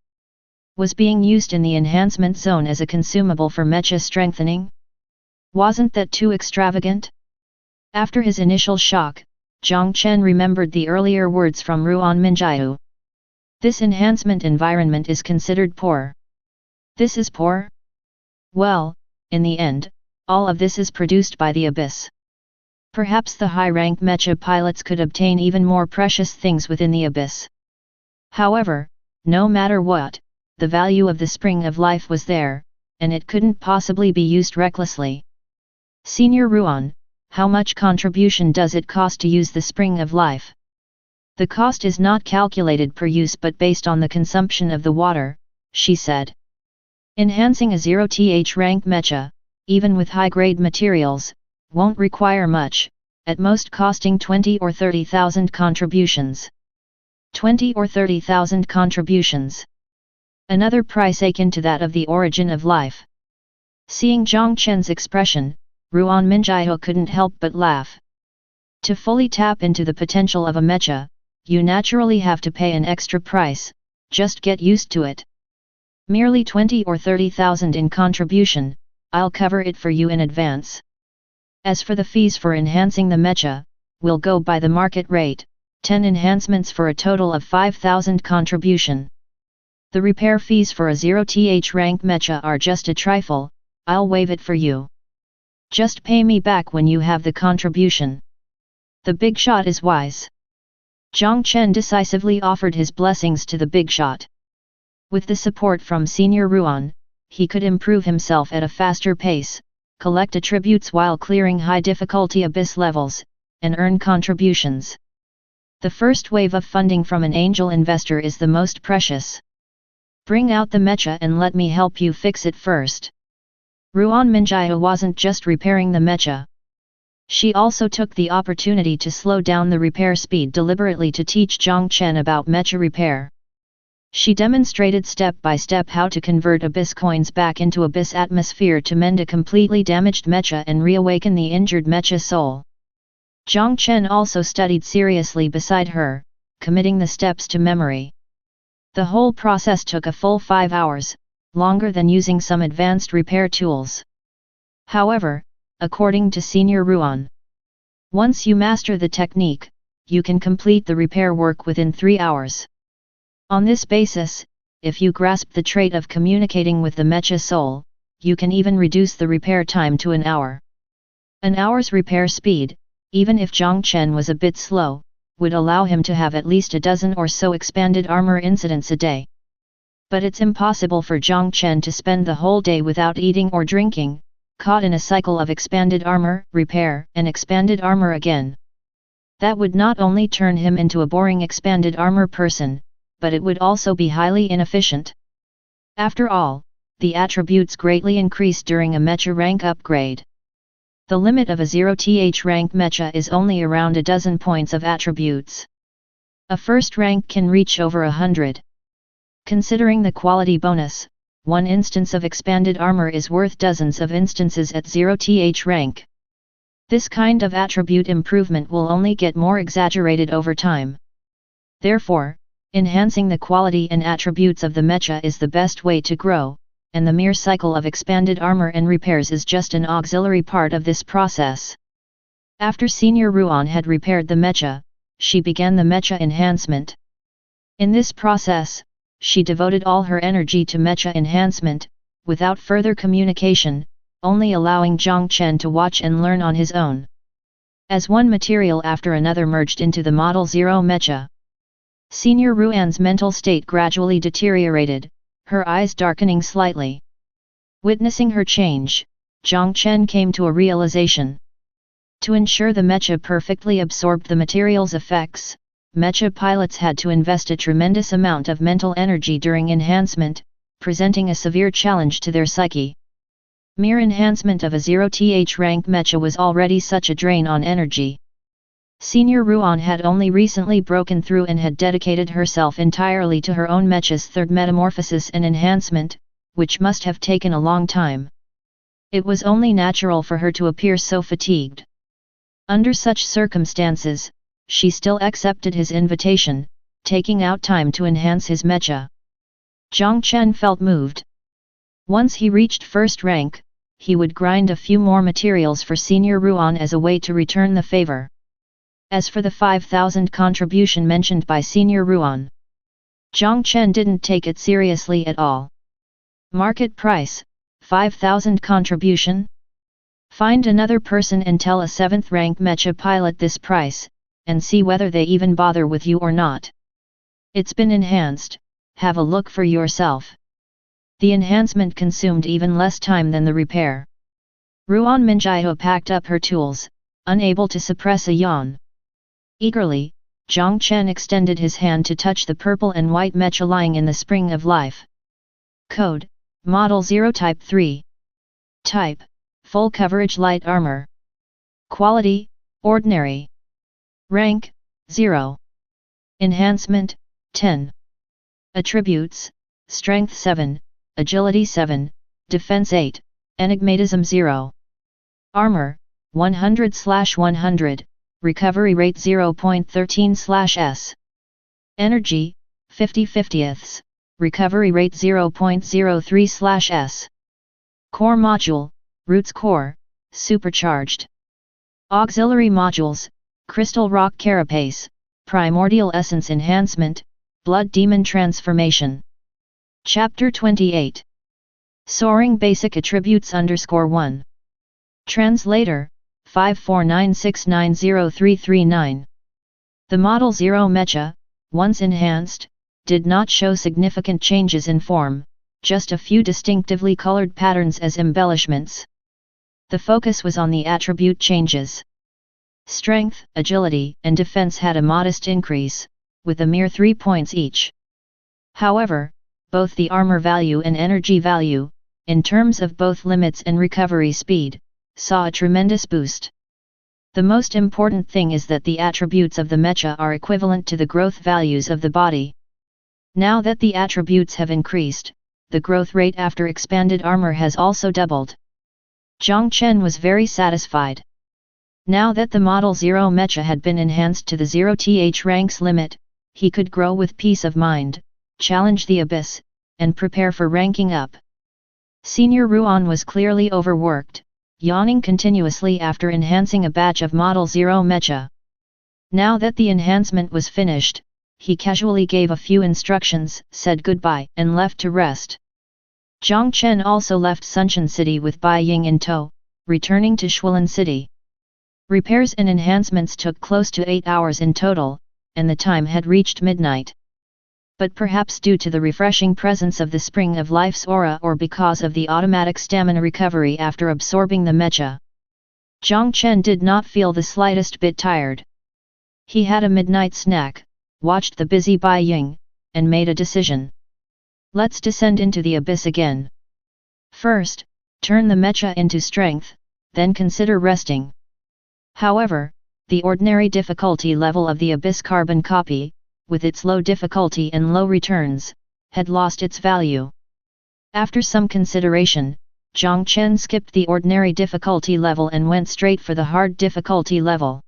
was being used in the enhancement zone as a consumable for mecha strengthening? Wasn't that too extravagant? After his initial shock, Jiang Chen remembered the earlier words from Ruan Minjia. This enhancement environment is considered poor. This is poor? Well, in the end, all of this is produced by the abyss. Perhaps the high-rank mecha pilots could obtain even more precious things within the abyss. However, no matter what, the value of the spring of life was there, and it couldn't possibly be used recklessly. Senior Ruan, how much contribution does it cost to use the spring of life? The cost is not calculated per use but based on the consumption of the water, she said. Enhancing a 0th rank mecha, even with high-grade materials, won't require much, at most costing 20 or 30,000 contributions. 20 or 30,000 contributions. Another price akin to that of the origin of life. Seeing Jiang Chen's expression, Ruan Minjia couldn't help but laugh. To fully tap into the potential of a mecha, you naturally have to pay an extra price, just get used to it. Merely 20 or 30,000 in contribution, I'll cover it for you in advance. As for the fees for enhancing the mecha, we'll go by the market rate, 10 enhancements for a total of 5,000 contribution. The repair fees for a 0th rank mecha are just a trifle, I'll waive it for you. Just pay me back when you have the contribution. The big shot is wise. Jiang Chen decisively offered his blessings to the big shot. With the support from Senior Ruan, he could improve himself at a faster pace, collect attributes while clearing high-difficulty abyss levels, and earn contributions. The first wave of funding from an angel investor is the most precious. Bring out the mecha and let me help you fix it first. Ruan Minjia wasn't just repairing the mecha. She also took the opportunity to slow down the repair speed deliberately to teach Jiang Chen about mecha repair. She demonstrated step by step how to convert abyss coins back into abyss atmosphere to mend a completely damaged mecha and reawaken the injured mecha soul. Jiang Chen also studied seriously beside her, committing the steps to memory. The whole process took a full 5 hours, longer than using some advanced repair tools. However, according to Senior Ruan, once you master the technique, you can complete the repair work within 3 hours. On this basis, if you grasp the trait of communicating with the mecha soul, you can even reduce the repair time to an hour. An hour's repair speed, even if Jiang Chen was a bit slow, would allow him to have at least a dozen or so expanded armor incidents a day. But it's impossible for Jiang Chen to spend the whole day without eating or drinking, caught in a cycle of expanded armor, repair, and expanded armor again. That would not only turn him into a boring expanded armor person, but it would also be highly inefficient. After all, the attributes greatly increase during a mecha rank upgrade. The limit of a 0th rank mecha is only around a dozen points of attributes. A first rank can reach over 100. Considering the quality bonus, one instance of expanded armor is worth dozens of instances at 0th rank. This kind of attribute improvement will only get more exaggerated over time. Therefore, enhancing the quality and attributes of the mecha is the best way to grow, and the mere cycle of expanded armor and repairs is just an auxiliary part of this process. After Senior Ruan had repaired the mecha, she began the mecha enhancement. In this process, she devoted all her energy to mecha enhancement, without further communication, only allowing Jiang Chen to watch and learn on his own. As one material after another merged into the Model 0 mecha, Senior Ruan's mental state gradually deteriorated, her eyes darkening slightly. Witnessing her change, Jiang Chen came to a realization. To ensure the mecha perfectly absorbed the material's effects, mecha pilots had to invest a tremendous amount of mental energy during enhancement, presenting a severe challenge to their psyche. Mere enhancement of a 0th rank mecha was already such a drain on energy. Senior Ruan had only recently broken through and had dedicated herself entirely to her own mecha's third metamorphosis and enhancement, which must have taken a long time. It was only natural for her to appear so fatigued. Under such circumstances, she still accepted his invitation, taking out time to enhance his mecha. Jiang Chen felt moved. Once he reached first rank, he would grind a few more materials for Senior Ruan as a way to return the favor. As for the 5,000 contribution mentioned by Senior Ruan, Jiang Chen didn't take it seriously at all. Market price, 5,000 contribution? Find another person and tell a 7th rank mecha pilot this price, and see whether they even bother with you or not. It's been enhanced, have a look for yourself. The enhancement consumed even less time than the repair. Ruan Minjiao packed up her tools, unable to suppress a yawn. Eagerly, Jiang Chen extended his hand to touch the purple and white mecha lying in the spring of life. Code, Model 0 Type 3. Type, Full Coverage Light Armor. Quality, Ordinary. Rank, 0. Enhancement, 10. Attributes, Strength 7, Agility 7, Defense 8, Enigmatism 0. Armor, 100/100, Recovery Rate 0.13/s. Energy, 50/50ths, Recovery Rate 0.03/s. Core Module, Roots Core, Supercharged. Auxiliary Modules, Crystal Rock Carapace, Primordial Essence Enhancement, Blood Demon Transformation. Chapter 28. Soaring Basic Attributes _1. Translator, 549690339. The Model 0 mecha, once enhanced, did not show significant changes in form, just a few distinctively colored patterns as embellishments. The focus was on the attribute changes. Strength, agility, and defense had a modest increase, with a mere 3 points each. However, both the armor value and energy value, in terms of both limits and recovery speed, saw a tremendous boost. The most important thing is that the attributes of the mecha are equivalent to the growth values of the body. Now that the attributes have increased, the growth rate after expanded armor has also doubled. Jiang Chen was very satisfied. Now that the Model 0 mecha had been enhanced to the 0th ranks limit, he could grow with peace of mind, challenge the abyss, and prepare for ranking up. Senior Ruan was clearly overworked, yawning continuously after enhancing a batch of Model 0 mecha. Now that the enhancement was finished, he casually gave a few instructions, said goodbye, and left to rest. Jiang Chen also left Sunshine City with Bai Ying in tow, returning to Shuilin City. Repairs and enhancements took close to 8 hours in total, and the time had reached midnight. But perhaps due to the refreshing presence of the Spring of Life's aura or because of the automatic stamina recovery after absorbing the mecha, Jiang Chen did not feel the slightest bit tired. He had a midnight snack, watched the busy Bai Ying, and made a decision. Let's descend into the abyss again. First, turn the mecha into strength, then consider resting. However, the ordinary difficulty level of the abyss carbon copy, with its low difficulty and low returns, had lost its value. After some consideration, Jiang Chen skipped the ordinary difficulty level and went straight for the hard difficulty level.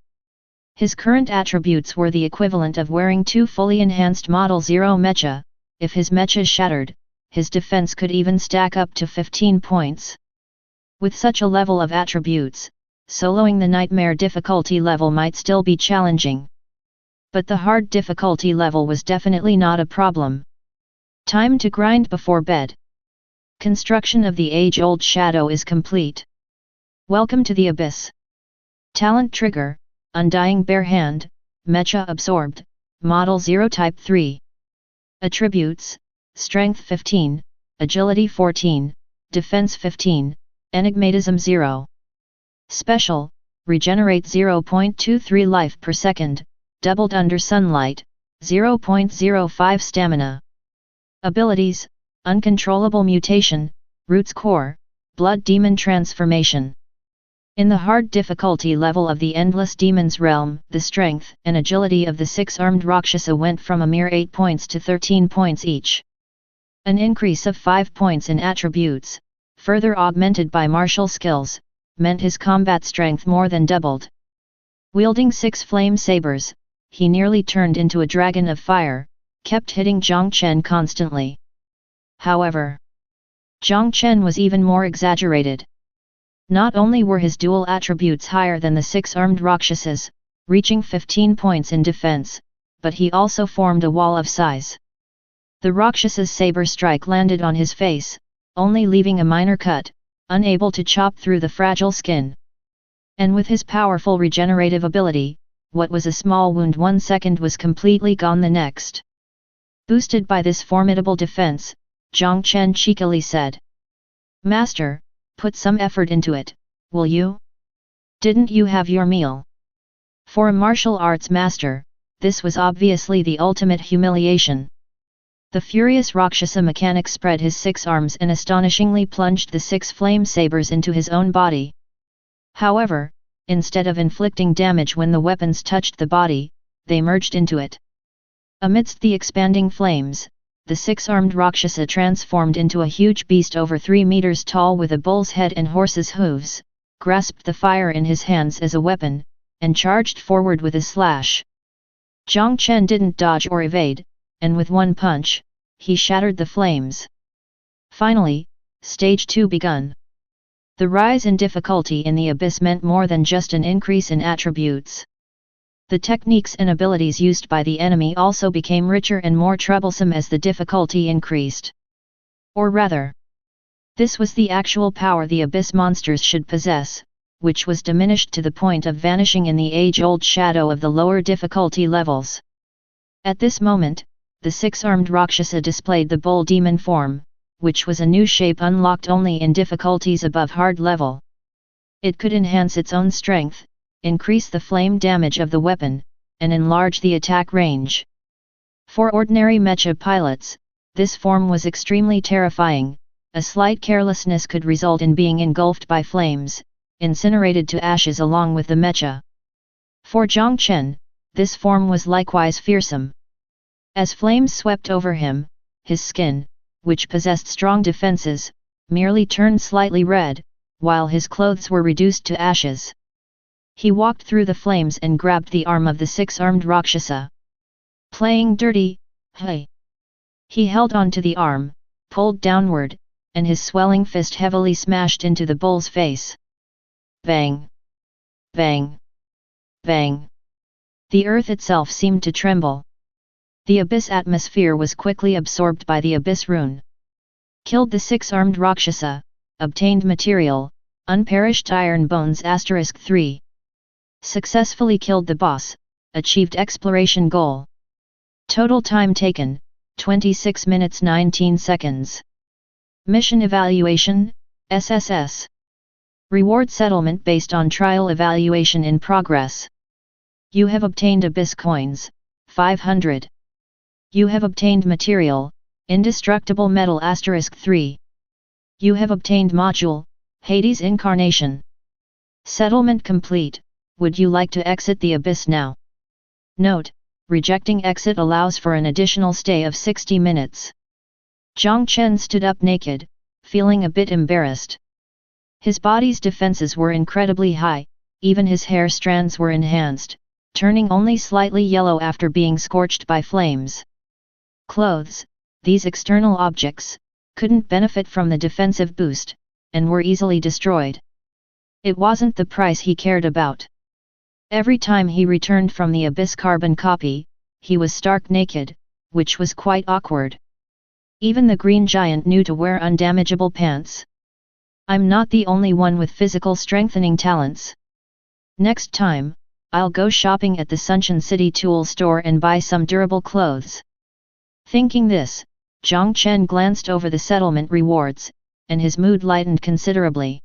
His current attributes were the equivalent of wearing 2 fully enhanced Model 0 Mecha. If his Mechas shattered, his defense could even stack up to 15 points. With such a level of attributes, soloing the nightmare difficulty level might still be challenging. But the hard difficulty level was definitely not a problem. Time to grind before bed. Construction of the age-old shadow is complete. Welcome to the Abyss. Talent trigger, Undying Barehand, Mecha absorbed, Model 0 Type 3. Attributes, Strength 15, Agility 14, Defense 15, Enigmatism 0. Special, Regenerate 0.23 life per second, doubled under sunlight, 0.05 stamina. Abilities, Uncontrollable Mutation, Roots Core, Blood Demon Transformation. In the hard difficulty level of the Endless Demon's Realm, the strength and agility of the 6-armed Rakshasa went from a mere 8 points to 13 points each. An increase of 5 points in attributes, further augmented by martial skills, meant his combat strength more than doubled. Wielding 6 flame sabers, he nearly turned into a dragon of fire, kept hitting Jiang Chen constantly. However, Jiang Chen was even more exaggerated. Not only were his dual attributes higher than the 6-armed Rakshasas, reaching 15 points in defense, but he also formed a wall of size. The Rakshasa's saber strike landed on his face, only leaving a minor cut, unable to chop through the fragile skin. And with his powerful regenerative ability, what was a small wound 1 second was completely gone the next. Boosted by this formidable defense, Jiang Chen cheekily said, "Master, put some effort into it, will you? Didn't you have your meal?" For a martial arts master, this was obviously the ultimate humiliation. The furious Rakshasa mechanic spread his 6 arms and astonishingly plunged the 6 flame sabers into his own body. However, instead of inflicting damage when the weapons touched the body, they merged into it. Amidst the expanding flames, the 6-armed Rakshasa transformed into a huge beast over 3 meters tall with a bull's head and horse's hooves, grasped the fire in his hands as a weapon, and charged forward with a slash. Jiang Chen didn't dodge or evade, and with one punch, he shattered the flames. Finally, Stage 2 begun. The rise in difficulty in the abyss meant more than just an increase in attributes. The techniques and abilities used by the enemy also became richer and more troublesome as the difficulty increased. Or rather, this was the actual power the abyss monsters should possess, which was diminished to the point of vanishing in the age-old shadow of the lower difficulty levels. At this moment, the 6-armed Rakshasa displayed the bull demon form, which was a new shape unlocked only in difficulties above hard level. It could enhance its own strength, increase the flame damage of the weapon, and enlarge the attack range. For ordinary Mecha pilots, this form was extremely terrifying. A slight carelessness could result in being engulfed by flames, incinerated to ashes along with the Mecha. For Jiang Chen, this form was likewise fearsome. As flames swept over him, his skin, which possessed strong defenses, merely turned slightly red, while his clothes were reduced to ashes. He walked through the flames and grabbed the arm of the 6-armed Rakshasa. "Playing dirty, hey!" He held on to the arm, pulled downward, and his swelling fist heavily smashed into the bull's face. Bang! Bang! Bang! The earth itself seemed to tremble. The abyss atmosphere was quickly absorbed by the abyss rune. Killed the 6-armed Rakshasa, obtained material, unperished iron bones *3. Successfully killed the boss, achieved exploration goal. Total time taken, 26 minutes 19 seconds. Mission evaluation, SSS. Reward settlement based on trial evaluation in progress. You have obtained abyss coins, 500. You have obtained material, indestructible metal *3. You have obtained module, Hades incarnation. Settlement complete. Would you like to exit the abyss now? Note: rejecting exit allows for an additional stay of 60 minutes. Jiang Chen stood up naked, feeling a bit embarrassed. His body's defenses were incredibly high, even his hair strands were enhanced, turning only slightly yellow after being scorched by flames. Clothes, these external objects, couldn't benefit from the defensive boost, and were easily destroyed. It wasn't the price he cared about. Every time he returned from the Abyss carbon copy, he was stark naked, which was quite awkward. Even the Green Giant knew to wear undamageable pants. I'm not the only one with physical strengthening talents. Next time, I'll go shopping at the Sunshine City tool store and buy some durable clothes. Thinking this, Jiang Chen glanced over the settlement rewards, and his mood lightened considerably.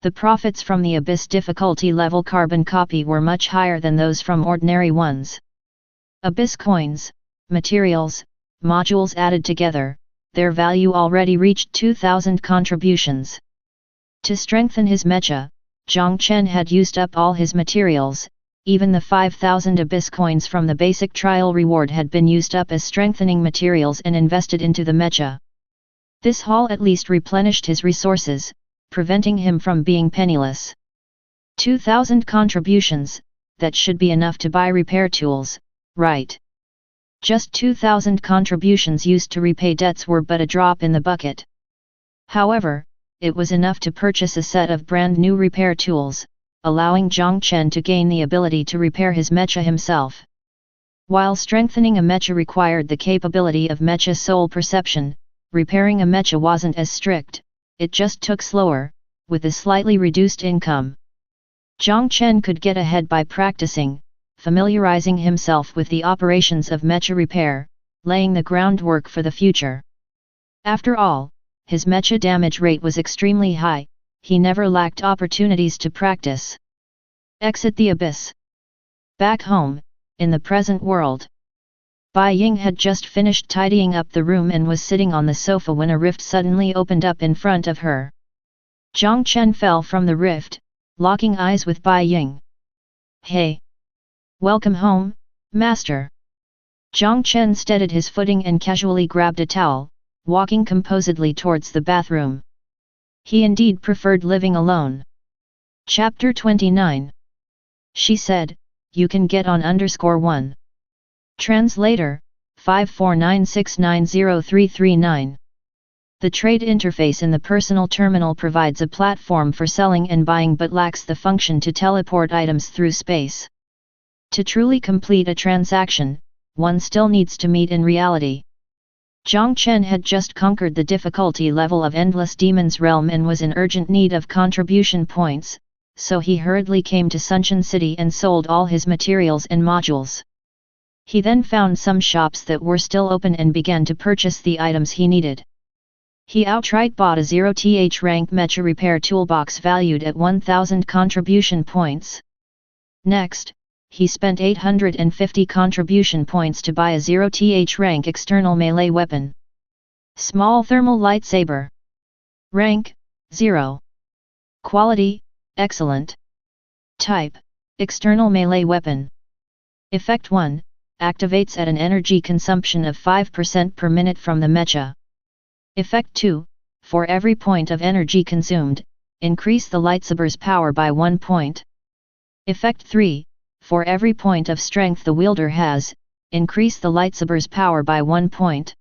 The profits from the Abyss difficulty level carbon copy were much higher than those from ordinary ones. Abyss coins, materials, modules added together, their value already reached 2,000 contributions. To strengthen his mecha, Jiang Chen had used up all his materials, even the 5,000 Abyss coins from the basic trial reward had been used up as strengthening materials and invested into the mecha. This haul at least replenished his resources, preventing him from being penniless. 2,000 contributions, that should be enough to buy repair tools, right? Just 2,000 contributions used to repay debts were but a drop in the bucket. However, it was enough to purchase a set of brand new repair tools, allowing Jiang Chen to gain the ability to repair his mecha himself. While strengthening a mecha required the capability of mecha soul perception, repairing a mecha wasn't as strict, it just took slower, with a slightly reduced income. Jiang Chen could get ahead by practicing, familiarizing himself with the operations of mecha repair, laying the groundwork for the future. After all, his mecha damage rate was extremely high, he never lacked opportunities to practice. Exit the Abyss. Back home, in the present world. Bai Ying had just finished tidying up the room and was sitting on the sofa when a rift suddenly opened up in front of her. Jiang Chen fell from the rift, locking eyes with Bai Ying. Hey! Welcome home, master! Jiang Chen steadied his footing and casually grabbed a towel, walking composedly towards the bathroom. He indeed preferred living alone. Chapter 29. She said, you can get on _1. Translator, 549690339. The trade interface in the personal terminal provides a platform for selling and buying but lacks the function to teleport items through space. To truly complete a transaction, one still needs to meet in reality. Jiang Chen had just conquered the difficulty level of Endless Demon's Realm and was in urgent need of contribution points, so he hurriedly came to Sunshine City and sold all his materials and modules. He then found some shops that were still open and began to purchase the items he needed. He outright bought a 0th rank mecha repair toolbox valued at 1,000 contribution points. Next, he spent 850 contribution points to buy a 0th rank external melee weapon. Small thermal lightsaber. Rank, 0. Quality, excellent. Type, external melee weapon. Effect 1, activates at an energy consumption of 5% per minute from the mecha. Effect 2, for every point of energy consumed, increase the lightsaber's power by 1 point. Effect 3, for every point of strength the wielder has, increase the lightsaber's power by 1 point.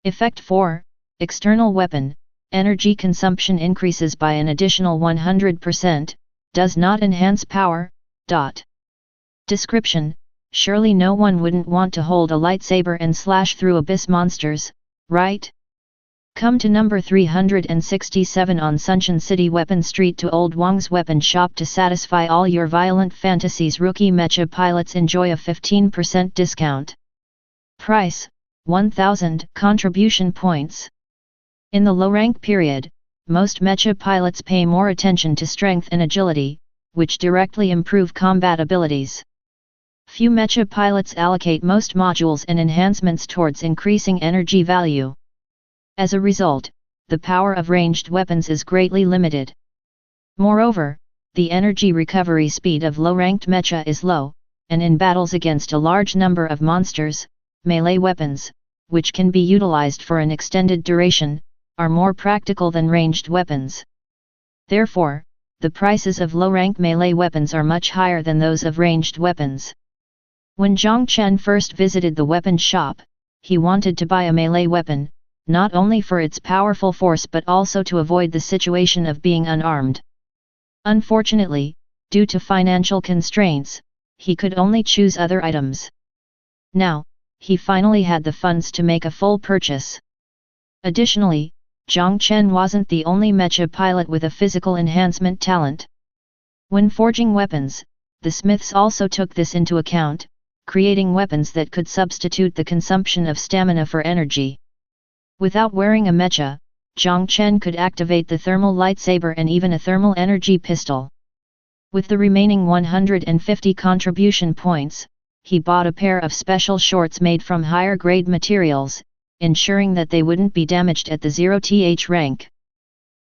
Effect 4, external weapon, energy consumption increases by an additional 100%, does not enhance power. Description: surely no one wouldn't want to hold a lightsaber and slash through abyss monsters, right? Come to number 367 on Sunshine City Weapon Street to Old Wang's Weapon Shop to satisfy all your violent fantasies. Rookie mecha pilots enjoy a 15% discount. Price, 1,000 contribution points. In the low-rank period, most mecha pilots pay more attention to strength and agility, which directly improve combat abilities. Few mecha pilots allocate most modules and enhancements towards increasing energy value. As a result, the power of ranged weapons is greatly limited. Moreover, the energy recovery speed of low-ranked mecha is low, and in battles against a large number of monsters, melee weapons, which can be utilized for an extended duration, are more practical than ranged weapons. Therefore, the prices of low-rank melee weapons are much higher than those of ranged weapons. When Jiang Chen first visited the weapon shop, he wanted to buy a melee weapon, not only for its powerful force but also to avoid the situation of being unarmed. Unfortunately, due to financial constraints, he could only choose other items. Now, he finally had the funds to make a full purchase. Additionally, Jiang Chen wasn't the only mecha pilot with a physical enhancement talent. When forging weapons, the smiths also took this into account, creating weapons that could substitute the consumption of stamina for energy. Without wearing a mecha, Jiang Chen could activate the thermal lightsaber and even a thermal energy pistol. With the remaining 150 contribution points, he bought a pair of special shorts made from higher grade materials, ensuring that they wouldn't be damaged at the 0th rank.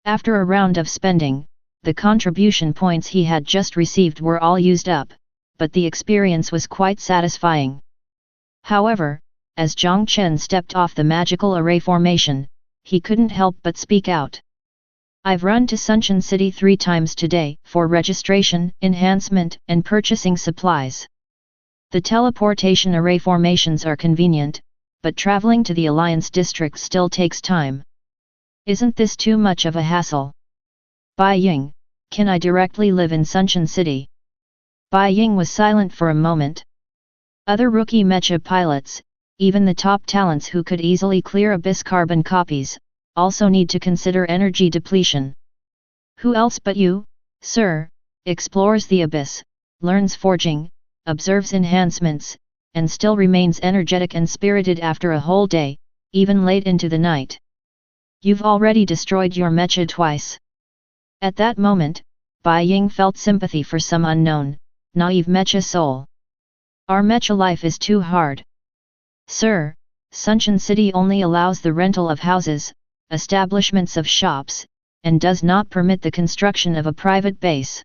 After a round of spending, the contribution points he had just received were all used up, but the experience was quite satisfying. However, as Jiang Chen stepped off the magical array formation, he couldn't help but speak out. I've run to Sunshine City 3 times today for registration, enhancement, and purchasing supplies. The teleportation array formations are convenient, but traveling to the Alliance District still takes time. Isn't this too much of a hassle? Bai Ying, can I directly live in Sunshine City? Bai Ying was silent for a moment. Other rookie mecha pilots, even the top talents who could easily clear abyss carbon copies, also need to consider energy depletion. Who else but you, sir, explores the abyss, learns forging, observes enhancements, and still remains energetic and spirited after a whole day, even late into the night? You've already destroyed your mecha twice. At that moment, Bai Ying felt sympathy for some unknown, naive mecha soul. Our mecha life is too hard. Sir, Sunshine City only allows the rental of houses, establishments of shops, and does not permit the construction of a private base.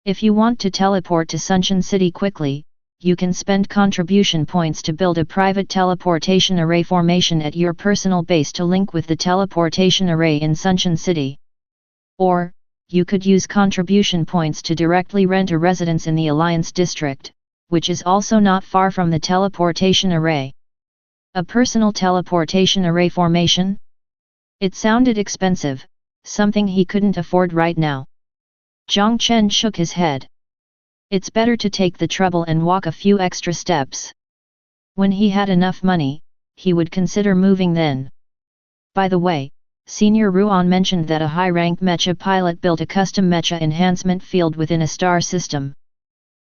If you want to teleport to Sunshine City quickly, you can spend contribution points to build a private teleportation array formation at your personal base to link with the teleportation array in Sunshine City. Or, you could use contribution points to directly rent a residence in the Alliance District, which is also not far from the teleportation array. A personal teleportation array formation? It sounded expensive, something he couldn't afford right now. Jiang Chen shook his head. It's better to take the trouble and walk a few extra steps. When he had enough money, he would consider moving then. By the way, Senior Ruan mentioned that a high-rank mecha pilot built a custom mecha enhancement field within a star system.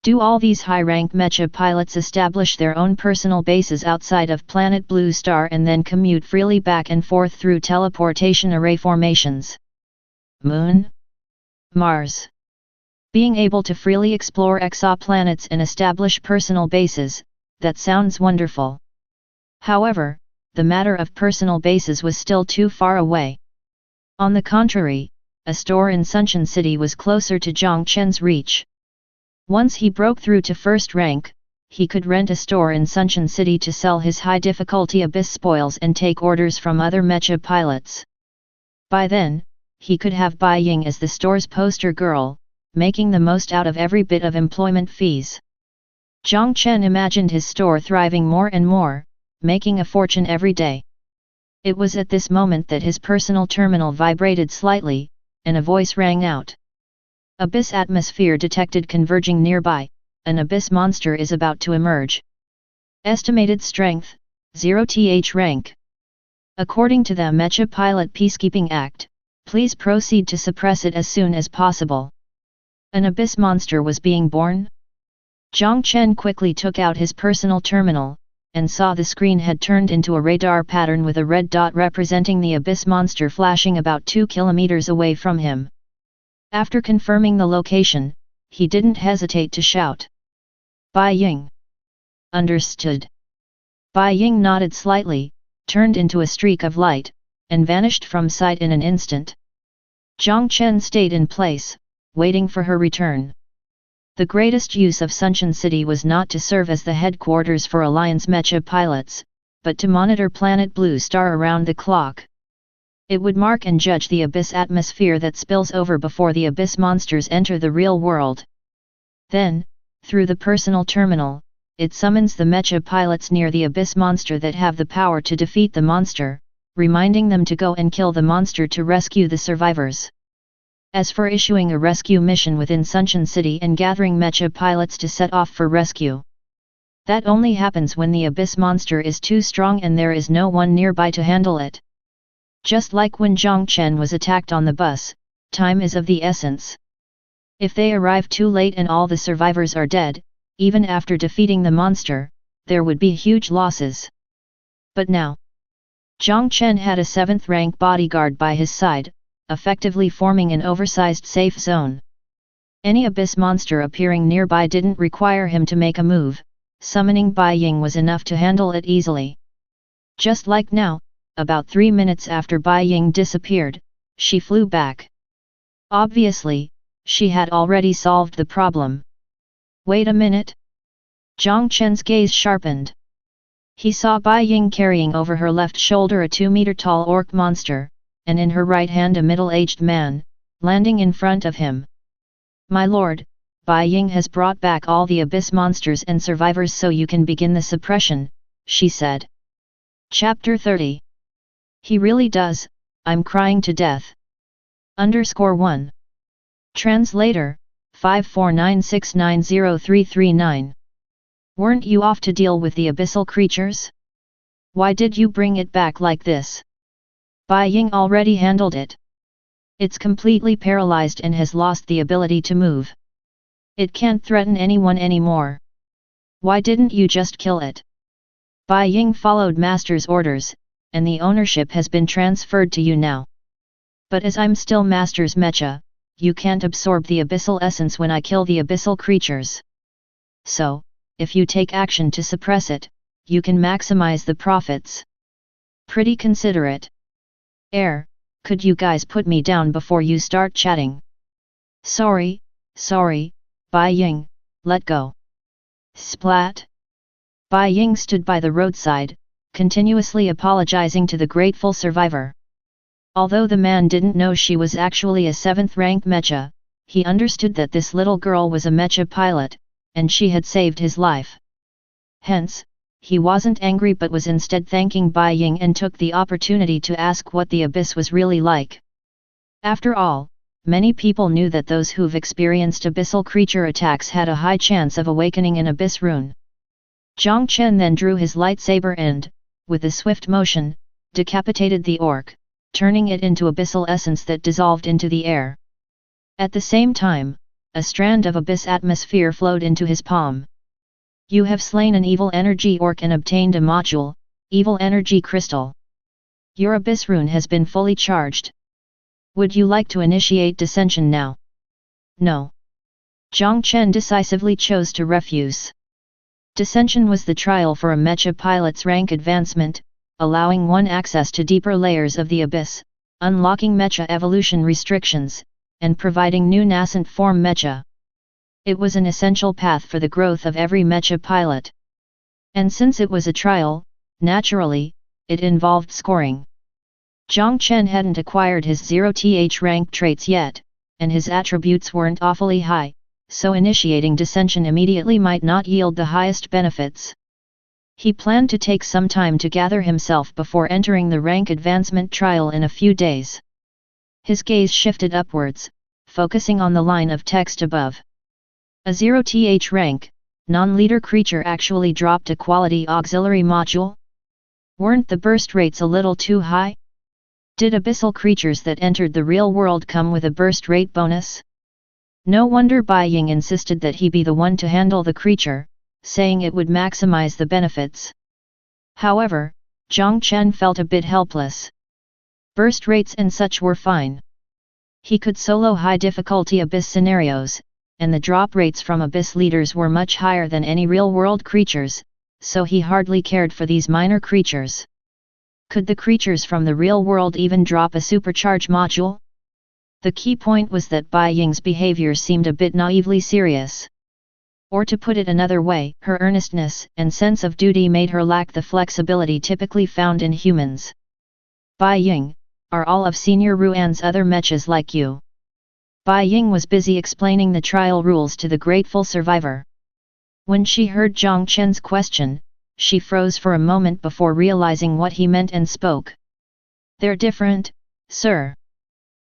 Do all these high-rank mecha pilots establish their own personal bases outside of planet Blue Star and then commute freely back and forth through teleportation array formations? Moon? Mars? Being able to freely explore exoplanets and establish personal bases, that sounds wonderful. However, the matter of personal bases was still too far away. On the contrary, a store in Sunshine City was closer to Jiang Chen's reach. Once he broke through to first rank, he could rent a store in Sunshine City to sell his high-difficulty abyss spoils and take orders from other mecha pilots. By then, he could have Bai Ying as the store's poster girl, making the most out of every bit of employment fees. Jiang Chen imagined his store thriving more and more, making a fortune every day. It was at this moment that his personal terminal vibrated slightly, and a voice rang out. Abyss atmosphere detected converging nearby, an abyss monster is about to emerge. Estimated strength, 0th rank. According to the Mecha Pilot Peacekeeping Act, please proceed to suppress it as soon as possible. An abyss monster was being born? Jiang Chen quickly took out his personal terminal, and saw the screen had turned into a radar pattern with a red dot representing the abyss monster flashing about 2 kilometers away from him. After confirming the location, he didn't hesitate to shout. Bai Ying. Understood. Bai Ying nodded slightly, turned into a streak of light, and vanished from sight in an instant. Jiang Chen stayed in place, waiting for her return. The greatest use of Sunshine City was not to serve as the headquarters for Alliance Mecha pilots, but to monitor planet Blue Star around the clock. It would mark and judge the abyss atmosphere that spills over before the abyss monsters enter the real world. Then, through the personal terminal, it summons the Mecha pilots near the abyss monster that have the power to defeat the monster, reminding them to go and kill the monster to rescue the survivors. As for issuing a rescue mission within Sunshine City and gathering Mecha pilots to set off for rescue, that only happens when the abyss monster is too strong and there is no one nearby to handle it. Just like when Jiang Chen was attacked on the bus, time is of the essence. If they arrive too late and all the survivors are dead, even after defeating the monster, there would be huge losses. But now, Jiang Chen had a 7th rank bodyguard by his side, effectively forming an oversized safe zone. Any abyss monster appearing nearby didn't require him to make a move, summoning Bai Ying was enough to handle it easily. Just like now, about 3 minutes after Bai Ying disappeared, she flew back. Obviously, she had already solved the problem. Wait a minute. Jiang Chen's gaze sharpened. He saw Bai Ying carrying over her left shoulder a 2-meter-tall orc monster, and in her right hand a middle-aged man, landing in front of him. My lord, Bai Ying has brought back all the abyss monsters and survivors so you can begin the suppression, she said. Chapter 30. He really does, I'm crying to death. _1. Translator, 549690339. Weren't you off to deal with the abyssal creatures? Why did you bring it back like this? Bai Ying already handled it. It's completely paralyzed and has lost the ability to move. It can't threaten anyone anymore. Why didn't you just kill it? Bai Ying followed Master's orders, and the ownership has been transferred to you now. But as I'm still Master's Mecha, you can't absorb the abyssal essence when I kill the abyssal creatures. So, if you take action to suppress it, you can maximize the profits. Pretty considerate. Could you guys put me down before you start chatting? Sorry, Bai Ying, let go. Splat. Bai Ying stood by the roadside, continuously apologizing to the grateful survivor. Although the man didn't know she was actually a 7th rank Mecha, he understood that this little girl was a Mecha pilot, and she had saved his life. Hence, he wasn't angry but was instead thanking Bai Ying and took the opportunity to ask what the abyss was really like. After all, many people knew that those who've experienced abyssal creature attacks had a high chance of awakening an abyss rune. Jiang Chen then drew his lightsaber and, with a swift motion, decapitated the orc, turning it into abyssal essence that dissolved into the air. At the same time, a strand of abyss atmosphere flowed into his palm. You have slain an evil energy orc and obtained a module, evil energy crystal. Your abyss rune has been fully charged. Would you like to initiate dissension now? No. Jiang Chen decisively chose to refuse. Dissension was the trial for a Mecha pilot's rank advancement, allowing one access to deeper layers of the abyss, unlocking Mecha evolution restrictions, and providing new nascent form Mecha. It was an essential path for the growth of every Mecha pilot. And since it was a trial, naturally, it involved scoring. Jiang Chen hadn't acquired his 0th rank traits yet, and his attributes weren't awfully high, so initiating dissension immediately might not yield the highest benefits. He planned to take some time to gather himself before entering the rank advancement trial in a few days. His gaze shifted upwards, focusing on the line of text above. A 0th rank, non-leader creature actually dropped a quality auxiliary module? Weren't the burst rates a little too high? Did abyssal creatures that entered the real world come with a burst rate bonus? No wonder Bai Ying insisted that he be the one to handle the creature, saying it would maximize the benefits. However, Jiang Chen felt a bit helpless. Burst rates and such were fine. He could solo high difficulty abyss scenarios, and the drop rates from abyss leaders were much higher than any real-world creatures, so he hardly cared for these minor creatures. Could the creatures from the real world even drop a supercharge module? The key point was that Bai Ying's behavior seemed a bit naively serious. Or to put it another way, her earnestness and sense of duty made her lack the flexibility typically found in humans. Bai Ying, are all of Senior Ruan's other Mechas like you? Bai Ying was busy explaining the trial rules to the grateful survivor. When she heard Jiang Chen's question, she froze for a moment before realizing what he meant and spoke. They're different, sir.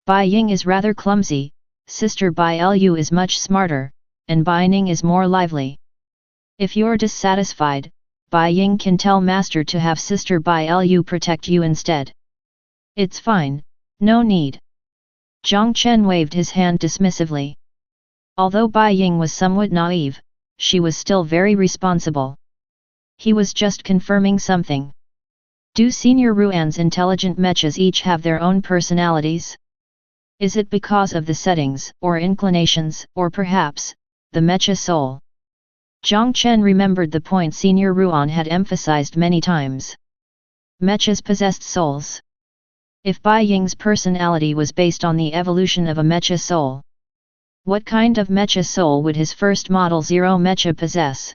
Bai Ying is rather clumsy, Sister Bai Lu is much smarter, and Bai Ning is more lively. If you're dissatisfied, Bai Ying can tell Master to have Sister Bai Lu protect you instead. It's fine, no need. Jiang Chen waved his hand dismissively. Although Bai Ying was somewhat naive, she was still very responsible. He was just confirming something. Do Senior Ruan's intelligent Mechas each have their own personalities? Is it because of the settings, or inclinations, or perhaps, the Mecha soul? Jiang Chen remembered the point Senior Ruan had emphasized many times. Mechas possessed souls. If Bai Ying's personality was based on the evolution of a Mecha soul, what kind of Mecha soul would his first Model 0 Mecha possess?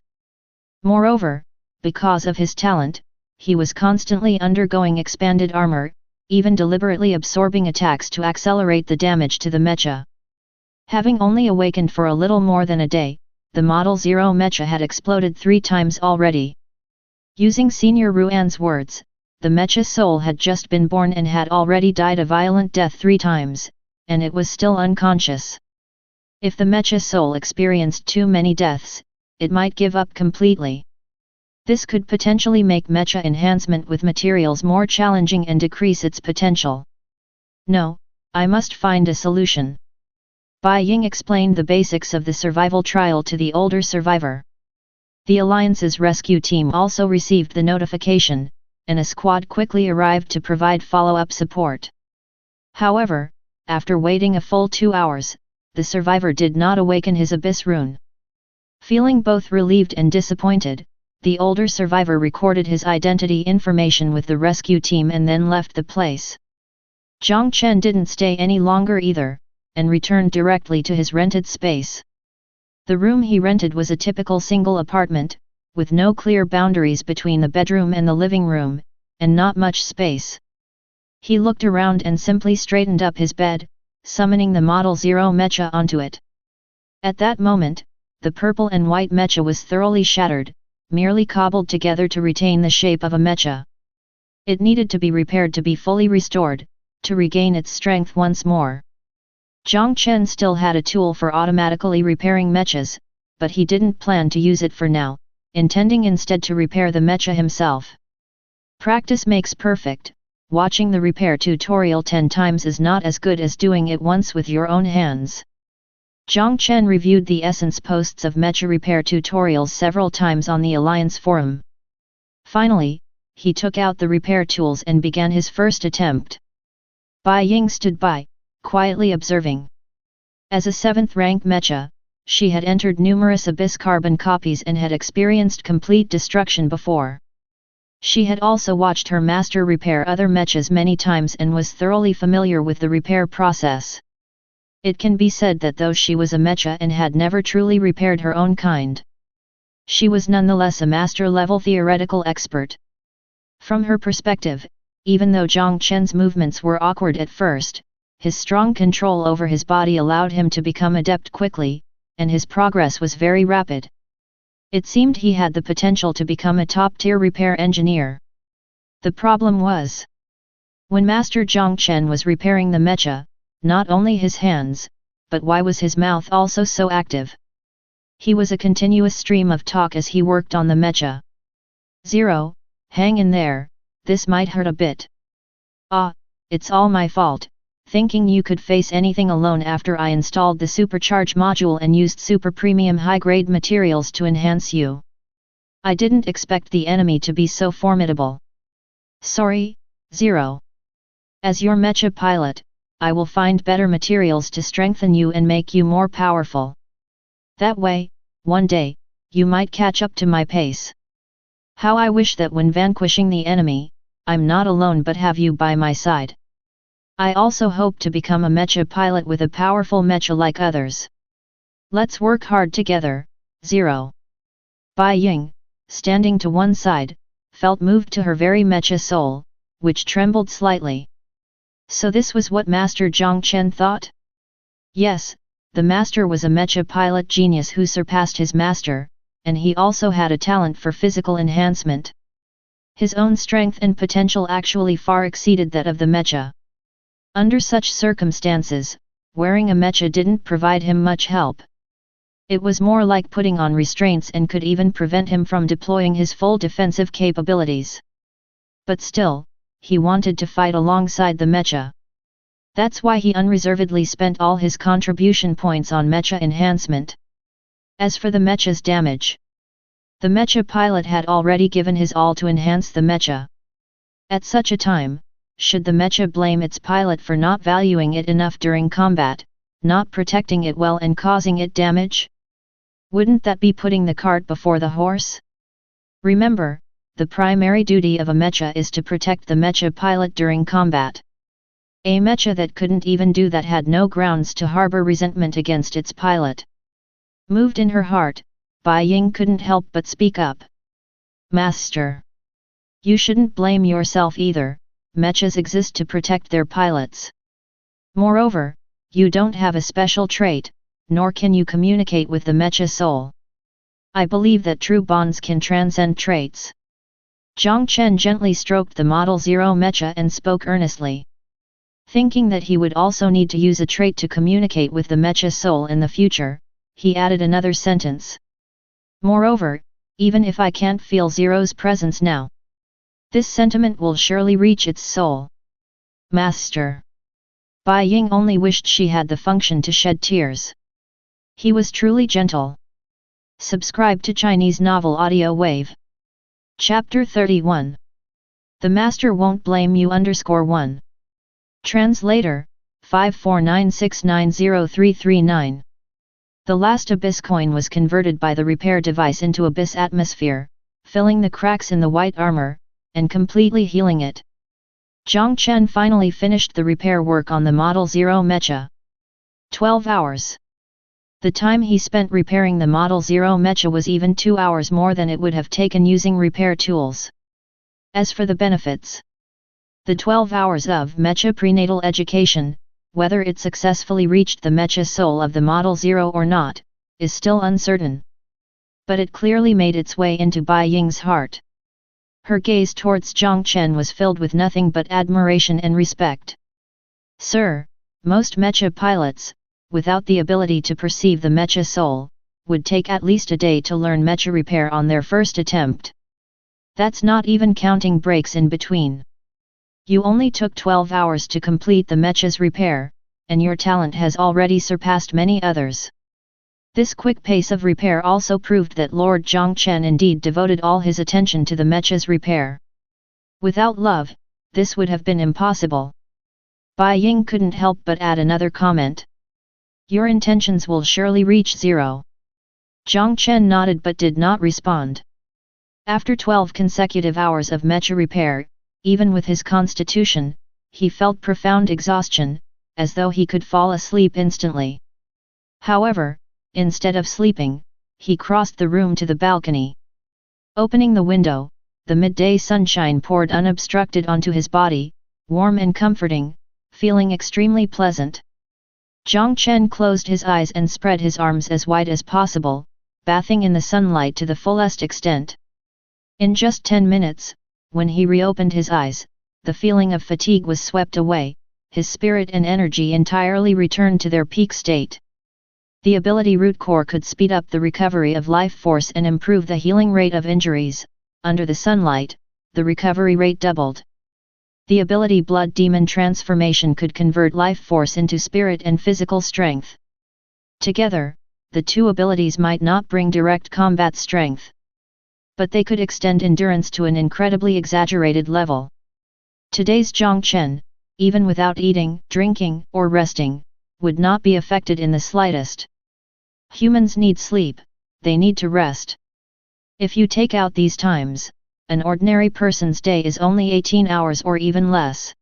Moreover, because of his talent, he was constantly undergoing expanded armor, even deliberately absorbing attacks to accelerate the damage to the Mecha. Having only awakened for a little more than a day, the Model 0 Mecha had exploded 3 times already. Using Senior Ruan's words, the Mecha soul had just been born and had already died a violent death 3 times, and it was still unconscious. If the Mecha soul experienced too many deaths, it might give up completely. This could potentially make Mecha enhancement with materials more challenging and decrease its potential. No, I must find a solution. Bai Ying explained the basics of the survival trial to the older survivor. The Alliance's rescue team also received the notification, and a squad quickly arrived to provide follow-up support. However, after waiting a full 2 hours, the survivor did not awaken his abyss rune. Feeling both relieved and disappointed, the older survivor recorded his identity information with the rescue team and then left the place. Jiang Chen didn't stay any longer either, and returned directly to his rented space. The room he rented was a typical single apartment, with no clear boundaries between the bedroom and the living room, and not much space. He looked around and simply straightened up his bed, summoning the Model 0 Mecha onto it. At that moment, the purple and white Mecha was thoroughly shattered, merely cobbled together to retain the shape of a Mecha. It needed to be repaired to be fully restored, to regain its strength once more. Jiang Chen still had a tool for automatically repairing Mechas, but he didn't plan to use it for now, intending instead to repair the Mecha himself. Practice makes perfect. Watching the repair tutorial 10 times is not as good as doing it once with your own hands. Jiang Chen reviewed the essence posts of Mecha repair tutorials several times on the Alliance forum. Finally, he took out the repair tools and began his first attempt. Bai Ying stood by, quietly observing. As a 7th rank Mecha, she had entered numerous Abyss carbon copies and had experienced complete destruction before. She had also watched her master repair other Mechas many times and was thoroughly familiar with the repair process. It can be said that though she was a Mecha and had never truly repaired her own kind, she was nonetheless a master-level theoretical expert. From her perspective, even though Jiang Chen's movements were awkward at first, his strong control over his body allowed him to become adept quickly, and his progress was very rapid. It seemed he had the potential to become a top-tier repair engineer. The problem was, when Master Jiang Chen was repairing the Mecha, not only his hands, but why was his mouth also so active? He was a continuous stream of talk as he worked on the Mecha. 0, hang in there, this might hurt a bit. Ah, it's all my fault, thinking you could face anything alone after I installed the supercharge module and used super premium high-grade materials to enhance you. I didn't expect the enemy to be so formidable. Sorry, 0. As your Mecha pilot, I will find better materials to strengthen you and make you more powerful. That way, one day, you might catch up to my pace. How I wish that when vanquishing the enemy, I'm not alone but have you by my side. I also hope to become a Mecha pilot with a powerful Mecha like others. Let's work hard together, 0. Bai Ying, standing to one side, felt moved to her very Mecha soul, which trembled slightly. So this was what Master Jiang Chen thought? Yes, the master was a Mecha pilot genius who surpassed his master, and he also had a talent for physical enhancement. His own strength and potential actually far exceeded that of the Mecha. Under such circumstances, wearing a Mecha didn't provide him much help. It was more like putting on restraints and could even prevent him from deploying his full defensive capabilities. But still, he wanted to fight alongside the Mecha. That's why he unreservedly spent all his contribution points on Mecha enhancement. As for the Mecha's damage, the Mecha pilot had already given his all to enhance the Mecha. At such a time, should the Mecha blame its pilot for not valuing it enough during combat, not protecting it well and causing it damage? Wouldn't that be putting the cart before the horse? Remember, the primary duty of a Mecha is to protect the Mecha pilot during combat. A Mecha that couldn't even do that had no grounds to harbor resentment against its pilot. Moved in her heart, Bai Ying couldn't help but speak up. Master, you shouldn't blame yourself either, Mechas exist to protect their pilots. Moreover, you don't have a special trait, nor can you communicate with the Mecha soul. I believe that true bonds can transcend traits. Jiang Chen gently stroked the Model 0 Mecha and spoke earnestly. Thinking that he would also need to use a trait to communicate with the Mecha soul in the future, he added another sentence. Moreover, even if I can't feel Zero's presence now, this sentiment will surely reach its soul. Master. Bai Ying only wished she had the function to shed tears. He was truly gentle. Subscribe to Chinese Novel Audiowave. Chapter 31. The Master Won't Blame You _1. Translator, 549690339. The last Abyss coin was converted by the repair device into Abyss atmosphere, filling the cracks in the white armor, and completely healing it. Jiang Chen finally finished the repair work on the Model 0 Mecha. 12 hours. The time he spent repairing the Model 0 Mecha was even 2 hours more than it would have taken using repair tools. As for the benefits, the 12 hours of Mecha prenatal education, whether it successfully reached the Mecha soul of the Model 0 or not, is still uncertain. But it clearly made its way into Bai Ying's heart. Her gaze towards Jiang Chen was filled with nothing but admiration and respect. Sir, most Mecha pilots, without the ability to perceive the Mecha soul, would take at least a day to learn Mecha repair on their first attempt. That's not even counting breaks in between. You only took 12 hours to complete the Mecha's repair, and your talent has already surpassed many others. This quick pace of repair also proved that Lord Jiang Chen indeed devoted all his attention to the Mecha's repair. Without love, this would have been impossible. Bai Ying couldn't help but add another comment. Your intentions will surely reach 0. Jiang Chen nodded but did not respond. After 12 consecutive hours of Mecha repair, even with his constitution, he felt profound exhaustion, as though he could fall asleep instantly. However, instead of sleeping, he crossed the room to the balcony. Opening the window, the midday sunshine poured unobstructed onto his body, warm and comforting, feeling extremely pleasant. Jiang Chen closed his eyes and spread his arms as wide as possible, bathing in the sunlight to the fullest extent. In just 10 minutes, when he reopened his eyes, the feeling of fatigue was swept away, his spirit and energy entirely returned to their peak state. The ability Root Core could speed up the recovery of life force and improve the healing rate of injuries. Under the sunlight, the recovery rate doubled. The ability Blood Demon Transformation could convert life force into spirit and physical strength. Together, the two abilities might not bring direct combat strength, but they could extend endurance to an incredibly exaggerated level. Today's Jiang Chen, even without eating, drinking, or resting, would not be affected in the slightest. Humans need sleep, they need to rest. If you take out these times, an ordinary person's day is only 18 hours or even less.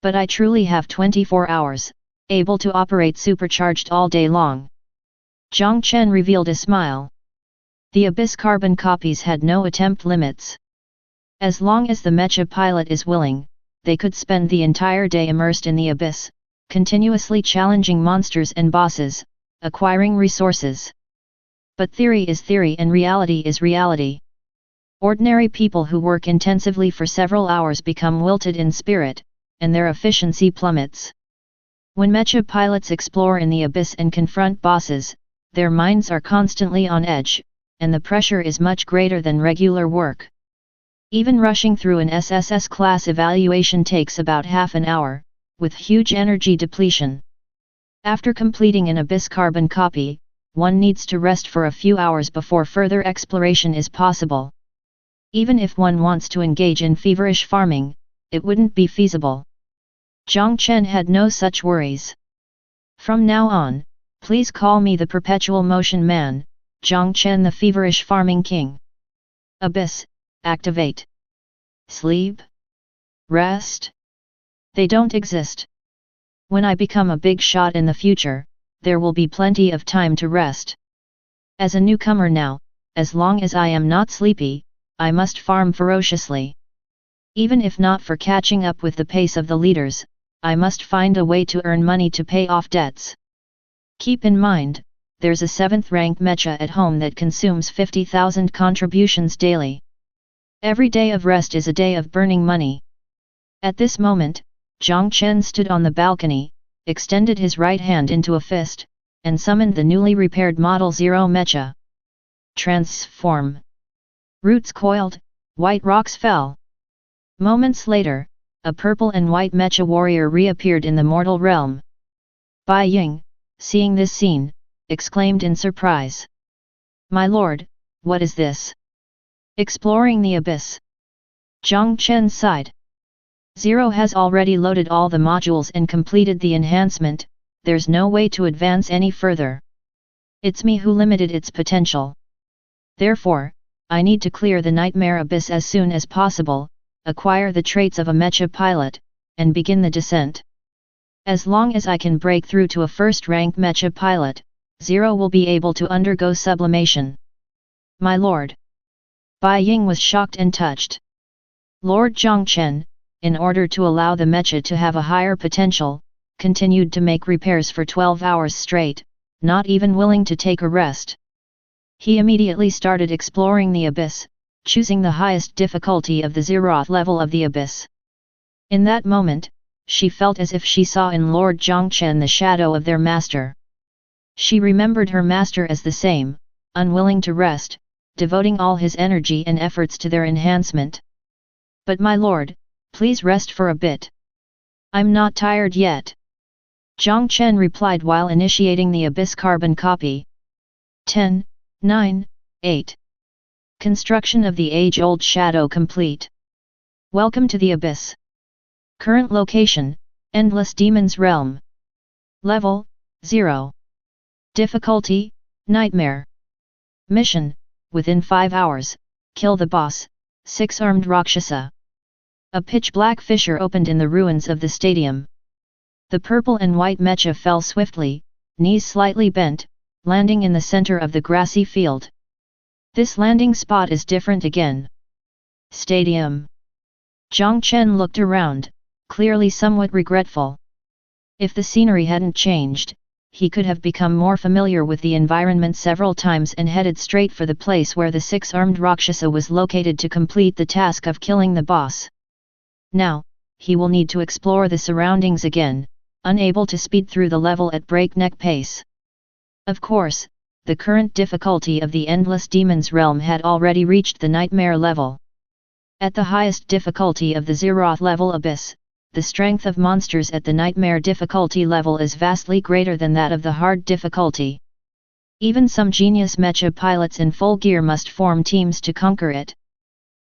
But I truly have 24 hours, able to operate supercharged all day long. Jiang Chen revealed a smile. The Abyss carbon copies had no attempt limits. As long as the Mecha pilot is willing, they could spend the entire day immersed in the abyss, continuously challenging monsters and bosses, acquiring resources. But theory is theory and reality is reality. Ordinary people who work intensively for several hours become wilted in spirit, and their efficiency plummets. When Mecha pilots explore in the abyss and confront bosses, their minds are constantly on edge, and the pressure is much greater than regular work. Even rushing through an SSS class evaluation takes about half an hour, with huge energy depletion. After completing an abyss carbon copy, one needs to rest for a few hours before further exploration is possible. Even if one wants to engage in feverish farming, it wouldn't be feasible. Jiang Chen had no such worries. From now on, please call me the Perpetual Motion Man, Jiang Chen, the Feverish Farming King. Abyss, activate. Sleep? Rest? They don't exist. When I become a big shot in the future, there will be plenty of time to rest. As a newcomer now, as long as I am not sleepy, I must farm ferociously. Even if not for catching up with the pace of the leaders, I must find a way to earn money to pay off debts. Keep in mind, there's a 7th rank Mecha at home that consumes 50,000 contributions daily. Every day of rest is a day of burning money. At this moment, Jiang Chen stood on the balcony, extended his right hand into a fist, and summoned the newly repaired Model 0 Mecha. Transform. Roots coiled, white rocks fell. Moments later, a purple and white Mecha warrior reappeared in the mortal realm. Bai Ying, seeing this scene, exclaimed in surprise. My lord, what is this? Exploring the abyss. Jiang Chen sighed. Zero has already loaded all the modules and completed the enhancement, there's no way to advance any further. It's me who limited its potential. Therefore, I need to clear the nightmare abyss as soon as possible, acquire the traits of a Mecha pilot, and begin the descent. As long as I can break through to a first-rank Mecha pilot, Zero will be able to undergo sublimation. My lord. Bai Ying was shocked and touched. Lord Jiang Chen, in order to allow the Mecha to have a higher potential, continued to make repairs for 12 hours straight, not even willing to take a rest. He immediately started exploring the abyss, choosing the highest difficulty of the zeroth level of the abyss. In that moment, she felt as if she saw in Lord Jiang Chen the shadow of their master. She remembered her master as the same, unwilling to rest, devoting all his energy and efforts to their enhancement. But my lord, please rest for a bit. I'm not tired yet. Jiang Chen replied while initiating the abyss carbon copy. 10, 9, 8. Construction of the age-old shadow complete. Welcome to the abyss. Current location, Endless Demons Realm. Level, 0. Difficulty, Nightmare. Mission, within 5 hours, kill the boss, 6-armed Rakshasa. A pitch-black fissure opened in the ruins of the stadium. The purple and white Mecha fell swiftly, knees slightly bent, landing in the center of the grassy field. This landing spot is different again. Stadium. Jiang Chen looked around, clearly somewhat regretful. If the scenery hadn't changed, he could have become more familiar with the environment several times and headed straight for the place where the 6-armed Rakshasa was located to complete the task of killing the boss. Now, he will need to explore the surroundings again, unable to speed through the level at breakneck pace. Of course, the current difficulty of the Endless Demons realm had already reached the nightmare level. At the highest difficulty of the zeroth level abyss, the strength of monsters at the nightmare difficulty level is vastly greater than that of the hard difficulty. Even some genius Mecha pilots in full gear must form teams to conquer it.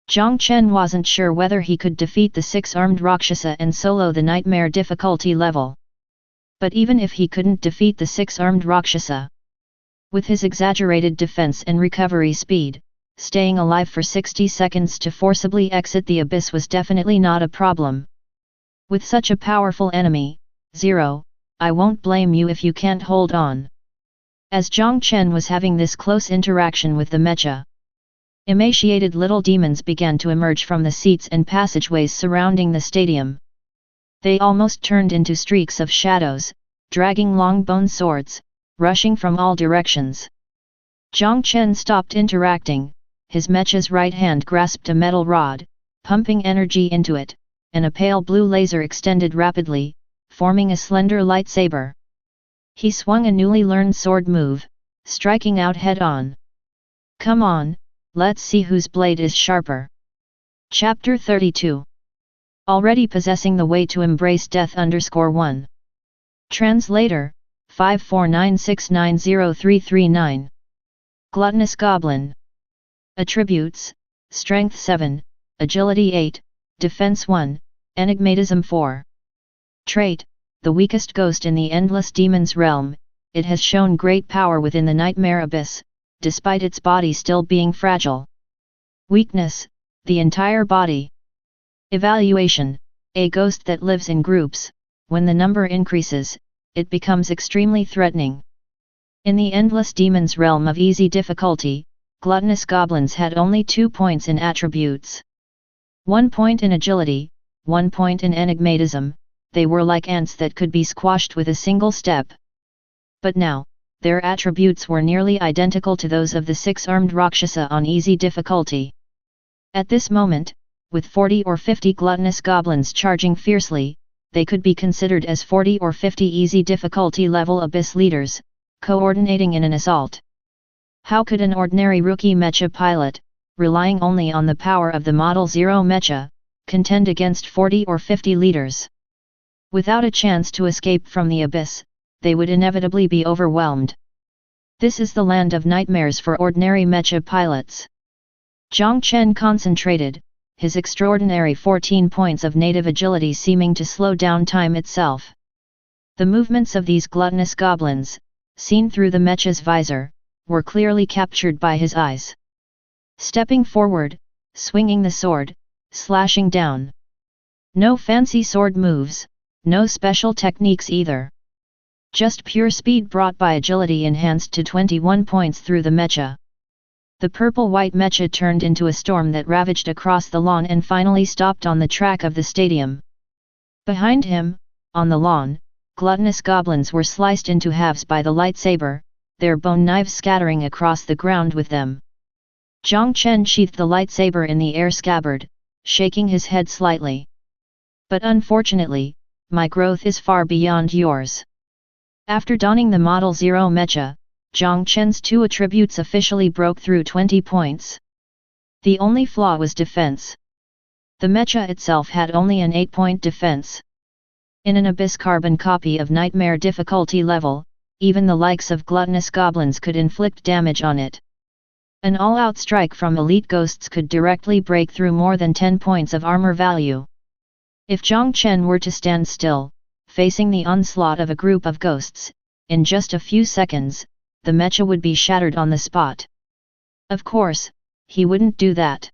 Jiang Chen wasn't sure whether he could defeat the 6-armed Rakshasa and solo the nightmare difficulty level. But even if he couldn't defeat the 6-armed Rakshasa, with his exaggerated defense and recovery speed, staying alive for 60 seconds to forcibly exit the abyss was definitely not a problem. With such a powerful enemy, Zero, I won't blame you if you can't hold on. As Jiang Chen was having this close interaction with the Mecha, emaciated little demons began to emerge from the seats and passageways surrounding the stadium. They almost turned into streaks of shadows, dragging long bone swords, rushing from all directions. Jiang Chen stopped interacting, his Mecha's right hand grasped a metal rod, pumping energy into it, and a pale blue laser extended rapidly, forming a slender lightsaber. He swung a newly learned sword move, striking out head-on. Come on, let's see whose blade is sharper. Chapter 32. Already possessing the way to embrace death _1. Translator, 549690339. Gluttonous Goblin. Attributes, Strength 7, Agility 8, Defense 1, Enigmatism 4. Trait, the weakest ghost in the Endless Demons realm, it has shown great power within the Nightmare Abyss, despite its body still being fragile. Weakness, the entire body. Evaluation, a ghost that lives in groups, when the number increases, it becomes extremely threatening. In the Endless Demons realm of easy difficulty, gluttonous goblins had only 2 points in attributes. 1 point in agility, 1 point in enigmatism, they were like ants that could be squashed with a single step. But now, their attributes were nearly identical to those of the 6-armed Rakshasa on easy difficulty. At this moment, with 40 or 50 gluttonous goblins charging fiercely, they could be considered as 40 or 50 easy difficulty level abyss leaders, coordinating in an assault. How could an ordinary rookie mecha pilot, relying only on the power of the Model 0 mecha, contend against 40 or 50 leaders? Without a chance to escape from the abyss, they would inevitably be overwhelmed. This is the land of nightmares for ordinary mecha pilots. Jiang Chen concentrated, his extraordinary 14 points of native agility seeming to slow down time itself. The movements of these gluttonous goblins, seen through the mecha's visor, were clearly captured by his eyes. Stepping forward, swinging the sword, slashing down. No fancy sword moves, no special techniques either. Just pure speed brought by agility enhanced to 21 points through the mecha. The purple-white mecha turned into a storm that ravaged across the lawn and finally stopped on the track of the stadium. Behind him, on the lawn, gluttonous goblins were sliced into halves by the lightsaber, their bone knives scattering across the ground with them. Jiang Chen sheathed the lightsaber in the air scabbard, shaking his head slightly. But unfortunately, my growth is far beyond yours. After donning the Model 0 mecha, Jiang Chen's 2 attributes officially broke through 20 points. The only flaw was defense. The mecha itself had only an 8-point defense. In an abyss carbon copy of nightmare difficulty level, even the likes of gluttonous goblins could inflict damage on it. An all-out strike from elite ghosts could directly break through more than 10 points of armor value. If Jiang Chen were to stand still, facing the onslaught of a group of ghosts, in just a few seconds, the mecha would be shattered on the spot. Of course, he wouldn't do that.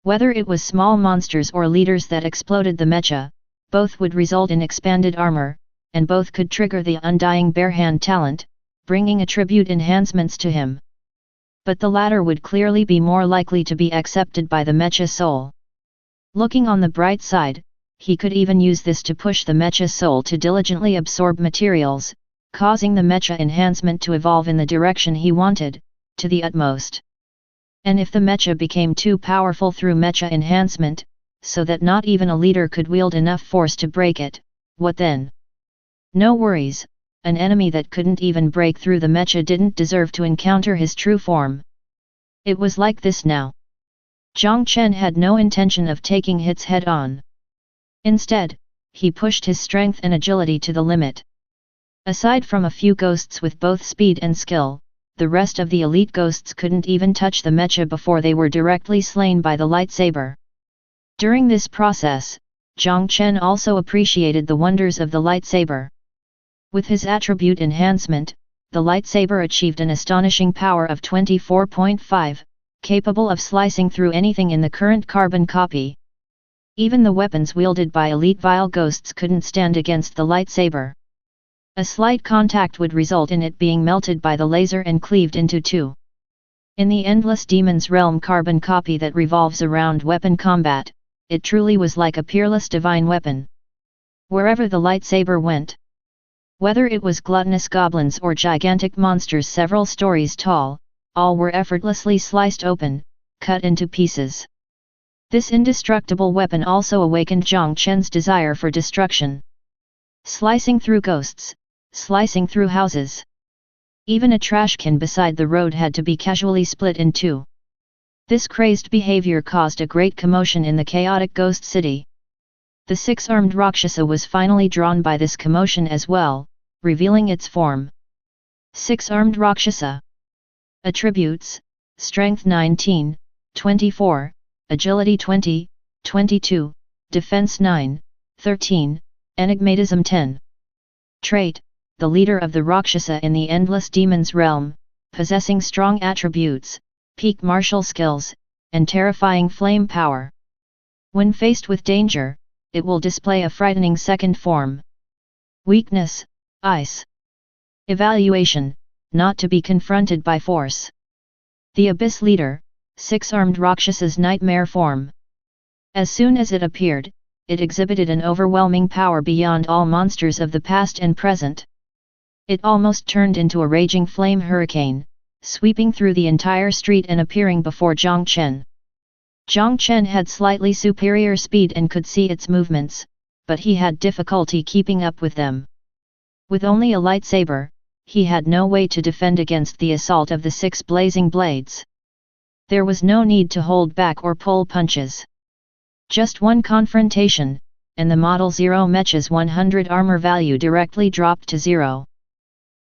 Whether it was small monsters or leaders that exploded the mecha, both would result in expanded armor, and both could trigger the Undying Barehand talent, bringing attribute enhancements to him. But the latter would clearly be more likely to be accepted by the mecha soul. Looking on the bright side, he could even use this to push the mecha soul to diligently absorb materials, causing the mecha enhancement to evolve in the direction he wanted, to the utmost. And if the mecha became too powerful through mecha enhancement, so that not even a leader could wield enough force to break it, what then? No worries, an enemy that couldn't even break through the mecha didn't deserve to encounter his true form. It was like this now. Jiang Chen had no intention of taking hits head-on. Instead, he pushed his strength and agility to the limit. Aside from a few ghosts with both speed and skill, the rest of the elite ghosts couldn't even touch the mecha before they were directly slain by the lightsaber. During this process, Jiang Chen also appreciated the wonders of the lightsaber. With his attribute enhancement, the lightsaber achieved an astonishing power of 24.5, capable of slicing through anything in the current carbon copy. Even the weapons wielded by elite vile ghosts couldn't stand against the lightsaber. A slight contact would result in it being melted by the laser and cleaved into two. In the Endless Demons realm carbon copy that revolves around weapon combat, it truly was like a peerless divine weapon. wherever the lightsaber went. Whether it was gluttonous goblins or gigantic monsters several stories tall, all were effortlessly sliced open, cut into pieces. This indestructible weapon also awakened Jiang Chen's desire for destruction. Slicing through ghosts, slicing through houses. Even a trash can beside the road had to be casually split in two. This crazed behavior caused a great commotion in the chaotic ghost city. The six-armed Rakshasa was finally drawn by this commotion as well, revealing its form. Six-armed Rakshasa. Attributes: Strength 19, 24, Agility 20, 22, Defense 9, 13, Enigmatism 10. Trait: the leader of the Rakshasa in the Endless Demons realm, possessing strong attributes, peak martial skills, and terrifying flame power. When faced with danger, it will display a frightening second form. Weakness: Ice. Evaluation: not to be confronted by force. The Abyss Leader, six-armed Rakshasa's nightmare form. As soon as it appeared, it exhibited an overwhelming power beyond all monsters of the past and present. It almost turned into a raging flame hurricane, sweeping through the entire street and appearing before Jiang Chen. Jiang Chen had slightly superior speed and could see its movements, but he had difficulty keeping up with them. With only a lightsaber, he had no way to defend against the assault of the six blazing blades. There was no need to hold back or pull punches. Just one confrontation, and the Model 0 Mecha's 100 armor value directly dropped to 0.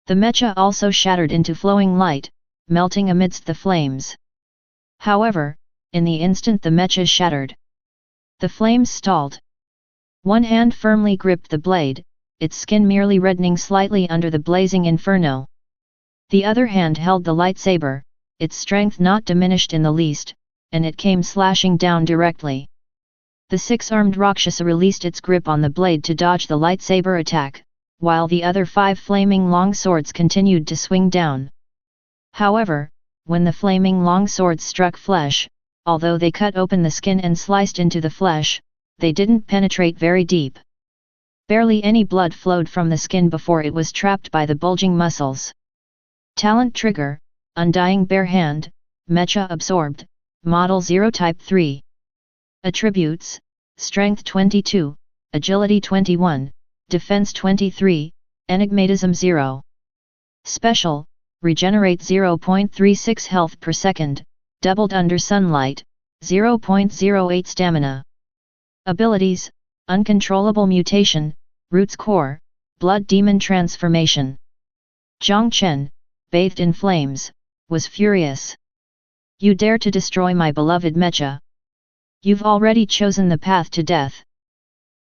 The Mecha also shattered into flowing light, melting amidst the flames. However, in the instant the Mecha shattered, the flames stalled. One hand firmly gripped the blade, its skin merely reddening slightly under the blazing inferno. The other hand held the lightsaber, its strength not diminished in the least, and it came slashing down directly. The six-armed Rakshasa released its grip on the blade to dodge the lightsaber attack, while the other 5 flaming long swords continued to swing down. However, when the flaming long swords struck flesh, although they cut open the skin and sliced into the flesh, they didn't penetrate very deep. Barely any blood flowed from the skin before it was trapped by the bulging muscles. Talent Trigger, Undying Barehand, Mecha Absorbed, Model 0 Type 3. Attributes: Strength 22, Agility 21, Defense 23, Enigmatism 0. Special: Regenerate 0.36 health per second, doubled under sunlight, 0.08 stamina. Abilities: Uncontrollable Mutation, Roots Core, Blood Demon Transformation. Jiang Chen, bathed in flames, was furious. You dare to destroy my beloved Mecha? You've already chosen the path to death.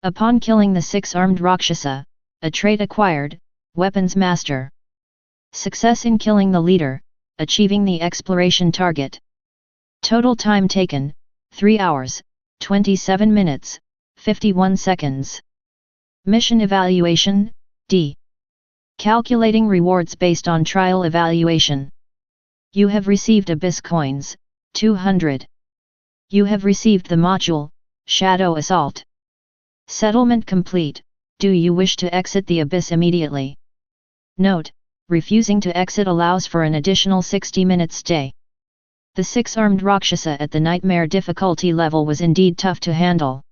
Upon killing the six-armed Rakshasa, a trait acquired, Weapons Master. Success in killing the leader, achieving the exploration target. Total time taken, 3 hours, 27 minutes, 51 seconds. Mission Evaluation, D. Calculating rewards based on trial evaluation. You have received Abyss Coins, 200. You have received the module, Shadow Assault. Settlement complete. Do you wish to exit the Abyss immediately? Note: refusing to exit allows for an additional 60-minute stay. The six-armed Rakshasa at the nightmare difficulty level was indeed tough to handle.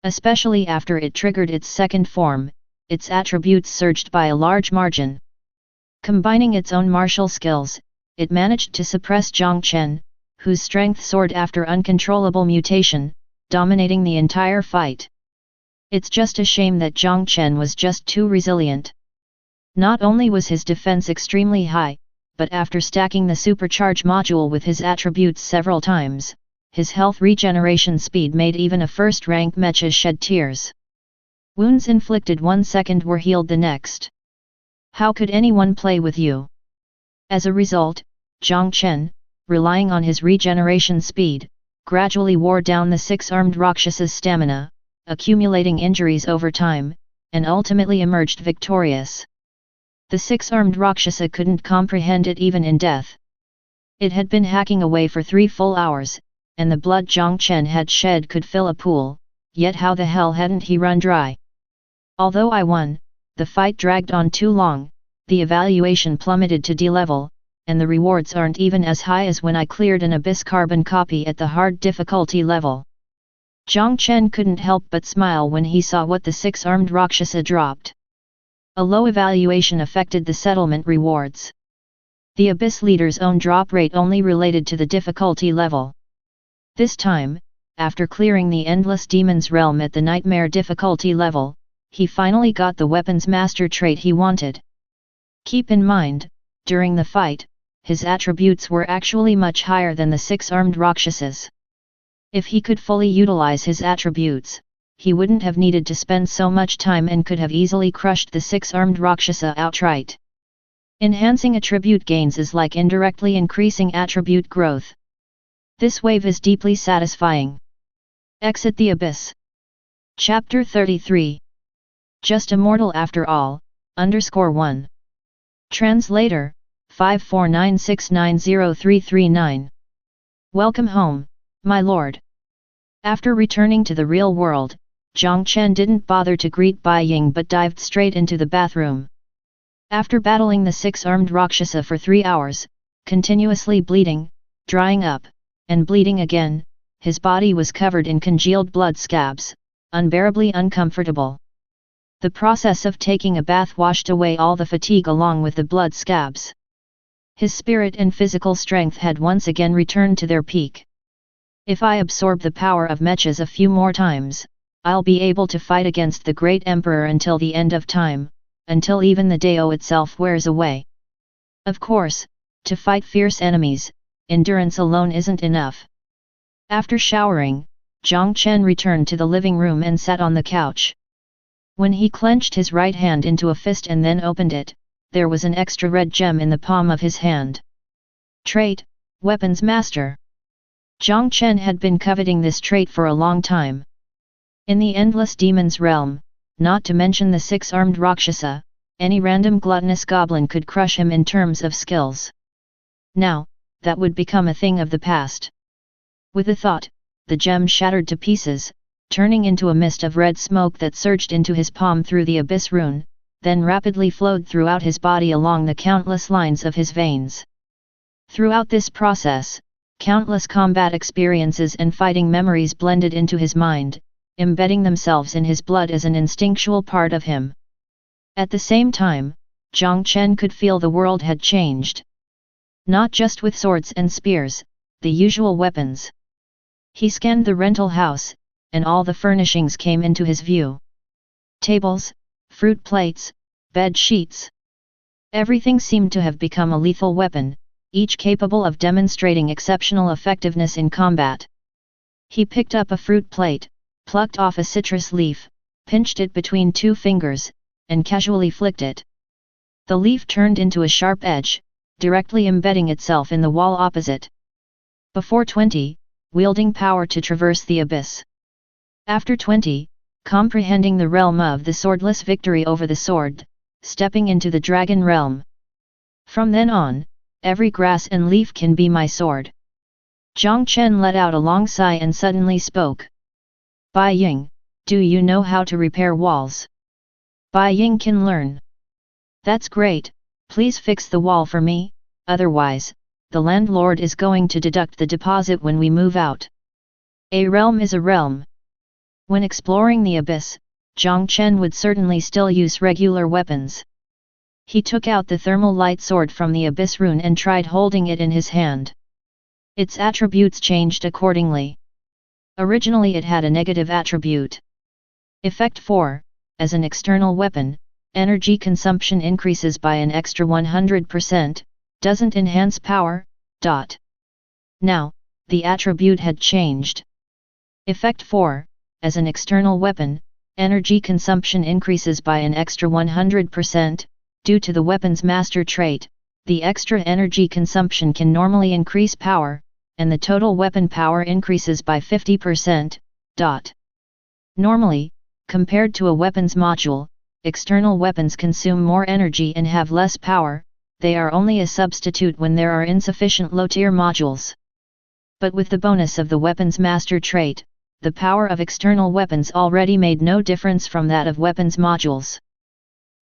Especially after it triggered its second form, its attributes surged by a large margin. Combining its own martial skills, it managed to suppress Jiang Chen, whose strength soared after uncontrollable mutation, dominating the entire fight. It's just a shame that Jiang Chen was just too resilient. Not only was his defense extremely high, but after stacking the supercharge module with his attributes several times, his health regeneration speed made even a first-rank Mecha shed tears. Wounds inflicted 1 second were healed the next. How could anyone play with you? As a result, Jiang Chen, relying on his regeneration speed, gradually wore down the six-armed Rakshasa's stamina, accumulating injuries over time, and ultimately emerged victorious. The six-armed Rakshasa couldn't comprehend it even in death. It had been hacking away for 3 full hours, and the blood Jiang Chen had shed could fill a pool, yet how the hell hadn't he run dry? Although I won, the fight dragged on too long, the evaluation plummeted to D level, and the rewards aren't even as high as when I cleared an Abyss carbon copy at the hard difficulty level. Jiang Chen couldn't help but smile when he saw what the six-armed Rakshasa dropped. A low evaluation affected the settlement rewards. The Abyss leader's own drop rate only related to the difficulty level. This time, after clearing the Endless Demon's Realm at the Nightmare difficulty level, he finally got the weapons master trait he wanted. Keep in mind, during the fight, his attributes were actually much higher than the six-armed Rakshasas. If he could fully utilize his attributes, he wouldn't have needed to spend so much time and could have easily crushed the six-armed Rakshasa outright. Enhancing attribute gains is like indirectly increasing attribute growth. This wave is deeply satisfying. Exit the Abyss. Chapter 33. Just a mortal after all, _1. Translator, 549690339. Welcome home, my lord. After returning to the real world, Jiang Chen didn't bother to greet Bai Ying but dived straight into the bathroom. After battling the six-armed Rakshasa for 3 hours, continuously bleeding, drying up, and bleeding again, his body was covered in congealed blood scabs, unbearably uncomfortable. The process of taking a bath washed away all the fatigue along with the blood scabs. His spirit and physical strength had once again returned to their peak. If I absorb the power of Mechas a few more times, I'll be able to fight against the great emperor until the end of time, until even the Dao itself wears away. Of course, to fight fierce enemies, endurance alone isn't enough. After showering, Jiang Chen returned to the living room and sat on the couch. When he clenched his right hand into a fist and then opened it, there was an extra red gem in the palm of his hand. Trait, Weapons Master. Jiang Chen had been coveting this trait for a long time. In the Endless Demon's Realm, not to mention the six-armed Rakshasa, any random gluttonous goblin could crush him in terms of skills. Now, that would become a thing of the past. With a thought, the gem shattered to pieces, turning into a mist of red smoke that surged into his palm through the Abyss rune, then rapidly flowed throughout his body along the countless lines of his veins. Throughout this process, countless combat experiences and fighting memories blended into his mind, embedding themselves in his blood as an instinctual part of him. At the same time, Jiang Chen could feel the world had changed. Not just with swords and spears, the usual weapons. He scanned the rental house, and all the furnishings came into his view. Tables, fruit plates, bed sheets. Everything seemed to have become a lethal weapon, each capable of demonstrating exceptional effectiveness in combat. He picked up a fruit plate, plucked off a citrus leaf, pinched it between 2 fingers, and casually flicked it. The leaf turned into a sharp edge, directly embedding itself in the wall opposite. Before 20, wielding power to traverse the abyss. After 20, comprehending the realm of the swordless victory over the sword, stepping into the dragon realm. From then on, every grass and leaf can be my sword. Jiang Chen let out a long sigh and suddenly spoke. Bai Ying, do you know how to repair walls? Bai Ying can learn. That's great, please fix the wall for me, otherwise, the landlord is going to deduct the deposit when we move out. A realm is a realm. When exploring the abyss, Jiang Chen would certainly still use regular weapons. He took out the thermal light sword from the abyss rune and tried holding it in his hand. Its attributes changed accordingly. Originally it had a negative attribute. Effect 4, as an external weapon, energy consumption increases by an extra 100%, doesn't enhance power. Now, the attribute had changed. Effect 4, as an external weapon, energy consumption increases by an extra 100%, due to the weapon's master trait. The extra energy consumption can normally increase power, and the total weapon power increases by 50%. Normally, compared to a weapons module, external weapons consume more energy and have less power. They are only a substitute when there are insufficient low-tier modules. But with the bonus of the weapon's master trait, the power of external weapons already made no difference from that of weapons modules.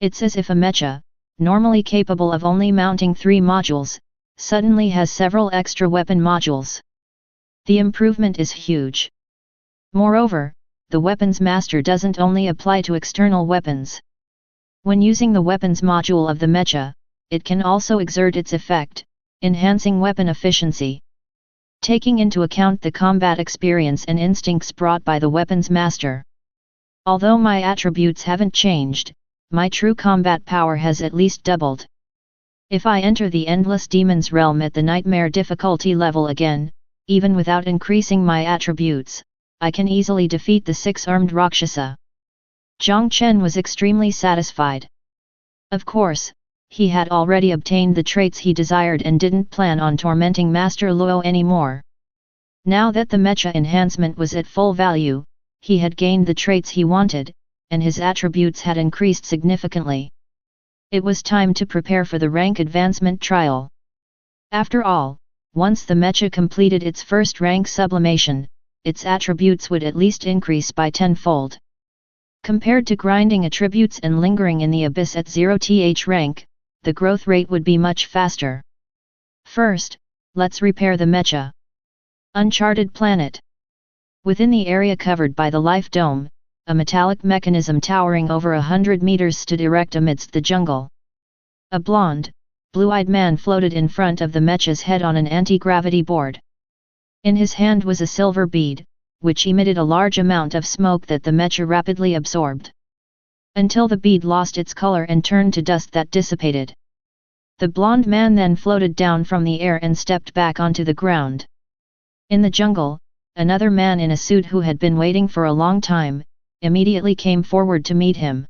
It's as if a mecha, normally capable of only mounting 3 modules, suddenly has several extra weapon modules. The improvement is huge. Moreover, the weapons master doesn't only apply to external weapons. When using the weapons module of the mecha, it can also exert its effect, enhancing weapon efficiency. Taking into account the combat experience and instincts brought by the weapons master. Although my attributes haven't changed, my true combat power has at least doubled. If I enter the Endless Demon's realm at the nightmare difficulty level again, even without increasing my attributes, I can easily defeat the 6-armed Rakshasa. Jiang Chen was extremely satisfied. Of course, he had already obtained the traits he desired and didn't plan on tormenting Master Luo anymore. Now that the Mecha enhancement was at full value, he had gained the traits he wanted, and his attributes had increased significantly. It was time to prepare for the rank advancement trial. After all, once the Mecha completed its first rank sublimation, its attributes would at least increase by 10-fold. Compared to grinding attributes and lingering in the abyss at 0th rank, the growth rate would be much faster. First, let's repair the Mecha. Uncharted planet. Within the area covered by the Life Dome, a metallic mechanism towering over 100 meters stood erect amidst the jungle. A blonde, blue-eyed man floated in front of the Mecha's head on an anti-gravity board. In his hand was a silver bead, which emitted a large amount of smoke that the Mecha rapidly absorbed. Until the bead lost its color and turned to dust that dissipated. The blonde man then floated down from the air and stepped back onto the ground. In the jungle, another man in a suit who had been waiting for a long time, immediately came forward to meet him.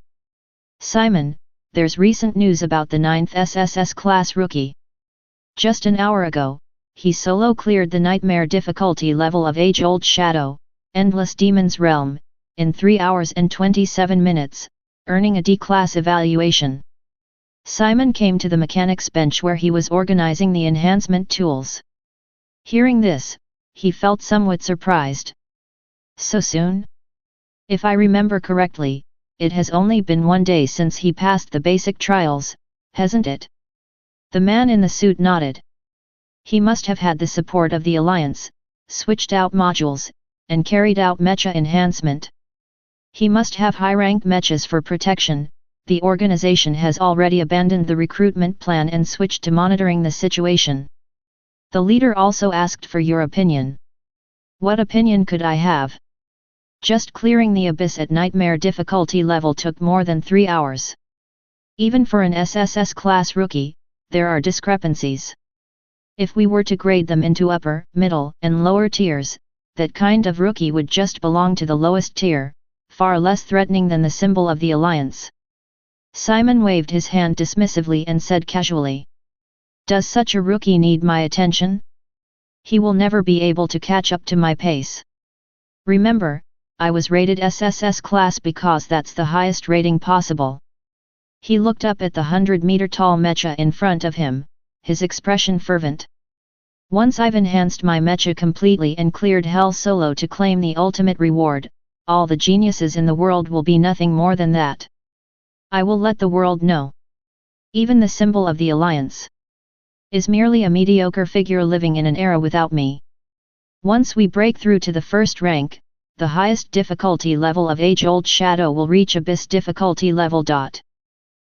Simon, there's recent news about the 9th SSS class rookie. Just an hour ago, he solo cleared the nightmare difficulty level of Age-Old Shadow, Endless Demon's Realm, in 3 hours and 27 minutes, earning a D-class evaluation. Simon came to the mechanics bench where he was organizing the enhancement tools. Hearing this, he felt somewhat surprised. So soon? If I remember correctly, it has only been 1 day since he passed the basic trials, hasn't it? The man in the suit nodded. He must have had the support of the Alliance, switched out modules, and carried out Mecha enhancement. He must have high-rank Mechas for protection. The organization has already abandoned the recruitment plan and switched to monitoring the situation. The leader also asked for your opinion. What opinion could I have? Just clearing the abyss at nightmare difficulty level took more than 3 hours. Even for an SSS class rookie, there are discrepancies. If we were to grade them into upper, middle, and lower tiers, that kind of rookie would just belong to the lowest tier, far less threatening than the symbol of the Alliance. Simon waved his hand dismissively and said casually. Does such a rookie need my attention? He will never be able to catch up to my pace. Remember, I was rated SSS class because that's the highest rating possible. He looked up at the 100-meter-tall Mecha in front of him, his expression fervent. Once I've enhanced my Mecha completely and cleared Hell solo to claim the ultimate reward, all the geniuses in the world will be nothing more than that. I will let the world know. Even the symbol of the Alliance is merely a mediocre figure living in an era without me. Once we break through to the first rank, the highest difficulty level of Age-Old Shadow will reach Abyss difficulty level.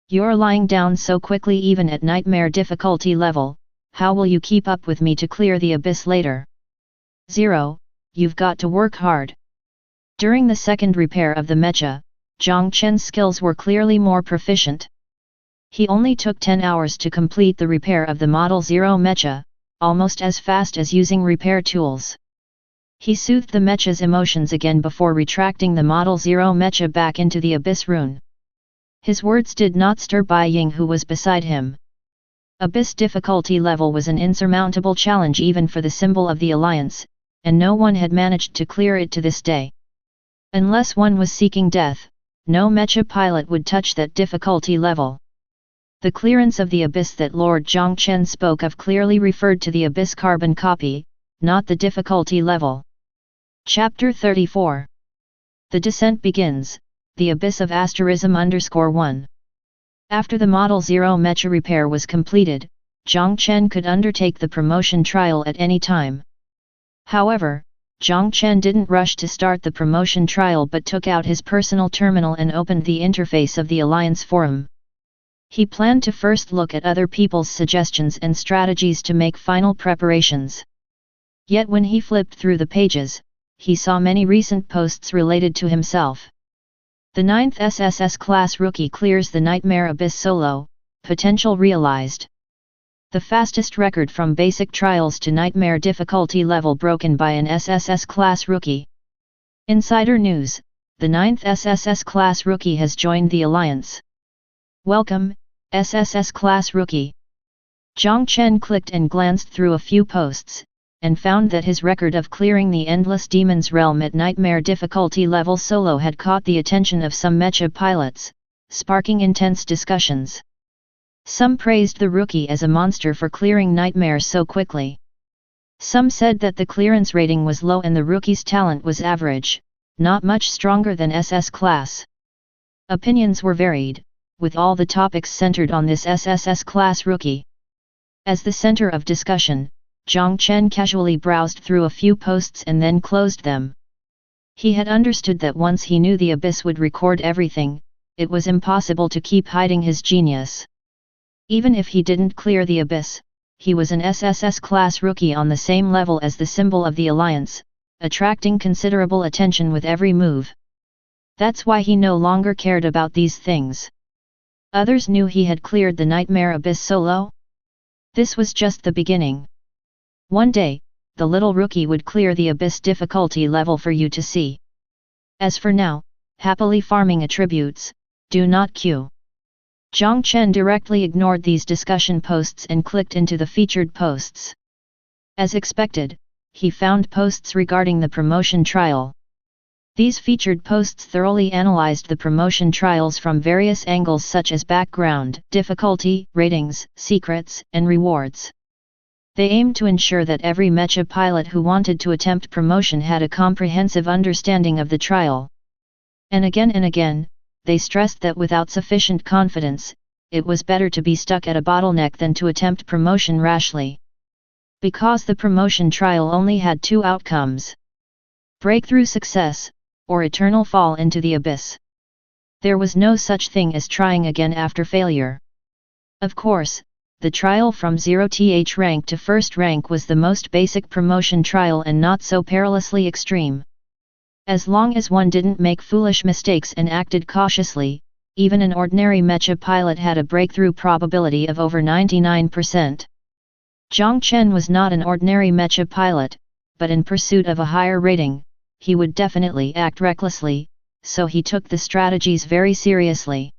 You're lying down so quickly even at nightmare difficulty level, how will you keep up with me to clear the abyss later? 0, you've got to work hard. During the second repair of the Mecha, Jiang Chen's skills were clearly more proficient. He only took 10 hours to complete the repair of the Model 0 Mecha, almost as fast as using repair tools. He soothed the Mecha's emotions again before retracting the Model 0 Mecha back into the Abyss rune. His words did not stir Bai Ying, who was beside him. Abyss difficulty level was an insurmountable challenge even for the symbol of the Alliance, and no one had managed to clear it to this day. Unless one was seeking death, no Mecha pilot would touch that difficulty level. The clearance of the abyss that Lord Jiang Chen spoke of clearly referred to the abyss carbon copy, not the difficulty level. Chapter 34. The descent begins, the abyss of *1. After the Model 0 Mecha repair was completed, Jiang Chen could undertake the promotion trial at any time. However, Jiang Chen didn't rush to start the promotion trial but took out his personal terminal and opened the interface of the Alliance forum. He planned to first look at other people's suggestions and strategies to make final preparations. Yet when he flipped through the pages, he saw many recent posts related to himself. The 9th SSS class rookie clears the Nightmare Abyss solo, potential realized. The fastest record from basic trials to nightmare difficulty level broken by an SSS class rookie. Insider news, the 9th SSS class rookie has joined the Alliance. Welcome, SSS class rookie. Jiang Chen clicked and glanced through a few posts, and found that his record of clearing the Endless Demon's Realm at Nightmare difficulty level solo had caught the attention of some Mecha pilots, sparking intense discussions. Some praised the rookie as a monster for clearing Nightmare so quickly. Some said that the clearance rating was low and the rookie's talent was average, not much stronger than SS class. Opinions were varied, with all the topics centered on this SSS class rookie. As the center of discussion, Jiang Chen casually browsed through a few posts and then closed them. He had understood that once he knew the Abyss would record everything, it was impossible to keep hiding his genius. Even if he didn't clear the Abyss, he was an SSS class rookie on the same level as the symbol of the Alliance, attracting considerable attention with every move. That's why he no longer cared about these things. Others knew he had cleared the Nightmare Abyss solo. This was just the beginning. One day, the little rookie would clear the Abyss difficulty level for you to see. As for now, happily farming attributes, do not queue. Jiang Chen directly ignored these discussion posts and clicked into the featured posts. As expected, he found posts regarding the promotion trial. These featured posts thoroughly analyzed the promotion trials from various angles such as background, difficulty, ratings, secrets, and rewards. They aimed to ensure that every Mecha pilot who wanted to attempt promotion had a comprehensive understanding of the trial. And again, they stressed that without sufficient confidence, it was better to be stuck at a bottleneck than to attempt promotion rashly. Because the promotion trial only had two outcomes: breakthrough success, or eternal fall into the abyss. There was no such thing as trying again after failure. Of course, the trial from 0th rank to 1st rank was the most basic promotion trial and not so perilously extreme. As long as one didn't make foolish mistakes and acted cautiously, even an ordinary Mecha pilot had a breakthrough probability of over 99%. Jiang Chen was not an ordinary Mecha pilot, but in pursuit of a higher rating, he would definitely act recklessly, so he took the strategies very seriously.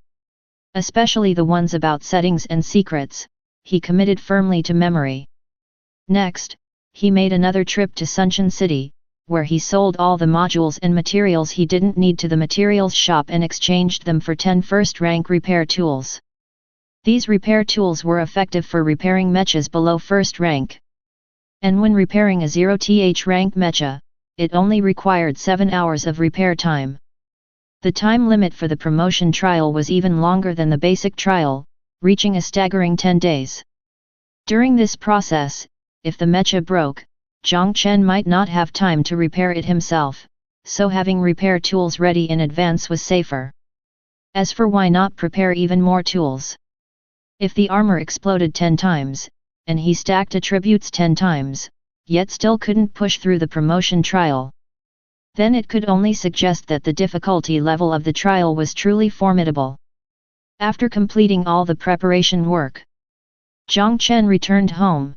Especially the ones about settings and secrets, he committed firmly to memory. Next, he made another trip to Sunshine City, where he sold all the modules and materials he didn't need to the materials shop and exchanged them for 10 first-rank repair tools. These repair tools were effective for repairing mechas below 1st rank. And when repairing a 0th rank mecha, it only required 7 hours of repair time. The time limit for the promotion trial was even longer than the basic trial, reaching a staggering 10 days. During this process, if the mecha broke, Jiang Chen might not have time to repair it himself, so having repair tools ready in advance was safer. As for why not prepare even more tools? If the armor exploded 10 times, and he stacked attributes 10 times, yet still couldn't push through the promotion trial, then it could only suggest that the difficulty level of the trial was truly formidable. After completing all the preparation work, Jiang Chen returned home.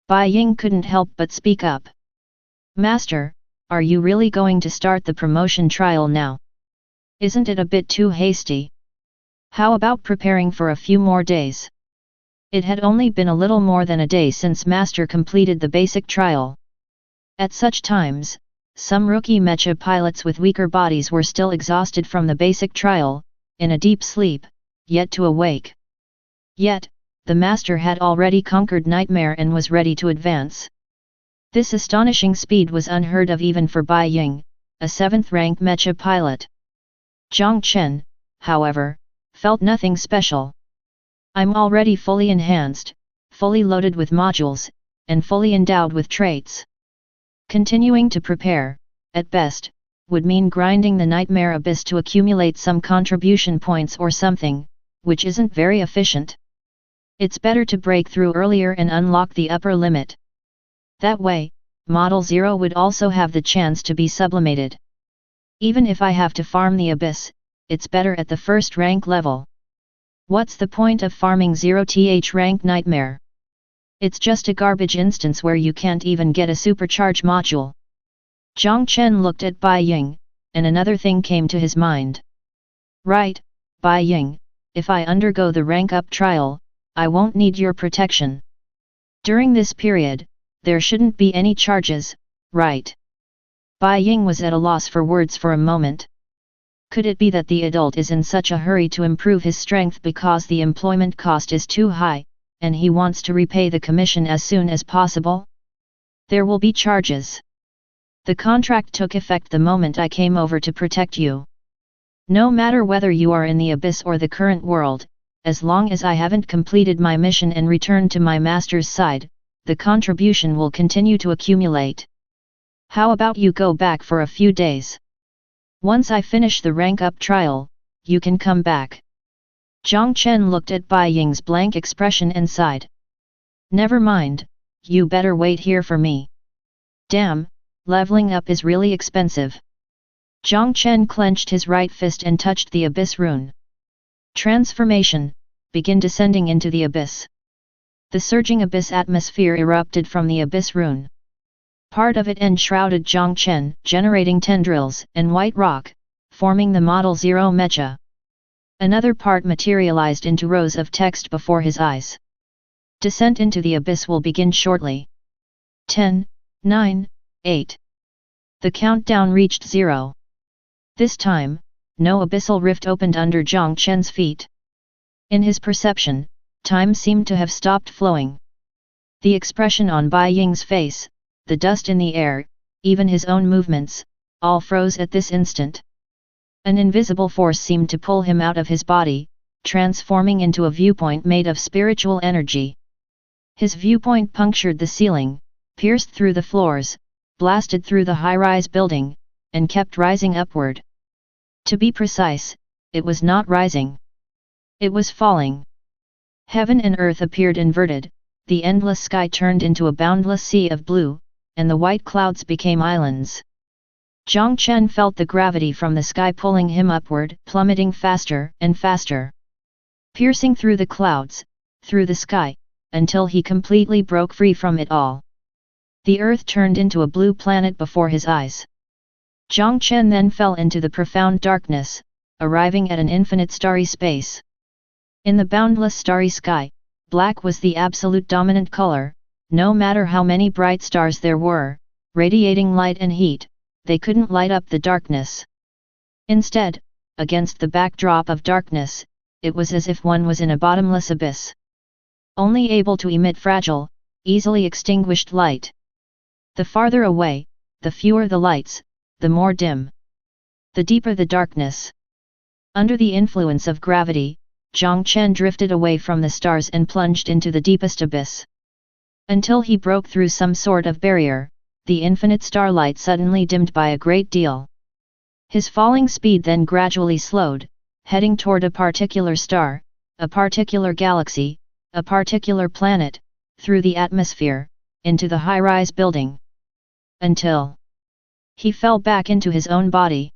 Bai Ying couldn't help but speak up. "Master, are you really going to start the promotion trial now? Isn't it a bit too hasty? How about preparing for a few more days?" It had only been a little more than a day since Master completed the basic trial. At such times, some rookie Mecha pilots with weaker bodies were still exhausted from the basic trial, in a deep sleep, yet to awake. Yet, the Master had already conquered Nightmare and was ready to advance. This astonishing speed was unheard of even for Bai Ying, a 7th-rank Mecha pilot. Jiang Chen, however, felt nothing special. I'm already fully enhanced, fully loaded with modules, and fully endowed with traits. Continuing to prepare, at best, would mean grinding the nightmare abyss to accumulate some contribution points or something, which isn't very efficient. It's better to break through earlier and unlock the upper limit. That way, Model 0 would also have the chance to be sublimated. Even if I have to farm the abyss, it's better at the 1st rank level. What's the point of farming 0th rank nightmare? It's just a garbage instance where you can't even get a supercharge module. Jiang Chen looked at Bai Ying, and another thing came to his mind. Right, Bai Ying, if I undergo the rank-up trial, I won't need your protection. During this period, there shouldn't be any charges, right? Bai Ying was at a loss for words for a moment. Could it be that the adult is in such a hurry to improve his strength because the employment cost is too high, and he wants to repay the commission as soon as possible? There will be charges. The contract took effect the moment I came over to protect you. No matter whether you are in the abyss or the current world, as long as I haven't completed my mission and returned to my master's side, the contribution will continue to accumulate. How about you go back for a few days? Once I finish the rank-up trial, you can come back. Jiang Chen looked at Bai Ying's blank expression and sighed. Never mind, you better wait here for me. Damn, leveling up is really expensive. Jiang Chen clenched his right fist and touched the abyss rune. Transformation, begin descending into the abyss. The surging abyss atmosphere erupted from the abyss rune. Part of it enshrouded Jiang Chen, generating tendrils and white rock, forming the Model 0 Mecha. Another part materialized into rows of text before his eyes. Descent into the abyss will begin shortly. 10, 9, 8. The countdown reached 0. This time, no abyssal rift opened under Jiang Chen's feet. In his perception, time seemed to have stopped flowing. The expression on Bai Ying's face, the dust in the air, even his own movements, all froze at this instant. An invisible force seemed to pull him out of his body, transforming into a viewpoint made of spiritual energy. His viewpoint punctured the ceiling, pierced through the floors, blasted through the high-rise building, and kept rising upward. To be precise, it was not rising. It was falling. Heaven and earth appeared inverted, the endless sky turned into a boundless sea of blue, and the white clouds became islands. Jiang Chen felt the gravity from the sky pulling him upward, plummeting faster and faster. Piercing through the clouds, through the sky, until he completely broke free from it all. The earth turned into a blue planet before his eyes. Jiang Chen then fell into the profound darkness, arriving at an infinite starry space. In the boundless starry sky, black was the absolute dominant color. No matter how many bright stars there were, radiating light and heat, they couldn't light up the darkness. Instead, against the backdrop of darkness, it was as if one was in a bottomless abyss. Only able to emit fragile, easily extinguished light. The farther away, the fewer the lights, the more dim. The deeper the darkness. Under the influence of gravity, Jiang Chen drifted away from the stars and plunged into the deepest abyss. Until he broke through some sort of barrier, the infinite starlight suddenly dimmed by a great deal. His falling speed then gradually slowed, heading toward a particular star, a particular galaxy, a particular planet, through the atmosphere, into the high-rise building. Until he fell back into his own body.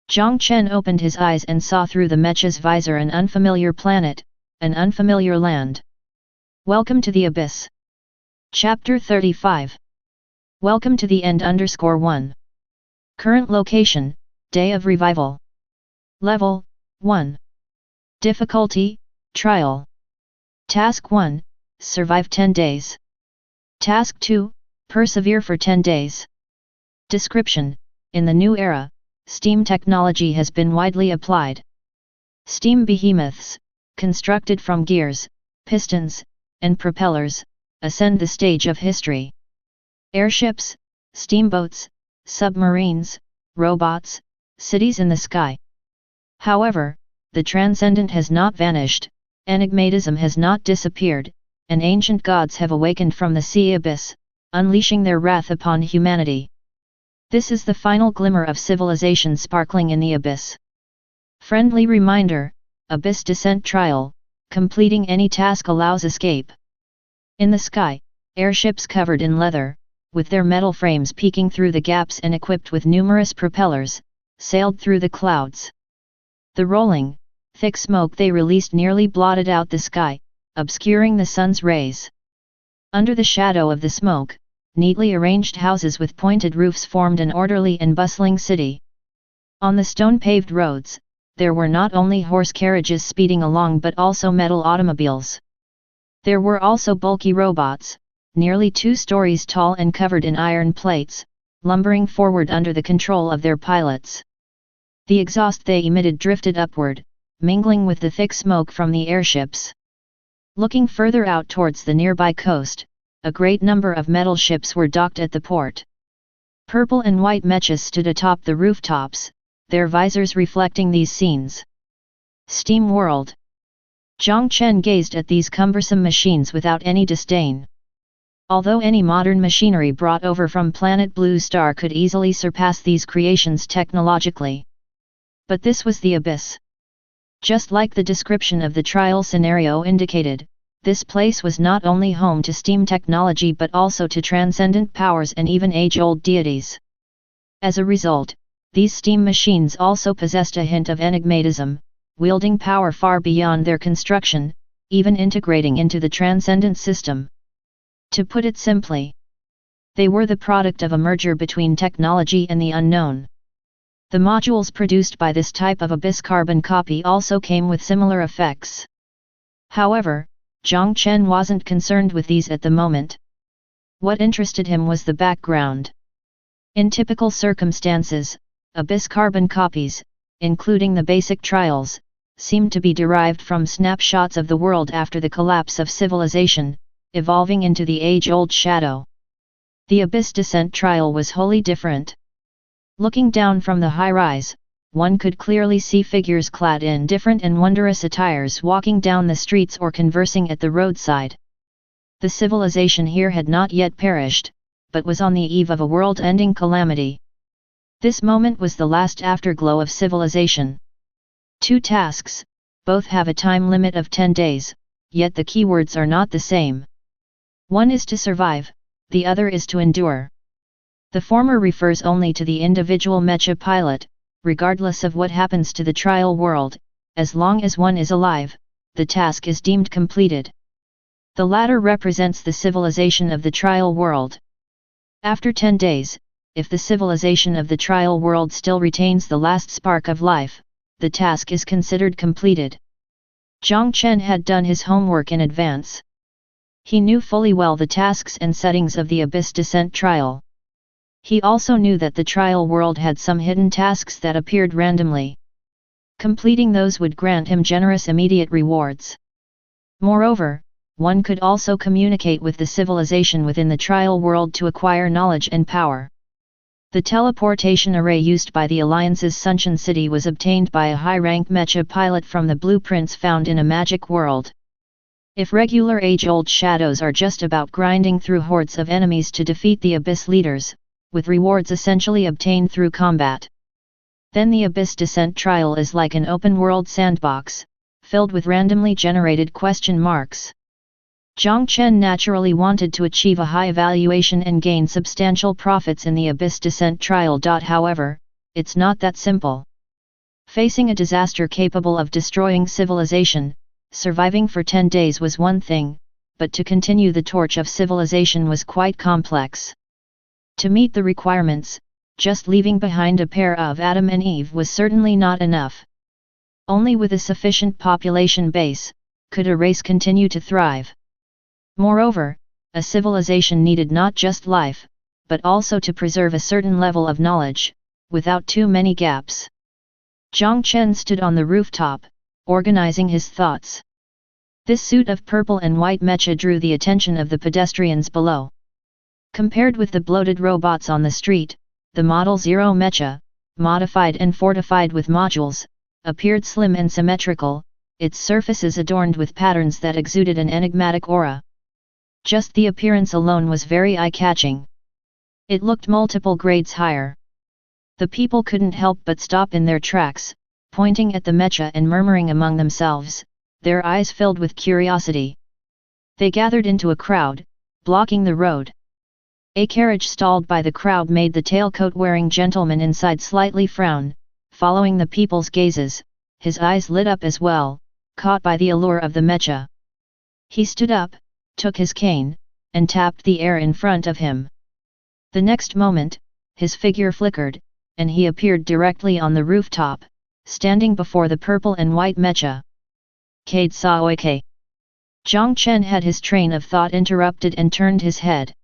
Jiang Chen opened his eyes and saw through the Mecha's visor an unfamiliar planet, an unfamiliar land. Welcome to the Abyss. Chapter 35. Welcome to the End _1. Current location, Day of Revival. Level, 1. Difficulty, Trial. Task 1, Survive 10 days. Task 2, Persevere for 10 days. Description: in the new era, steam technology has been widely applied. Steam behemoths, constructed from gears, pistons, and propellers, ascend the stage of history. airships, steamboats, submarines, robots, cities in the sky. However, the transcendent has not vanished, enigmatism has not disappeared, and ancient gods have awakened from the sea abyss, unleashing their wrath upon humanity. This is the final glimmer of civilization sparkling in the abyss. Friendly reminder, Abyss Descent Trial, completing any task allows escape. In the sky, airships covered in leather, with their metal frames peeking through the gaps and equipped with numerous propellers, sailed through the clouds. The rolling, thick smoke they released nearly blotted out the sky, obscuring the sun's rays. Under the shadow of the smoke, neatly arranged houses with pointed roofs formed an orderly and bustling city. On the stone-paved roads, there were not only horse carriages speeding along but also metal automobiles. There were also bulky robots, nearly 2 stories tall and covered in iron plates, lumbering forward under the control of their pilots. The exhaust they emitted drifted upward, mingling with the thick smoke from the airships. Looking further out towards the nearby coast, a great number of metal ships were docked at the port. Purple and white Mechas stood atop the rooftops, their visors reflecting these scenes. Steam World. Jiang Chen gazed at these cumbersome machines without any disdain. Although any modern machinery brought over from planet Blue Star could easily surpass these creations technologically. But this was the abyss. Just like the description of the trial scenario indicated, this place was not only home to steam technology but also to transcendent powers and even age-old deities. As a result, these steam machines also possessed a hint of enigmatism, wielding power far beyond their construction, even integrating into the transcendent system. To put it simply, they were the product of a merger between technology and the unknown. The modules produced by this type of abyss carbon copy also came with similar effects. However, Jiang Chen wasn't concerned with these at the moment. What interested him was the background. In typical circumstances, abyss carbon copies, including the basic trials, seemed to be derived from snapshots of the world after the collapse of civilization, evolving into the age-old shadow. The Abyss Descent trial was wholly different. Looking down from the high-rise, one could clearly see figures clad in different and wondrous attires walking down the streets or conversing at the roadside. The civilization here had not yet perished, but was on the eve of a world-ending calamity. This moment was the last afterglow of civilization. 2 tasks, both have a time limit of 10 days, yet the keywords are not the same. One is to survive, the other is to endure. The former refers only to the individual Mecha pilot, regardless of what happens to the trial world, as long as one is alive, the task is deemed completed. The latter represents the civilization of the trial world. After 10 days, if the civilization of the trial world still retains the last spark of life, the task is considered completed. Jiang Chen had done his homework in advance. He knew fully well the tasks and settings of the Abyss Descent trial. He also knew that the trial world had some hidden tasks that appeared randomly. Completing those would grant him generous immediate rewards. Moreover, one could also communicate with the civilization within the trial world to acquire knowledge and power. The teleportation array used by the Alliance's Sunshine City was obtained by a high-rank Mecha pilot from the blueprints found in a magic world. If regular age-old shadows are just about grinding through hordes of enemies to defeat the Abyss leaders, with rewards essentially obtained through combat, then the Abyss Descent trial is like an open-world sandbox, filled with randomly generated question marks. Jiang Chen naturally wanted to achieve a high evaluation and gain substantial profits in the Abyss Descent trial. However, it's not that simple. Facing a disaster capable of destroying civilization, surviving for 10 days was one thing, but to continue the torch of civilization was quite complex. To meet the requirements, just leaving behind a pair of Adam and Eve was certainly not enough. Only with a sufficient population base, could a race continue to thrive. Moreover, a civilization needed not just life, but also to preserve a certain level of knowledge, without too many gaps. Jiang Chen stood on the rooftop, organizing his thoughts. This suit of purple and white mecha drew the attention of the pedestrians below. Compared with the bloated robots on the street, the Model 0 Mecha, modified and fortified with modules, appeared slim and symmetrical, its surfaces adorned with patterns that exuded an enigmatic aura. Just the appearance alone was very eye-catching. It looked multiple grades higher. The people couldn't help but stop in their tracks, pointing at the Mecha and murmuring among themselves, their eyes filled with curiosity. They gathered into a crowd, blocking the road. A carriage stalled by the crowd made the tailcoat-wearing gentleman inside slightly frown, following the people's gazes, his eyes lit up as well, caught by the allure of the Mecha. He stood up, took his cane, and tapped the air in front of him. The next moment, his figure flickered, and he appeared directly on the rooftop, standing before the purple and white Mecha. Kade sa oike. Jiang Chen had his train of thought interrupted and turned his head.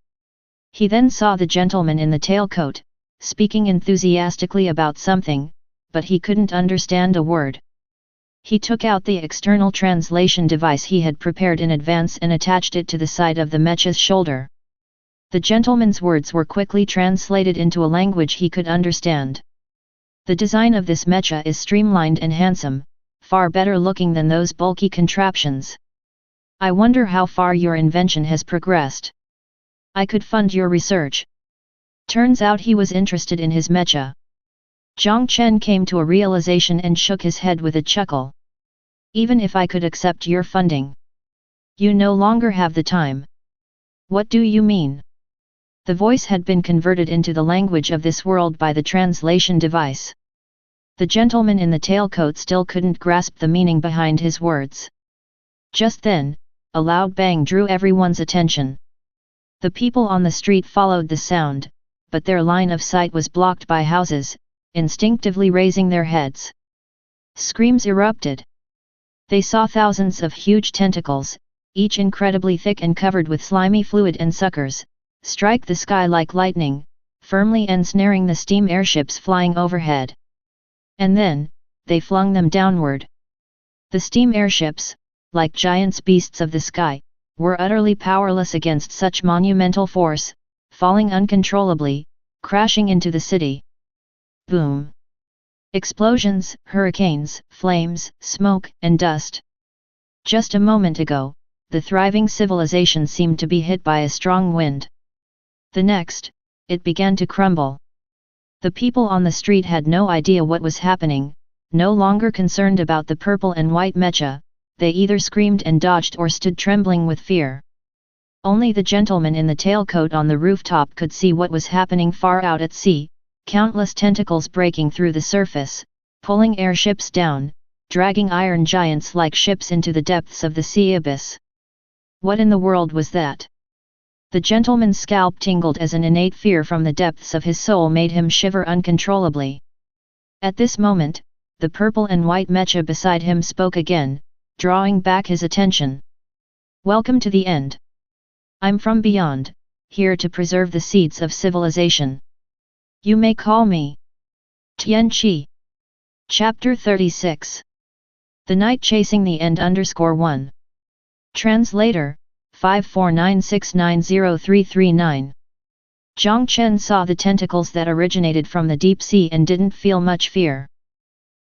He then saw the gentleman in the tailcoat, speaking enthusiastically about something, but he couldn't understand a word. He took out the external translation device he had prepared in advance and attached it to the side of the Mecha's shoulder. The gentleman's words were quickly translated into a language he could understand. The design of this Mecha is streamlined and handsome, far better looking than those bulky contraptions. I wonder how far your invention has progressed. I could fund your research. Turns out he was interested in his Mecha. Jiang Chen came to a realization and shook his head with a chuckle. Even if I could accept your funding, you no longer have the time. What do you mean? The voice had been converted into the language of this world by the translation device. The gentleman in the tailcoat still couldn't grasp the meaning behind his words. Just then, a loud bang drew everyone's attention. The people on the street followed the sound, but their line of sight was blocked by houses, instinctively raising their heads. Screams erupted. They saw thousands of huge tentacles, each incredibly thick and covered with slimy fluid and suckers, strike the sky like lightning, firmly ensnaring the steam airships flying overhead. And then, they flung them downward. The steam airships, like giant beasts of the sky, were utterly powerless against such monumental force, falling uncontrollably, crashing into the city. Boom! Explosions, hurricanes, flames, smoke, and dust. Just a moment ago, the thriving civilization seemed to be hit by a strong wind. The next, it began to crumble. The people on the street had no idea what was happening, no longer concerned about the purple and white Mecha. They either screamed and dodged or stood trembling with fear. Only the gentleman in the tailcoat on the rooftop could see what was happening far out at sea, countless tentacles breaking through the surface, pulling airships down, dragging iron giants like ships into the depths of the sea abyss. What in the world was that? The gentleman's scalp tingled as an innate fear from the depths of his soul made him shiver uncontrollably. At this moment, the purple and white Mecha beside him spoke again, drawing back his attention. Welcome to the end. I'm from beyond, here to preserve the seeds of civilization. You may call me Tian Qi. Chapter 36. The Night Chasing the End _1. Translator, 549690339. Jiang Chen saw the tentacles that originated from the deep sea and didn't feel much fear.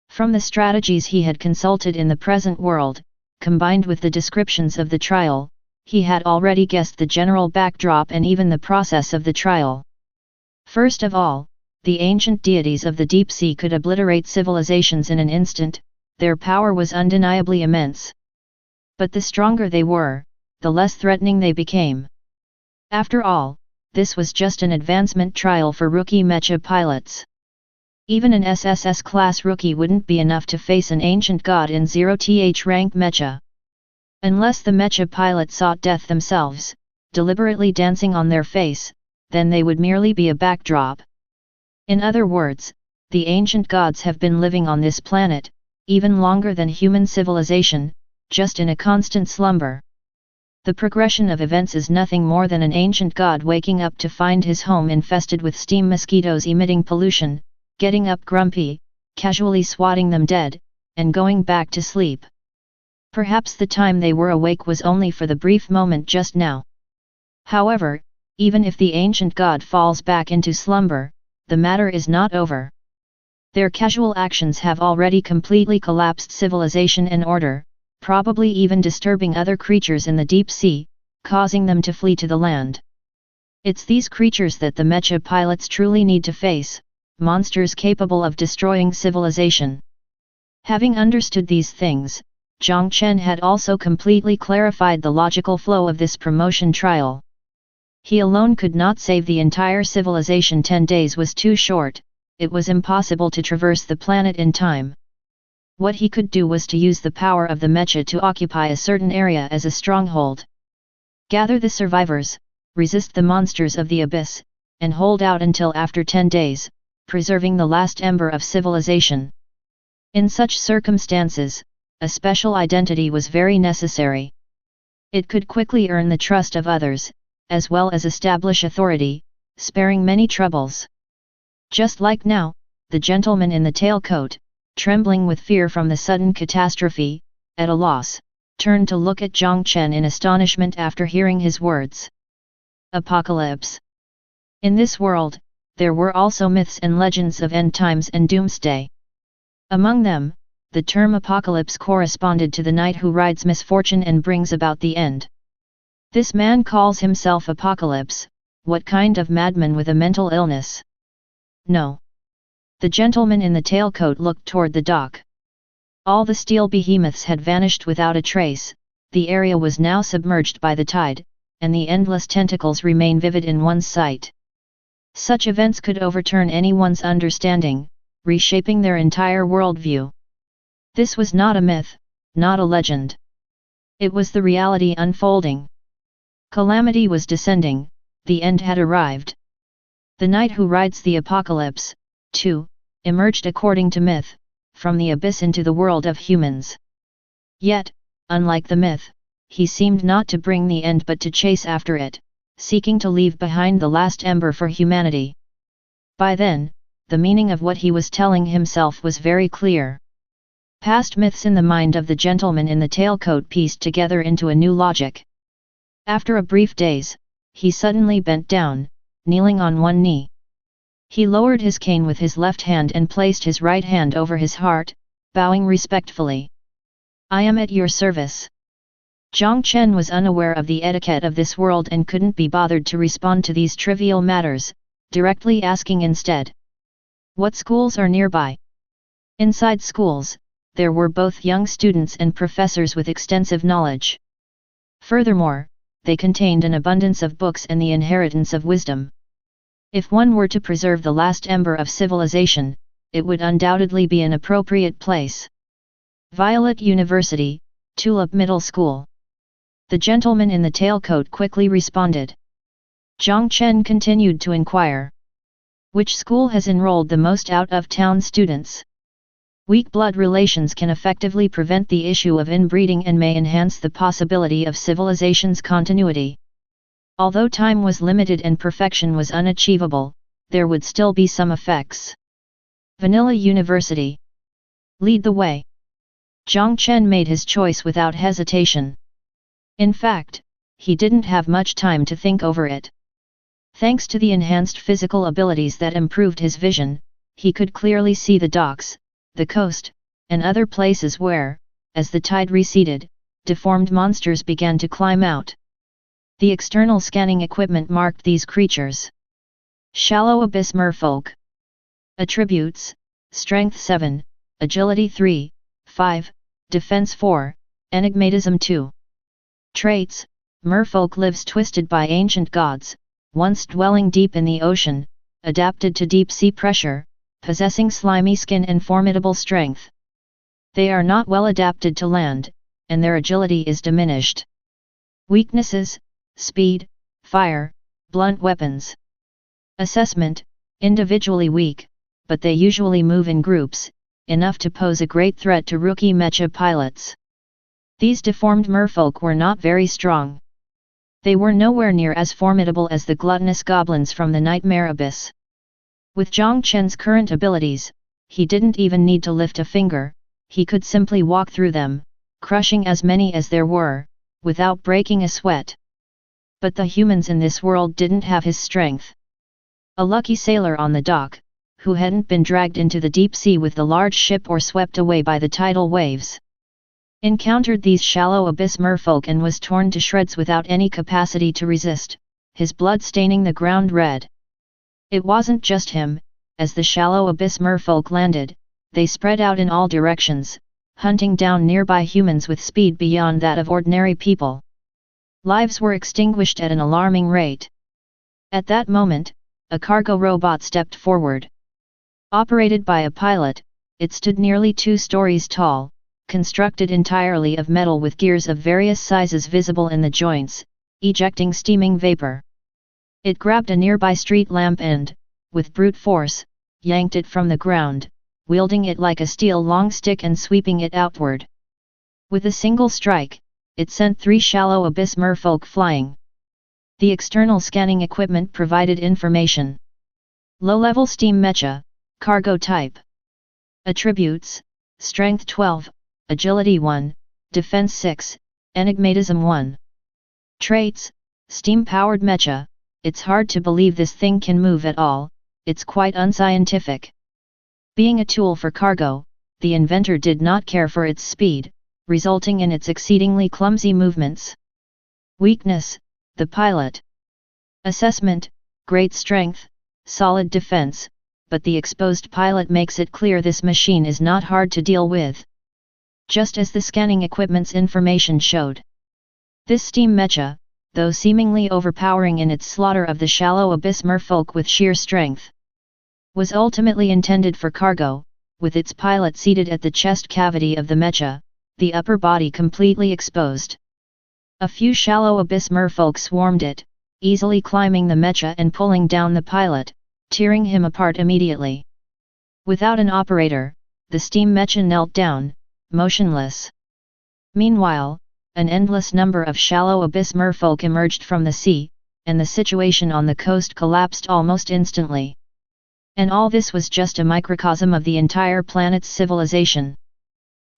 From the strategies he had consulted in the present world, combined with the descriptions of the trial, he had already guessed the general backdrop and even the process of the trial. First of all, the ancient deities of the deep sea could obliterate civilizations in an instant, their power was undeniably immense. But the stronger they were, the less threatening they became. After all, this was just an advancement trial for rookie Mecha pilots. Even an SSS-class rookie wouldn't be enough to face an ancient god in 0th rank Mecha. Unless the Mecha pilot sought death themselves, deliberately dancing on their face, then they would merely be a backdrop. In other words, the ancient gods have been living on this planet, even longer than human civilization, just in a constant slumber. The progression of events is nothing more than an ancient god waking up to find his home infested with steam mosquitoes emitting pollution, getting up grumpy, casually swatting them dead, and going back to sleep. Perhaps the time they were awake was only for the brief moment just now. However, Even if the ancient god falls back into slumber, the matter is not over. Their casual actions have already completely collapsed civilization and order, probably even disturbing other creatures in the deep sea, causing them to flee to the land. It's these creatures that the Mecha pilots truly need to face, monsters capable of destroying civilization. Having understood these things, Jiang Chen had also completely clarified the logical flow of this promotion trial. He alone could not save the entire civilization. 10 days was too short, it was impossible to traverse the planet in time. What he could do was to use the power of the Mecha to occupy a certain area as a stronghold. Gather the survivors, resist the monsters of the abyss, and hold out until after 10 days, preserving the last ember of civilization. In such circumstances, a special identity was very necessary. It could quickly earn the trust of others, as well as establish authority, sparing many troubles. Just like now, the gentleman in the tailcoat, trembling with fear from the sudden catastrophe, at a loss, turned to look at Jiang Chen in astonishment after hearing his words. Apocalypse. In this world, there were also myths and legends of end times and doomsday. Among them, the term apocalypse corresponded to the knight who rides misfortune and brings about the end. This man calls himself Apocalypse. What kind of madman with a mental illness? No. The gentleman in the tailcoat looked toward the dock. All the steel behemoths had vanished without a trace, the area was now submerged by the tide, and the endless tentacles remain vivid in one's sight. Such events could overturn anyone's understanding, reshaping their entire worldview. This was not a myth, not a legend. It was the reality unfolding. Calamity was descending, the end had arrived. The knight who rides the apocalypse, too, emerged according to myth, from the abyss into the world of humans. Yet, unlike the myth, he seemed not to bring the end but to chase after it, seeking to leave behind the last ember for humanity. By then, the meaning of what he was telling himself was very clear. Past myths in the mind of the gentleman in the tailcoat pieced together into a new logic. After a brief daze, he suddenly bent down, kneeling on one knee. He lowered his cane with his left hand and placed his right hand over his heart, bowing respectfully. I am at your service. Jiang Chen was unaware of the etiquette of this world and couldn't be bothered to respond to these trivial matters, directly asking instead. What schools are nearby? Inside schools, there were both young students and professors with extensive knowledge. Furthermore, they contained an abundance of books and the inheritance of wisdom. If one were to preserve the last ember of civilization, it would undoubtedly be an appropriate place. Violet University, Tulip Middle School. The gentleman in the tailcoat quickly responded. Jiang Chen continued to inquire. Which school has enrolled the most out-of-town students? Weak blood relations can effectively prevent the issue of inbreeding and may enhance the possibility of civilization's continuity. Although time was limited and perfection was unachievable, there would still be some effects. Vanilla University. Lead the way. Jiang Chen made his choice without hesitation. In fact, he didn't have much time to think over it. Thanks to the enhanced physical abilities that improved his vision, he could clearly see the docks, the coast, and other places where, as the tide receded, deformed monsters began to climb out. The external scanning equipment marked these creatures. Shallow Abyss Merfolk. Attributes: Strength 7, Agility 3, 5, Defense 4, Enigmatism 2. Traits: Merfolk lives twisted by ancient gods, once dwelling deep in the ocean, adapted to deep sea pressure, possessing slimy skin and formidable strength. They are not well adapted to land, and their agility is diminished. Weaknesses: speed, fire, blunt weapons. Assessment: individually weak, but they usually move in groups, enough to pose a great threat to rookie Mecha pilots. These deformed merfolk were not very strong. They were nowhere near as formidable as the gluttonous goblins from the Nightmare Abyss. With Jiang Chen's current abilities, he didn't even need to lift a finger, he could simply walk through them, crushing as many as there were, without breaking a sweat. But the humans in this world didn't have his strength. A lucky sailor on the dock, who hadn't been dragged into the deep sea with the large ship or swept away by the tidal waves, encountered these shallow abyss merfolk and was torn to shreds without any capacity to resist, his blood staining the ground red. It wasn't just him. As the shallow abyss merfolk landed, they spread out in all directions, hunting down nearby humans with speed beyond that of ordinary people. Lives were extinguished at an alarming rate. At that moment, a cargo robot stepped forward. Operated by a pilot, it stood nearly 2 stories tall, constructed entirely of metal with gears of various sizes visible in the joints, ejecting steaming vapor. It grabbed a nearby street lamp and, with brute force, yanked it from the ground, wielding it like a steel long stick and sweeping it outward. With a single strike, it sent 3 shallow abyss merfolk flying. The external scanning equipment provided information. Low-level steam mecha, cargo type. Attributes: Strength 12, Agility 1, Defense 6, Enigmatism 1. Traits: Steam-powered mecha. It's hard to believe this thing can move at all, it's quite unscientific. Being a tool for cargo, the inventor did not care for its speed, resulting in its exceedingly clumsy movements. Weakness: the pilot. Assessment: great strength, solid defense, but the exposed pilot makes it clear this machine is not hard to deal with. Just as the scanning equipment's information showed. This steam mecha, though seemingly overpowering in its slaughter of the shallow abyss merfolk with sheer strength, was ultimately intended for cargo, with its pilot seated at the chest cavity of the mecha, the upper body completely exposed. A few shallow abyss merfolk swarmed it, easily climbing the mecha and pulling down the pilot, tearing him apart immediately. Without an operator, the steam mecha knelt down, motionless. Meanwhile, an endless number of shallow abyss merfolk emerged from the sea, and the situation on the coast collapsed almost instantly. And all this was just a microcosm of the entire planet's civilization.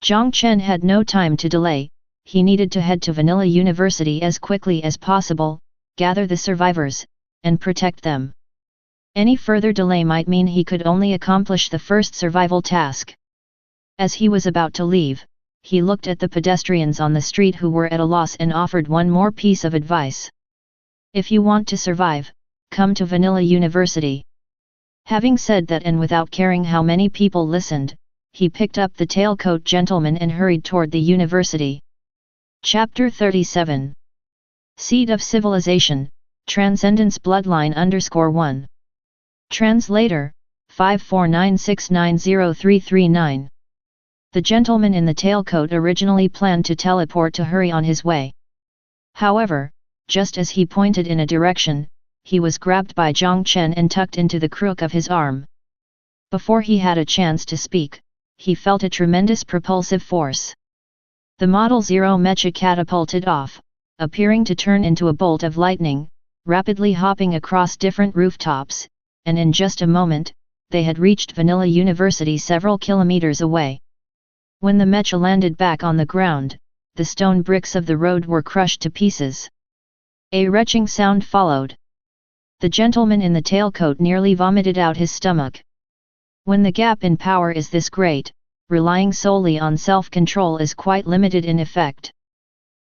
Jiang Chen had no time to delay. He needed to head to Vanilla University as quickly as possible, gather the survivors, and protect them. Any further delay might mean he could only accomplish the first survival task. As he was about to leave, he looked at the pedestrians on the street who were at a loss and offered one more piece of advice. If you want to survive, come to Vanilla University. Having said that and without caring how many people listened, he picked up the tailcoat gentleman and hurried toward the university. Chapter 37. Seed of Civilization, Transcendence Bloodline _1. Translator, 549690339. The gentleman in the tailcoat originally planned to teleport to hurry on his way. However, just as he pointed in a direction, he was grabbed by Jiang Chen and tucked into the crook of his arm. Before he had a chance to speak, he felt a tremendous propulsive force. The Model 0 Mecha catapulted off, appearing to turn into a bolt of lightning, rapidly hopping across different rooftops, and in just a moment, they had reached Vanilla University several kilometers away. When the Mecha landed back on the ground, the stone bricks of the road were crushed to pieces. A retching sound followed. The gentleman in the tailcoat nearly vomited out his stomach. When the gap in power is this great, relying solely on self-control is quite limited in effect.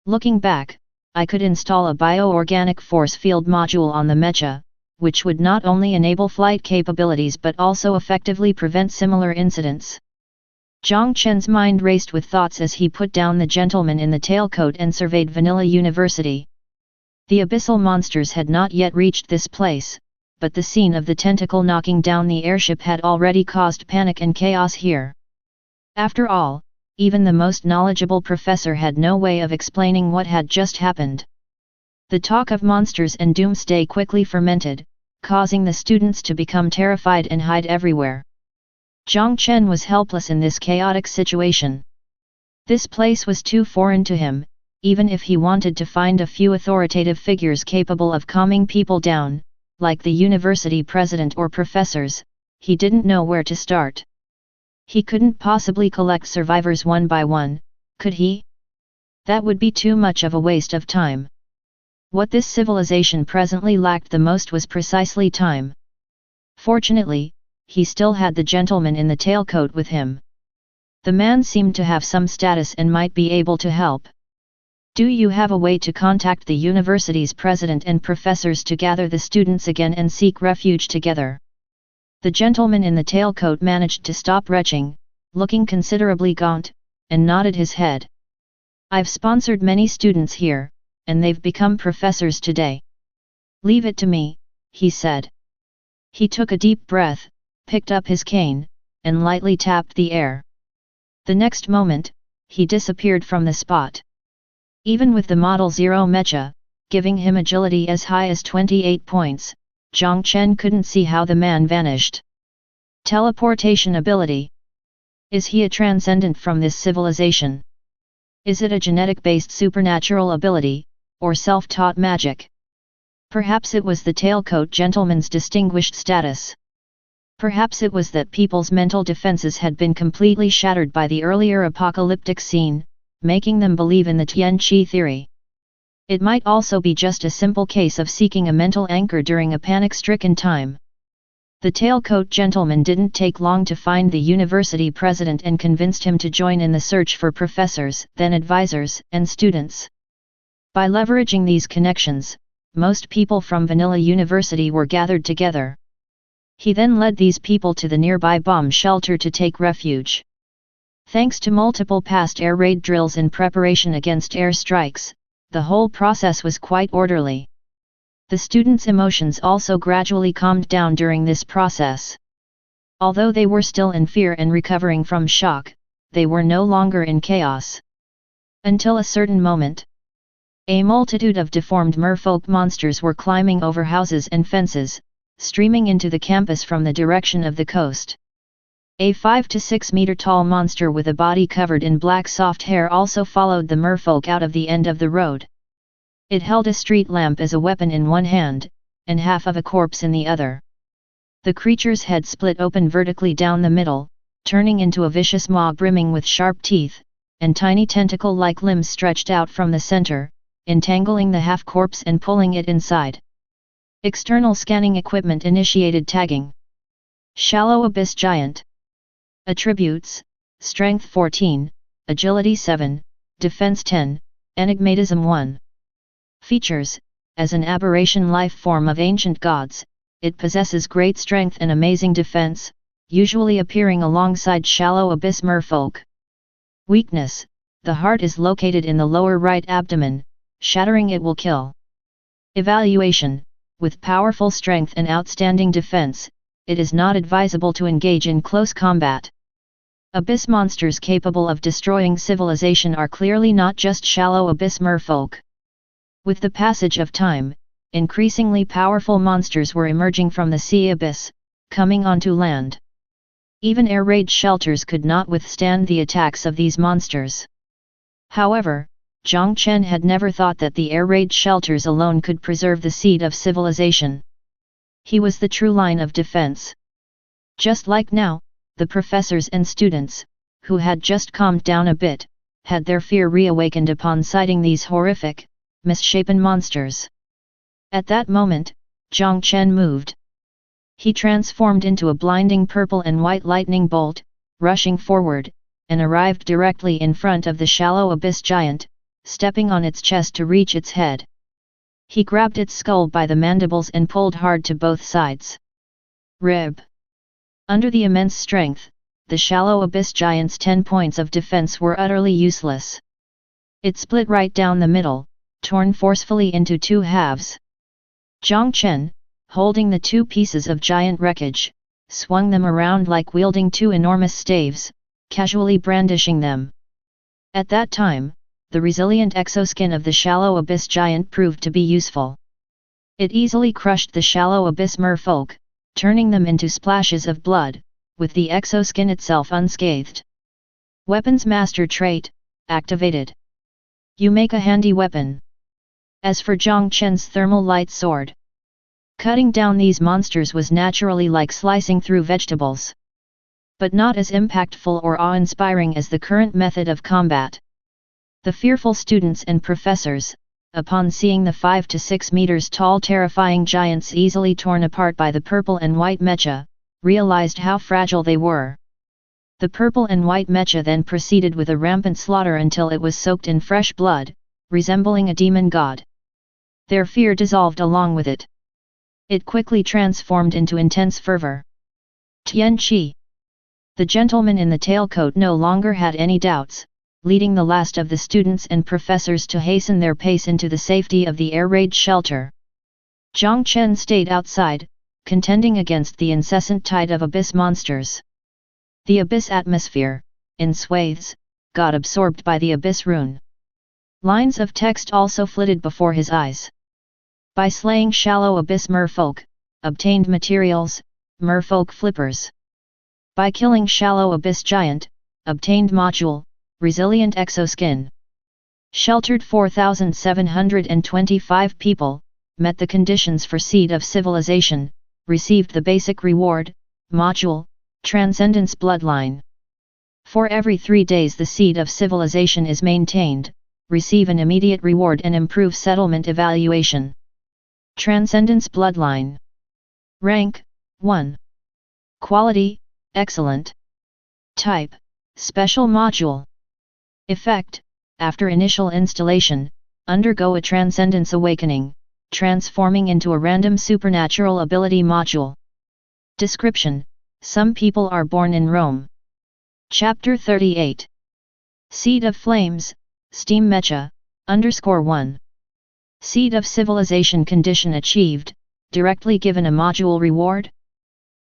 Looking back, I could install a bioorganic force field module on the Mecha, which would not only enable flight capabilities but also effectively prevent similar incidents. Jiang Chen's mind raced with thoughts as he put down the gentleman in the tailcoat and surveyed Vanilla University. The abyssal monsters had not yet reached this place, but the scene of the tentacle knocking down the airship had already caused panic and chaos here. After all, even the most knowledgeable professor had no way of explaining what had just happened. The talk of monsters and doomsday quickly fermented, causing the students to become terrified and hide everywhere. Jiang Chen was helpless in this chaotic situation. This place was too foreign to him. Even if he wanted to find a few authoritative figures capable of calming people down, like the university president or professors, he didn't know where to start. He couldn't possibly collect survivors one by one, could he? That would be too much of a waste of time. What this civilization presently lacked the most was precisely time. Fortunately, he still had the gentleman in the tailcoat with him. The man seemed to have some status and might be able to help. Do you have a way to contact the university's president and professors to gather the students again and seek refuge together? The gentleman in the tailcoat managed to stop retching, looking considerably gaunt, and nodded his head. I've sponsored many students here, and they've become professors today. Leave it to me, he said. He took a deep breath, picked up his cane, and lightly tapped the air. The next moment, he disappeared from the spot. Even with the Model 0 Mecha, giving him agility as high as 28 points, Jiang Chen couldn't see how the man vanished. Teleportation ability. Is he a transcendent from this civilization? Is it a genetic-based supernatural ability, or self-taught magic? Perhaps it was the tailcoat gentleman's distinguished status. Perhaps it was that people's mental defenses had been completely shattered by the earlier apocalyptic scene, making them believe in the Tianqi theory. It might also be just a simple case of seeking a mental anchor during a panic-stricken time. The tailcoat gentleman didn't take long to find the university president and convinced him to join in the search for professors, then advisors, and students. By leveraging these connections, most people from Vanilla University were gathered together. He then led these people to the nearby bomb shelter to take refuge. Thanks to multiple past air raid drills in preparation against air strikes, the whole process was quite orderly. The students' emotions also gradually calmed down during this process. Although they were still in fear and recovering from shock, they were no longer in chaos. Until a certain moment. A multitude of deformed merfolk monsters were climbing over houses and fences, streaming into the campus from the direction of the coast. A 5 to 6 meter tall monster with a body covered in black soft hair also followed the merfolk out of the end of the road. It held a street lamp as a weapon in one hand, and half of a corpse in the other. The creature's head split open vertically down the middle, turning into a vicious maw brimming with sharp teeth, and tiny tentacle-like limbs stretched out from the center, entangling the half-corpse and pulling it inside. External scanning equipment initiated tagging. Shallow Abyss Giant. Attributes: Strength 14, Agility 7, Defense 10, Enigmatism 1. Features: as an aberration life form of ancient gods, it possesses great strength and amazing defense, usually appearing alongside shallow abyss merfolk. Weakness: the heart is located in the lower right abdomen, shattering it will kill. Evaluation: with powerful strength and outstanding defense, it is not advisable to engage in close combat. Abyss monsters capable of destroying civilization are clearly not just shallow abyss merfolk. With the passage of time, increasingly powerful monsters were emerging from the sea abyss, coming onto land. Even air raid shelters could not withstand the attacks of these monsters. However, Jiang Chen had never thought that the air raid shelters alone could preserve the seed of civilization. He was the true line of defense. Just like now, the professors and students, who had just calmed down a bit, had their fear reawakened upon sighting these horrific, misshapen monsters. At that moment, Jiang Chen moved. He transformed into a blinding purple and white lightning bolt, rushing forward, and arrived directly in front of the shallow abyss giant, stepping on its chest to reach its head. He grabbed its skull by the mandibles and pulled hard to both sides. Rib. Under the immense strength, the shallow abyss giant's 10 points of defense were utterly useless. It split right down the middle, torn forcefully into two halves. Jiang Chen, holding the two pieces of giant wreckage, swung them around like wielding two enormous staves, casually brandishing them. At that time, the resilient exoskin of the shallow abyss giant proved to be useful. It easily crushed the shallow abyss merfolk, turning them into splashes of blood, with the exoskin itself unscathed. Weapons Master Trait, activated. You make a handy weapon. As for Jiang Chen's thermal light sword, cutting down these monsters was naturally like slicing through vegetables. But not as impactful or awe-inspiring as the current method of combat. The fearful students and professors, upon seeing the 5 to 6 meters tall terrifying giants easily torn apart by the purple and white mecha, realized how fragile they were. The purple and white mecha then proceeded with a rampant slaughter until it was soaked in fresh blood, resembling a demon god. Their fear dissolved along with it. It quickly transformed into intense fervor. Tian Qi. The gentleman in the tailcoat no longer had any doubts, leading the last of the students and professors to hasten their pace into the safety of the air raid shelter. Jiang Chen stayed outside, contending against the incessant tide of abyss monsters. The abyss atmosphere, in swathes, got absorbed by the abyss rune. Lines of text also flitted before his eyes. By slaying shallow abyss merfolk, obtained materials, merfolk flippers. By killing shallow abyss giant, obtained module, resilient exoskin. Sheltered 4,725 people, met the conditions for Seed of Civilization, received the basic reward, module, Transcendence Bloodline. For every 3 days the Seed of Civilization is maintained, receive an immediate reward and improve settlement evaluation. Transcendence Bloodline. Rank, 1. Quality, Excellent. Type, Special Module. Effect, after initial installation, undergo a Transcendence Awakening, transforming into a random supernatural ability module. Description, some people are born in Rome. Chapter 38. Seed of Flames, Steam Mecha, _1. Seed of Civilization condition achieved, directly given a module reward.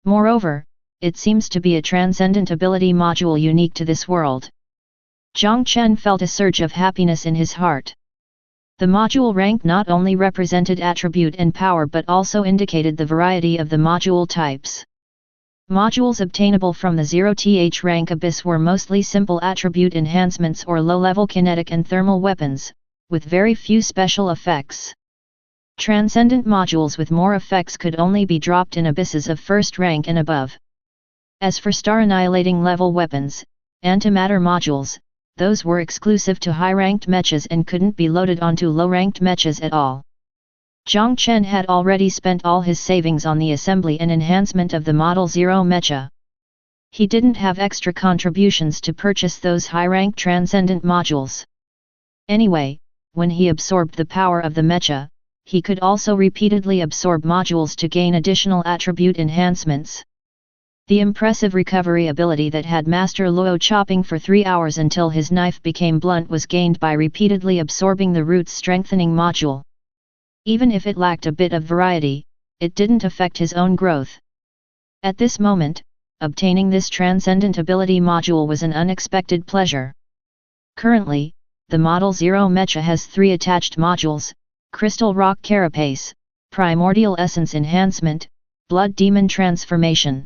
Moreover, it seems to be a transcendent ability module unique to this world. Jiang Chen felt a surge of happiness in his heart. The module rank not only represented attribute and power but also indicated the variety of the module types. Modules obtainable from the 0th rank abyss were mostly simple attribute enhancements or low-level kinetic and thermal weapons, with very few special effects. Transcendent modules with more effects could only be dropped in abysses of first rank and above. As for star-annihilating level weapons, antimatter modules, those were exclusive to high-ranked mechas and couldn't be loaded onto low-ranked mechas at all. Jiang Chen had already spent all his savings on the assembly and enhancement of the Model 0 mecha. He didn't have extra contributions to purchase those high-rank transcendent modules. Anyway, when he absorbed the power of the mecha, he could also repeatedly absorb modules to gain additional attribute enhancements. The impressive recovery ability that had Master Luo chopping for 3 hours until his knife became blunt was gained by repeatedly absorbing the Roots Strengthening module. Even if it lacked a bit of variety, it didn't affect his own growth. At this moment, obtaining this transcendent ability module was an unexpected pleasure. Currently, the Model 0 mecha has 3 attached modules: Crystal Rock Carapace, Primordial Essence Enhancement, Blood Demon Transformation.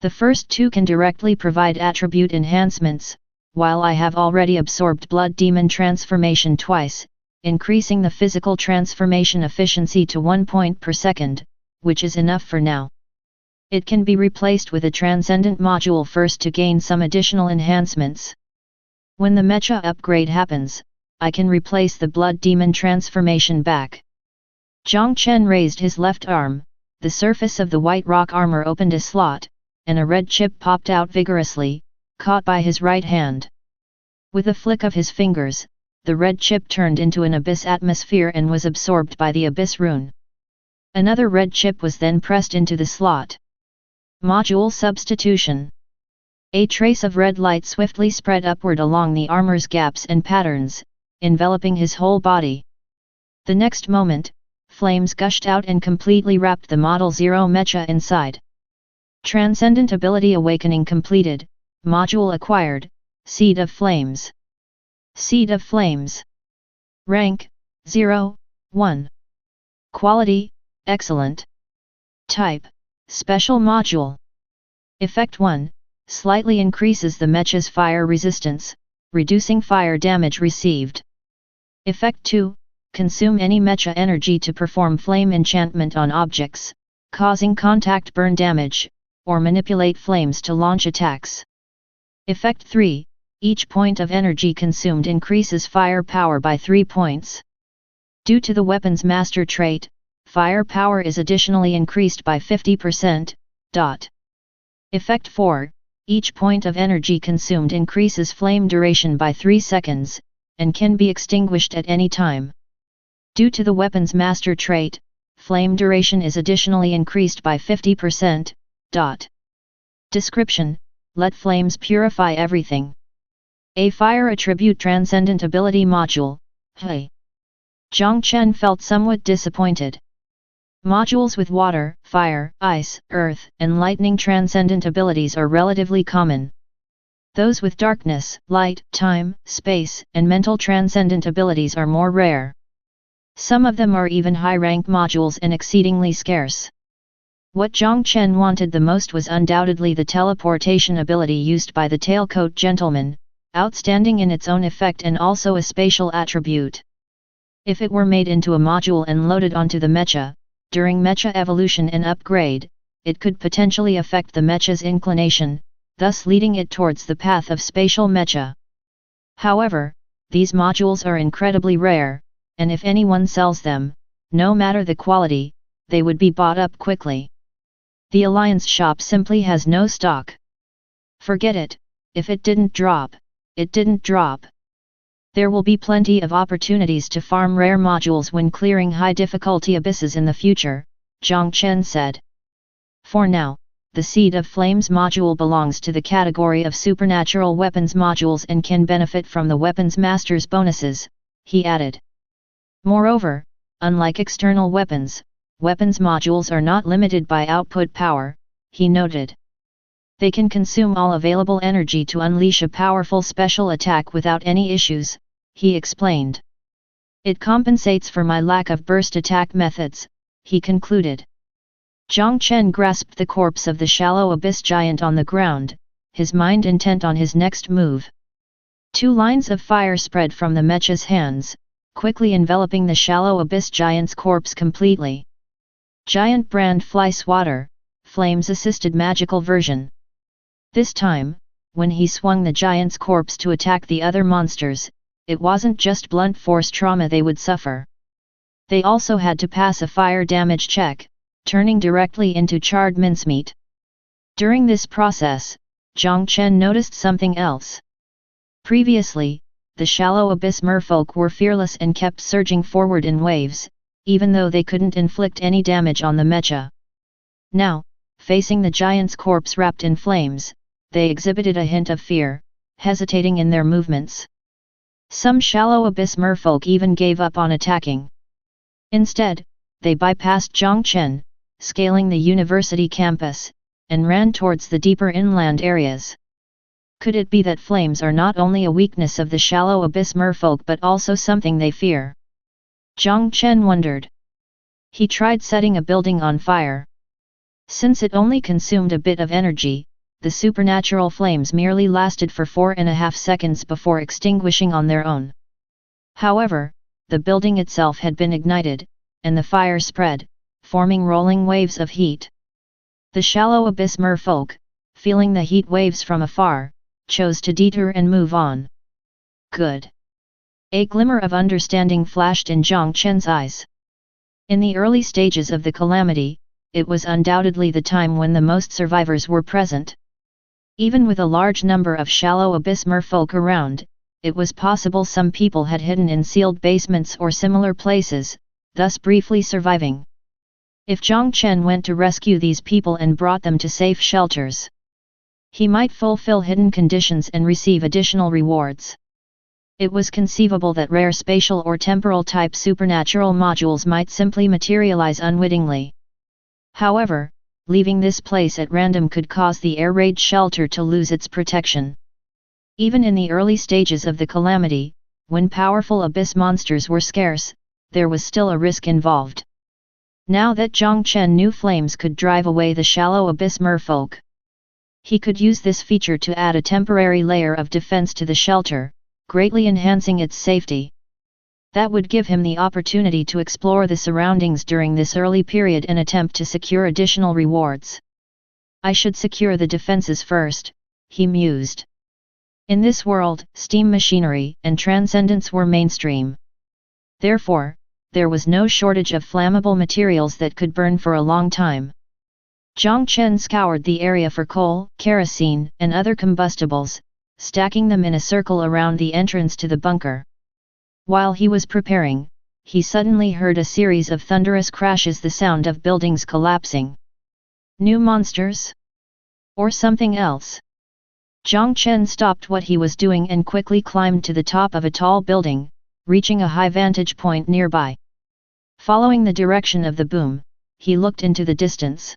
The first 2 can directly provide attribute enhancements, while I have already absorbed Blood Demon Transformation twice, increasing the physical transformation efficiency to 1 point per second, which is enough for now. It can be replaced with a transcendent module first to gain some additional enhancements. When the mecha upgrade happens, I can replace the Blood Demon Transformation back. Jiang Chen raised his left arm, the surface of the white rock armor opened a slot, and a red chip popped out vigorously, caught by his right hand. With a flick of his fingers, the red chip turned into an abyss atmosphere and was absorbed by the abyss rune. Another red chip was then pressed into the slot. Module substitution. A trace of red light swiftly spread upward along the armor's gaps and patterns, enveloping his whole body. The next moment, flames gushed out and completely wrapped the Model 0 mecha inside. Transcendent ability awakening completed, module acquired, Seed of Flames. Seed of Flames. Rank, 0, 1. Quality, Excellent. Type, Special Module. Effect 1, slightly increases the mecha's fire resistance, reducing fire damage received. Effect 2, consume any mecha energy to perform flame enchantment on objects, causing contact burn damage, or manipulate flames to launch attacks. Effect 3, each point of energy consumed increases fire power by 3 points. Due to the weapon's master trait, fire power is additionally increased by 50%. Effect 4, each point of energy consumed increases flame duration by 3 seconds, and can be extinguished at any time. Due to the weapon's master trait, flame duration is additionally increased by 50%. Description: let flames purify everything. A fire attribute transcendent ability module. Hey. Jiang Chen felt somewhat disappointed. Modules with water, fire, ice, earth, and lightning transcendent abilities are relatively common. Those with darkness, light, time, space, and mental transcendent abilities are more rare. Some of them are even high-rank modules and exceedingly scarce. What Jiang Chen wanted the most was undoubtedly the teleportation ability used by the tailcoat gentleman, outstanding in its own effect and also a spatial attribute. If it were made into a module and loaded onto the Mecha, during Mecha evolution and upgrade, it could potentially affect the Mecha's inclination, thus leading it towards the path of spatial Mecha. However, these modules are incredibly rare, and if anyone sells them, no matter the quality, they would be bought up quickly. The Alliance shop simply has no stock. Forget it, if it didn't drop, it didn't drop. There will be plenty of opportunities to farm rare modules when clearing high difficulty abysses in the future, Jiang Chen said. For now, the Seed of Flames module belongs to the category of supernatural weapons modules and can benefit from the weapons master's bonuses, he added. Moreover, unlike external weapons, weapons modules are not limited by output power, he noted. They can consume all available energy to unleash a powerful special attack without any issues, he explained. It compensates for my lack of burst attack methods, he concluded. Jiang Chen grasped the corpse of the shallow abyss giant on the ground, his mind intent on his next move. 2 lines of fire spread from the Mecha's hands, quickly enveloping the shallow abyss giant's corpse completely. Giant brand fly swatter, flames-assisted magical version. This time, when he swung the giant's corpse to attack the other monsters, it wasn't just blunt force trauma they would suffer. They also had to pass a fire damage check, turning directly into charred mincemeat. During this process, Jiang Chen noticed something else. Previously, the shallow abyss merfolk were fearless and kept surging forward in waves, even though they couldn't inflict any damage on the Mecha. Now, facing the giant's corpse wrapped in flames, they exhibited a hint of fear, hesitating in their movements. Some shallow abyss merfolk even gave up on attacking. Instead, they bypassed Jiang Chen, scaling the university campus, and ran towards the deeper inland areas. Could it be that flames are not only a weakness of the shallow abyss merfolk but also something they fear? Jiang Chen wondered. He tried setting a building on fire. Since it only consumed a bit of energy, the supernatural flames merely lasted for 4.5 seconds before extinguishing on their own. However, the building itself had been ignited, and the fire spread, forming rolling waves of heat. The shallow abyss merfolk, feeling the heat waves from afar, chose to detour and move on. Good. A glimmer of understanding flashed in Jiang Chen's eyes. In the early stages of the calamity, it was undoubtedly the time when the most survivors were present. Even with a large number of shallow abyss merfolk around, it was possible some people had hidden in sealed basements or similar places, thus briefly surviving. If Jiang Chen went to rescue these people and brought them to safe shelters, he might fulfill hidden conditions and receive additional rewards. It was conceivable that rare spatial or temporal type supernatural modules might simply materialize unwittingly. However, leaving this place at random could cause the air raid shelter to lose its protection. Even in the early stages of the calamity, when powerful abyss monsters were scarce, there was still a risk involved. Now that Jiang Chen knew flames could drive away the shallow abyss merfolk, he could use this feature to add a temporary layer of defense to the shelter, greatly enhancing its safety. That would give him the opportunity to explore the surroundings during this early period and attempt to secure additional rewards. I should secure the defenses first, he mused. In this world, steam machinery and transcendence were mainstream. Therefore, there was no shortage of flammable materials that could burn for a long time. Jiang Chen scoured the area for coal, kerosene, and other combustibles, stacking them in a circle around the entrance to the bunker. While he was preparing, he suddenly heard a series of thunderous crashes, the sound of buildings collapsing. New monsters? Or something else? Jiang Chen stopped what he was doing and quickly climbed to the top of a tall building, reaching a high vantage point nearby. Following the direction of the boom, he looked into the distance.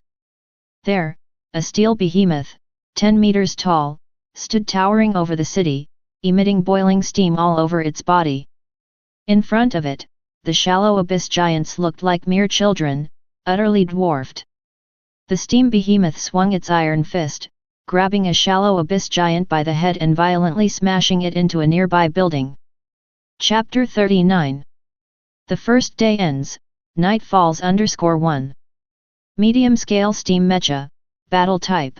There, a steel behemoth, 10 meters tall, stood towering over the city, emitting boiling steam all over its body. In front of it, the shallow abyss giants looked like mere children, utterly dwarfed. The steam behemoth swung its iron fist, grabbing a shallow abyss giant by the head and violently smashing it into a nearby building. Chapter 39. The first day ends, night falls. _1. Medium-scale steam mecha, battle type.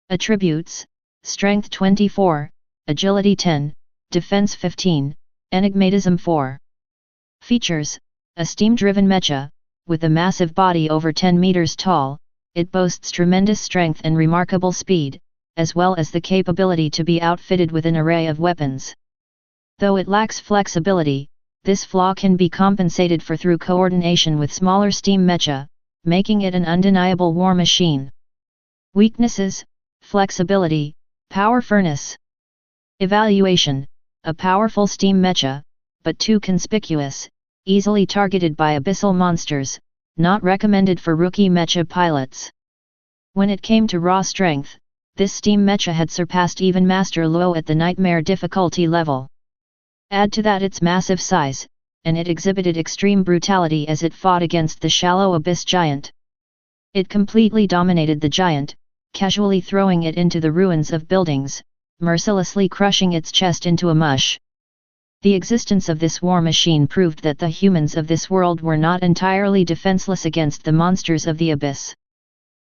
Attributes: Strength 24, Agility 10, Defense 15, Enigmatism 4. Features: a steam-driven mecha, with a massive body over 10 meters tall, it boasts tremendous strength and remarkable speed, as well as the capability to be outfitted with an array of weapons. Though it lacks flexibility, this flaw can be compensated for through coordination with smaller steam mecha, making it an undeniable war machine. Weaknesses: flexibility, power furnace. Evaluation: a powerful steam mecha, but too conspicuous, easily targeted by abyssal monsters, not recommended for rookie mecha pilots. When it came to raw strength, this steam mecha had surpassed even Master Luo at the nightmare difficulty level. Add to that its massive size, and it exhibited extreme brutality as it fought against the shallow abyss giant. It completely dominated the giant, casually throwing it into the ruins of buildings, mercilessly crushing its chest into a mush. The existence of this war machine proved that the humans of this world were not entirely defenseless against the monsters of the abyss.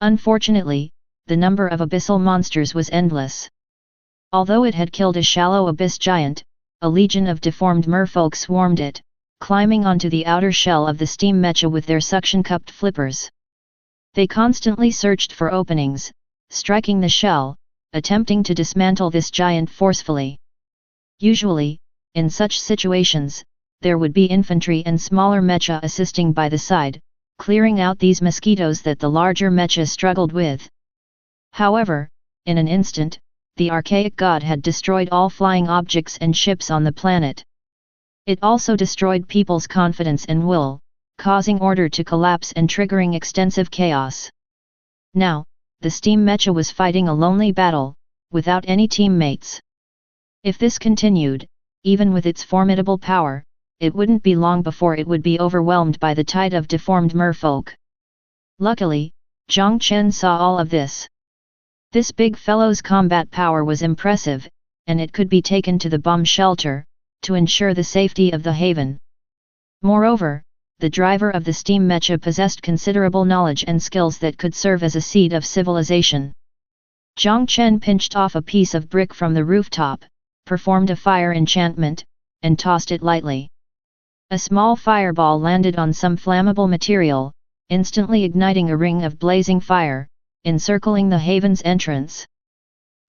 Unfortunately, the number of abyssal monsters was endless. Although it had killed a shallow abyss giant, a legion of deformed merfolk swarmed it, climbing onto the outer shell of the steam mecha with their suction-cupped flippers. They constantly searched for openings, striking the shell, attempting to dismantle this giant forcefully. Usually, in such situations, there would be infantry and smaller mecha assisting by the side, clearing out these mosquitoes that the larger mecha struggled with. However, in an instant, the archaic god had destroyed all flying objects and ships on the planet. It also destroyed people's confidence and will, causing order to collapse and triggering extensive chaos. Now, the steam mecha was fighting a lonely battle, without any teammates. If this continued, even with its formidable power, it wouldn't be long before it would be overwhelmed by the tide of deformed merfolk. Luckily, Jiang Chen saw all of this. This big fellow's combat power was impressive, and it could be taken to the bomb shelter, to ensure the safety of the haven. Moreover, the driver of the steam mecha possessed considerable knowledge and skills that could serve as a seed of civilization. Jiang Chen pinched off a piece of brick from the rooftop, performed a fire enchantment, and tossed it lightly. A small fireball landed on some flammable material, instantly igniting a ring of blazing fire, encircling the haven's entrance.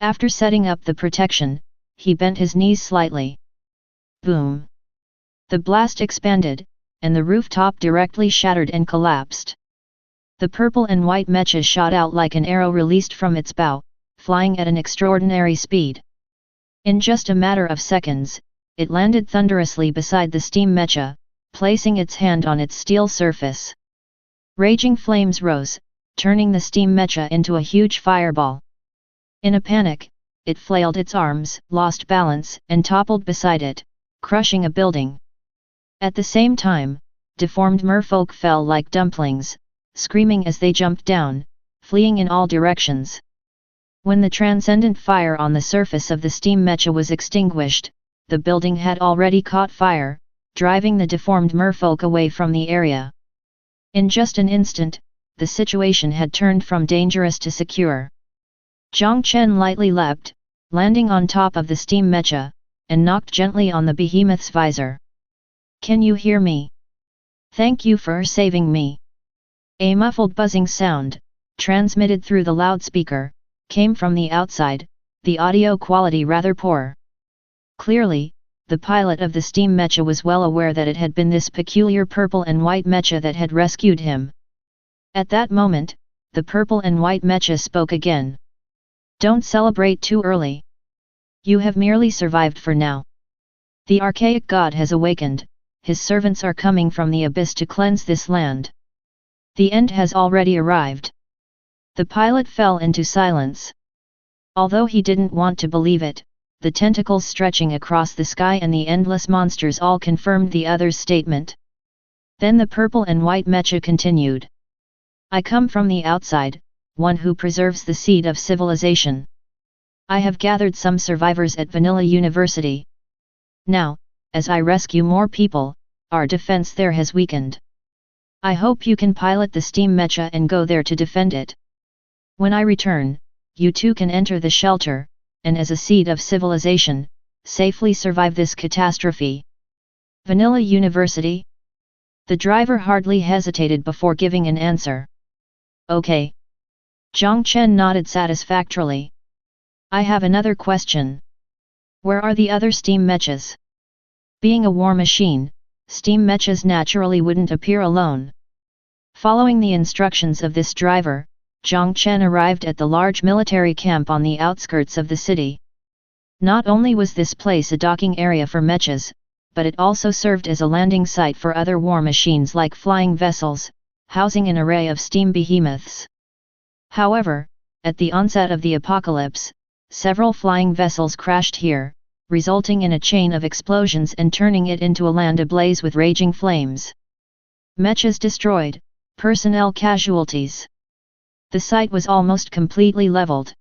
After setting up the protection, he bent his knees slightly. Boom! The blast expanded, and the rooftop directly shattered and collapsed. The purple and white mecha shot out like an arrow released from its bow, flying at an extraordinary speed. In just a matter of seconds, it landed thunderously beside the steam mecha, placing its hand on its steel surface. Raging flames rose, turning the steam mecha into a huge fireball. In a panic, it flailed its arms, lost balance, and toppled beside it, crushing a building. At the same time, deformed merfolk fell like dumplings, screaming as they jumped down, fleeing in all directions. When the transcendent fire on the surface of the steam mecha was extinguished, the building had already caught fire, driving the deformed merfolk away from the area. In just an instant, the situation had turned from dangerous to secure. Jiang Chen lightly leapt, landing on top of the steam mecha, and knocked gently on the behemoth's visor. "Can you hear me?" Thank you for saving me. A muffled buzzing sound, transmitted through the loudspeaker, came from the outside, the audio quality rather poor. Clearly, the pilot of the steam mecha was well aware that it had been this peculiar purple and white mecha that had rescued him. At that moment, the purple and white mecha spoke again. Don't celebrate too early. You have merely survived for now. The archaic god has awakened, his servants are coming from the abyss to cleanse this land. The end has already arrived. The pilot fell into silence. Although he didn't want to believe it, the tentacles stretching across the sky and the endless monsters all confirmed the other's statement. Then the purple and white mecha continued. I come from the outside, one who preserves the seed of civilization. I have gathered some survivors at Vanilla University. Now, as I rescue more people, our defense there has weakened. I hope you can pilot the steam mecha and go there to defend it. When I return, you too can enter the shelter, and as a seed of civilization, safely survive this catastrophe. Vanilla University? The driver hardly hesitated before giving an answer. Okay. Jiang Chen nodded satisfactorily. I have another question. Where are the other steam mechas? Being a war machine, steam mechas naturally wouldn't appear alone. Following the instructions of this driver, Jiang Chen arrived at the large military camp on the outskirts of the city. Not only was this place a docking area for mechas, but it also served as a landing site for other war machines like flying vessels, housing an array of steam behemoths. However, at the onset of the apocalypse, several flying vessels crashed here, resulting in a chain of explosions and turning it into a land ablaze with raging flames. Mechas destroyed, personnel casualties. The site was almost completely leveled.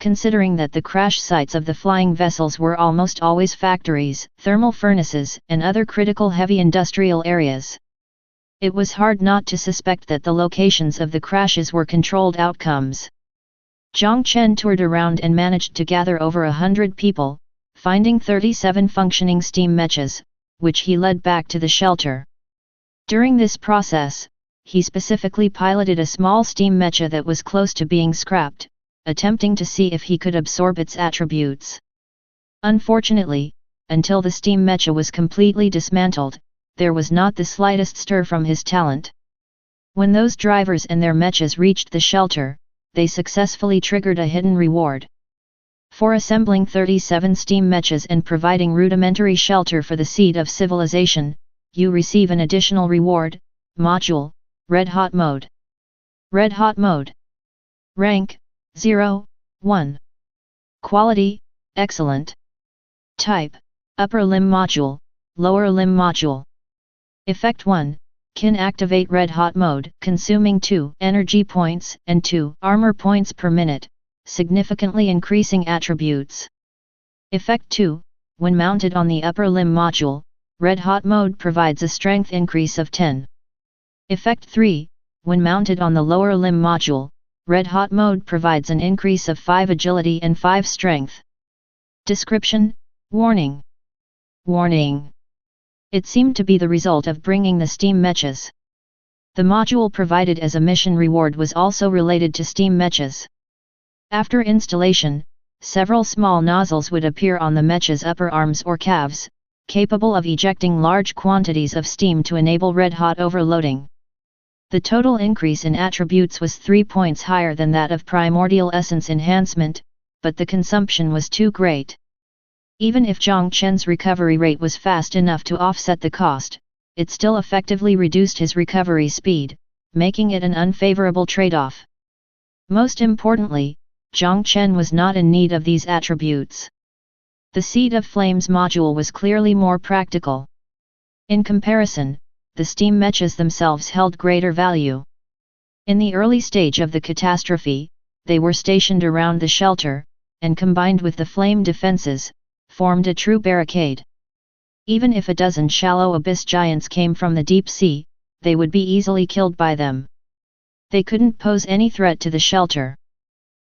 Considering that the crash sites of the flying vessels were almost always factories, thermal furnaces, and other critical heavy industrial areas, it was hard not to suspect that the locations of the crashes were controlled outcomes. Jiang Chen toured around and managed to gather over 100 people, finding 37 functioning steam mechas, which he led back to the shelter. During this process, he specifically piloted a small steam mecha that was close to being scrapped, attempting to see if he could absorb its attributes. Unfortunately, until the steam mecha was completely dismantled, there was not the slightest stir from his talent. When those drivers and their mechas reached the shelter, they successfully triggered a hidden reward. For assembling 37 steam mechas and providing rudimentary shelter for the seed of civilization, you receive an additional reward, module, Red Hot Mode. Red Hot Mode. Rank, 0, 1. Quality, Excellent. Type, Upper Limb Module, Lower Limb Module. Effect 1, can activate Red Hot Mode, consuming 2 energy points and 2 armor points per minute, significantly increasing attributes. Effect 2, when mounted on the Upper Limb Module, Red Hot Mode provides a strength increase of 10. Effect 3, when mounted on the Lower Limb Module, Red Hot Mode provides an increase of 5 agility and 5 strength. Description, Warning. Warning. It seemed to be the result of bringing the steam mechas. The module provided as a mission reward was also related to steam mechas. After installation, several small nozzles would appear on the mecha's upper arms or calves, capable of ejecting large quantities of steam to enable red-hot overloading. The total increase in attributes was 3 points higher than that of primordial essence enhancement, but the consumption was too great. Even if Jiang Chen's recovery rate was fast enough to offset the cost, it still effectively reduced his recovery speed, making it an unfavorable trade-off. Most importantly, Jiang Chen was not in need of these attributes. The Seed of Flames module was clearly more practical. In comparison, the steam mechas themselves held greater value. In the early stage of the catastrophe, they were stationed around the shelter, and combined with the flame defenses, formed a true barricade. Even if a dozen shallow abyss giants came from the deep sea, they would be easily killed by them. They couldn't pose any threat to the shelter.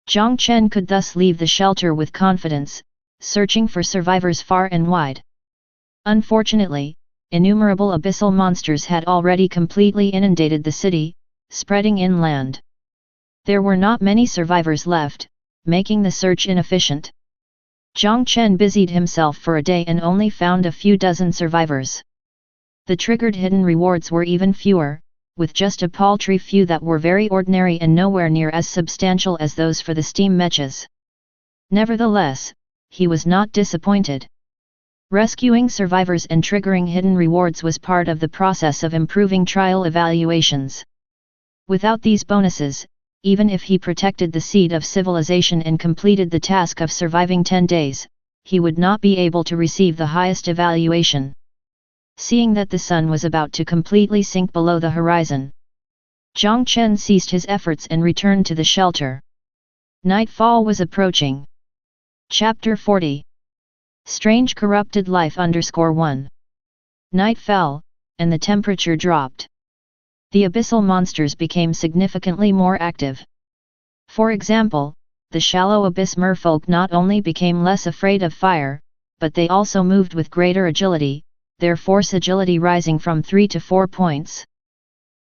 Jiang Chen could thus leave the shelter with confidence, searching for survivors far and wide. Unfortunately, innumerable abyssal monsters had already completely inundated the city, spreading inland. There were not many survivors left, making the search inefficient. Jiang Chen busied himself for a day and only found a few dozen survivors. The triggered hidden rewards were even fewer, with just a paltry few that were very ordinary and nowhere near as substantial as those for the steam mechas. Nevertheless, he was not disappointed. Rescuing survivors and triggering hidden rewards was part of the process of improving trial evaluations. Without these bonuses, even if he protected the seed of civilization and completed the task of surviving 10 days, he would not be able to receive the highest evaluation. Seeing that the sun was about to completely sink below the horizon, Jiang Chen ceased his efforts and returned to the shelter. Nightfall was approaching. Chapter 40. Strange Corrupted Life _1. Night fell, and the temperature dropped. The abyssal monsters became significantly more active. For example, the shallow abyss merfolk not only became less afraid of fire, but they also moved with greater agility, their force agility rising from 3 to 4 points.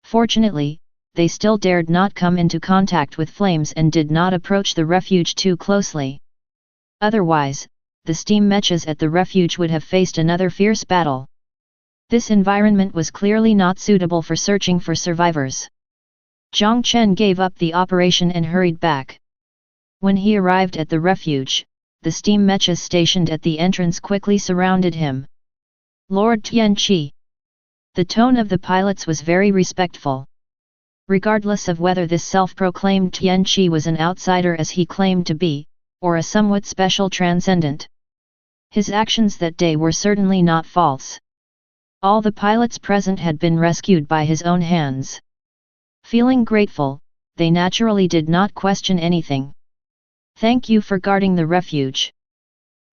Fortunately, they still dared not come into contact with flames and did not approach the refuge too closely. Otherwise, the steam mechas at the refuge would have faced another fierce battle. This environment was clearly not suitable for searching for survivors. Jiang Chen gave up the operation and hurried back. When he arrived at the refuge, the steam mechas stationed at the entrance quickly surrounded him. Lord Tianqi. The tone of the pilots was very respectful. Regardless of whether this self-proclaimed Tianqi was an outsider as he claimed to be, or a somewhat special transcendent. His actions that day were certainly not false. All the pilots present had been rescued by his own hands. Feeling grateful, they naturally did not question anything. "Thank you for guarding the refuge,"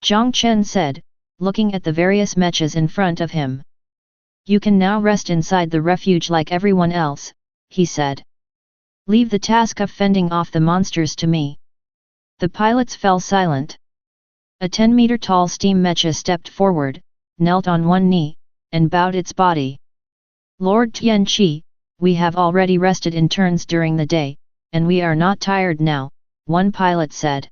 Jiang Chen said, looking at the various mechas in front of him. "You can now rest inside the refuge like everyone else," he said. "Leave the task of fending off the monsters to me." The pilots fell silent. A 10-meter-tall steam mecha stepped forward, knelt on one knee, and bowed its body. "Lord Tianqi, we have already rested in turns during the day, and we are not tired now," one pilot said.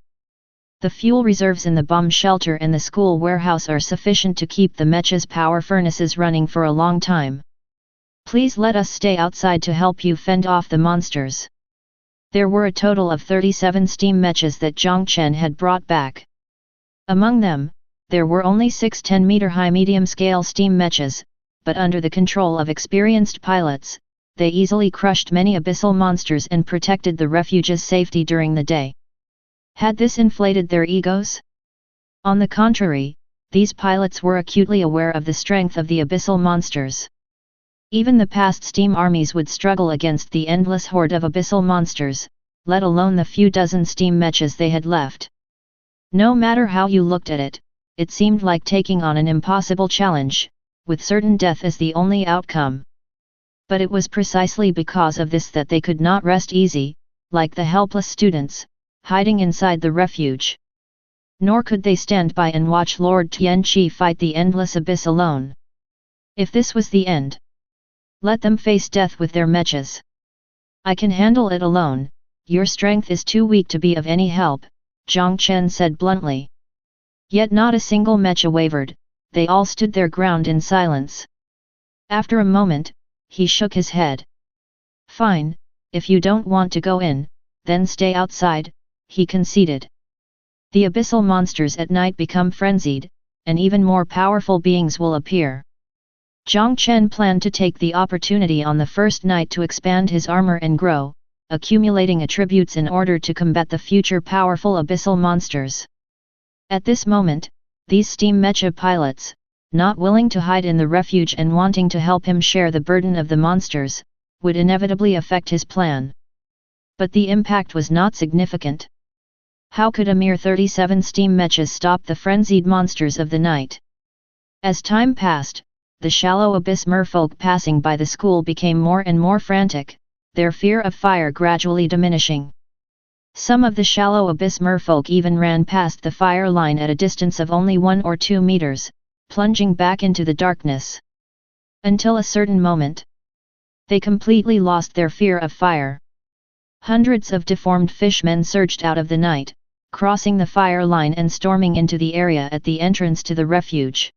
"The fuel reserves in the bomb shelter and the school warehouse are sufficient to keep the mecha's power furnaces running for a long time. Please let us stay outside to help you fend off the monsters." There were a total of 37 steam mechas that Jiang Chen had brought back. Among them, there were only 6 10-meter-high medium-scale steam mechas, but under the control of experienced pilots, they easily crushed many abyssal monsters and protected the refuge's safety during the day. Had this inflated their egos? On the contrary, these pilots were acutely aware of the strength of the abyssal monsters. Even the past steam armies would struggle against the endless horde of abyssal monsters, let alone the few dozen steam mechas they had left. No matter how you looked at it, it seemed like taking on an impossible challenge, with certain death as the only outcome. But it was precisely because of this that they could not rest easy, like the helpless students, hiding inside the refuge. Nor could they stand by and watch Lord Tianqi fight the endless abyss alone. If this was the end, let them face death with their mechas. "I can handle it alone, your strength is too weak to be of any help," Jiang Chen said bluntly. Yet not a single mecha wavered, they all stood their ground in silence. After a moment, he shook his head. "Fine, if you don't want to go in, then stay outside," he conceded. "The abyssal monsters at night become frenzied, and even more powerful beings will appear." Jiang Chen planned to take the opportunity on the first night to expand his armor and grow, accumulating attributes in order to combat the future powerful abyssal monsters. At this moment, these steam mecha pilots, not willing to hide in the refuge and wanting to help him share the burden of the monsters, would inevitably affect his plan. But the impact was not significant. How could a mere 37 steam mechas stop the frenzied monsters of the night? As time passed, the shallow abyss merfolk passing by the school became more and more frantic, their fear of fire gradually diminishing. Some of the shallow abyss merfolk even ran past the fire line at a distance of only 1 or 2 meters, plunging back into the darkness. Until a certain moment, they completely lost their fear of fire. Hundreds of deformed fishmen surged out of the night, crossing the fire line and storming into the area at the entrance to the refuge.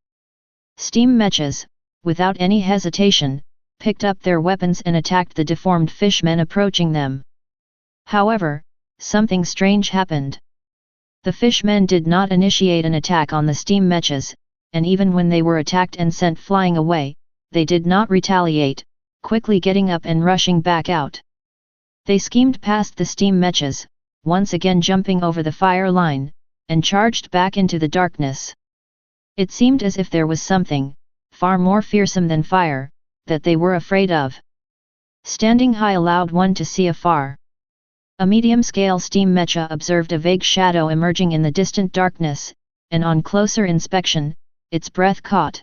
Steam Mechas, without any hesitation, picked up their weapons and attacked the deformed fishmen approaching them. However, something strange happened. The fishmen did not initiate an attack on the steam Mechas, and even when they were attacked and sent flying away, they did not retaliate, quickly getting up and rushing back out. They schemed past the steam Mechas, once again jumping over the fire line, and charged back into the darkness. It seemed as if there was something, far more fearsome than fire, that they were afraid of. Standing high allowed one to see afar. A medium-scale steam Mecha observed a vague shadow emerging in the distant darkness, and on closer inspection, its breath caught.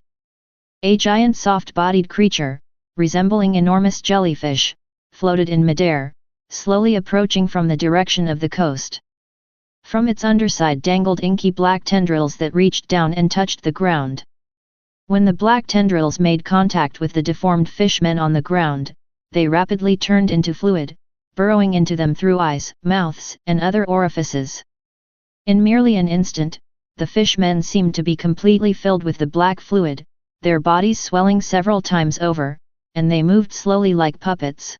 A giant soft-bodied creature, resembling enormous jellyfish, floated in midair, slowly approaching from the direction of the coast. From its underside dangled inky black tendrils that reached down and touched the ground. When the black tendrils made contact with the deformed fishmen on the ground, they rapidly turned into fluid, burrowing into them through eyes, mouths, and other orifices. In merely an instant, the fishmen seemed to be completely filled with the black fluid, their bodies swelling several times over, and they moved slowly like puppets.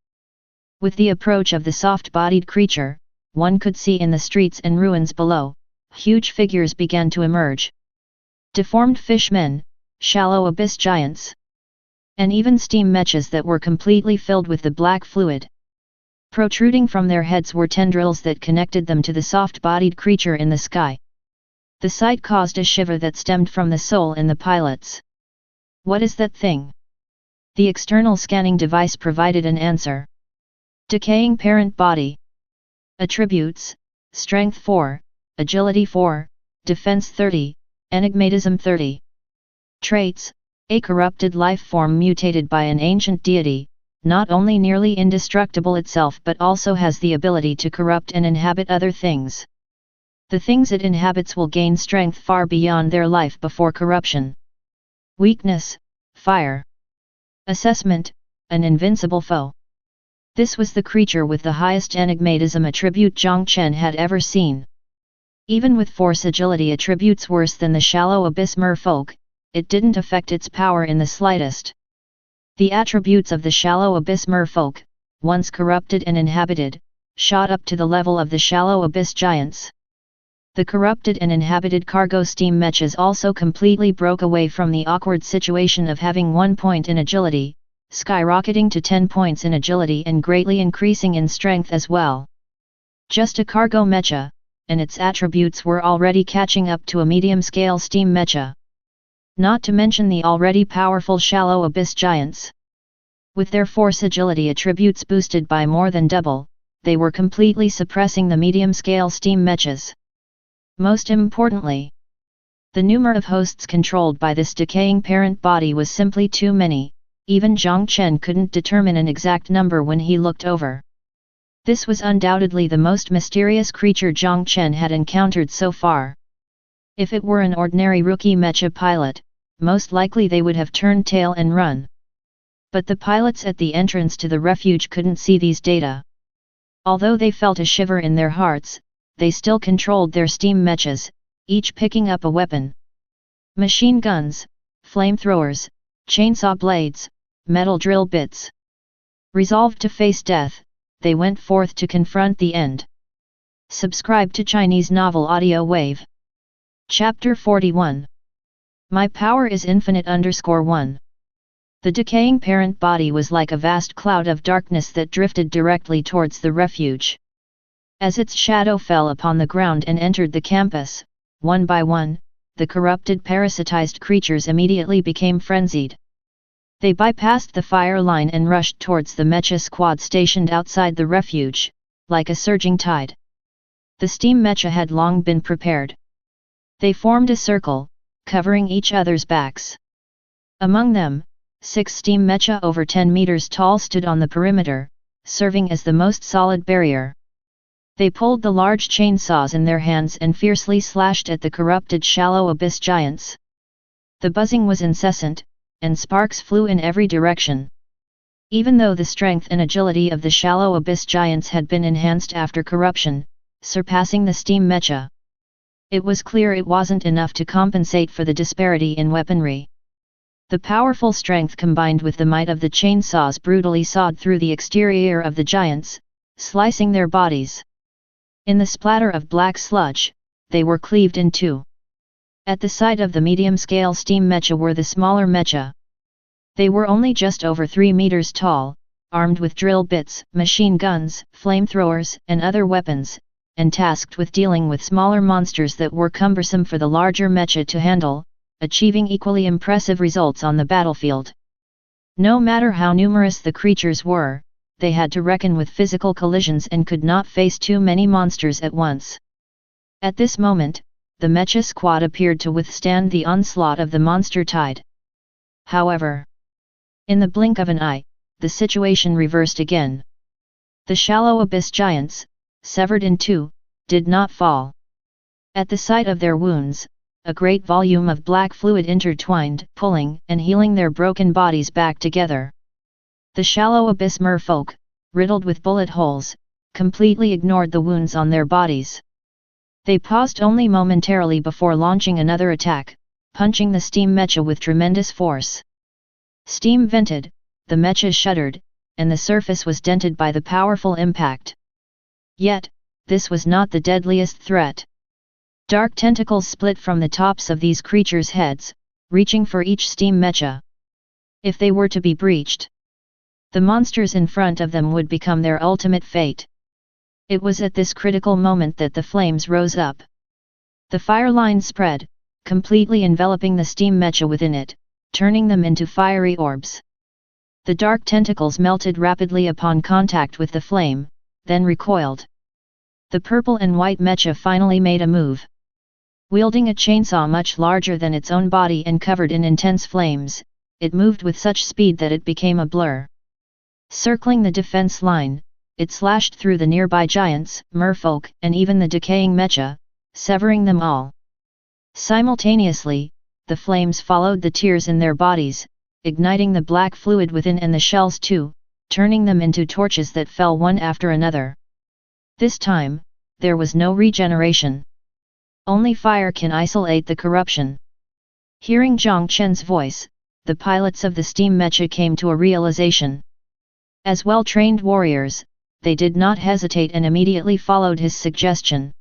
With the approach of the soft-bodied creature, one could see in the streets and ruins below, huge figures began to emerge. Deformed fishmen, shallow abyss giants, and even steam Mechas that were completely filled with the black fluid. Protruding from their heads were tendrils that connected them to the soft-bodied creature in the sky. The sight caused a shiver that stemmed from the soul in the pilots. What is that thing? The external scanning device provided an answer. Decaying parent body. Attributes: Strength 4, Agility 4, Defense 30, Enigmatism 30. Traits: a corrupted life form mutated by an ancient deity, not only nearly indestructible itself but also has the ability to corrupt and inhabit other things. The things it inhabits will gain strength far beyond their life before corruption. Weakness: fire. Assessment: an invincible foe. This was the creature with the highest enigmatism attribute Jiang Chen had ever seen. Even with force agility attributes worse than the shallow abyss merfolk, it didn't affect its power in the slightest. The attributes of the shallow abyss merfolk, once corrupted and inhabited, shot up to the level of the shallow abyss giants. The corrupted and inhabited cargo steam Mechas also completely broke away from the awkward situation of having 1 point in agility, skyrocketing to 10 points in agility and greatly increasing in strength as well. Just a cargo Mecha, and its attributes were already catching up to a medium-scale steam Mecha. Not to mention the already powerful shallow abyss giants. With their force agility attributes boosted by more than double, they were completely suppressing the medium-scale steam Mechas. Most importantly, the number of hosts controlled by this decaying parent body was simply too many. Even Jiang Chen couldn't determine an exact number when he looked over. This was undoubtedly the most mysterious creature Jiang Chen had encountered so far. If it were an ordinary rookie Mecha pilot, most likely they would have turned tail and run. But the pilots at the entrance to the refuge couldn't see these data. Although they felt a shiver in their hearts, they still controlled their steam Mechas, each picking up a weapon. Machine guns, flamethrowers, chainsaw blades, metal drill bits. Resolved to face death, they went forth to confront the end. Subscribe to Chinese Novel Audiowave. Chapter 41. My power is infinite _1. The decaying parent body was like a vast cloud of darkness that drifted directly towards the refuge. As its shadow fell upon the ground and entered the campus, one by one, the corrupted parasitized creatures immediately became frenzied. They bypassed the fire line and rushed towards the Mecha squad stationed outside the refuge, like a surging tide. The steam Mecha had long been prepared. They formed a circle, covering each other's backs. Among them, 6 steam Mecha over 10 meters tall stood on the perimeter, serving as the most solid barrier. They pulled the large chainsaws in their hands and fiercely slashed at the corrupted shallow abyss giants. The buzzing was incessant, and sparks flew in every direction. Even though the strength and agility of the shallow abyss giants had been enhanced after corruption, surpassing the steam mecha, it was clear it wasn't enough to compensate for the disparity in weaponry. The powerful strength combined with the might of the chainsaws brutally sawed through the exterior of the giants, slicing their bodies. In the splatter of black sludge, they were cleaved in two. At the side of the medium-scale steam mecha were the smaller mecha. They were only just over 3 meters tall, armed with drill bits, machine guns, flamethrowers, and other weapons, and tasked with dealing with smaller monsters that were cumbersome for the larger mecha to handle, achieving equally impressive results on the battlefield. No matter how numerous the creatures were, they had to reckon with physical collisions and could not face too many monsters at once. At this moment, the mecha squad appeared to withstand the onslaught of the monster tide. However, in the blink of an eye, the situation reversed again. The shallow abyss giants, severed in two, did not fall. At the sight of their wounds, a great volume of black fluid intertwined, pulling and healing their broken bodies back together. The shallow abyss merfolk, riddled with bullet holes, completely ignored the wounds on their bodies. They paused only momentarily before launching another attack, punching the steam mecha with tremendous force. Steam vented, the mecha shuddered, and the surface was dented by the powerful impact. Yet, this was not the deadliest threat. Dark tentacles split from the tops of these creatures' heads, reaching for each steam mecha. If they were to be breached, the monsters in front of them would become their ultimate fate. It was at this critical moment that the flames rose up. The fire line spread, completely enveloping the steam mecha within it, turning them into fiery orbs. The dark tentacles melted rapidly upon contact with the flame, then recoiled. The purple and white mecha finally made a move. Wielding a chainsaw much larger than its own body and covered in intense flames, it moved with such speed that it became a blur. Circling the defense line, it slashed through the nearby giants, merfolk, and even the decaying mecha, severing them all. Simultaneously, the flames followed the tears in their bodies, igniting the black fluid within and the shells too, turning them into torches that fell one after another. This time, there was no regeneration. Only fire can isolate the corruption. Hearing Jiang Chen's voice, the pilots of the steam mecha came to a realization. As well-trained warriors, they did not hesitate and immediately followed his suggestion.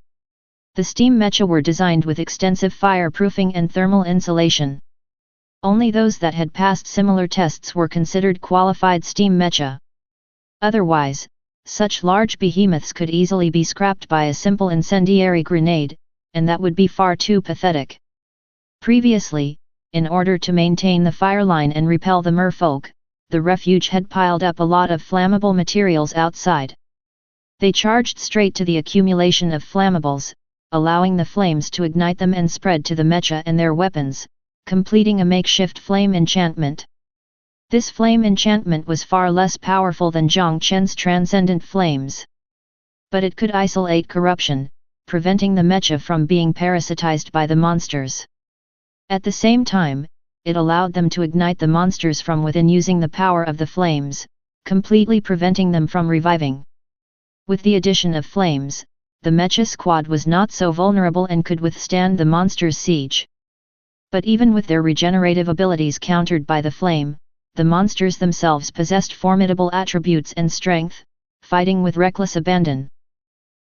The steam mecha were designed with extensive fireproofing and thermal insulation. Only those that had passed similar tests were considered qualified steam mecha. Otherwise, such large behemoths could easily be scrapped by a simple incendiary grenade, and that would be far too pathetic. Previously, in order to maintain the fire line and repel the merfolk, the refuge had piled up a lot of flammable materials outside. They charged straight to the accumulation of flammables, allowing the flames to ignite them and spread to the mecha and their weapons, completing a makeshift flame enchantment. This flame enchantment was far less powerful than Jiang Chen's transcendent flames. But it could isolate corruption, preventing the mecha from being parasitized by the monsters. At the same time, it allowed them to ignite the monsters from within using the power of the flames, completely preventing them from reviving. With the addition of flames, the mecha squad was not so vulnerable and could withstand the monsters' siege. But even with their regenerative abilities countered by the flame, the monsters themselves possessed formidable attributes and strength, fighting with reckless abandon.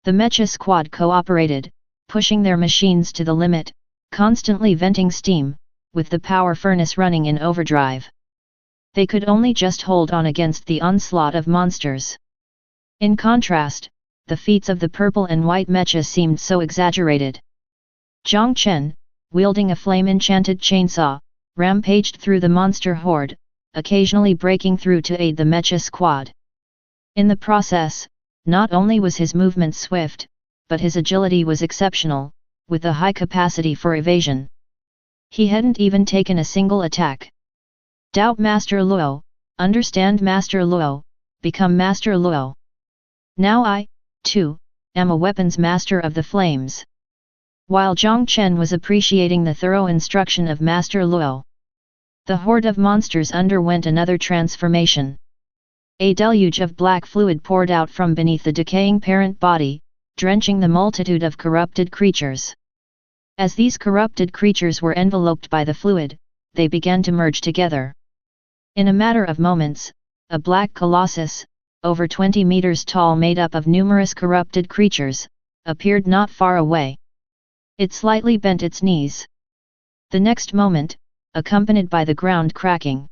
The mecha squad cooperated, pushing their machines to the limit, constantly venting steam, with the power furnace running in overdrive. They could only just hold on against the onslaught of monsters. In contrast, the feats of the purple and white mecha seemed so exaggerated. Jiang Chen, wielding a flame-enchanted chainsaw, rampaged through the monster horde, occasionally breaking through to aid the mecha squad. In the process, not only was his movement swift, but his agility was exceptional, with a high capacity for evasion. He hadn't even taken a single attack. Doubt Master Luo, understand Master Luo, become Master Luo. Now I, too, am a weapons master of the flames. While Jiang Chen was appreciating the thorough instruction of Master Luo, The horde of monsters underwent another transformation. A deluge of black fluid poured out from beneath the decaying parent body, drenching the multitude of corrupted creatures. As these corrupted creatures were enveloped by the fluid, they began to merge together. In a matter of moments, a black colossus, over 20 meters tall, made up of numerous corrupted creatures, appeared not far away. It slightly bent its knees. The next moment, accompanied by the ground cracking,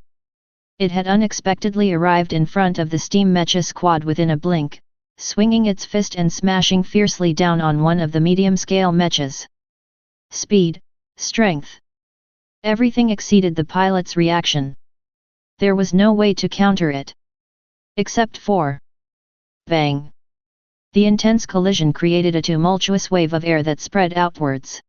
it had unexpectedly arrived in front of the steam mecha squad within a blink, swinging its fist and smashing fiercely down on one of the medium-scale mechas. Speed, strength. Everything exceeded the pilot's reaction. There was no way to counter it. Except for bang. The intense collision created a tumultuous wave of air that spread outwards.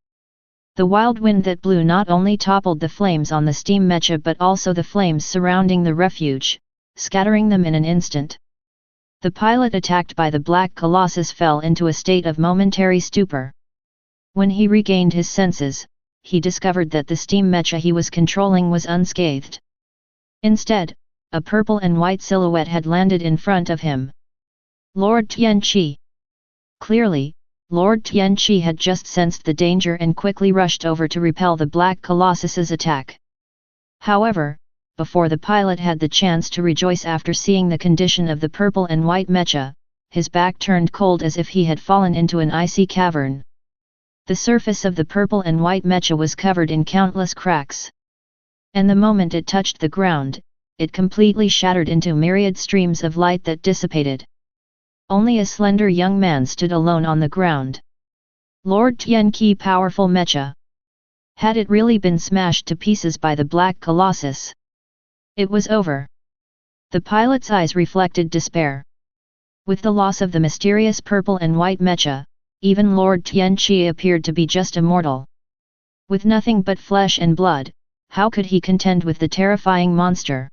The wild wind that blew not only toppled the flames on the steam mecha but also the flames surrounding the refuge, scattering them in an instant. The pilot attacked by the black colossus fell into a state of momentary stupor. When he regained his senses, he discovered that the steam mecha he was controlling was unscathed. Instead, a purple and white silhouette had landed in front of him. Lord Tianqi. Clearly, Lord Tianqi had just sensed the danger and quickly rushed over to repel the black colossus's attack. However, before the pilot had the chance to rejoice after seeing the condition of the purple and white mecha, his back turned cold as if he had fallen into an icy cavern. The surface of the purple and white mecha was covered in countless cracks. And the moment it touched the ground, it completely shattered into myriad streams of light that dissipated. Only a slender young man stood alone on the ground. Lord Tianqi, powerful mecha. Had it really been smashed to pieces by the black colossus? It was over. The pilot's eyes reflected despair. With the loss of the mysterious purple and white mecha, even Lord Tianqi appeared to be just a mortal. With nothing but flesh and blood, how could he contend with the terrifying monster?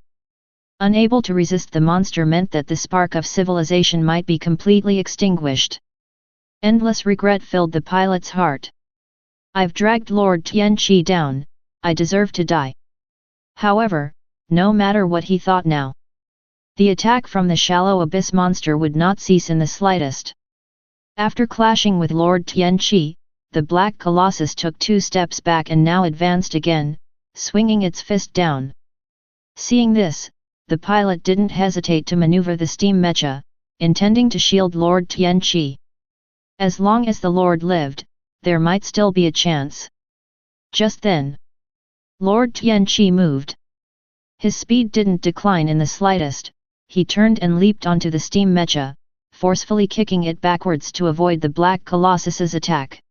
Unable to resist the monster meant that the spark of civilization might be completely extinguished. Endless regret filled the pilot's heart. I've dragged Lord Tianqi down, I deserve to die. However, no matter what he thought now, the attack from the shallow abyss monster would not cease in the slightest. After clashing with Lord Tianqi, the black colossus took 2 steps back and now advanced again, swinging its fist down. Seeing this, the pilot didn't hesitate to maneuver the steam mecha, intending to shield Lord Tianqi. As long as the Lord lived, there might still be a chance. Just then, Lord Tianqi moved. His speed didn't decline in the slightest, he turned and leaped onto the steam mecha, forcefully kicking it backwards to avoid the black colossus's attack.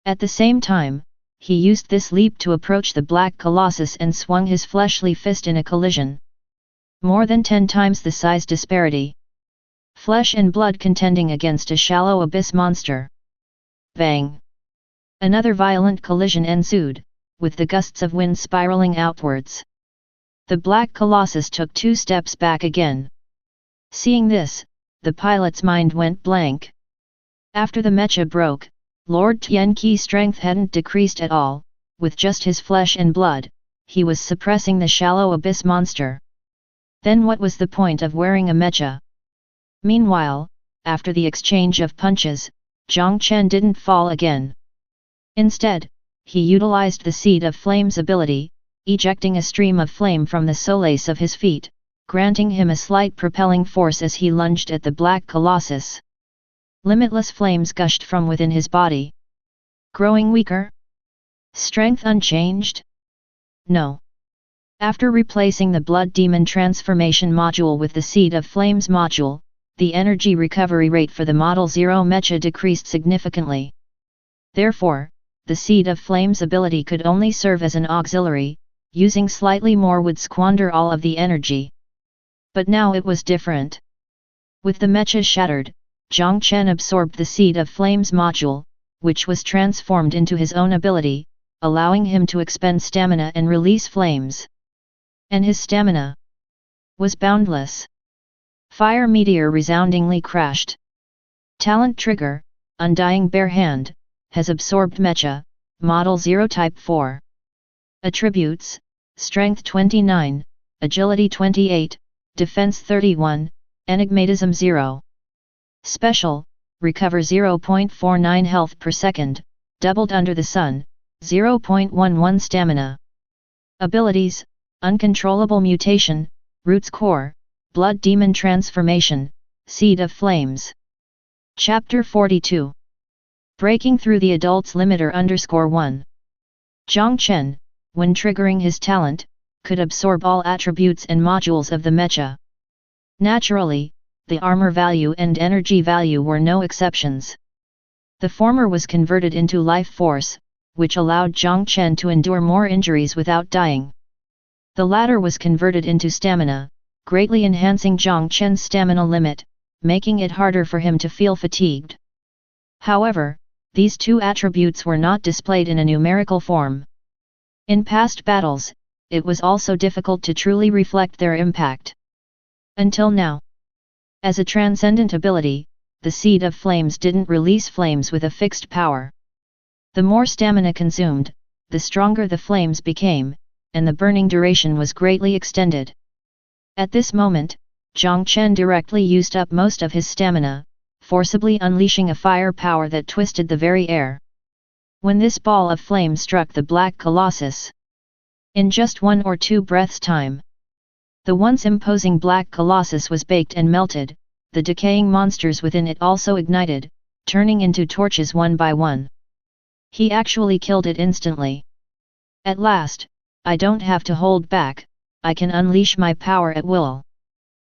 At the same time, he used this leap to approach the black colossus and swung his fleshly fist in a collision. More than 10 times the size disparity. Flesh and blood contending against a shallow abyss monster. Bang! Another violent collision ensued, with the gusts of wind spiraling outwards. The black colossus took 2 steps back again. Seeing this, the pilot's mind went blank. After the mecha broke, Lord Tianqi's strength hadn't decreased at all, with just his flesh and blood, he was suppressing the shallow abyss monster. Then what was the point of wearing a mecha? Meanwhile, after the exchange of punches, Jiang Chen didn't fall again. Instead, he utilized the Seed of Flame's ability, ejecting a stream of flame from the soles of his feet, granting him a slight propelling force as he lunged at the black colossus. Limitless flames gushed from within his body. Growing weaker? Strength unchanged? No. After replacing the Blood Demon Transformation module with the Seed of Flames module, the energy recovery rate for the Model 0 Mecha decreased significantly. Therefore, the Seed of Flames ability could only serve as an auxiliary, using slightly more would squander all of the energy. But now it was different. With the Mecha shattered, Jiang Chen absorbed the Seed of Flames module, which was transformed into his own ability, allowing him to expend stamina and release flames. And his stamina was boundless. Fire meteor resoundingly crashed. Talent trigger, Undying Barehand, has absorbed Mecha, Model 0 Type 4. Attributes, Strength 29, Agility 28, Defense 31, Enigmatism 0. Special, recover 0.49 health per second, doubled under the sun, 0.11 stamina. Abilities, Uncontrollable Mutation, Roots Core, Blood Demon Transformation, Seed of Flames. Chapter 42. Breaking through the adult's limiter _1. Jiang Chen, when triggering his talent, could absorb all attributes and modules of the Mecha. Naturally, the armor value and energy value were no exceptions. The former was converted into life force, which allowed Jiang Chen to endure more injuries without dying. The latter was converted into stamina, greatly enhancing Jiang Chen's stamina limit, making it harder for him to feel fatigued. However, these two attributes were not displayed in a numerical form. In past battles, it was also difficult to truly reflect their impact. Until now. As a transcendent ability, the Seed of Flames didn't release flames with a fixed power. The more stamina consumed, the stronger the flames became, and the burning duration was greatly extended. At this moment, Jiang Chen directly used up most of his stamina, forcibly unleashing a fire power that twisted the very air. When this ball of flame struck the Black Colossus, in just 1 or 2 breaths' time, the once imposing Black Colossus was baked and melted, the decaying monsters within it also ignited, turning into torches one by one. He actually killed it instantly. At last, I don't have to hold back, I can unleash my power at will.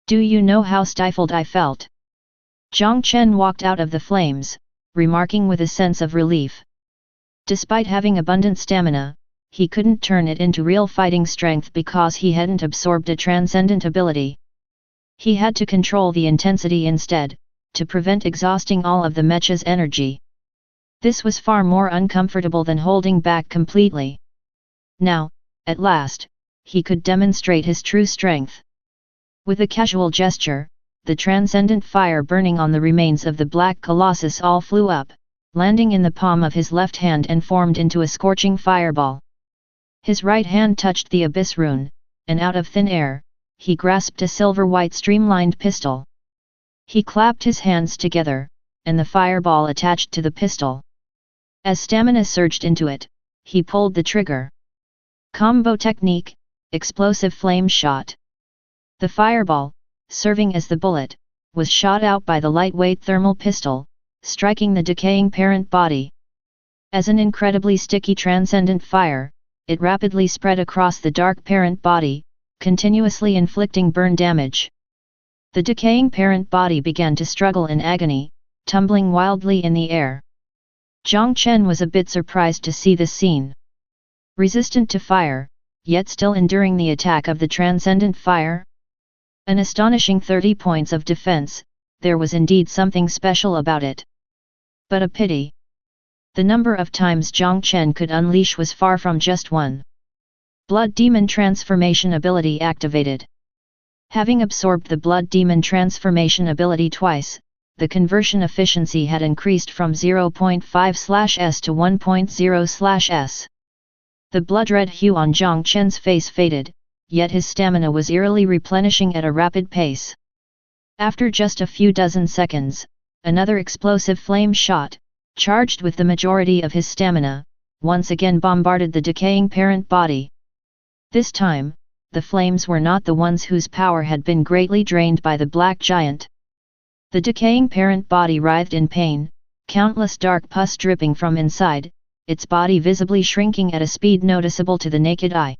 Do you know how stifled I felt? Jiang Chen walked out of the flames, remarking with a sense of relief. Despite having abundant stamina, he couldn't turn it into real fighting strength because he hadn't absorbed a transcendent ability. He had to control the intensity instead, to prevent exhausting all of the Mecha's energy. This was far more uncomfortable than holding back completely. Now, at last, he could demonstrate his true strength. With a casual gesture, the transcendent fire burning on the remains of the Black Colossus all flew up, landing in the palm of his left hand and formed into a scorching fireball. His right hand touched the abyss rune, and out of thin air, he grasped a silver-white streamlined pistol. He clapped his hands together, and the fireball attached to the pistol. As stamina surged into it, he pulled the trigger. Combo technique, explosive flame shot. The fireball, serving as the bullet, was shot out by the lightweight thermal pistol, striking the decaying parent body. As an incredibly sticky transcendent fire, it rapidly spread across the dark parent body, continuously inflicting burn damage. The decaying parent body began to struggle in agony, tumbling wildly in the air. Jiang Chen was a bit surprised to see this scene. Resistant to fire, yet still enduring the attack of the transcendent fire? An astonishing 30 points of defense, there was indeed something special about it. But a pity. The number of times Jiang Chen could unleash was far from just one. Blood Demon Transformation ability activated. Having absorbed the Blood Demon Transformation ability twice, the conversion efficiency had increased from 0.5/s to 1.0/s. The blood-red hue on Jiang Chen's face faded, yet his stamina was eerily replenishing at a rapid pace. After just a few dozen seconds, another explosive flame shot, charged with the majority of his stamina, once again bombarded the decaying parent body. This time, the flames were not the ones whose power had been greatly drained by the black giant. The decaying parent body writhed in pain, countless dark pus dripping from inside, its body visibly shrinking at a speed noticeable to the naked eye.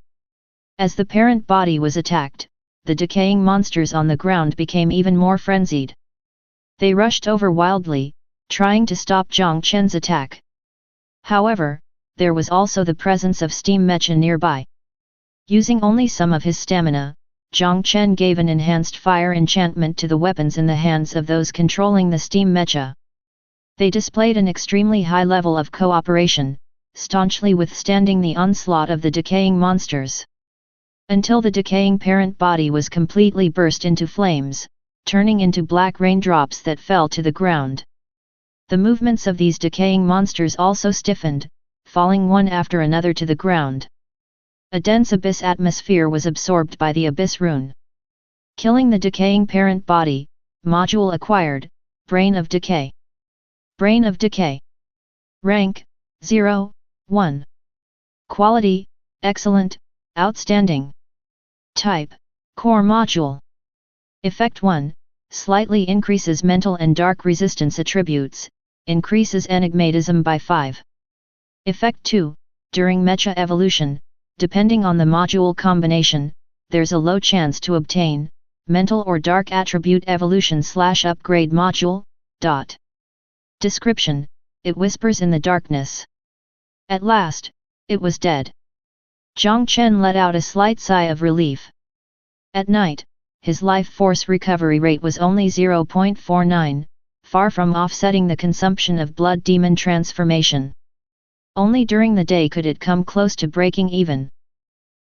As the parent body was attacked, the decaying monsters on the ground became even more frenzied. They rushed over wildly, trying to stop Jiang Chen's attack. However, there was also the presence of Steam Mecha nearby. Using only some of his stamina, Jiang Chen gave an enhanced fire enchantment to the weapons in the hands of those controlling the Steam Mecha. They displayed an extremely high level of cooperation, staunchly withstanding the onslaught of the decaying monsters. Until the decaying parent body was completely burst into flames, turning into black raindrops that fell to the ground. The movements of these decaying monsters also stiffened, falling one after another to the ground. A dense abyss atmosphere was absorbed by the abyss rune. Killing the decaying parent body, module acquired, Brain of Decay. Brain of Decay. Rank, 0, 1. Quality, excellent, outstanding. Type, core module. Effect 1, slightly increases mental and dark resistance attributes, increases enigmatism by 5. Effect 2, during Mecha evolution, depending on the module combination, there's a low chance to obtain mental or dark attribute evolution/upgrade module. Description: it whispers in the darkness. At last, it was dead. Jiang Chen let out a slight sigh of relief. At night, his life force recovery rate was only 0.49, far from offsetting the consumption of blood demon transformation. Only during the day could it come close to breaking even.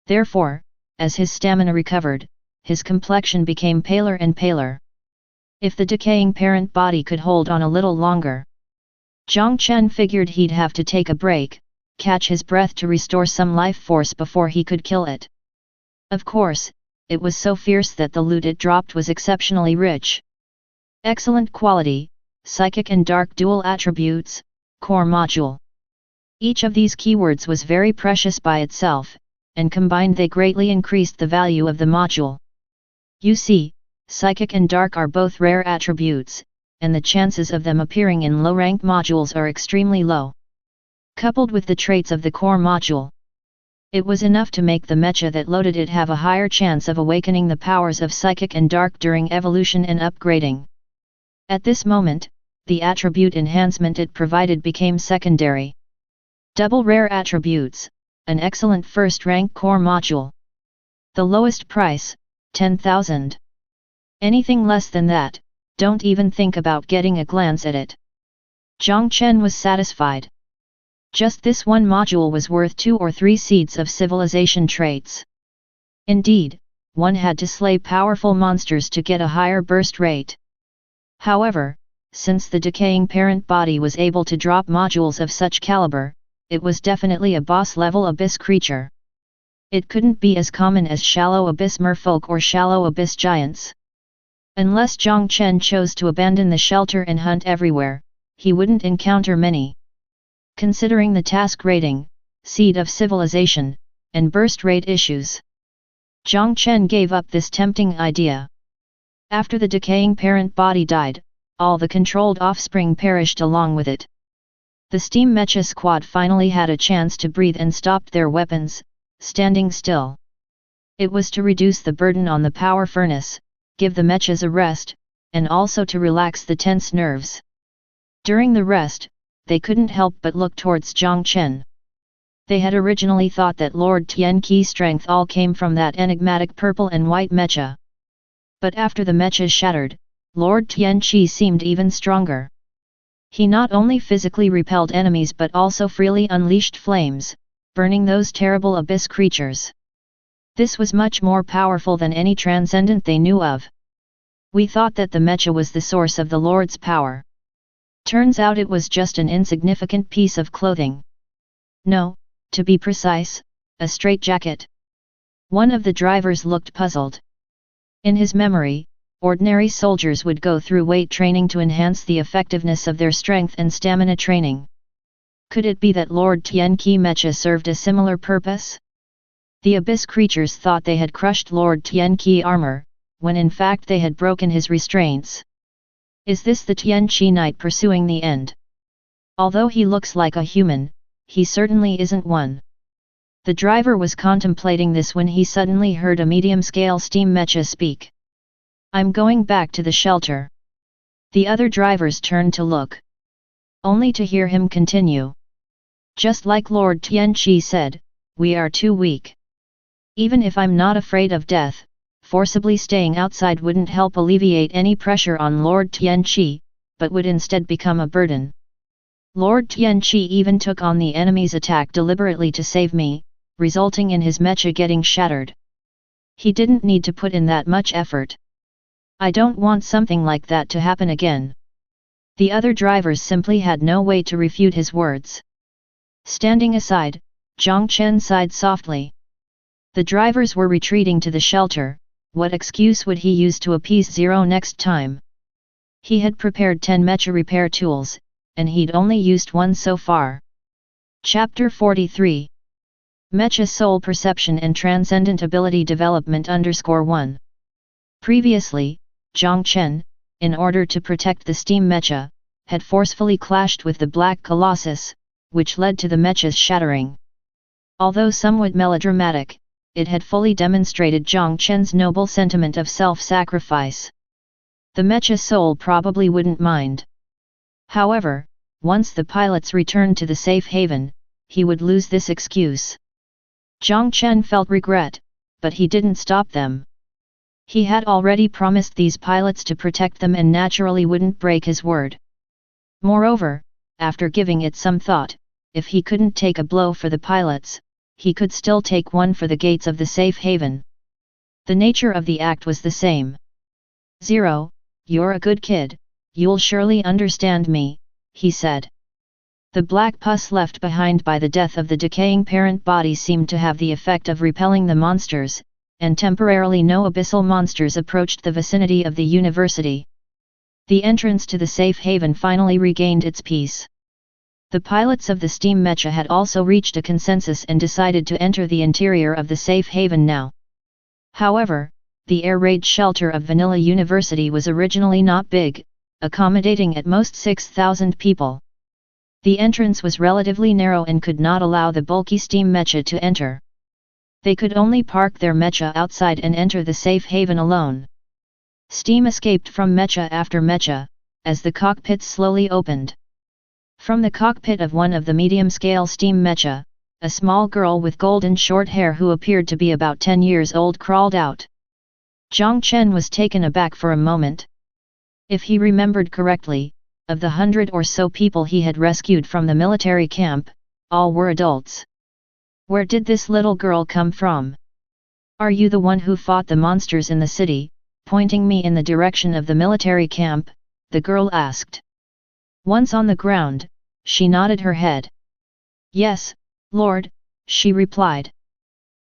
Therefore, as his stamina recovered, his complexion became paler and paler. If the decaying parent body could hold on a little longer, Jiang Chen figured he'd have to take a break, catch his breath to restore some life force before he could kill it. Of course, it was so fierce that the loot it dropped was exceptionally rich. Excellent quality, psychic and dark dual attributes, core module. Each of these keywords was very precious by itself, and combined they greatly increased the value of the module. You see, psychic and dark are both rare attributes, and the chances of them appearing in low-rank modules are extremely low. Coupled with the traits of the core module, it was enough to make the mecha that loaded it have a higher chance of awakening the powers of psychic and dark during evolution and upgrading. At this moment, the attribute enhancement it provided became secondary. Double rare attributes, an excellent first-rank core module. The lowest price, 10,000. Anything less than that, don't even think about getting a glance at it. Jiang Chen was satisfied. Just this one module was worth 2 or 3 seeds of civilization traits. Indeed, one had to slay powerful monsters to get a higher burst rate. However, since the decaying parent body was able to drop modules of such caliber, it was definitely a boss-level abyss creature. It couldn't be as common as shallow abyss merfolk or shallow abyss giants. Unless Jiang Chen chose to abandon the shelter and hunt everywhere, he wouldn't encounter many. Considering the task rating, seed of civilization, and burst rate issues, Jiang Chen gave up this tempting idea. After the decaying parent body died, all the controlled offspring perished along with it. The Steam Mecha squad finally had a chance to breathe and stopped their weapons, standing still. It was to reduce the burden on the power furnace, give the Mechas a rest, and also to relax the tense nerves. During the rest, they couldn't help but look towards Jiang Chen. They had originally thought that Lord Tianqi's strength all came from that enigmatic purple and white Mecha. But after the Mechas shattered, Lord Tianqi seemed even stronger. He not only physically repelled enemies but also freely unleashed flames, burning those terrible abyss creatures. This was much more powerful than any transcendent they knew of. We thought that the Mecha was the source of the Lord's power. Turns out it was just an insignificant piece of clothing. No, to be precise, a straitjacket. One of the drivers looked puzzled. In his memory, ordinary soldiers would go through weight training to enhance the effectiveness of their strength and stamina training. Could it be that Lord Tianqi Mecha served a similar purpose? The abyss creatures thought they had crushed Lord Tianqi armor, when in fact they had broken his restraints. Is this the Tianqi knight pursuing the end? Although he looks like a human, he certainly isn't one. The driver was contemplating this when he suddenly heard a medium-scale steam mecha speak. "I'm going back to the shelter." The other drivers turned to look, only to hear him continue. "Just like Lord Tianqi said, we are too weak. Even if I'm not afraid of death, forcibly staying outside wouldn't help alleviate any pressure on Lord Tianqi, but would instead become a burden. Lord Tianqi even took on the enemy's attack deliberately to save me, resulting in his mecha getting shattered. He didn't need to put in that much effort. I don't want something like that to happen again." The other drivers simply had no way to refute his words. Standing aside, Jiang Chen sighed softly. The drivers were retreating to the shelter. What excuse would he use to appease Zero next time? He had prepared 10 mecha repair tools, and he'd only used one so far. Chapter 43 Mecha Soul Perception and Transcendent Ability Development _1 Previously, Jiang Chen, in order to protect the steam mecha, had forcefully clashed with the Black Colossus, which led to the mecha's shattering. Although somewhat melodramatic, it had fully demonstrated Jiang Chen's noble sentiment of self-sacrifice. The mecha soul probably wouldn't mind. However, once the pilots returned to the safe haven, he would lose this excuse. Jiang Chen felt regret, but he didn't stop them. He had already promised these pilots to protect them and naturally wouldn't break his word. Moreover, after giving it some thought, if he couldn't take a blow for the pilots, he could still take one for the gates of the safe haven. The nature of the act was the same. Zero, you're a good kid, you'll surely understand me, he said. The black pus left behind by the death of the decaying parent body seemed to have the effect of repelling the monsters, and temporarily no abyssal monsters approached the vicinity of the university. The entrance to the safe haven finally regained its peace. The pilots of the steam mecha had also reached a consensus and decided to enter the interior of the safe haven now. However, the air raid shelter of Vanilla University was originally not big, accommodating at most 6,000 people. The entrance was relatively narrow and could not allow the bulky steam mecha to enter. They could only park their mecha outside and enter the safe haven alone. Steam escaped from mecha after mecha, as the cockpits slowly opened. From the cockpit of one of the medium-scale steam mecha, a small girl with golden short hair who appeared to be about 10 years old crawled out. Jiang Chen was taken aback for a moment. If he remembered correctly, of the 100 or so people he had rescued from the military camp, all were adults. Where did this little girl come from? Are you the one who fought the monsters in the city? Pointing me in the direction of the military camp, the girl asked. Once on the ground, she nodded her head. Yes, Lord, she replied.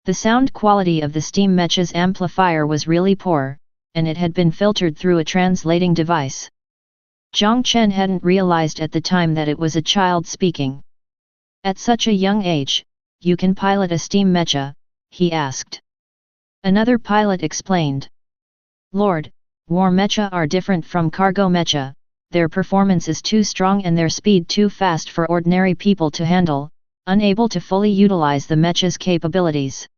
The sound quality of the steam mecha's amplifier was really poor, and it had been filtered through a translating device. Jiang Chen hadn't realized at the time that it was a child speaking. At such a young age, you can pilot a steam mecha, he asked. Another pilot explained. Lord, war mecha are different from cargo mecha. Their performance is too strong and their speed too fast for ordinary people to handle, unable to fully utilize the mecha's capabilities.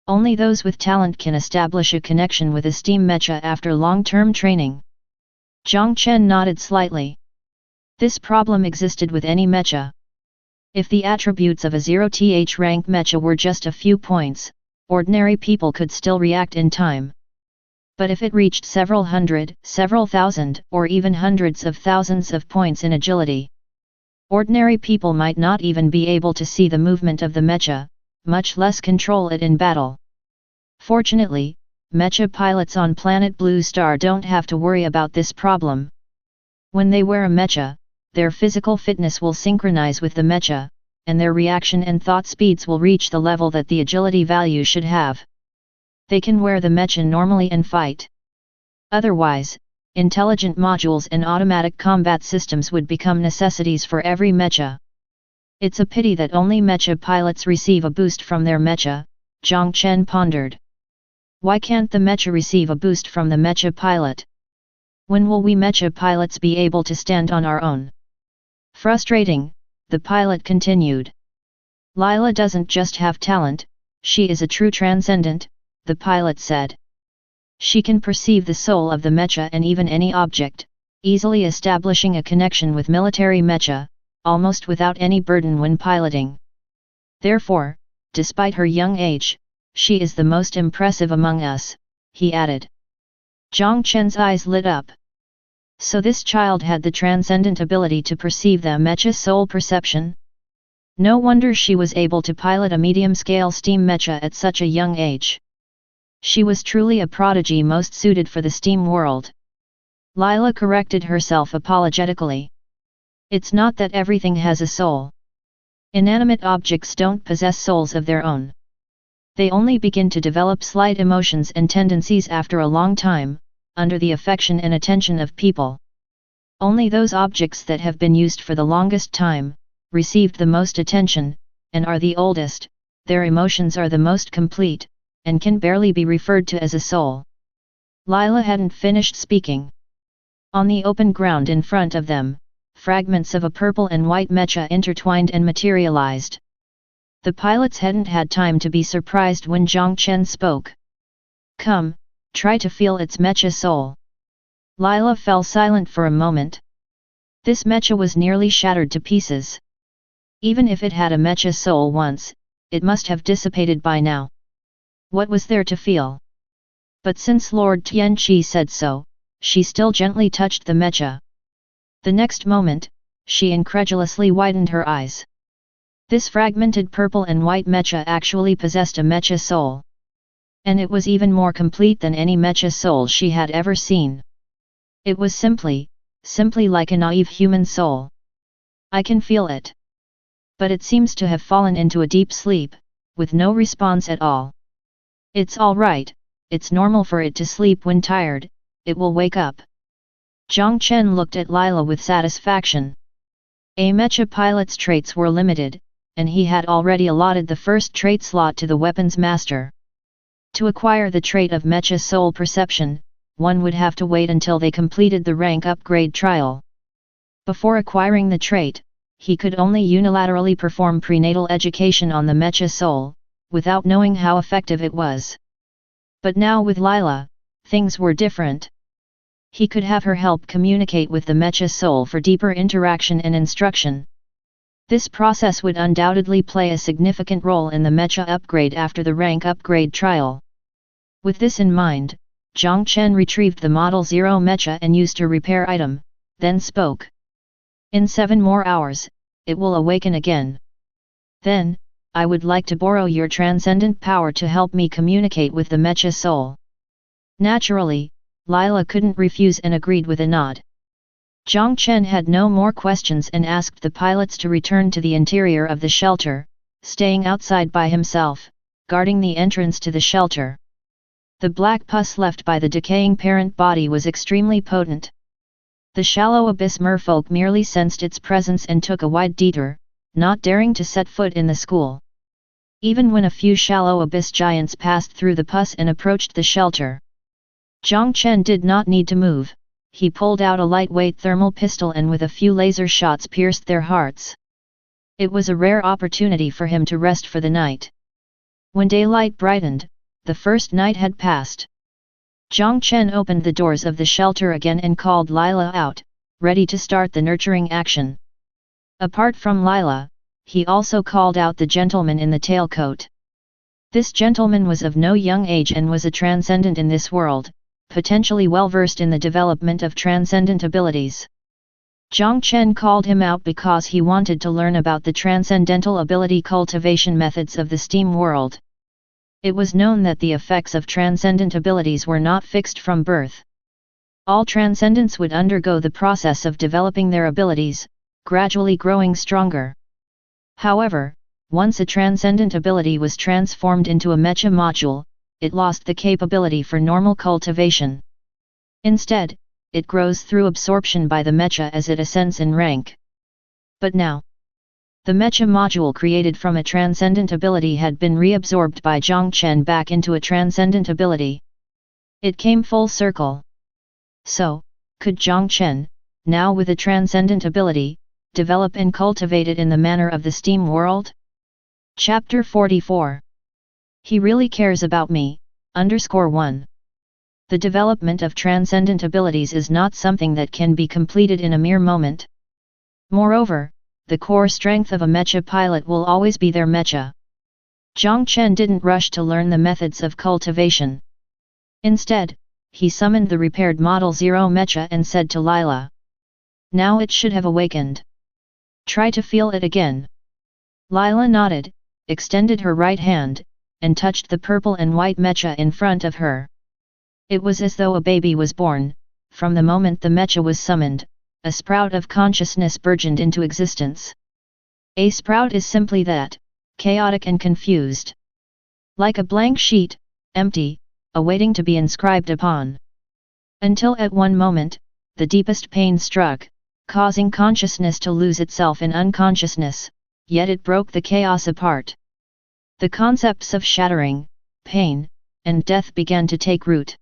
Only those with talent can establish a connection with a steam mecha after long-term training. Jiang Chen nodded slightly. This problem existed with any mecha. If the attributes of a 0th rank mecha were just a few points, ordinary people could still react in time. But if it reached several hundred, several thousand, or even hundreds of thousands of points in agility, ordinary people might not even be able to see the movement of the mecha, much less control it in battle. Fortunately, mecha pilots on planet Blue Star don't have to worry about this problem. When they wear a mecha, their physical fitness will synchronize with the mecha, and their reaction and thought speeds will reach the level that the agility value should have. They can wear the mecha normally and fight. Otherwise, intelligent modules and automatic combat systems would become necessities for every mecha. It's a pity that only mecha pilots receive a boost from their mecha, Jiang Chen pondered. Why can't the mecha receive a boost from the mecha pilot? When will we mecha pilots be able to stand on our own? Frustrating, the pilot continued. Lila doesn't just have talent, she is a true transcendent, the pilot said. She can perceive the soul of the mecha and even any object, easily establishing a connection with military mecha, almost without any burden when piloting. Therefore, despite her young age, she is the most impressive among us, he added. Jiang Chen's eyes lit up. So this child had the transcendent ability to perceive the mecha soul perception? No wonder she was able to pilot a medium-scale steam mecha at such a young age. She was truly a prodigy most suited for the steam world. Lila corrected herself apologetically. It's not that everything has a soul. Inanimate objects don't possess souls of their own. They only begin to develop slight emotions and tendencies after a long time, under the affection and attention of people. Only those objects that have been used for the longest time, received the most attention, and are the oldest, their emotions are the most complete, and can barely be referred to as a soul. Lila hadn't finished speaking. On the open ground in front of them, fragments of a purple and white mecha intertwined and materialized. The pilots hadn't had time to be surprised when Jiang Chen spoke. "Come, try to feel its mecha soul." Lila fell silent for a moment. This mecha was nearly shattered to pieces. Even if it had a mecha soul once, it must have dissipated by now. What was there to feel? But since Lord Tianqi said so, she still gently touched the mecha. The next moment, she incredulously widened her eyes. This fragmented purple and white mecha actually possessed a mecha soul. And it was even more complete than any mecha soul she had ever seen. It was simply like a naive human soul. "I can feel it. But it seems to have fallen into a deep sleep, with no response at all." "It's all right, it's normal for it to sleep when tired, it will wake up." Jiang Chen looked at Lila with satisfaction. A mecha pilot's traits were limited, and he had already allotted the first trait slot to the weapons master. To acquire the trait of mecha soul perception, one would have to wait until they completed the rank upgrade trial. Before acquiring the trait, he could only unilaterally perform prenatal education on the mecha soul, without knowing how effective it was. But now with Lila, things were different. He could have her help communicate with the mecha soul for deeper interaction and instruction. This process would undoubtedly play a significant role in the mecha upgrade after the rank upgrade trial. With this in mind, Jiang Chen retrieved the Model 0 mecha and used a repair item, then spoke. "In 7 more hours, it will awaken again. Then, I would like to borrow your transcendent power to help me communicate with the mecha soul." Naturally, Lila couldn't refuse and agreed with a nod. Jiang Chen had no more questions and asked the pilots to return to the interior of the shelter, staying outside by himself, guarding the entrance to the shelter. The black pus left by the decaying parent body was extremely potent. The shallow abyss merfolk merely sensed its presence and took a wide detour, not daring to set foot in the school. Even when a few shallow abyss giants passed through the pus and approached the shelter, Jiang Chen did not need to move. He pulled out a lightweight thermal pistol and with a few laser shots pierced their hearts. It was a rare opportunity for him to rest for the night. When daylight brightened, the first night had passed. Jiang Chen opened the doors of the shelter again and called Lila out, ready to start the nurturing action. Apart from Lila, he also called out the gentleman in the tailcoat. This gentleman was of no young age and was a transcendent in this world, potentially well versed in the development of transcendent abilities. Jiang Chen called him out because he wanted to learn about the transcendental ability cultivation methods of the STEAM world. It was known that the effects of transcendent abilities were not fixed from birth. All transcendents would undergo the process of developing their abilities, gradually growing stronger. However, once a transcendent ability was transformed into a mecha module, it lost the capability for normal cultivation. Instead, it grows through absorption by the mecha as it ascends in rank. But now, the mecha module created from a transcendent ability had been reabsorbed by Jiang Chen back into a transcendent ability. It came full circle. So, could Jiang Chen, now with a transcendent ability, develop and cultivate it in the manner of the STEAM world? Chapter 44. He really cares about me. 1. The development of transcendent abilities is not something that can be completed in a mere moment. Moreover, the core strength of a mecha pilot will always be their mecha. Jiang Chen didn't rush to learn the methods of cultivation. Instead, he summoned the repaired Model 0 mecha and said to Lila, "Now it should have awakened. Try to feel it again." Lila nodded, extended her right hand, and touched the purple and white mecha in front of her. It was as though a baby was born. From the moment the mecha was summoned, a sprout of consciousness burgeoned into existence. A sprout is simply that, chaotic and confused. Like a blank sheet, empty, awaiting to be inscribed upon. Until at one moment, the deepest pain struck, causing consciousness to lose itself in unconsciousness, yet it broke the chaos apart. The concepts of shattering, pain, and death began to take root.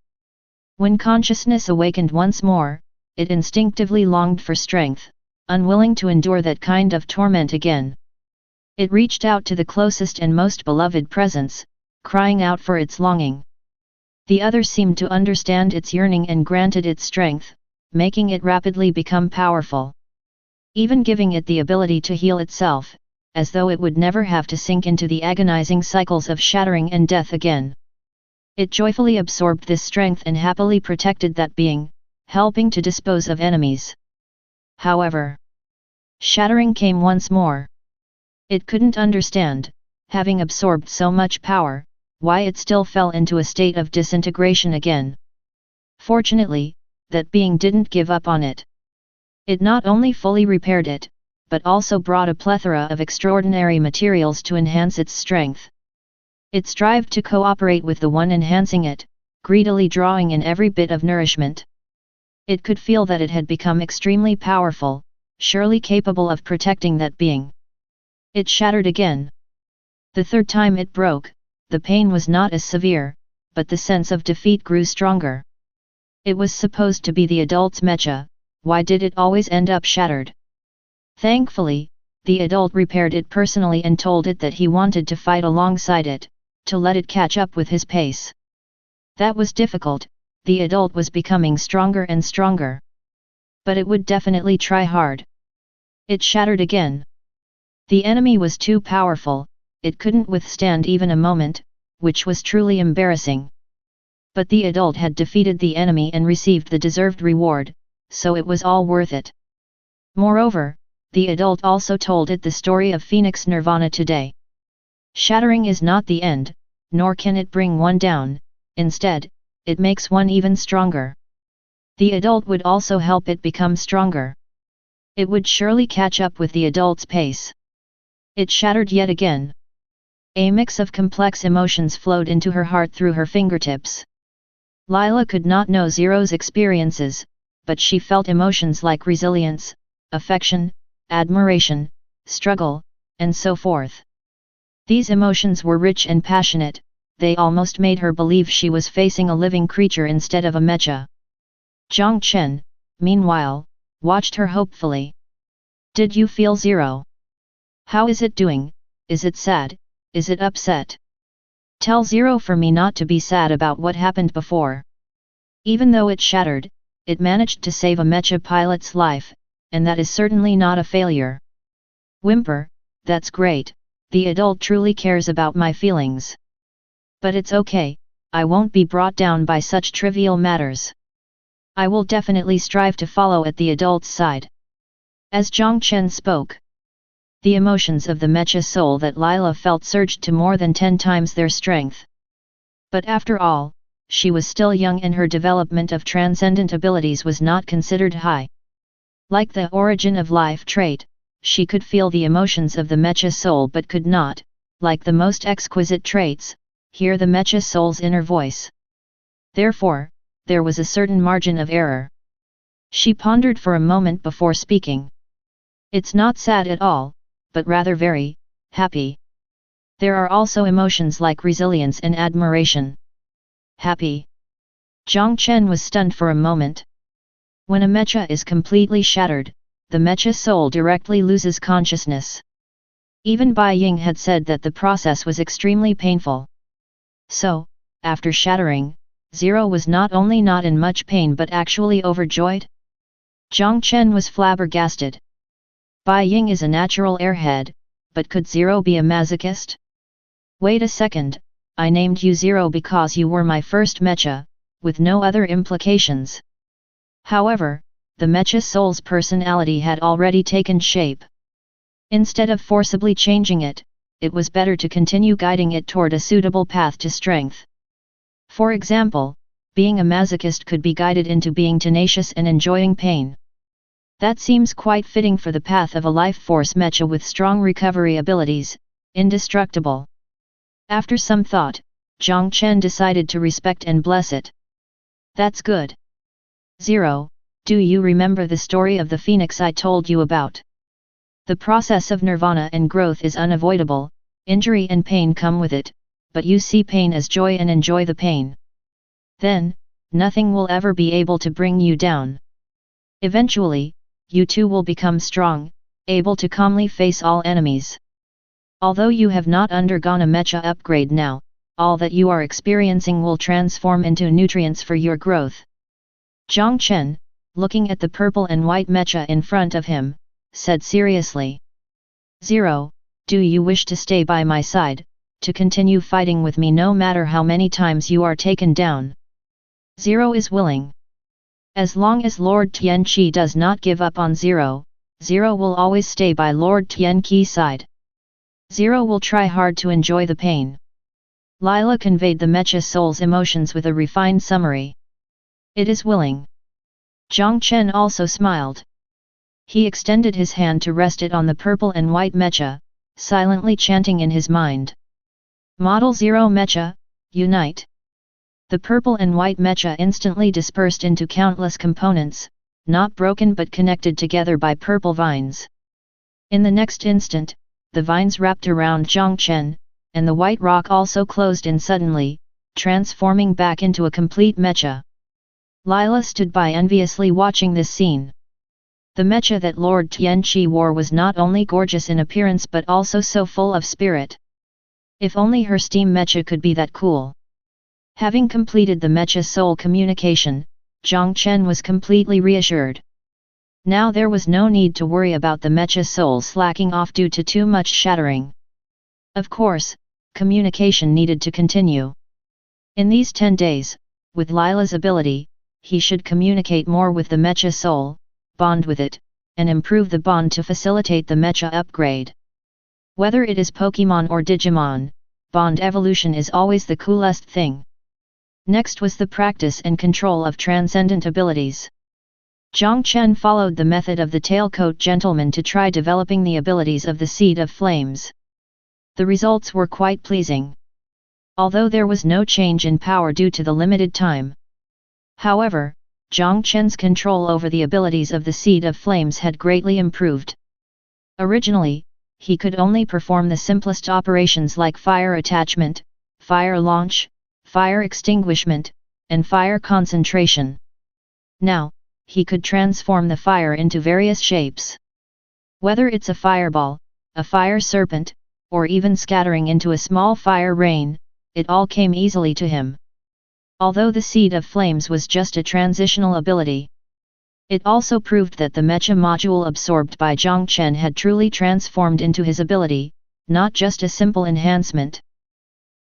When consciousness awakened once more, it instinctively longed for strength, unwilling to endure that kind of torment again. It reached out to the closest and most beloved presence, crying out for its longing. The other seemed to understand its yearning and granted it strength, making it rapidly become powerful. Even giving it the ability to heal itself, as though it would never have to sink into the agonizing cycles of shattering and death again. It joyfully absorbed this strength and happily protected that being, helping to dispose of enemies. However, shattering came once more. It couldn't understand, having absorbed so much power, why it still fell into a state of disintegration again. Fortunately, that being didn't give up on it. It not only fully repaired it, but also brought a plethora of extraordinary materials to enhance its strength. It strived to cooperate with the one enhancing it, greedily drawing in every bit of nourishment. It could feel that it had become extremely powerful, surely capable of protecting that being. It shattered again. The third time it broke, the pain was not as severe, but the sense of defeat grew stronger. It was supposed to be the adult's mecha, why did it always end up shattered? Thankfully, the adult repaired it personally and told it that he wanted to fight alongside it, to let it catch up with his pace. That was difficult, the adult was becoming stronger and stronger. But it would definitely try hard. It shattered again. The enemy was too powerful, it couldn't withstand even a moment, which was truly embarrassing. But the adult had defeated the enemy and received the deserved reward, so it was all worth it. Moreover, the adult also told it the story of Phoenix Nirvana today. Shattering is not the end, nor can it bring one down, instead, it makes one even stronger. The adult would also help it become stronger. It would surely catch up with the adult's pace. It shattered yet again. A mix of complex emotions flowed into her heart through her fingertips. Lila could not know Zero's experiences, but she felt emotions like resilience, affection, admiration, struggle, and so forth. These emotions were rich and passionate, they almost made her believe she was facing a living creature instead of a mecha. Jiang Chen, meanwhile, watched her hopefully. Did you feel Zero? How is it doing? Is it sad? Is it upset? Tell Zero for me not to be sad about what happened before. Even though it shattered, it managed to save a mecha pilot's life, and that is certainly not a failure. Whimper, that's great, the adult truly cares about my feelings. But it's okay, I won't be brought down by such trivial matters. I will definitely strive to follow at the adult's side. As Jiang Chen spoke, the emotions of the mecha soul that Lila felt surged to more than 10 times their strength. But after all, she was still young and her development of transcendent abilities was not considered high. Like the origin of life trait, she could feel the emotions of the mecha soul but could not, like the most exquisite traits, hear the mecha soul's inner voice. Therefore, there was a certain margin of error. She pondered for a moment before speaking. It's not sad at all, but rather very happy. There are also emotions like resilience and admiration. Happy. Jiang Chen was stunned for a moment. When a mecha is completely shattered, the mecha soul directly loses consciousness. Even Bai Ying had said that the process was extremely painful. So, after shattering, Zero was not only not in much pain but actually overjoyed? Jiang Chen was flabbergasted. Bai Ying is a natural airhead, but could Zero be a masochist? Wait a second, I named you Zero because you were my first mecha, with no other implications. However, the mecha soul's personality had already taken shape. Instead of forcibly changing it, it was better to continue guiding it toward a suitable path to strength. For example, being a masochist could be guided into being tenacious and enjoying pain. That seems quite fitting for the path of a life force mecha with strong recovery abilities, indestructible. After some thought, Jiang Chen decided to respect and bless it. That's good. 0. Do you remember the story of the phoenix I told you about? The process of nirvana and growth is unavoidable, injury and pain come with it, but you see pain as joy and enjoy the pain. Then, nothing will ever be able to bring you down. Eventually, you too will become strong, able to calmly face all enemies. Although you have not undergone a Mecha upgrade now, all that you are experiencing will transform into nutrients for your growth. Jiang Chen, looking at the purple and white Mecha in front of him, said seriously. 0. Do you wish to stay by my side, to continue fighting with me no matter how many times you are taken down? 0 is willing. As long as Lord Tianqi does not give up on 0, 0 will always stay by Lord Tianqi's side. 0 will try hard to enjoy the pain. Lila conveyed the Mecha soul's emotions with a refined summary. It is willing. Jiang Chen also smiled. He extended his hand to rest it on the purple and white Mecha, silently chanting in his mind. Model 0 Mecha, unite! The purple and white Mecha instantly dispersed into countless components, not broken but connected together by purple vines. In the next instant, the vines wrapped around Jiang Chen, and the white rock also closed in suddenly, transforming back into a complete Mecha. Lila stood by enviously watching this scene. The Mecha that Lord Tianqi wore was not only gorgeous in appearance but also so full of spirit. If only her steam Mecha could be that cool. Having completed the Mecha soul communication, Jiang Chen was completely reassured. Now there was no need to worry about the Mecha soul slacking off due to too much shattering. Of course, communication needed to continue. In these 10 days, with Lila's ability, he should communicate more with the Mecha soul, bond with it, and improve the bond to facilitate the Mecha upgrade. Whether it is Pokemon or Digimon, bond evolution is always the coolest thing. Next was the practice and control of transcendent abilities. Jiang Chen followed the method of the tailcoat gentleman to try developing the abilities of the Seed of Flames. The results were quite pleasing. Although there was no change in power due to the limited time. However, Jiang Chen's control over the abilities of the Seed of Flames had greatly improved. Originally, he could only perform the simplest operations like fire attachment, fire launch, fire extinguishment, and fire concentration. Now, he could transform the fire into various shapes. Whether it's a fireball, a fire serpent, or even scattering into a small fire rain, it all came easily to him. Although the Seed of Flames was just a transitional ability, it also proved that the Mecha module absorbed by Jiang Chen had truly transformed into his ability, not just a simple enhancement.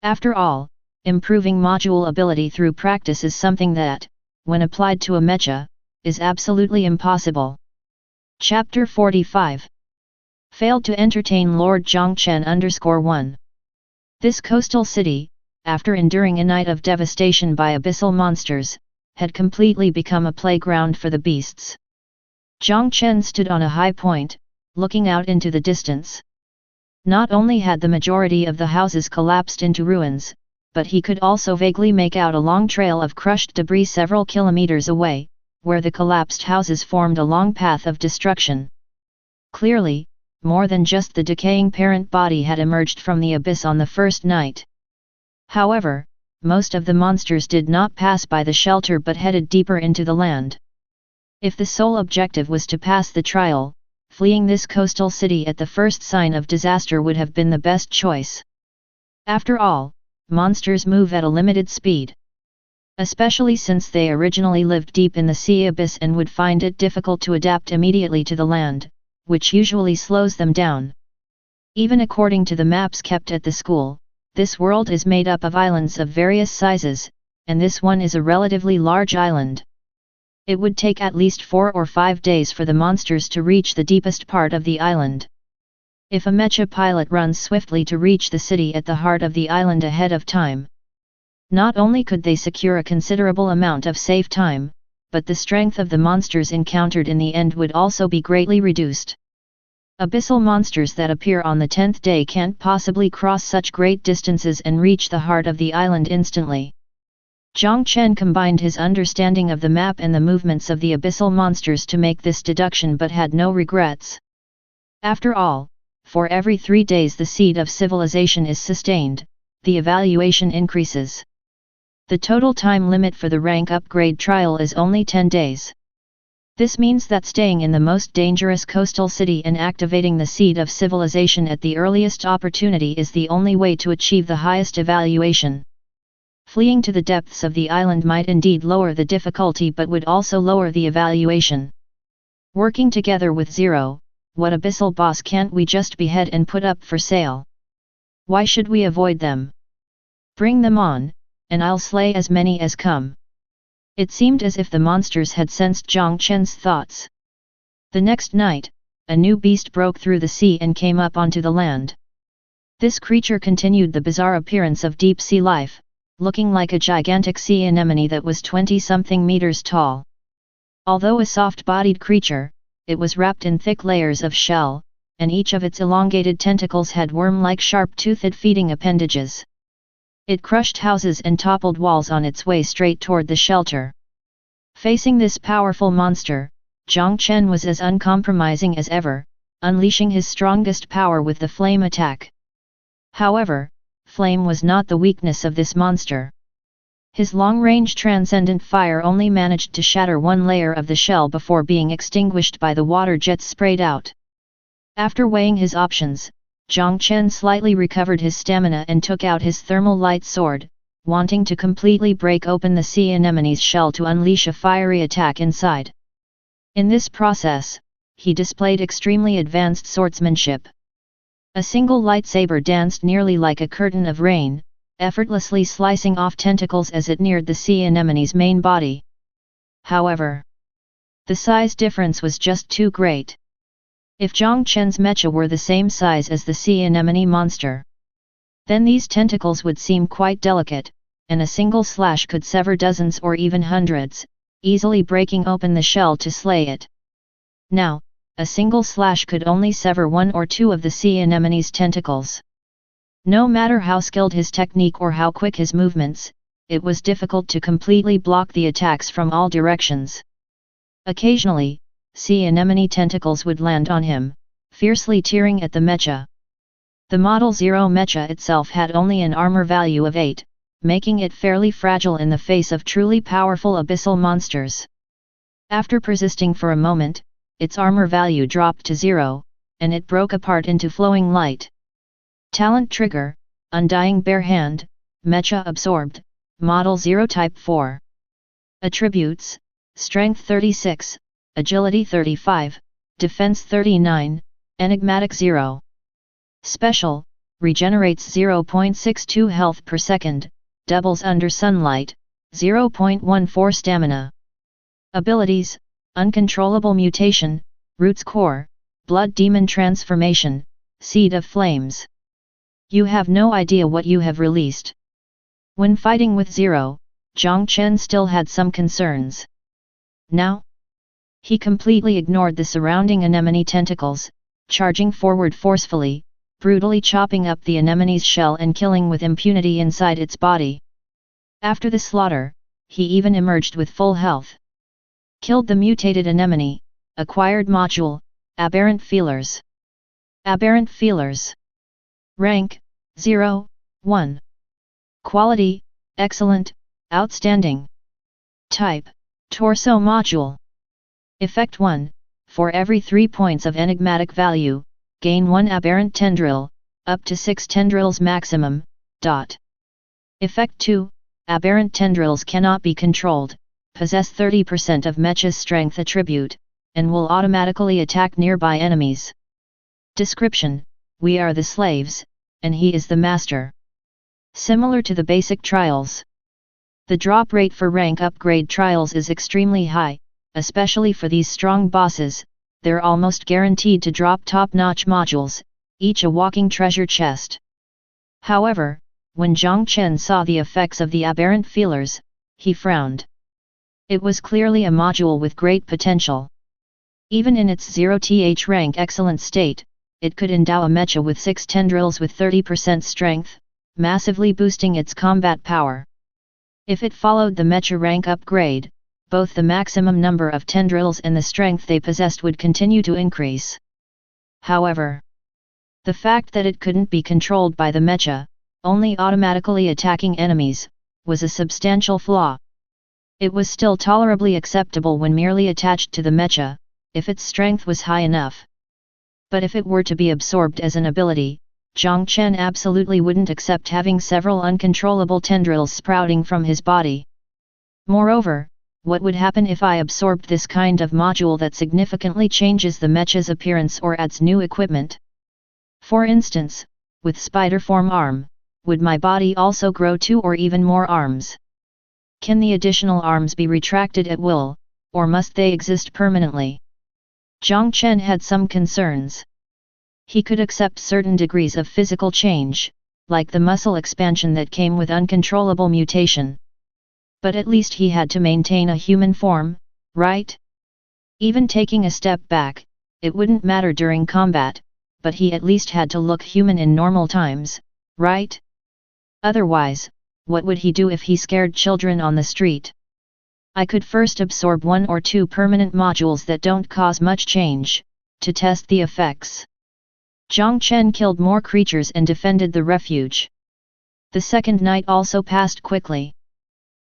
After all, improving module ability through practice is something that, when applied to a Mecha, is absolutely impossible. Chapter 45. Failed to entertain Lord Jiang Chen _1. This coastal city, after enduring a night of devastation by abyssal monsters, had completely become a playground for the beasts. Jiang Chen stood on a high point, looking out into the distance. Not only had the majority of the houses collapsed into ruins, but he could also vaguely make out a long trail of crushed debris several kilometers away, where the collapsed houses formed a long path of destruction. Clearly, more than just the decaying parent body had emerged from the abyss on the first night. However, most of the monsters did not pass by the shelter but headed deeper into the land. If the sole objective was to pass the trial, fleeing this coastal city at the first sign of disaster would have been the best choice. After all, monsters move at a limited speed. Especially since they originally lived deep in the sea abyss and would find it difficult to adapt immediately to the land, which usually slows them down. Even according to the maps kept at the school, this world is made up of islands of various sizes, and this one is a relatively large island. It would take at least 4 or 5 days for the monsters to reach the deepest part of the island. If a Mecha pilot runs swiftly to reach the city at the heart of the island ahead of time, not only could they secure a considerable amount of safe time, but the strength of the monsters encountered in the end would also be greatly reduced. Abyssal monsters that appear on the 10th day can't possibly cross such great distances and reach the heart of the island instantly. Jiang Chen combined his understanding of the map and the movements of the abyssal monsters to make this deduction, but had no regrets. After all, for every 3 days the seed of civilization is sustained, the evaluation increases. The total time limit for the rank upgrade trial is only 10 days. This means that staying in the most dangerous coastal city and activating the seed of civilization at the earliest opportunity is the only way to achieve the highest evaluation. Fleeing to the depths of the island might indeed lower the difficulty, but would also lower the evaluation. Working together with Zero, what abyssal boss can't we just behead and put up for sale? Why should we avoid them? Bring them on, and I'll slay as many as come. It seemed as if the monsters had sensed Jiang Chen's thoughts. The next night, a new beast broke through the sea and came up onto the land. This creature continued the bizarre appearance of deep sea life, looking like a gigantic sea anemone that was 20-something meters tall. Although a soft-bodied creature, it was wrapped in thick layers of shell, and each of its elongated tentacles had worm-like sharp-toothed feeding appendages. It crushed houses and toppled walls on its way straight toward the shelter. Facing this powerful monster, Jiang Chen was as uncompromising as ever, unleashing his strongest power with the flame attack. However, flame was not the weakness of this monster. His long-range transcendent fire only managed to shatter one layer of the shell before being extinguished by the water jets sprayed out. After weighing his options, Jiang Chen slightly recovered his stamina and took out his thermal light sword, wanting to completely break open the sea anemone's shell to unleash a fiery attack inside. In this process, he displayed extremely advanced swordsmanship. A single lightsaber danced nearly like a curtain of rain, effortlessly slicing off tentacles as it neared the sea anemone's main body. However, the size difference was just too great. If Jiang Chen's mecha were the same size as the sea anemone monster, then these tentacles would seem quite delicate, and a single slash could sever dozens or even hundreds, easily breaking open the shell to slay it. Now, a single slash could only sever 1 or 2 of the sea anemone's tentacles. No matter how skilled his technique or how quick his movements, it was difficult to completely block the attacks from all directions. Occasionally, sea anemone tentacles would land on him, fiercely tearing at the mecha. The Model 0 mecha itself had only an armor value of 8, making it fairly fragile in the face of truly powerful abyssal monsters. After persisting for a moment, its armor value dropped to 0, and it broke apart into flowing light. Talent Trigger, Undying Barehand, Mecha Absorbed, Model 0 Type 4. Attributes, Strength 36, Agility 35, Defense 39, Enigmatic 0. Special, regenerates 0.62 health per second, doubles under sunlight, 0.14 stamina. Abilities, Uncontrollable Mutation, Roots Core, Blood Demon Transformation, Seed of Flames. You have no idea what you have released. When fighting with Zero, Jiang Chen still had some concerns. Now, he completely ignored the surrounding anemone tentacles, charging forward forcefully, brutally chopping up the anemone's shell and killing with impunity inside its body. After the slaughter, he even emerged with full health. Killed the mutated anemone, acquired module, Aberrant Feelers. Aberrant Feelers. Rank, 0, 1. Quality, Excellent, Outstanding. Type, Torso Module. Effect 1, for every 3 points of enigmatic value, gain 1 aberrant tendril, up to 6 tendrils maximum. Effect 2, aberrant tendrils cannot be controlled, possess 30% of Mecha's strength attribute, and will automatically attack nearby enemies. Description: we are the slaves, and he is the master. Similar to the basic trials. The drop rate for rank upgrade trials is extremely high, especially for these strong bosses. They're almost guaranteed to drop top-notch modules, each a walking treasure chest. However, when Jiang Chen saw the effects of the aberrant feelers, he frowned. It was clearly a module with great potential. Even in its 0th rank excellent state, it could endow a mecha with 6 tendrils with 30% strength, massively boosting its combat power. If it followed the mecha rank upgrade, both the maximum number of tendrils and the strength they possessed would continue to increase. However, the fact that it couldn't be controlled by the mecha, only automatically attacking enemies, was a substantial flaw. It was still tolerably acceptable when merely attached to the mecha, if its strength was high enough. But if it were to be absorbed as an ability, Jiang Chen absolutely wouldn't accept having several uncontrollable tendrils sprouting from his body. Moreover, what would happen if I absorbed this kind of module that significantly changes the mecha's appearance or adds new equipment? For instance, with spider form arm, would my body also grow 2 or even more arms? Can the additional arms be retracted at will, or must they exist permanently? Jiang Chen had some concerns. He could accept certain degrees of physical change, like the muscle expansion that came with uncontrollable mutation. But at least he had to maintain a human form, right? Even taking a step back, it wouldn't matter during combat, but he at least had to look human in normal times, right? Otherwise, what would he do if he scared children on the street? I could first absorb 1 or 2 permanent modules that don't cause much change, to test the effects. Jiang Chen killed more creatures and defended the refuge. The second night also passed quickly.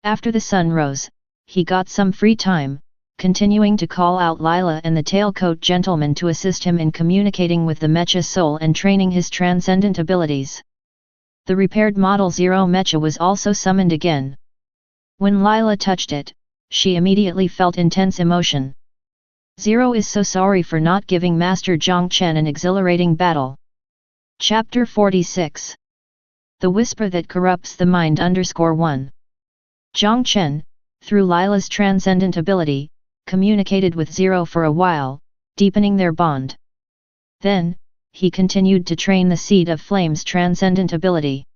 After the sun rose, he got some free time, continuing to call out Lila and the tailcoat gentleman to assist him in communicating with the Mecha soul and training his transcendent abilities. The repaired Model 0 Mecha was also summoned again. When Lila touched it, she immediately felt intense emotion. Zero is so sorry for not giving Master Jiang Chen an exhilarating battle. Chapter 46. The Whisper That Corrupts the Mind _1. Jiang Chen, through Lila's transcendent ability, communicated with Zero for a while, deepening their bond. Then, he continued to train the Seed of Flame's transcendent ability.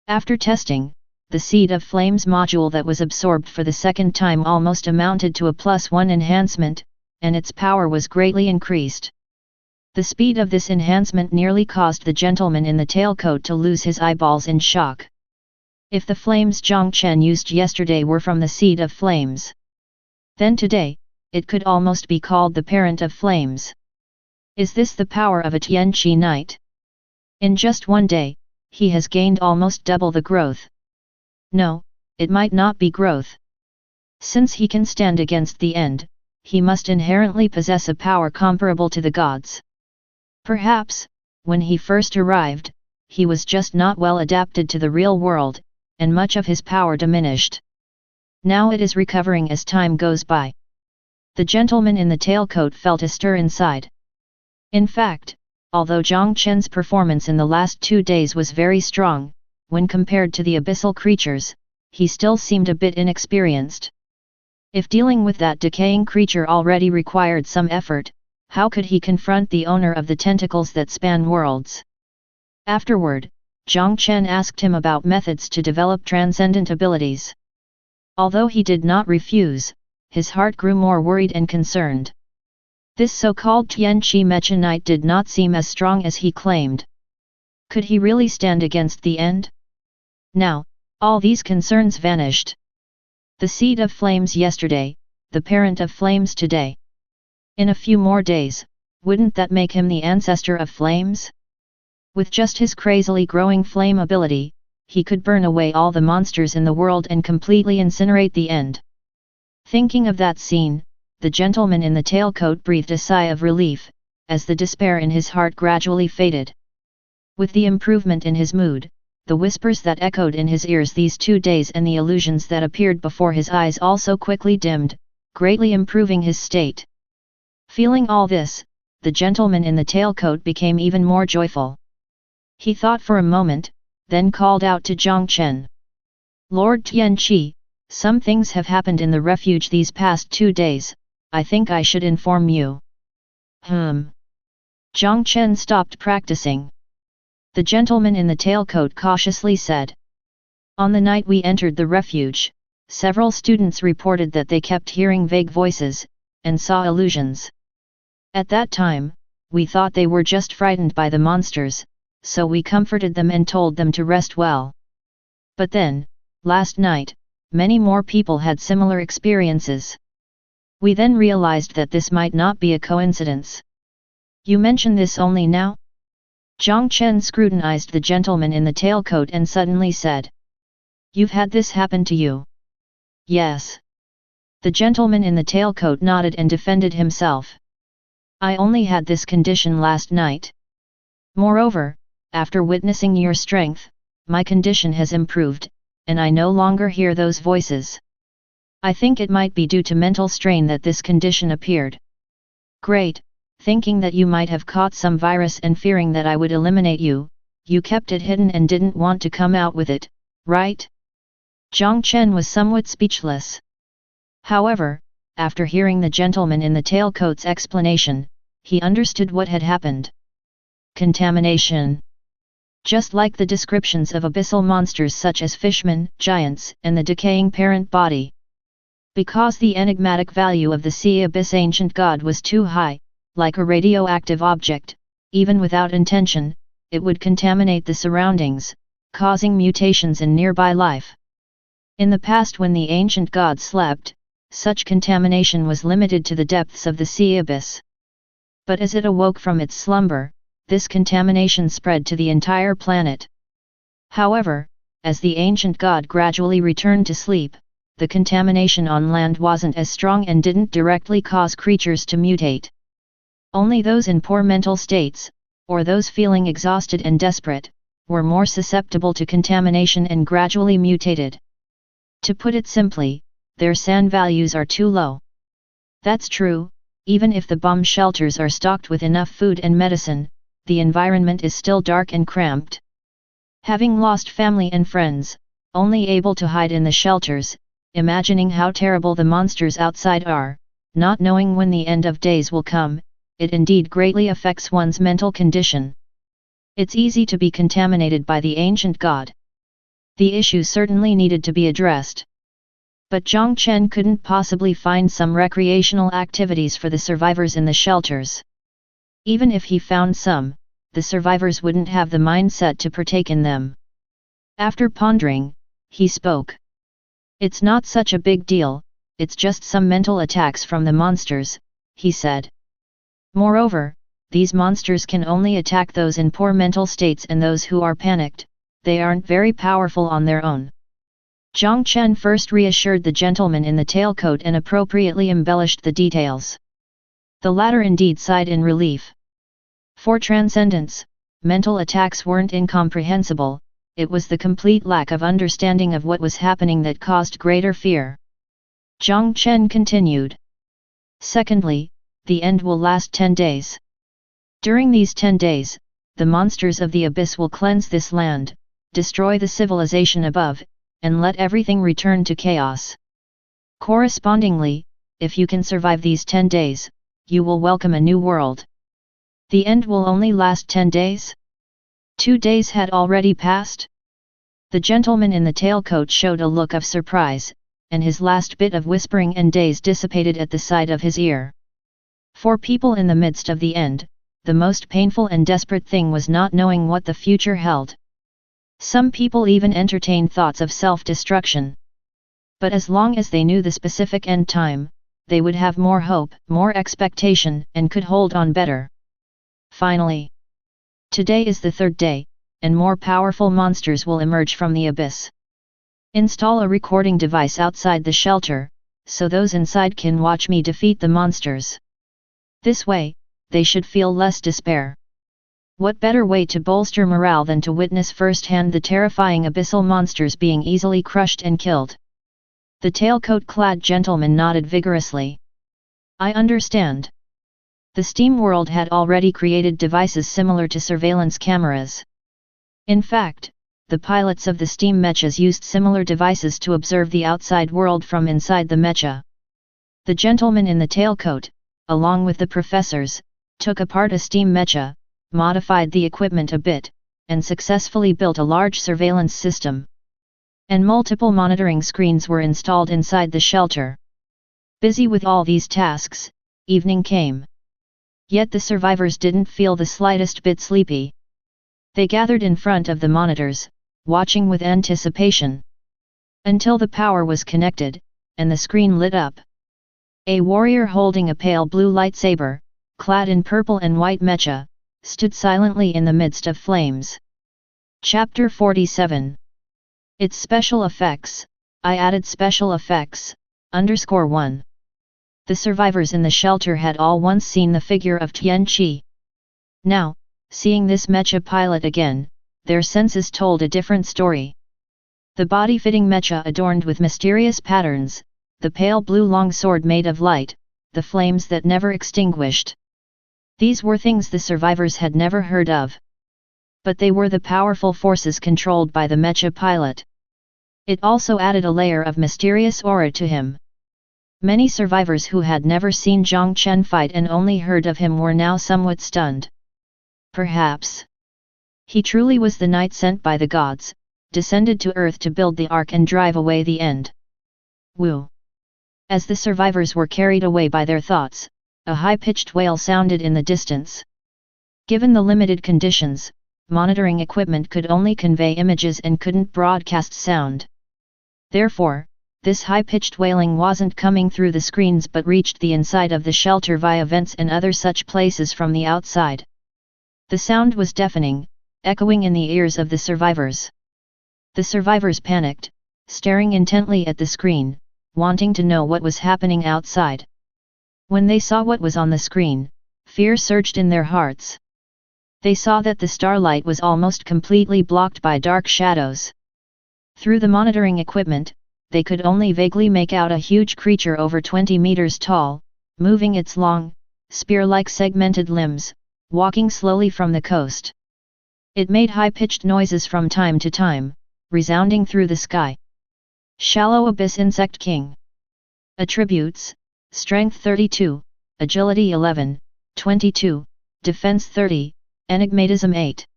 After testing, the Seed of Flame's module that was absorbed for the second time almost amounted to a +1 enhancement, and its power was greatly increased. The speed of this enhancement nearly caused the gentleman in the tailcoat to lose his eyeballs in shock. If the flames Jiang Chen used yesterday were from the Seed of Flames, then today, it could almost be called the parent of flames. Is this the power of a Tianqi knight? In just one day, he has gained almost double the growth. No, it might not be growth. Since he can stand against the end, he must inherently possess a power comparable to the gods. Perhaps, when he first arrived, he was just not well adapted to the real world, and much of his power diminished. Now it is recovering as time goes by. The gentleman in the tailcoat felt a stir inside. In fact, although Jiang Chen's performance in the last 2 days was very strong, when compared to the abyssal creatures, he still seemed a bit inexperienced. If dealing with that decaying creature already required some effort, how could he confront the owner of the tentacles that span worlds? Afterward, Jiang Chen asked him about methods to develop transcendent abilities. Although he did not refuse, his heart grew more worried and concerned. This so-called Tianqi Mecha Knight did not seem as strong as he claimed. Could he really stand against the end? Now, all these concerns vanished. The Seed of Flames yesterday, the parent of flames today. In a few more days, wouldn't that make him the ancestor of flames? With just his crazily growing flame ability, he could burn away all the monsters in the world and completely incinerate the end. Thinking of that scene, the gentleman in the tailcoat breathed a sigh of relief, as the despair in his heart gradually faded. With the improvement in his mood, the whispers that echoed in his ears these 2 days and the illusions that appeared before his eyes also quickly dimmed, greatly improving his state. Feeling all this, the gentleman in the tailcoat became even more joyful. He thought for a moment, then called out to Jiang Chen. Lord Tianqi, some things have happened in the refuge these past 2 days, I think I should inform you. Jiang Chen stopped practicing. The gentleman in the tailcoat cautiously said. On the night we entered the refuge, several students reported that they kept hearing vague voices, and saw illusions. At that time, we thought they were just frightened by the monsters, so we comforted them and told them to rest well. But then, last night, many more people had similar experiences. We then realized that this might not be a coincidence. You mention this only now? Jiang Chen scrutinized the gentleman in the tailcoat and suddenly said. You've had this happen to you? Yes. The gentleman in the tailcoat nodded and defended himself. I only had this condition last night. Moreover, after witnessing your strength, my condition has improved, and I no longer hear those voices. I think it might be due to mental strain that this condition appeared. Great, thinking that you might have caught some virus and fearing that I would eliminate you, you kept it hidden and didn't want to come out with it, right? Jiang Chen was somewhat speechless. However, after hearing the gentleman in the tailcoat's explanation, he understood what had happened. Contamination. Just like the descriptions of abyssal monsters such as fishmen, giants, and the decaying parent body. Because the enigmatic value of the sea abyss ancient god was too high, like a radioactive object, even without intention, it would contaminate the surroundings, causing mutations in nearby life. In the past, when the ancient god slept, such contamination was limited to the depths of the sea abyss. But as it awoke from its slumber, this contamination spread to the entire planet. However, as the ancient god gradually returned to sleep, the contamination on land wasn't as strong and didn't directly cause creatures to mutate. Only those in poor mental states, or those feeling exhausted and desperate, were more susceptible to contamination and gradually mutated. To put it simply, their SAN values are too low. That's true, even if the bomb shelters are stocked with enough food and medicine, the environment is still dark and cramped. Having lost family and friends, only able to hide in the shelters, imagining how terrible the monsters outside are, not knowing when the end of days will come, it indeed greatly affects one's mental condition. It's easy to be contaminated by the ancient god. The issue certainly needed to be addressed. But Jiang Chen couldn't possibly find some recreational activities for the survivors in the shelters. Even if he found some, the survivors wouldn't have the mindset to partake in them. After pondering, he spoke. It's not such a big deal, it's just some mental attacks from the monsters, he said. Moreover, these monsters can only attack those in poor mental states and those who are panicked, they aren't very powerful on their own. Jiang Chen first reassured the gentleman in the tailcoat and appropriately embellished the details. The latter indeed sighed in relief. For transcendence, mental attacks weren't incomprehensible, it was the complete lack of understanding of what was happening that caused greater fear. Jiang Chen continued. Secondly, the end will last 10 days. During these 10 days, the monsters of the abyss will cleanse this land, destroy the civilization above, and let everything return to chaos. Correspondingly, if you can survive these 10 days, you will welcome a new world. The end will only last 10 days? 2 days had already passed? The gentleman in the tailcoat showed a look of surprise, and his last bit of whispering and daze dissipated at the side of his ear. For people in the midst of the end, the most painful and desperate thing was not knowing what the future held. Some people even entertained thoughts of self-destruction. But as long as they knew the specific end time, they would have more hope, more expectation, and could hold on better. Finally, today is the 3rd day, and more powerful monsters will emerge from the abyss. Install a recording device outside the shelter, so those inside can watch me defeat the monsters. This way, they should feel less despair. What better way to bolster morale than to witness firsthand the terrifying abyssal monsters being easily crushed and killed? The tailcoat-clad gentleman nodded vigorously. I understand. The Steam world had already created devices similar to surveillance cameras. In fact, the pilots of the Steam Mechas used similar devices to observe the outside world from inside the Mecha. The gentleman in the tailcoat, along with the professors, took apart a Steam Mecha, modified the equipment a bit, and successfully built a large surveillance system. And multiple monitoring screens were installed inside the shelter. Busy with all these tasks, evening came. Yet the survivors didn't feel the slightest bit sleepy. They gathered in front of the monitors, watching with anticipation. Until the power was connected, and the screen lit up. A warrior holding a pale blue lightsaber, clad in purple and white mecha, stood silently in the midst of flames. Chapter 47. Its special effects. I added special effects, _1. The survivors in the shelter had all once seen the figure of Tianqi. Now, seeing this mecha pilot again, their senses told a different story. The body-fitting mecha adorned with mysterious patterns, the pale blue longsword made of light, the flames that never extinguished. These were things the survivors had never heard of. But they were the powerful forces controlled by the mecha pilot. It also added a layer of mysterious aura to him. Many survivors who had never seen Jiang Chen fight and only heard of him were now somewhat stunned. Perhaps he truly was the knight sent by the gods, descended to earth to build the ark and drive away the end. Woo! As the survivors were carried away by their thoughts, a high-pitched wail sounded in the distance. Given the limited conditions, monitoring equipment could only convey images and couldn't broadcast sound. Therefore, this high-pitched wailing wasn't coming through the screens but reached the inside of the shelter via vents and other such places from the outside. The sound was deafening, echoing in the ears of the survivors. The survivors panicked, staring intently at the screen, wanting to know what was happening outside. When they saw what was on the screen, fear surged in their hearts. They saw that the starlight was almost completely blocked by dark shadows. Through the monitoring equipment, they could only vaguely make out a huge creature over 20 meters tall, moving its long, spear-like segmented limbs, walking slowly from the coast. It made high-pitched noises from time to time, resounding through the sky. Shallow Abyss Insect King. Attributes: Strength 32, Agility 11, 22, Defense 30, Enigmatism 8.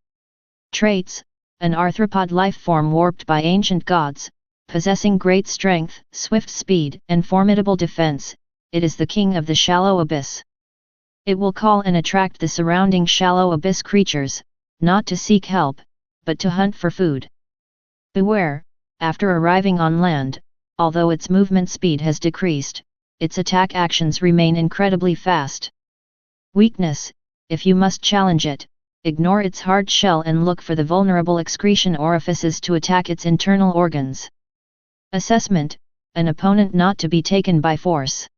Traits: an arthropod life form warped by ancient gods, possessing great strength, swift speed, and formidable defense, it is the king of the shallow abyss. It will call and attract the surrounding shallow abyss creatures, not to seek help, but to hunt for food. Beware, after arriving on land, although its movement speed has decreased, its attack actions remain incredibly fast. Weakness: if you must challenge it, ignore its hard shell and look for the vulnerable excretion orifices to attack its internal organs. Assessment: an opponent not to be taken by force.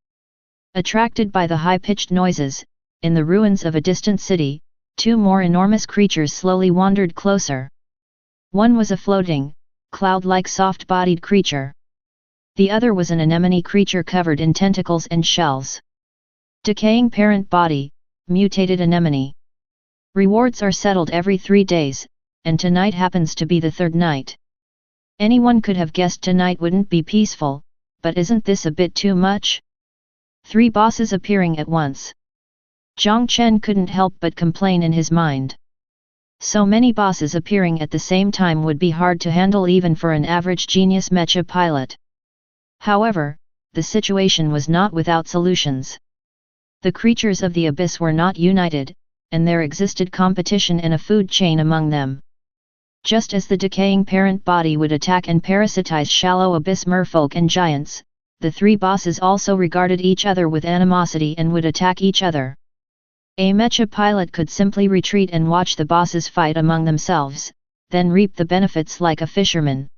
Attracted by the high-pitched noises, in the ruins of a distant city, two more enormous creatures slowly wandered closer. One was a floating, cloud-like soft-bodied creature. The other was an anemone creature covered in tentacles and shells. Decaying parent body, mutated anemone. Rewards are settled every 3 days, and tonight happens to be the third night. Anyone could have guessed tonight wouldn't be peaceful, but isn't this a bit too much? 3 bosses appearing at once. Jiang Chen couldn't help but complain in his mind. So many bosses appearing at the same time would be hard to handle even for an average genius mecha pilot. However, the situation was not without solutions. The creatures of the abyss were not united, and there existed competition and a food chain among them. Just as the decaying parent body would attack and parasitize shallow abyss merfolk and giants, the 3 bosses also regarded each other with animosity and would attack each other. A mecha pilot could simply retreat and watch the bosses fight among themselves, then reap the benefits like a fisherman.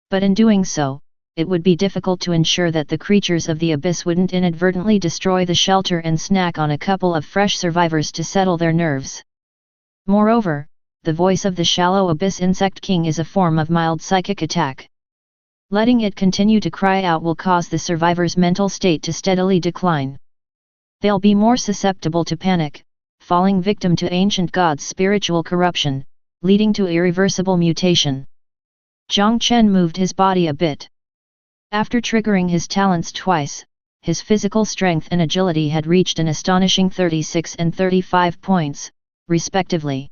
But in doing so, it would be difficult to ensure that the creatures of the abyss wouldn't inadvertently destroy the shelter and snack on a couple of fresh survivors to settle their nerves. Moreover, the voice of the shallow abyss insect king is a form of mild psychic attack. Letting it continue to cry out will cause the survivor's mental state to steadily decline. They'll be more susceptible to panic, falling victim to ancient gods' spiritual corruption, leading to irreversible mutation. Jiang Chen moved his body a bit. After triggering his talents twice, his physical strength and agility had reached an astonishing 36 and 35 points, respectively.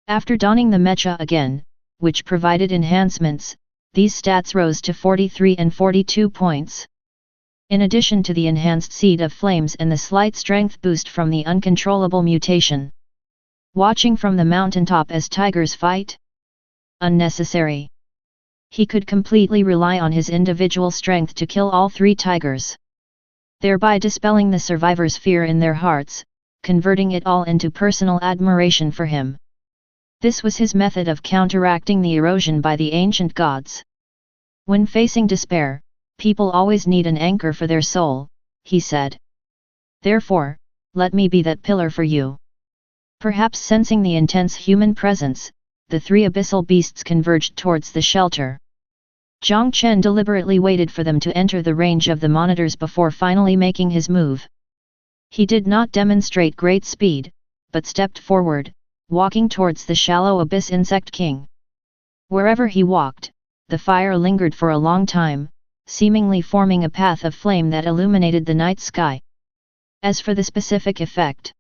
After donning the mecha again, which provided enhancements, these stats rose to 43 and 42 points. In addition to the enhanced seed of flames and the slight strength boost from the uncontrollable mutation. Watching from the mountaintop as tigers fight? Unnecessary. He could completely rely on his individual strength to kill all 3 tigers, thereby dispelling the survivors' fear in their hearts, converting it all into personal admiration for him. This was his method of counteracting the erosion by the ancient gods. When facing despair, people always need an anchor for their soul, he said. Therefore, let me be that pillar for you. Perhaps sensing the intense human presence, the 3 abyssal beasts converged towards the shelter. Jiang Chen deliberately waited for them to enter the range of the monitors before finally making his move. He did not demonstrate great speed, but stepped forward, walking towards the shallow abyss insect king. Wherever he walked, the fire lingered for a long time, seemingly forming a path of flame that illuminated the night sky. As for the specific effect,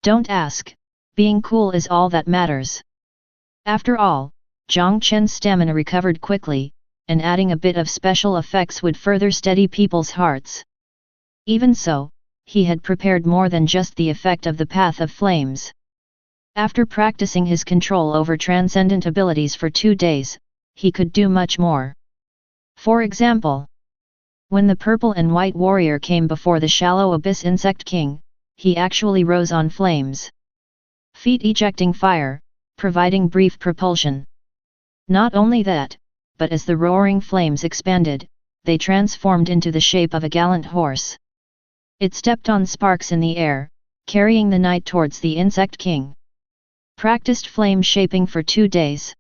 don't ask, being cool is all that matters. After all, Jiang Chen's stamina recovered quickly, and adding a bit of special effects would further steady people's hearts. Even so, he had prepared more than just the effect of the path of flames. After practicing his control over transcendent abilities for 2 days, he could do much more. For example, when the purple and white warrior came before the shallow abyss insect king, he actually rose on flames. Feet ejecting fire, providing brief propulsion. Not only that, but as the roaring flames expanded, they transformed into the shape of a gallant horse. It stepped on sparks in the air, carrying the night towards the insect king. Practiced flame shaping for 2 days.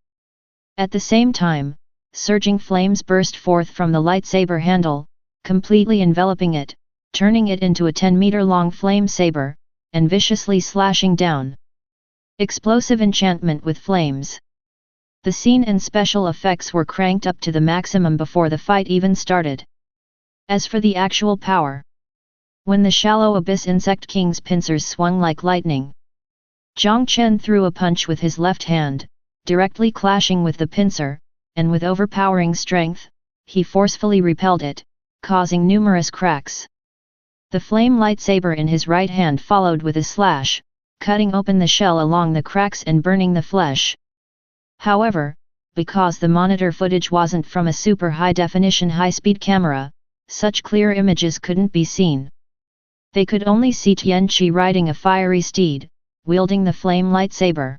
At the same time, surging flames burst forth from the lightsaber handle, completely enveloping it, turning it into a 10-meter-long flame saber, and viciously slashing down. Explosive enchantment with flames. The scene and special effects were cranked up to the maximum before the fight even started. As for the actual power, when the shallow abyss insect king's pincers swung like lightning, Jiang Chen threw a punch with his left hand, directly clashing with the pincer, and with overpowering strength, he forcefully repelled it, causing numerous cracks. The flame lightsaber in his right hand followed with a slash, cutting open the shell along the cracks and burning the flesh. However, because the monitor footage wasn't from a super high-definition high-speed camera, such clear images couldn't be seen. They could only see Tianqi riding a fiery steed, wielding the flame lightsaber.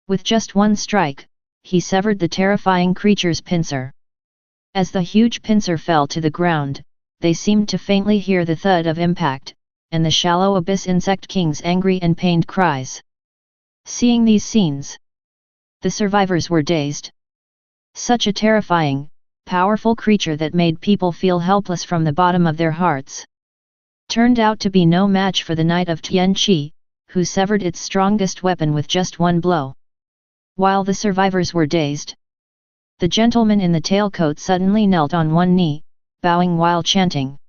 With just one strike, he severed the terrifying creature's pincer. As the huge pincer fell to the ground, they seemed to faintly hear the thud of impact, and the shallow abyss insect king's angry and pained cries. Seeing these scenes, the survivors were dazed. Such a terrifying, powerful creature that made people feel helpless from the bottom of their hearts turned out to be no match for the Knight of Tianqi, who severed its strongest weapon with just one blow. While the survivors were dazed, the gentleman in the tailcoat suddenly knelt on one knee, bowing while chanting.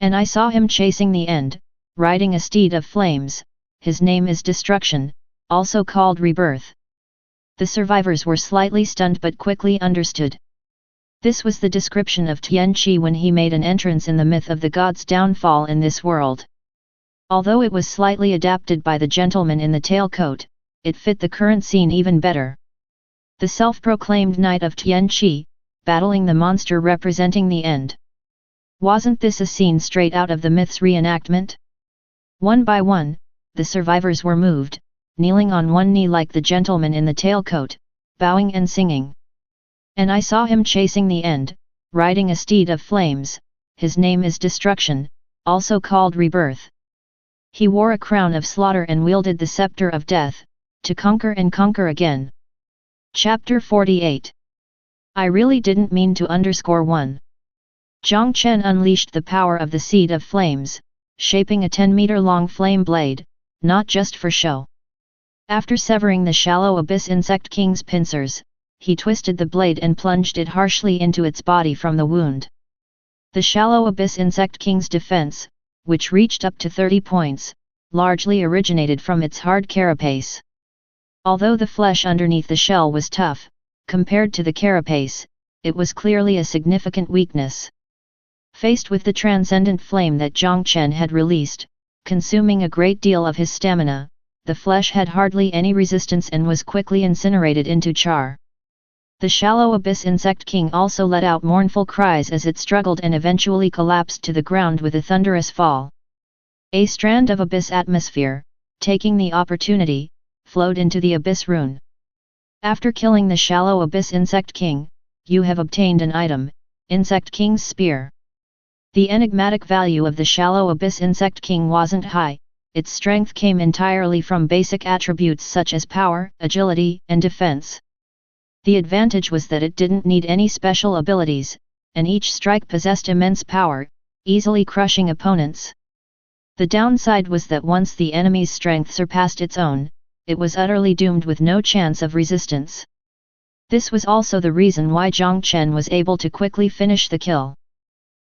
And I saw him chasing the end, riding a steed of flames, his name is Destruction, also called Rebirth. The survivors were slightly stunned but quickly understood. This was the description of Tianqi when he made an entrance in the myth of the god's downfall in this world. Although it was slightly adapted by the gentleman in the tailcoat, it fit the current scene even better. The self-proclaimed Knight of Tianqi, battling the monster representing the end. Wasn't this a scene straight out of the myth's reenactment? One by one, the survivors were moved, kneeling on one knee like the gentleman in the tailcoat, bowing and singing. And I saw him chasing the end, riding a steed of flames, his name is Destruction, also called Rebirth. He wore a crown of slaughter and wielded the scepter of death, to conquer and conquer again. Chapter 48. I really didn't mean to _1. Jiang Chen unleashed the power of the Seed of Flames, shaping a 10-meter-long flame blade, not just for show. After severing the shallow abyss insect king's pincers, he twisted the blade and plunged it harshly into its body from the wound. The shallow abyss insect king's defense, which reached up to 30 points, largely originated from its hard carapace. Although the flesh underneath the shell was tough, compared to the carapace, it was clearly a significant weakness. Faced with the transcendent flame that Jiang Chen had released, consuming a great deal of his stamina, the flesh had hardly any resistance and was quickly incinerated into char. The shallow abyss insect king also let out mournful cries as it struggled and eventually collapsed to the ground with a thunderous fall. A strand of abyss atmosphere, taking the opportunity, flowed into the abyss rune. After killing the shallow abyss insect king, you have obtained an item, Insect King's Spear. The enigmatic value of the shallow abyss insect king wasn't high, its strength came entirely from basic attributes such as power, agility, and defense. The advantage was that it didn't need any special abilities, and each strike possessed immense power, easily crushing opponents. The downside was that once the enemy's strength surpassed its own, it was utterly doomed with no chance of resistance. This was also the reason why Jiang Chen was able to quickly finish the kill.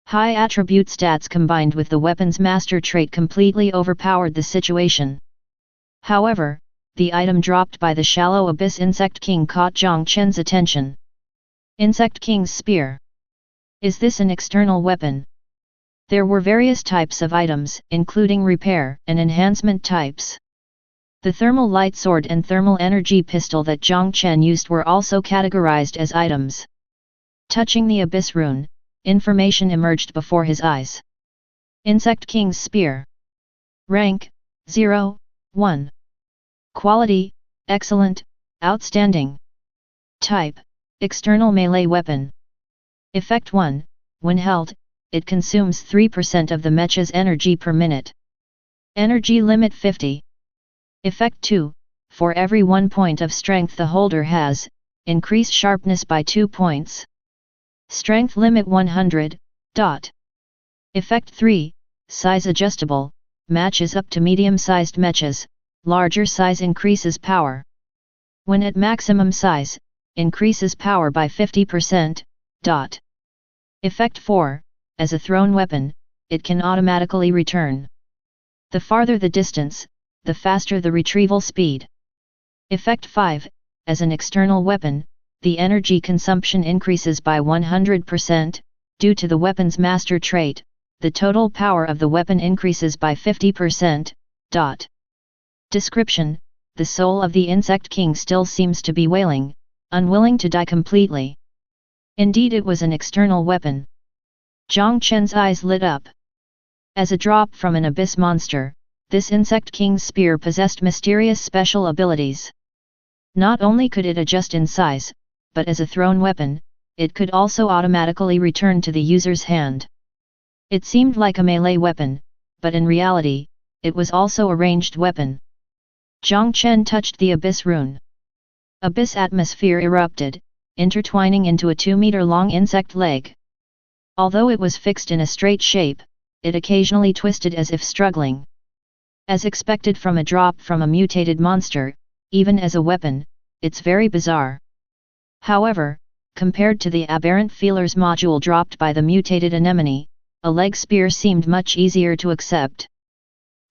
High attribute stats combined with the weapon's master trait completely overpowered the situation. However, the item dropped by the shallow abyss insect king caught Jiang Chen's attention. Insect King's Spear. Is this an external weapon? There were various types of items, including repair and enhancement types. The thermal light sword and thermal energy pistol that Jiang Chen used were also categorized as items. Touching the abyss rune, information emerged before his eyes. Insect King's Spear. Rank, 0, 1. Quality, excellent, outstanding. Type, external melee weapon. Effect 1, when held, it consumes 3% of the Mecha's energy per minute. Energy limit 50. Effect 2, for every 1 point of strength the holder has, increase sharpness by 2 points. Strength limit 100. Effect 3, size adjustable, matches up to medium-sized mechas, larger size increases power. When at maximum size, increases power by 50%. Effect 4, as a thrown weapon, it can automatically return. The farther the distance, the faster the retrieval speed. Effect 5, as an external weapon, the energy consumption increases by 100%, due to the weapon's master trait, the total power of the weapon increases by 50%. Description: the soul of the insect king still seems to be wailing, unwilling to die completely. Indeed, it was an external weapon. Jiang Chen's eyes lit up. As a drop from an abyss monster, this insect king's spear possessed mysterious special abilities. Not only could it adjust in size, but as a thrown weapon, it could also automatically return to the user's hand. It seemed like a melee weapon, but in reality, it was also a ranged weapon. Jiang Chen touched the abyss rune. Abyss atmosphere erupted, intertwining into a 2-meter-long insect leg. Although it was fixed in a straight shape, it occasionally twisted as if struggling. As expected from a drop from a mutated monster, even as a weapon, it's very bizarre. However, compared to the aberrant feelers module dropped by the mutated anemone, a leg spear seemed much easier to accept.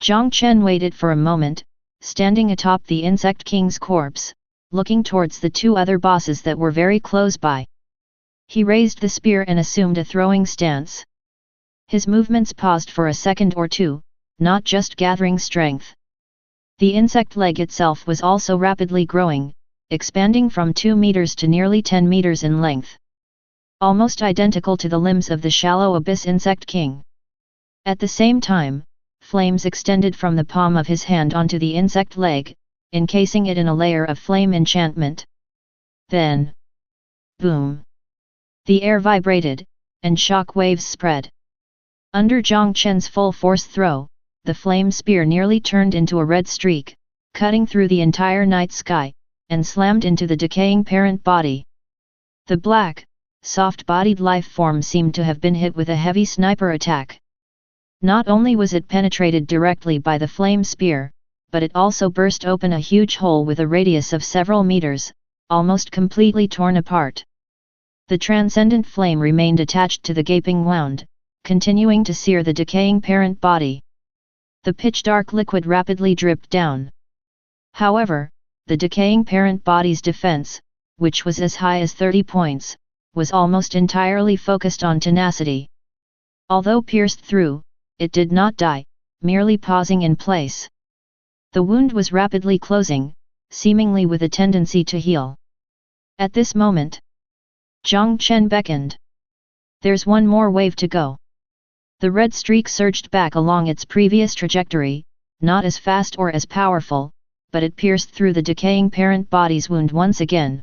Jiang Chen waited for a moment, standing atop the insect king's corpse, looking towards the 2 other bosses that were very close by. He raised the spear and assumed a throwing stance. His movements paused for a second or two, not just gathering strength. The insect leg itself was also rapidly growing, expanding from 2 meters to nearly 10 meters in length. Almost identical to the limbs of the shallow abyss insect king. At the same time, flames extended from the palm of his hand onto the insect leg, encasing it in a layer of flame enchantment. Then, boom! The air vibrated, and shock waves spread. Under Jiang Chen's full force throw, the flame spear nearly turned into a red streak, cutting through the entire night sky, and slammed into the decaying parent body. The black, soft-bodied life form seemed to have been hit with a heavy sniper attack. Not only was it penetrated directly by the flame spear, but it also burst open a huge hole with a radius of several meters, almost completely torn apart. The transcendent flame remained attached to the gaping wound, continuing to sear the decaying parent body. The pitch-dark liquid rapidly dripped down. However, the decaying parent body's defense, which was as high as 30 points, was almost entirely focused on tenacity. Although pierced through, it did not die, merely pausing in place. The wound was rapidly closing, seemingly with a tendency to heal. At this moment, Jiang Chen beckoned. There's one more wave to go. The red streak surged back along its previous trajectory, not as fast or as powerful, but it pierced through the decaying parent body's wound once again.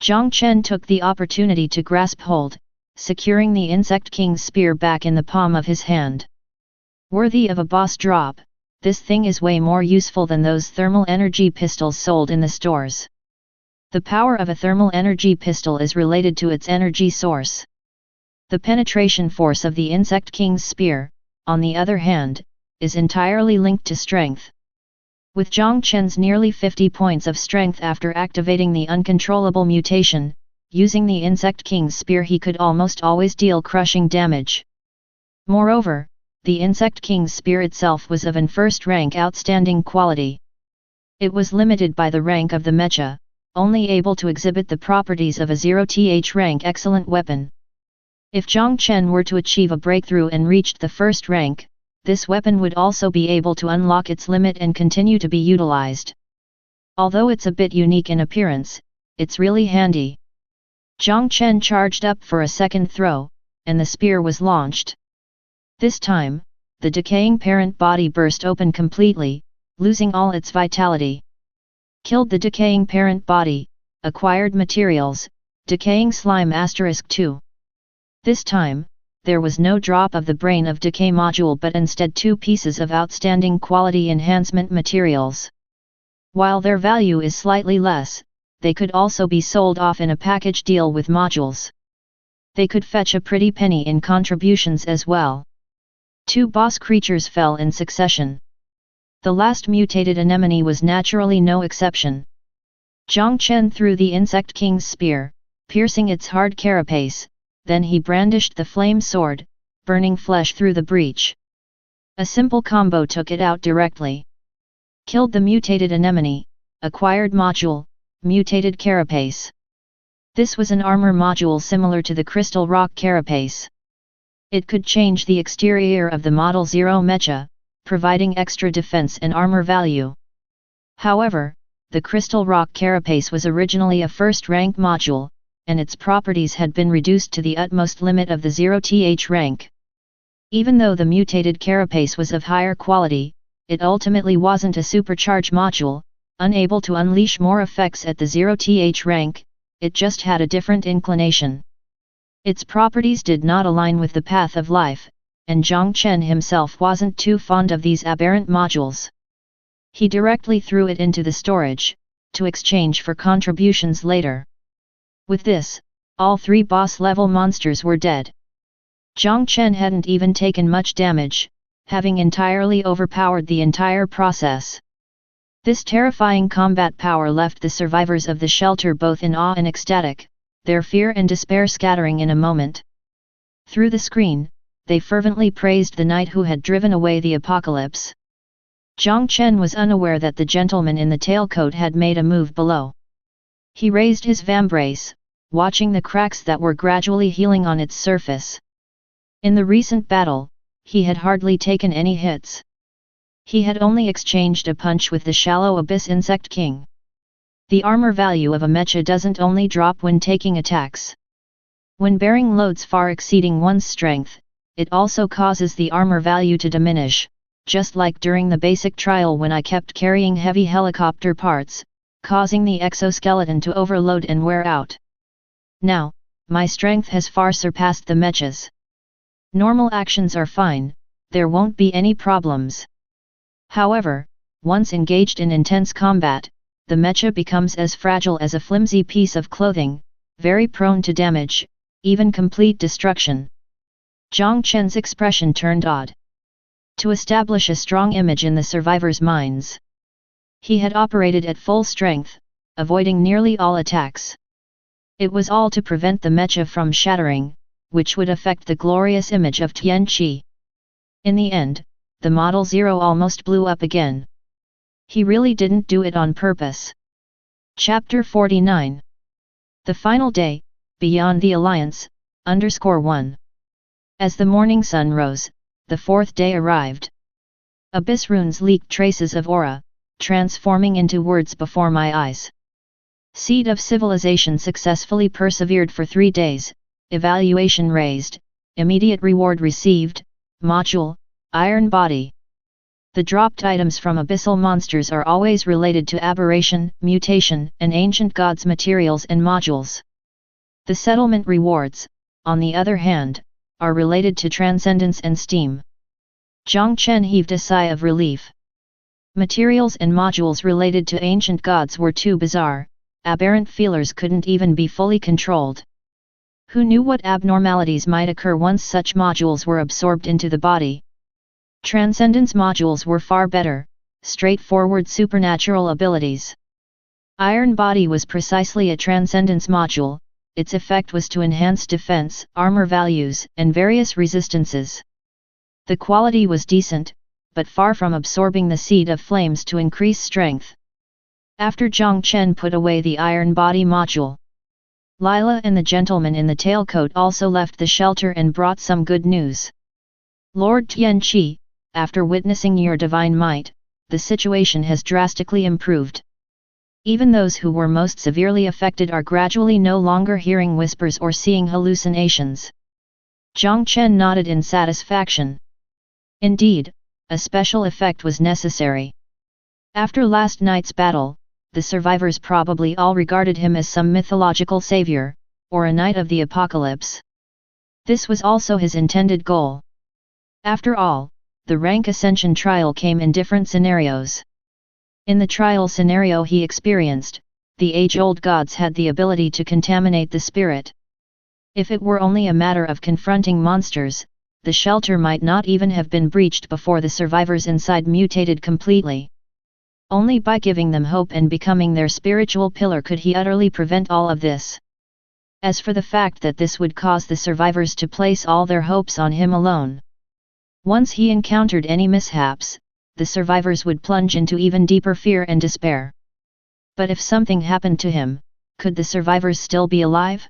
Jiang Chen took the opportunity to grasp hold, securing the Insect King's spear back in the palm of his hand. Worthy of a boss drop, this thing is way more useful than those thermal energy pistols sold in the stores. The power of a thermal energy pistol is related to its energy source. The penetration force of the Insect King's spear, on the other hand, is entirely linked to strength. With Jiang Chen's nearly 50 points of strength after activating the uncontrollable mutation, using the Insect King's spear he could almost always deal crushing damage. Moreover, the Insect King's spear itself was of an first-rank outstanding quality. It was limited by the rank of the Mecha, only able to exhibit the properties of a 0th rank excellent weapon. If Jiang Chen were to achieve a breakthrough and reached the first rank, this weapon would also be able to unlock its limit and continue to be utilized. Although it's a bit unique in appearance, it's really handy. Jiang Chen charged up for a second throw, and the spear was launched. This time, the decaying parent body burst open completely, losing all its vitality. Killed the decaying parent body, acquired materials, decaying slime *2. This time, there was no drop of the brain of decay module but instead 2 pieces of outstanding quality enhancement materials. While their value is slightly less, they could also be sold off in a package deal with modules. They could fetch a pretty penny in contributions as well. 2 boss creatures fell in succession. The last mutated anemone was naturally no exception. Jiang Chen threw the Insect King's spear, piercing its hard carapace, then he brandished the flame sword, burning flesh through the breach. A simple combo took it out directly. Killed the mutated anemone, acquired module, mutated carapace. This was an armor module similar to the crystal rock carapace. It could change the exterior of the Model 0 Mecha, providing extra defense and armor value. However, the crystal rock carapace was originally a first-rank module, and its properties had been reduced to the utmost limit of the 0th rank. Even though the mutated carapace was of higher quality, it ultimately wasn't a supercharge module, unable to unleash more effects at the 0th rank, it just had a different inclination. Its properties did not align with the path of life, and Jiang Chen himself wasn't too fond of these aberrant modules. He directly threw it into the storage, to exchange for contributions later. With this, all 3 boss-level monsters were dead. Jiang Chen hadn't even taken much damage, having entirely overpowered the entire process. This terrifying combat power left the survivors of the shelter both in awe and ecstatic, their fear and despair scattering in a moment. Through the screen, they fervently praised the knight who had driven away the apocalypse. Jiang Chen was unaware that the gentleman in the tailcoat had made a move below. He raised his vambrace, watching the cracks that were gradually healing on its surface. In the recent battle, he had hardly taken any hits. He had only exchanged a punch with the shallow abyss Insect King. The armor value of a mecha doesn't only drop when taking attacks. When bearing loads far exceeding one's strength, it also causes the armor value to diminish, just like during the basic trial when I kept carrying heavy helicopter parts, causing the exoskeleton to overload and wear out. Now, my strength has far surpassed the mechas. Normal actions are fine, there won't be any problems. However, once engaged in intense combat, the mecha becomes as fragile as a flimsy piece of clothing, very prone to damage, even complete destruction. Jiang Chen's expression turned odd. To establish a strong image in the survivors' minds, he had operated at full strength, avoiding nearly all attacks. It was all to prevent the mecha from shattering, which would affect the glorious image of Tianqi. In the end, the Model 0 almost blew up again. He really didn't do it on purpose. Chapter 49. The Final Day, Beyond the Alliance, _1. As the morning sun rose, the fourth day arrived. Abyss runes leaked traces of aura, transforming into words before my eyes. Seed of civilization successfully persevered for 3 days, evaluation raised, immediate reward received, module, iron body. The dropped items from abyssal monsters are always related to aberration, mutation, and ancient gods' materials and modules. The settlement rewards, on the other hand, are related to transcendence and steam. Jiang Chen heaved a sigh of relief. Materials and modules related to ancient gods were too bizarre, aberrant feelers couldn't even be fully controlled. Who knew what abnormalities might occur once such modules were absorbed into the body? Transcendence modules were far better, straightforward supernatural abilities. Iron body was precisely a transcendence module, its effect was to enhance defense, armor values, and various resistances. The quality was decent, but far from absorbing the seed of flames to increase strength. After Jiang Chen put away the iron body module, Lila and the gentleman in the tailcoat also left the shelter and brought some good news. Lord Tianqi, after witnessing your divine might, the situation has drastically improved. Even those who were most severely affected are gradually no longer hearing whispers or seeing hallucinations. Jiang Chen nodded in satisfaction. Indeed, a special effect was necessary. After last night's battle, the survivors probably all regarded him as some mythological savior, or a knight of the apocalypse. This was also his intended goal. After all, the rank ascension trial came in different scenarios. In the trial scenario he experienced, the age-old gods had the ability to contaminate the spirit. If it were only a matter of confronting monsters, the shelter might not even have been breached before the survivors inside mutated completely. Only by giving them hope and becoming their spiritual pillar could he utterly prevent all of this. As for the fact that this would cause the survivors to place all their hopes on him alone. Once he encountered any mishaps, the survivors would plunge into even deeper fear and despair. But if something happened to him, could the survivors still be alive?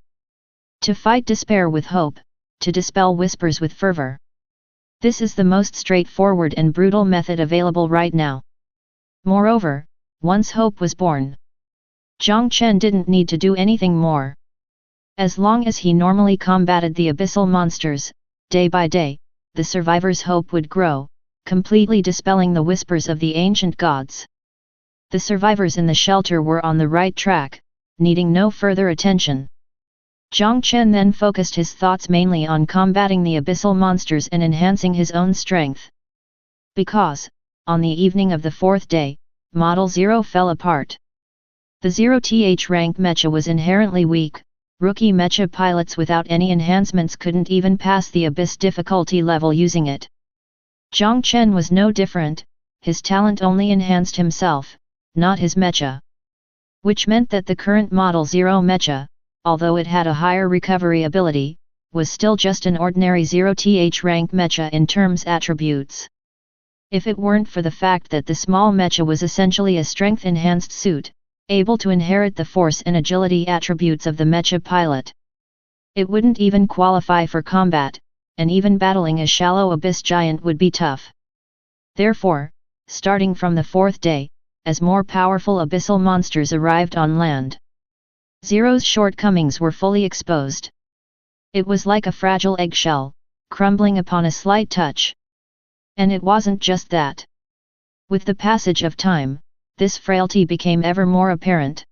To fight despair with hope, to dispel whispers with fervor. This is the most straightforward and brutal method available right now. Moreover, once hope was born, Jiang Chen didn't need to do anything more. As long as he normally combated the abyssal monsters, day by day, the survivors' hope would grow, completely dispelling the whispers of the ancient gods. The survivors in the shelter were on the right track, needing no further attention. Jiang Chen then focused his thoughts mainly on combating the abyssal monsters and enhancing his own strength. Because, on the evening of the fourth day, Model 0 fell apart. The 0th rank Mecha was inherently weak. Rookie Mecha pilots without any enhancements couldn't even pass the Abyss difficulty level using it. Jiang Chen was no different, his talent only enhanced himself, not his Mecha. Which meant that the current Model 0 Mecha, although it had a higher recovery ability, was still just an ordinary 0th rank Mecha in terms attributes. If it weren't for the fact that the small Mecha was essentially a strength-enhanced suit, able to inherit the force and agility attributes of the Mecha pilot, it wouldn't even qualify for combat, and even battling a shallow abyss giant would be tough. Therefore, starting from the fourth day, as more powerful abyssal monsters arrived on land, Zero's shortcomings were fully exposed. It was like a fragile eggshell, crumbling upon a slight touch. And it wasn't just that. With the passage of time, this frailty became ever more apparent.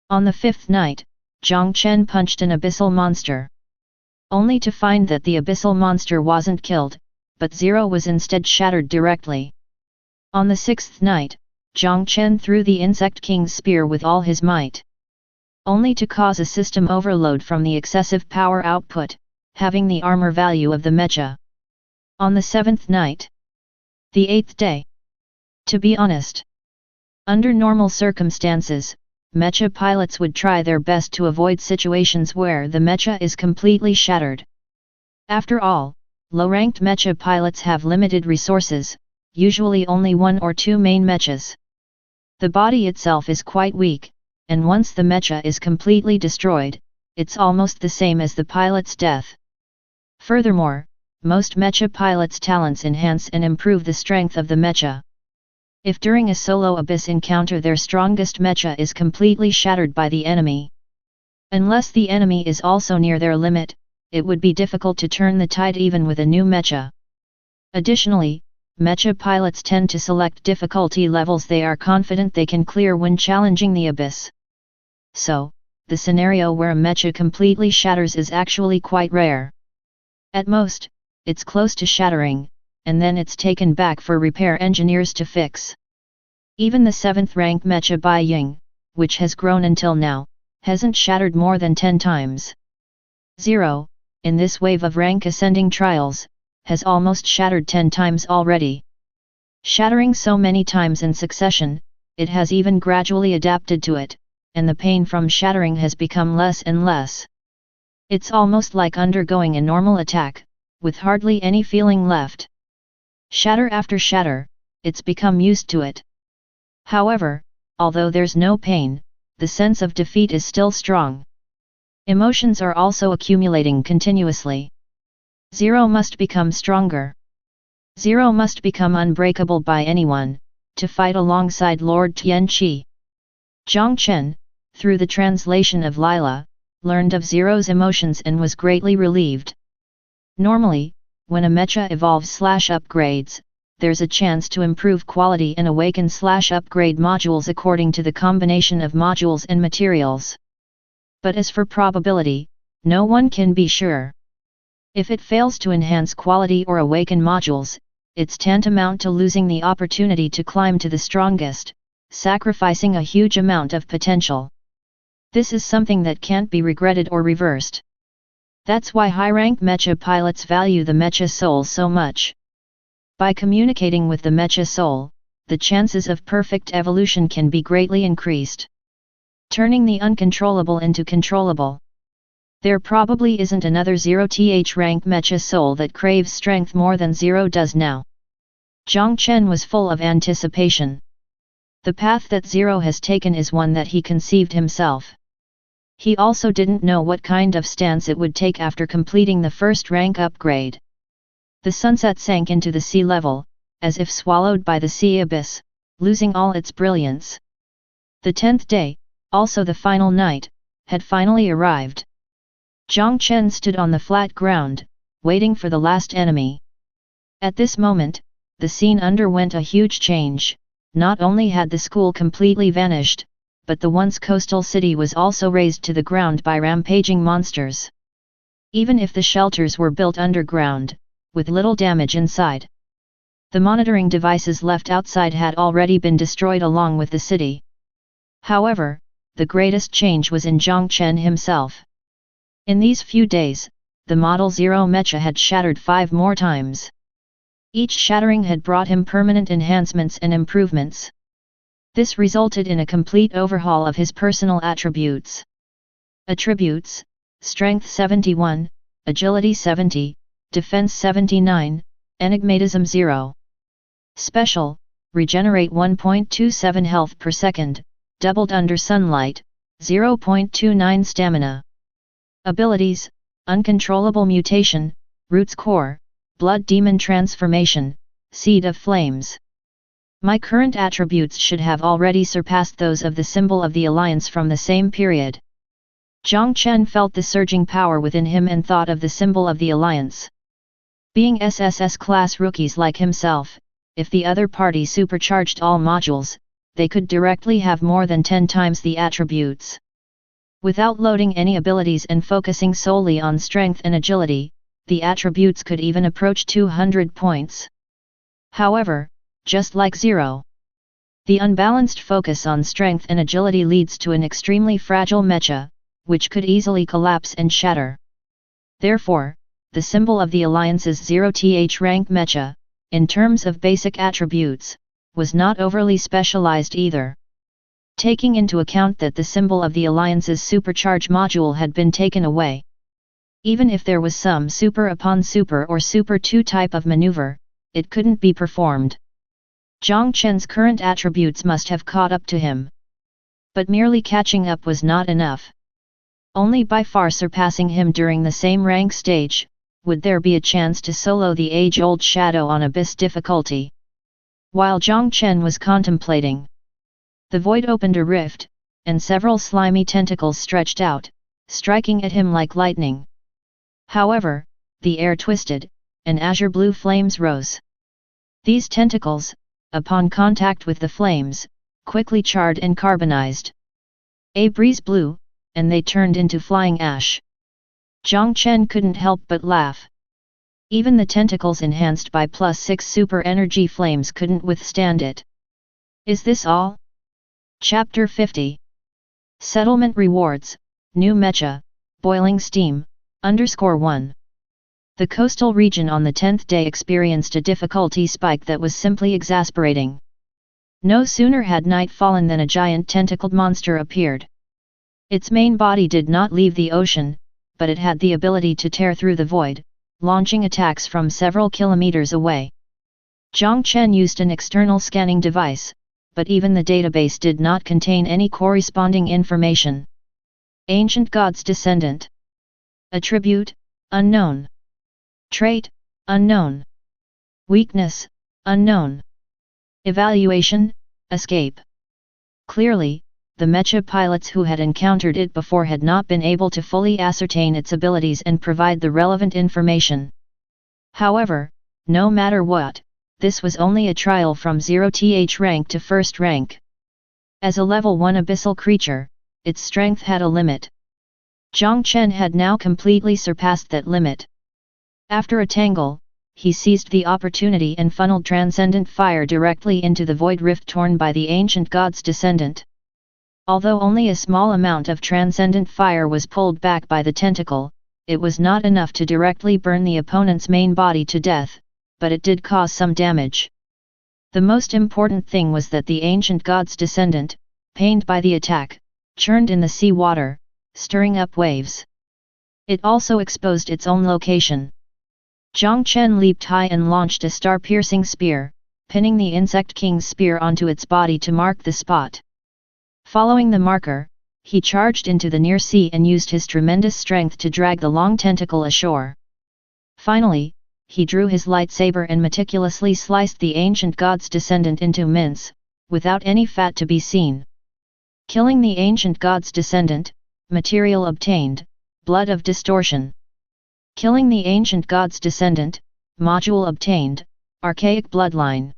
On the fifth night, Jiang Chen punched an abyssal monster. Only to find that the abyssal monster wasn't killed, but Zero was instead shattered directly. On the sixth night, Jiang Chen threw the Insect King's spear with all his might. Only to cause a system overload from the excessive power output, having the armor value of the Mecha. On the seventh night, the eighth day. To be honest, under normal circumstances, Mecha pilots would try their best to avoid situations where the Mecha is completely shattered. After all, low-ranked Mecha pilots have limited resources, usually only one or two main Mechas. The body itself is quite weak, and once the Mecha is completely destroyed, it's almost the same as the pilot's death. Furthermore, most Mecha pilots' talents enhance and improve the strength of the Mecha. If during a solo Abyss encounter their strongest Mecha is completely shattered by the enemy, unless the enemy is also near their limit, it would be difficult to turn the tide even with a new Mecha. Additionally, Mecha pilots tend to select difficulty levels they are confident they can clear when challenging the Abyss. So, the scenario where a Mecha completely shatters is actually quite rare. At most, it's close to shattering, and then it's taken back for repair engineers to fix. Even the 7th rank Mecha Bai Ying, which has grown until now, hasn't shattered more than 10 times. 0, in this wave of rank ascending trials, has almost shattered 10 times already. Shattering so many times in succession, it has even gradually adapted to it, and the pain from shattering has become less and less. It's almost like undergoing a normal attack, with hardly any feeling left. Shatter after shatter, it's become used to it. However, although there's no pain, the sense of defeat is still strong. Emotions are also accumulating continuously. 0 must become stronger. 0 must become unbreakable by anyone, to fight alongside Lord Tianqi. Jiang Chen, through the translation of Lila, learned of 0's emotions and was greatly relieved. Normally, when a Mecha evolves/upgrades, there's a chance to improve quality and awaken/upgrade modules according to the combination of modules and materials. But as for probability, no one can be sure. If it fails to enhance quality or awaken modules, it's tantamount to losing the opportunity to climb to the strongest, sacrificing a huge amount of potential. This is something that can't be regretted or reversed. That's why high-rank Mecha pilots value the Mecha soul so much. By communicating with the Mecha soul, the chances of perfect evolution can be greatly increased, turning the uncontrollable into controllable. There probably isn't another 0th rank Mecha soul that craves strength more than 0 does now. Jiang Chen was full of anticipation. The path that 0 has taken is one that he conceived himself. He also didn't know what kind of stance it would take after completing the first rank upgrade. The sunset sank into the sea level, as if swallowed by the sea abyss, losing all its brilliance. The 10th day, also the final night, had finally arrived. Jiang Chen stood on the flat ground, waiting for the last enemy. At this moment, the scene underwent a huge change. Not only had the school completely vanished, but the once coastal city was also razed to the ground by rampaging monsters. Even if the shelters were built underground, with little damage inside, the monitoring devices left outside had already been destroyed along with the city. However, the greatest change was in Jiang Chen himself. In these few days, the Model 0 Mecha had shattered 5 more times. Each shattering had brought him permanent enhancements and improvements. This resulted in a complete overhaul of his personal attributes. Attributes: Strength 71, Agility 70, Defense 79, Enigmatism 0. Special: Regenerate 1.27 health per second, doubled under sunlight, 0.29 stamina. Abilities: Uncontrollable Mutation, Roots Core, Blood Demon Transformation, Seed of Flames. My current attributes should have already surpassed those of the symbol of the Alliance from the same period. Jiang Chen felt the surging power within him and thought of the symbol of the Alliance. Being SSS class rookies like himself, if the other party supercharged all modules, they could directly have more than 10 times the attributes. Without loading any abilities and focusing solely on strength and agility, the attributes could even approach 200 points. However, just like 0, the unbalanced focus on strength and agility leads to an extremely fragile Mecha, which could easily collapse and shatter. Therefore, the symbol of the Alliance's 0th rank Mecha, in terms of basic attributes, was not overly specialized either. Taking into account that the symbol of the Alliance's supercharge module had been taken away. Even if there was some super upon super or super 2 type of maneuver, it couldn't be performed. Jiang Chen's current attributes must have caught up to him. But merely catching up was not enough. Only by far surpassing him during the same rank stage, would there be a chance to solo the age-old Shadow on Abyss difficulty? While Jiang Chen was contemplating, the void opened a rift, and several slimy tentacles stretched out, striking at him like lightning. However, the air twisted, and azure blue flames rose. These tentacles, upon contact with the flames, quickly charred and carbonized. A breeze blew, and they turned into flying ash. Jiang Chen couldn't help but laugh. Even the tentacles enhanced by +6 super energy flames couldn't withstand it. Is this all? Chapter 50. Settlement Rewards, New Mecha, Boiling Steam, _1. The coastal region on the 10th day experienced a difficulty spike that was simply exasperating. No sooner had night fallen than a giant tentacled monster appeared. Its main body did not leave the ocean, but it had the ability to tear through the void, launching attacks from several kilometers away. Jiang Chen used an external scanning device, but even the database did not contain any corresponding information. Ancient God's Descendant. Attribute, unknown. Trait, unknown. Weakness, unknown. Evaluation, escape. Clearly, the Mecha pilots who had encountered it before had not been able to fully ascertain its abilities and provide the relevant information. However, no matter what, this was only a trial from 0th rank to 1st rank. As a level 1 abyssal creature, its strength had a limit. Jiang Chen had now completely surpassed that limit. After a tangle, he seized the opportunity and funneled transcendent fire directly into the void rift torn by the ancient god's descendant. Although only a small amount of transcendent fire was pulled back by the tentacle, it was not enough to directly burn the opponent's main body to death, but it did cause some damage. The most important thing was that the ancient god's descendant, pained by the attack, churned in the sea water, stirring up waves. It also exposed its own location. Jiang Chen leaped high and launched a star-piercing spear, pinning the insect king's spear onto its body to mark the spot. Following the marker, he charged into the near sea and used his tremendous strength to drag the long tentacle ashore. Finally, he drew his lightsaber and meticulously sliced the ancient god's descendant into mince, without any fat to be seen. Killing the ancient god's descendant, material obtained, blood of distortion. Killing the ancient god's descendant, module obtained, archaic bloodline.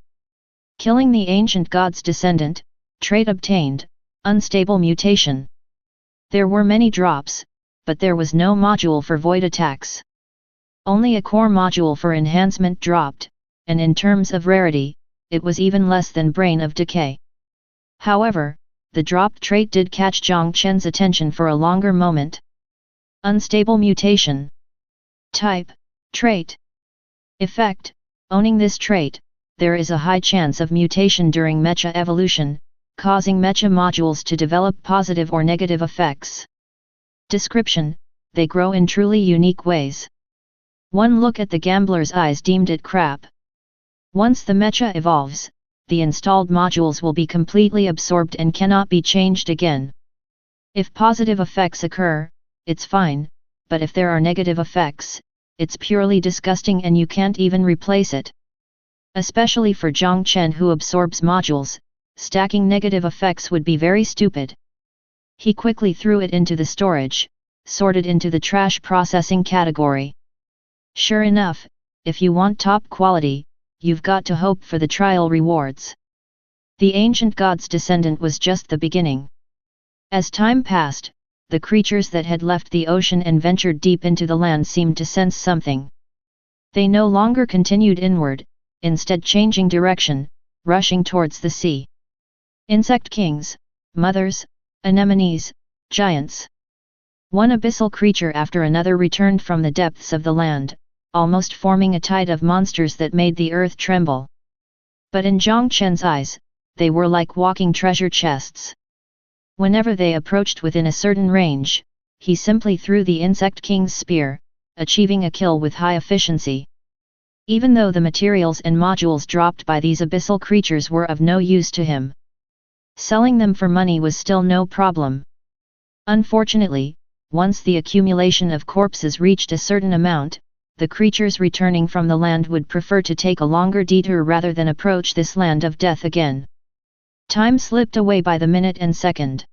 Killing the ancient god's descendant, trait obtained, unstable mutation. There were many drops, but there was no module for void attacks. Only a core module for enhancement dropped, and in terms of rarity, it was even less than Brain of Decay. However, the dropped trait did catch Jiang Chen's attention for a longer moment. Unstable mutation. Type, trait. Effect, owning this trait, there is a high chance of mutation during Mecha evolution, causing Mecha modules to develop positive or negative effects. Description, they grow in truly unique ways. One look at the gambler's eyes deemed it crap. Once the Mecha evolves, the installed modules will be completely absorbed and cannot be changed again. If positive effects occur, it's fine, but if there are negative effects, it's purely disgusting and you can't even replace it. Especially for Jiang Chen who absorbs modules, stacking negative effects would be very stupid. He quickly threw it into the storage, sorted into the trash processing category. Sure enough, if you want top quality, you've got to hope for the trial rewards. The ancient god's descendant was just the beginning. As time passed, the creatures that had left the ocean and ventured deep into the land seemed to sense something. They no longer continued inward, instead changing direction, rushing towards the sea. Insect kings, mothers, anemones, giants. One abyssal creature after another returned from the depths of the land, almost forming a tide of monsters that made the earth tremble. But in Jiang Chen's eyes, they were like walking treasure chests. Whenever they approached within a certain range, he simply threw the insect king's spear, achieving a kill with high efficiency. Even though the materials and modules dropped by these abyssal creatures were of no use to him, selling them for money was still no problem. Unfortunately, once the accumulation of corpses reached a certain amount, the creatures returning from the land would prefer to take a longer detour rather than approach this land of death again. Time slipped away by the minute and second.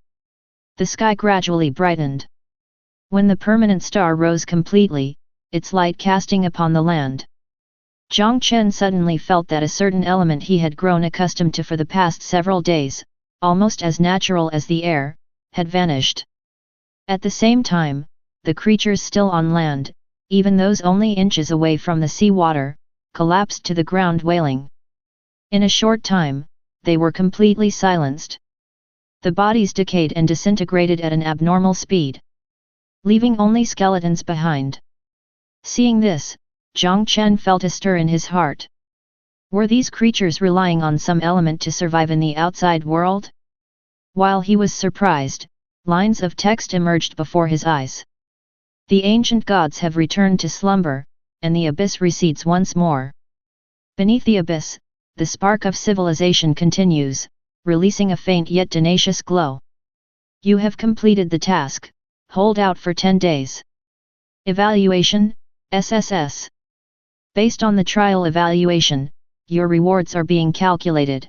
The sky gradually brightened. When the permanent star rose completely, its light casting upon the land, Jiang Chen suddenly felt that a certain element he had grown accustomed to for the past several days, almost as natural as the air, had vanished. At the same time, the creatures still on land, even those only inches away from the sea water, collapsed to the ground wailing. In a short time, they were completely silenced. The bodies decayed and disintegrated at an abnormal speed, leaving only skeletons behind. Seeing this, Jiang Chen felt a stir in his heart. Were these creatures relying on some element to survive in the outside world? While he was surprised, lines of text emerged before his eyes. The ancient gods have returned to slumber, and the abyss recedes once more. Beneath the abyss, the spark of civilization continues, releasing a faint yet tenacious glow. You have completed the task. Hold out for 10 days. Evaluation, SSS. Based on the trial evaluation, your rewards are being calculated.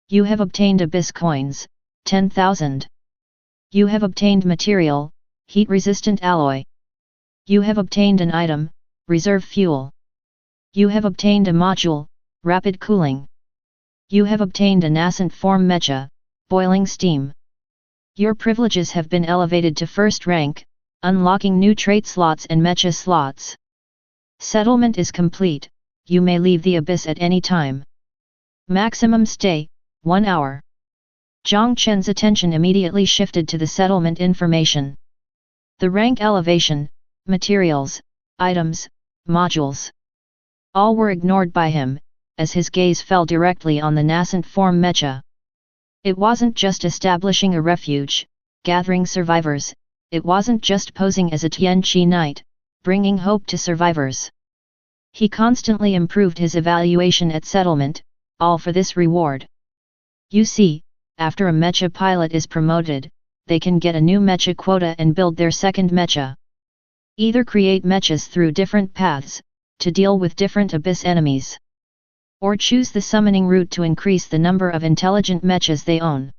You have obtained Abyss coins, 10,000. You have obtained material, heat-resistant alloy. You have obtained an item, reserve fuel. You have obtained a module, rapid cooling. You have obtained a nascent form mecha, boiling steam. Your privileges have been elevated to first rank, unlocking new trait slots and mecha slots. Settlement is complete, you may leave the abyss at any time. Maximum stay, 1 hour. Jiang Chen's attention immediately shifted to the settlement information. The rank elevation, materials, items, modules. All were ignored by him, as his gaze fell directly on the nascent form mecha. It wasn't just establishing a refuge, gathering survivors, it wasn't just posing as a Tianqi knight, bringing hope to survivors. He constantly improved his evaluation at settlement, all for this reward. You see, after a mecha pilot is promoted, they can get a new mecha quota and build their second mecha. Either create mechas through different paths, to deal with different abyss enemies, or choose the summoning route to increase the number of intelligent mechas they own.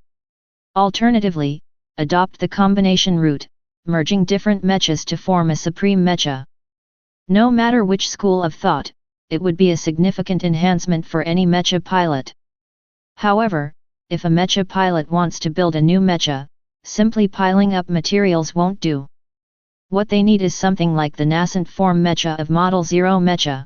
Alternatively, adopt the combination route, merging different mechas to form a supreme mecha. No matter which school of thought, it would be a significant enhancement for any mecha pilot. However, if a mecha pilot wants to build a new mecha, simply piling up materials won't do. What they need is something like the nascent form mecha of Model 0 mecha.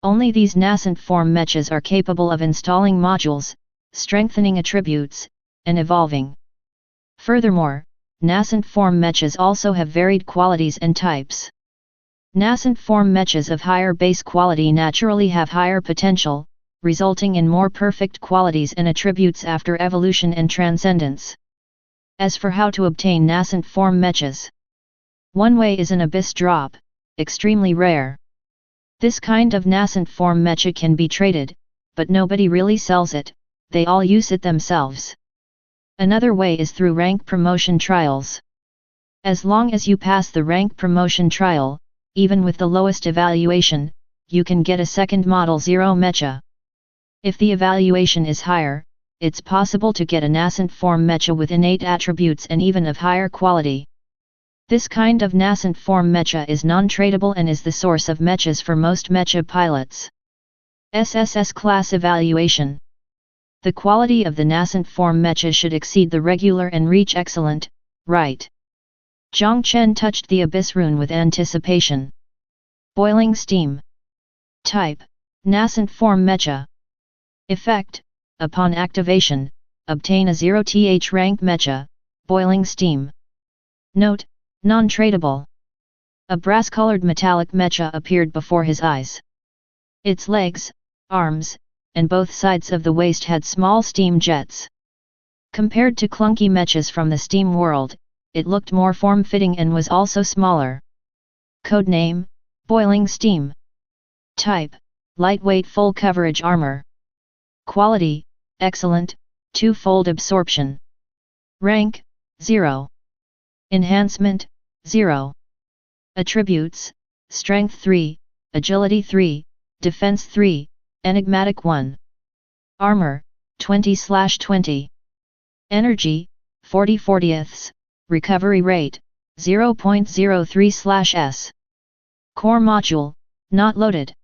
Only these nascent form mechas are capable of installing modules, strengthening attributes, and evolving. Furthermore, nascent form mechas also have varied qualities and types. Nascent form mechas of higher base quality naturally have higher potential, resulting in more perfect qualities and attributes after evolution and transcendence. As for how to obtain nascent form mechas, one way is an abyss drop, extremely rare. This kind of nascent form mecha can be traded, but nobody really sells it, they all use it themselves. Another way is through rank promotion trials. As long as you pass the rank promotion trial, even with the lowest evaluation, you can get a second Model 0 mecha. If the evaluation is higher, it's possible to get a nascent form mecha with innate attributes and even of higher quality. This kind of nascent form mecha is non-tradable and is the source of mechas for most mecha pilots. SSS class evaluation. The quality of the nascent form mecha should exceed the regular and reach excellent, right? Jiang Chen touched the abyss rune with anticipation. Boiling steam. Type, nascent form mecha. Effect, upon activation, obtain a 0th rank mecha, boiling steam. Note, non-tradable. A brass-colored metallic mecha appeared before his eyes. Its legs, arms, and both sides of the waist had small steam jets. Compared to clunky mechas from the steam world, it looked more form-fitting and was also smaller. Codename, Boiling Steam. Type, lightweight full coverage armor. Quality, excellent, 2-fold absorption. Rank, 0. Enhancement, 0. Attributes, Strength 3, Agility 3, Defense 3, Enigmatic 1. Armor, 20/20. Energy, 40/40ths, Recovery rate, 0.03/s. Core module, not loaded.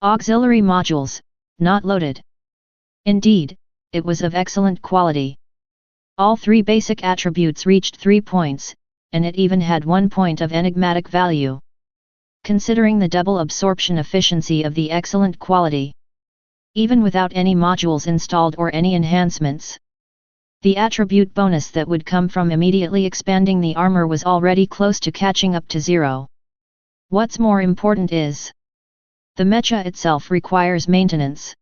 Auxiliary modules, not loaded. Indeed, it was of excellent quality. All 3 basic attributes reached 3 points, and it even had 1 point of enigmatic value. Considering the double absorption efficiency of the excellent quality, even without any modules installed or any enhancements, the attribute bonus that would come from immediately expanding the armor was already close to catching up to 0. What's more important is, the Mecha itself requires maintenance.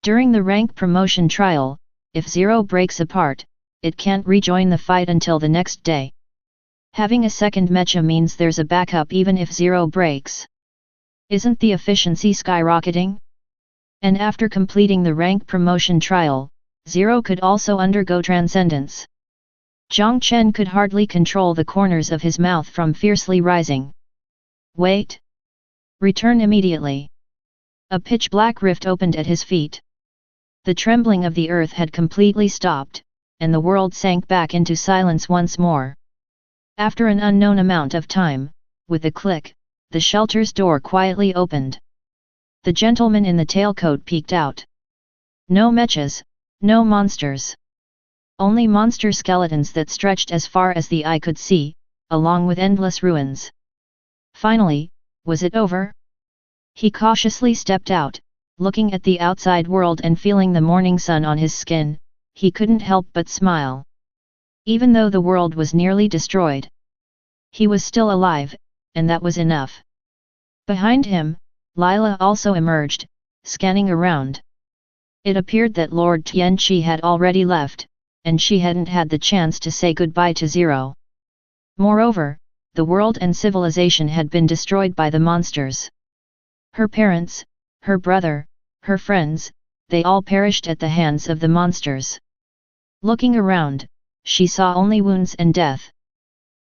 During the rank promotion trial, if 0 breaks apart, it can't rejoin the fight until the next day. Having a second Mecha means there's a backup even if 0 breaks. Isn't the efficiency skyrocketing? And after completing the rank promotion trial, 0 could also undergo transcendence. Jiang Chen could hardly control the corners of his mouth from fiercely rising. Wait! Return immediately! A pitch-black rift opened at his feet. The trembling of the earth had completely stopped, and the world sank back into silence once more. After an unknown amount of time, with a click, the shelter's door quietly opened. The gentleman in the tailcoat peeked out. No mechas, no monsters. Only monster skeletons that stretched as far as the eye could see, along with endless ruins. Finally, was it over? He cautiously stepped out, looking at the outside world and feeling the morning sun on his skin. He couldn't help but smile. Even though the world was nearly destroyed, he was still alive, and that was enough. Behind him, Lila also emerged, scanning around. It appeared that Lord Tianqi had already left, and she hadn't had the chance to say goodbye to 0. Moreover, the world and civilization had been destroyed by the monsters. Her parents, her brother, her friends, they all perished at the hands of the monsters. Looking around, she saw only wounds and death.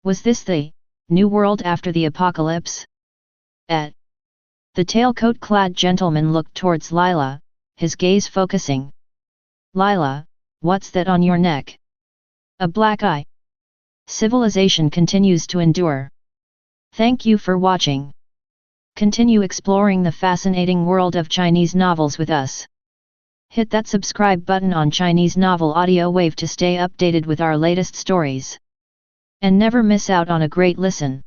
Was this the new world after the apocalypse? The tailcoat-clad gentleman looked towards Lila, his gaze focusing. Lila, what's that on your neck? A black eye. Civilization continues to endure. Thank you for watching. Continue exploring the fascinating world of Chinese novels with us. Hit that subscribe button on Chinese Novel Audiowave to stay updated with our latest stories. And never miss out on a great listen.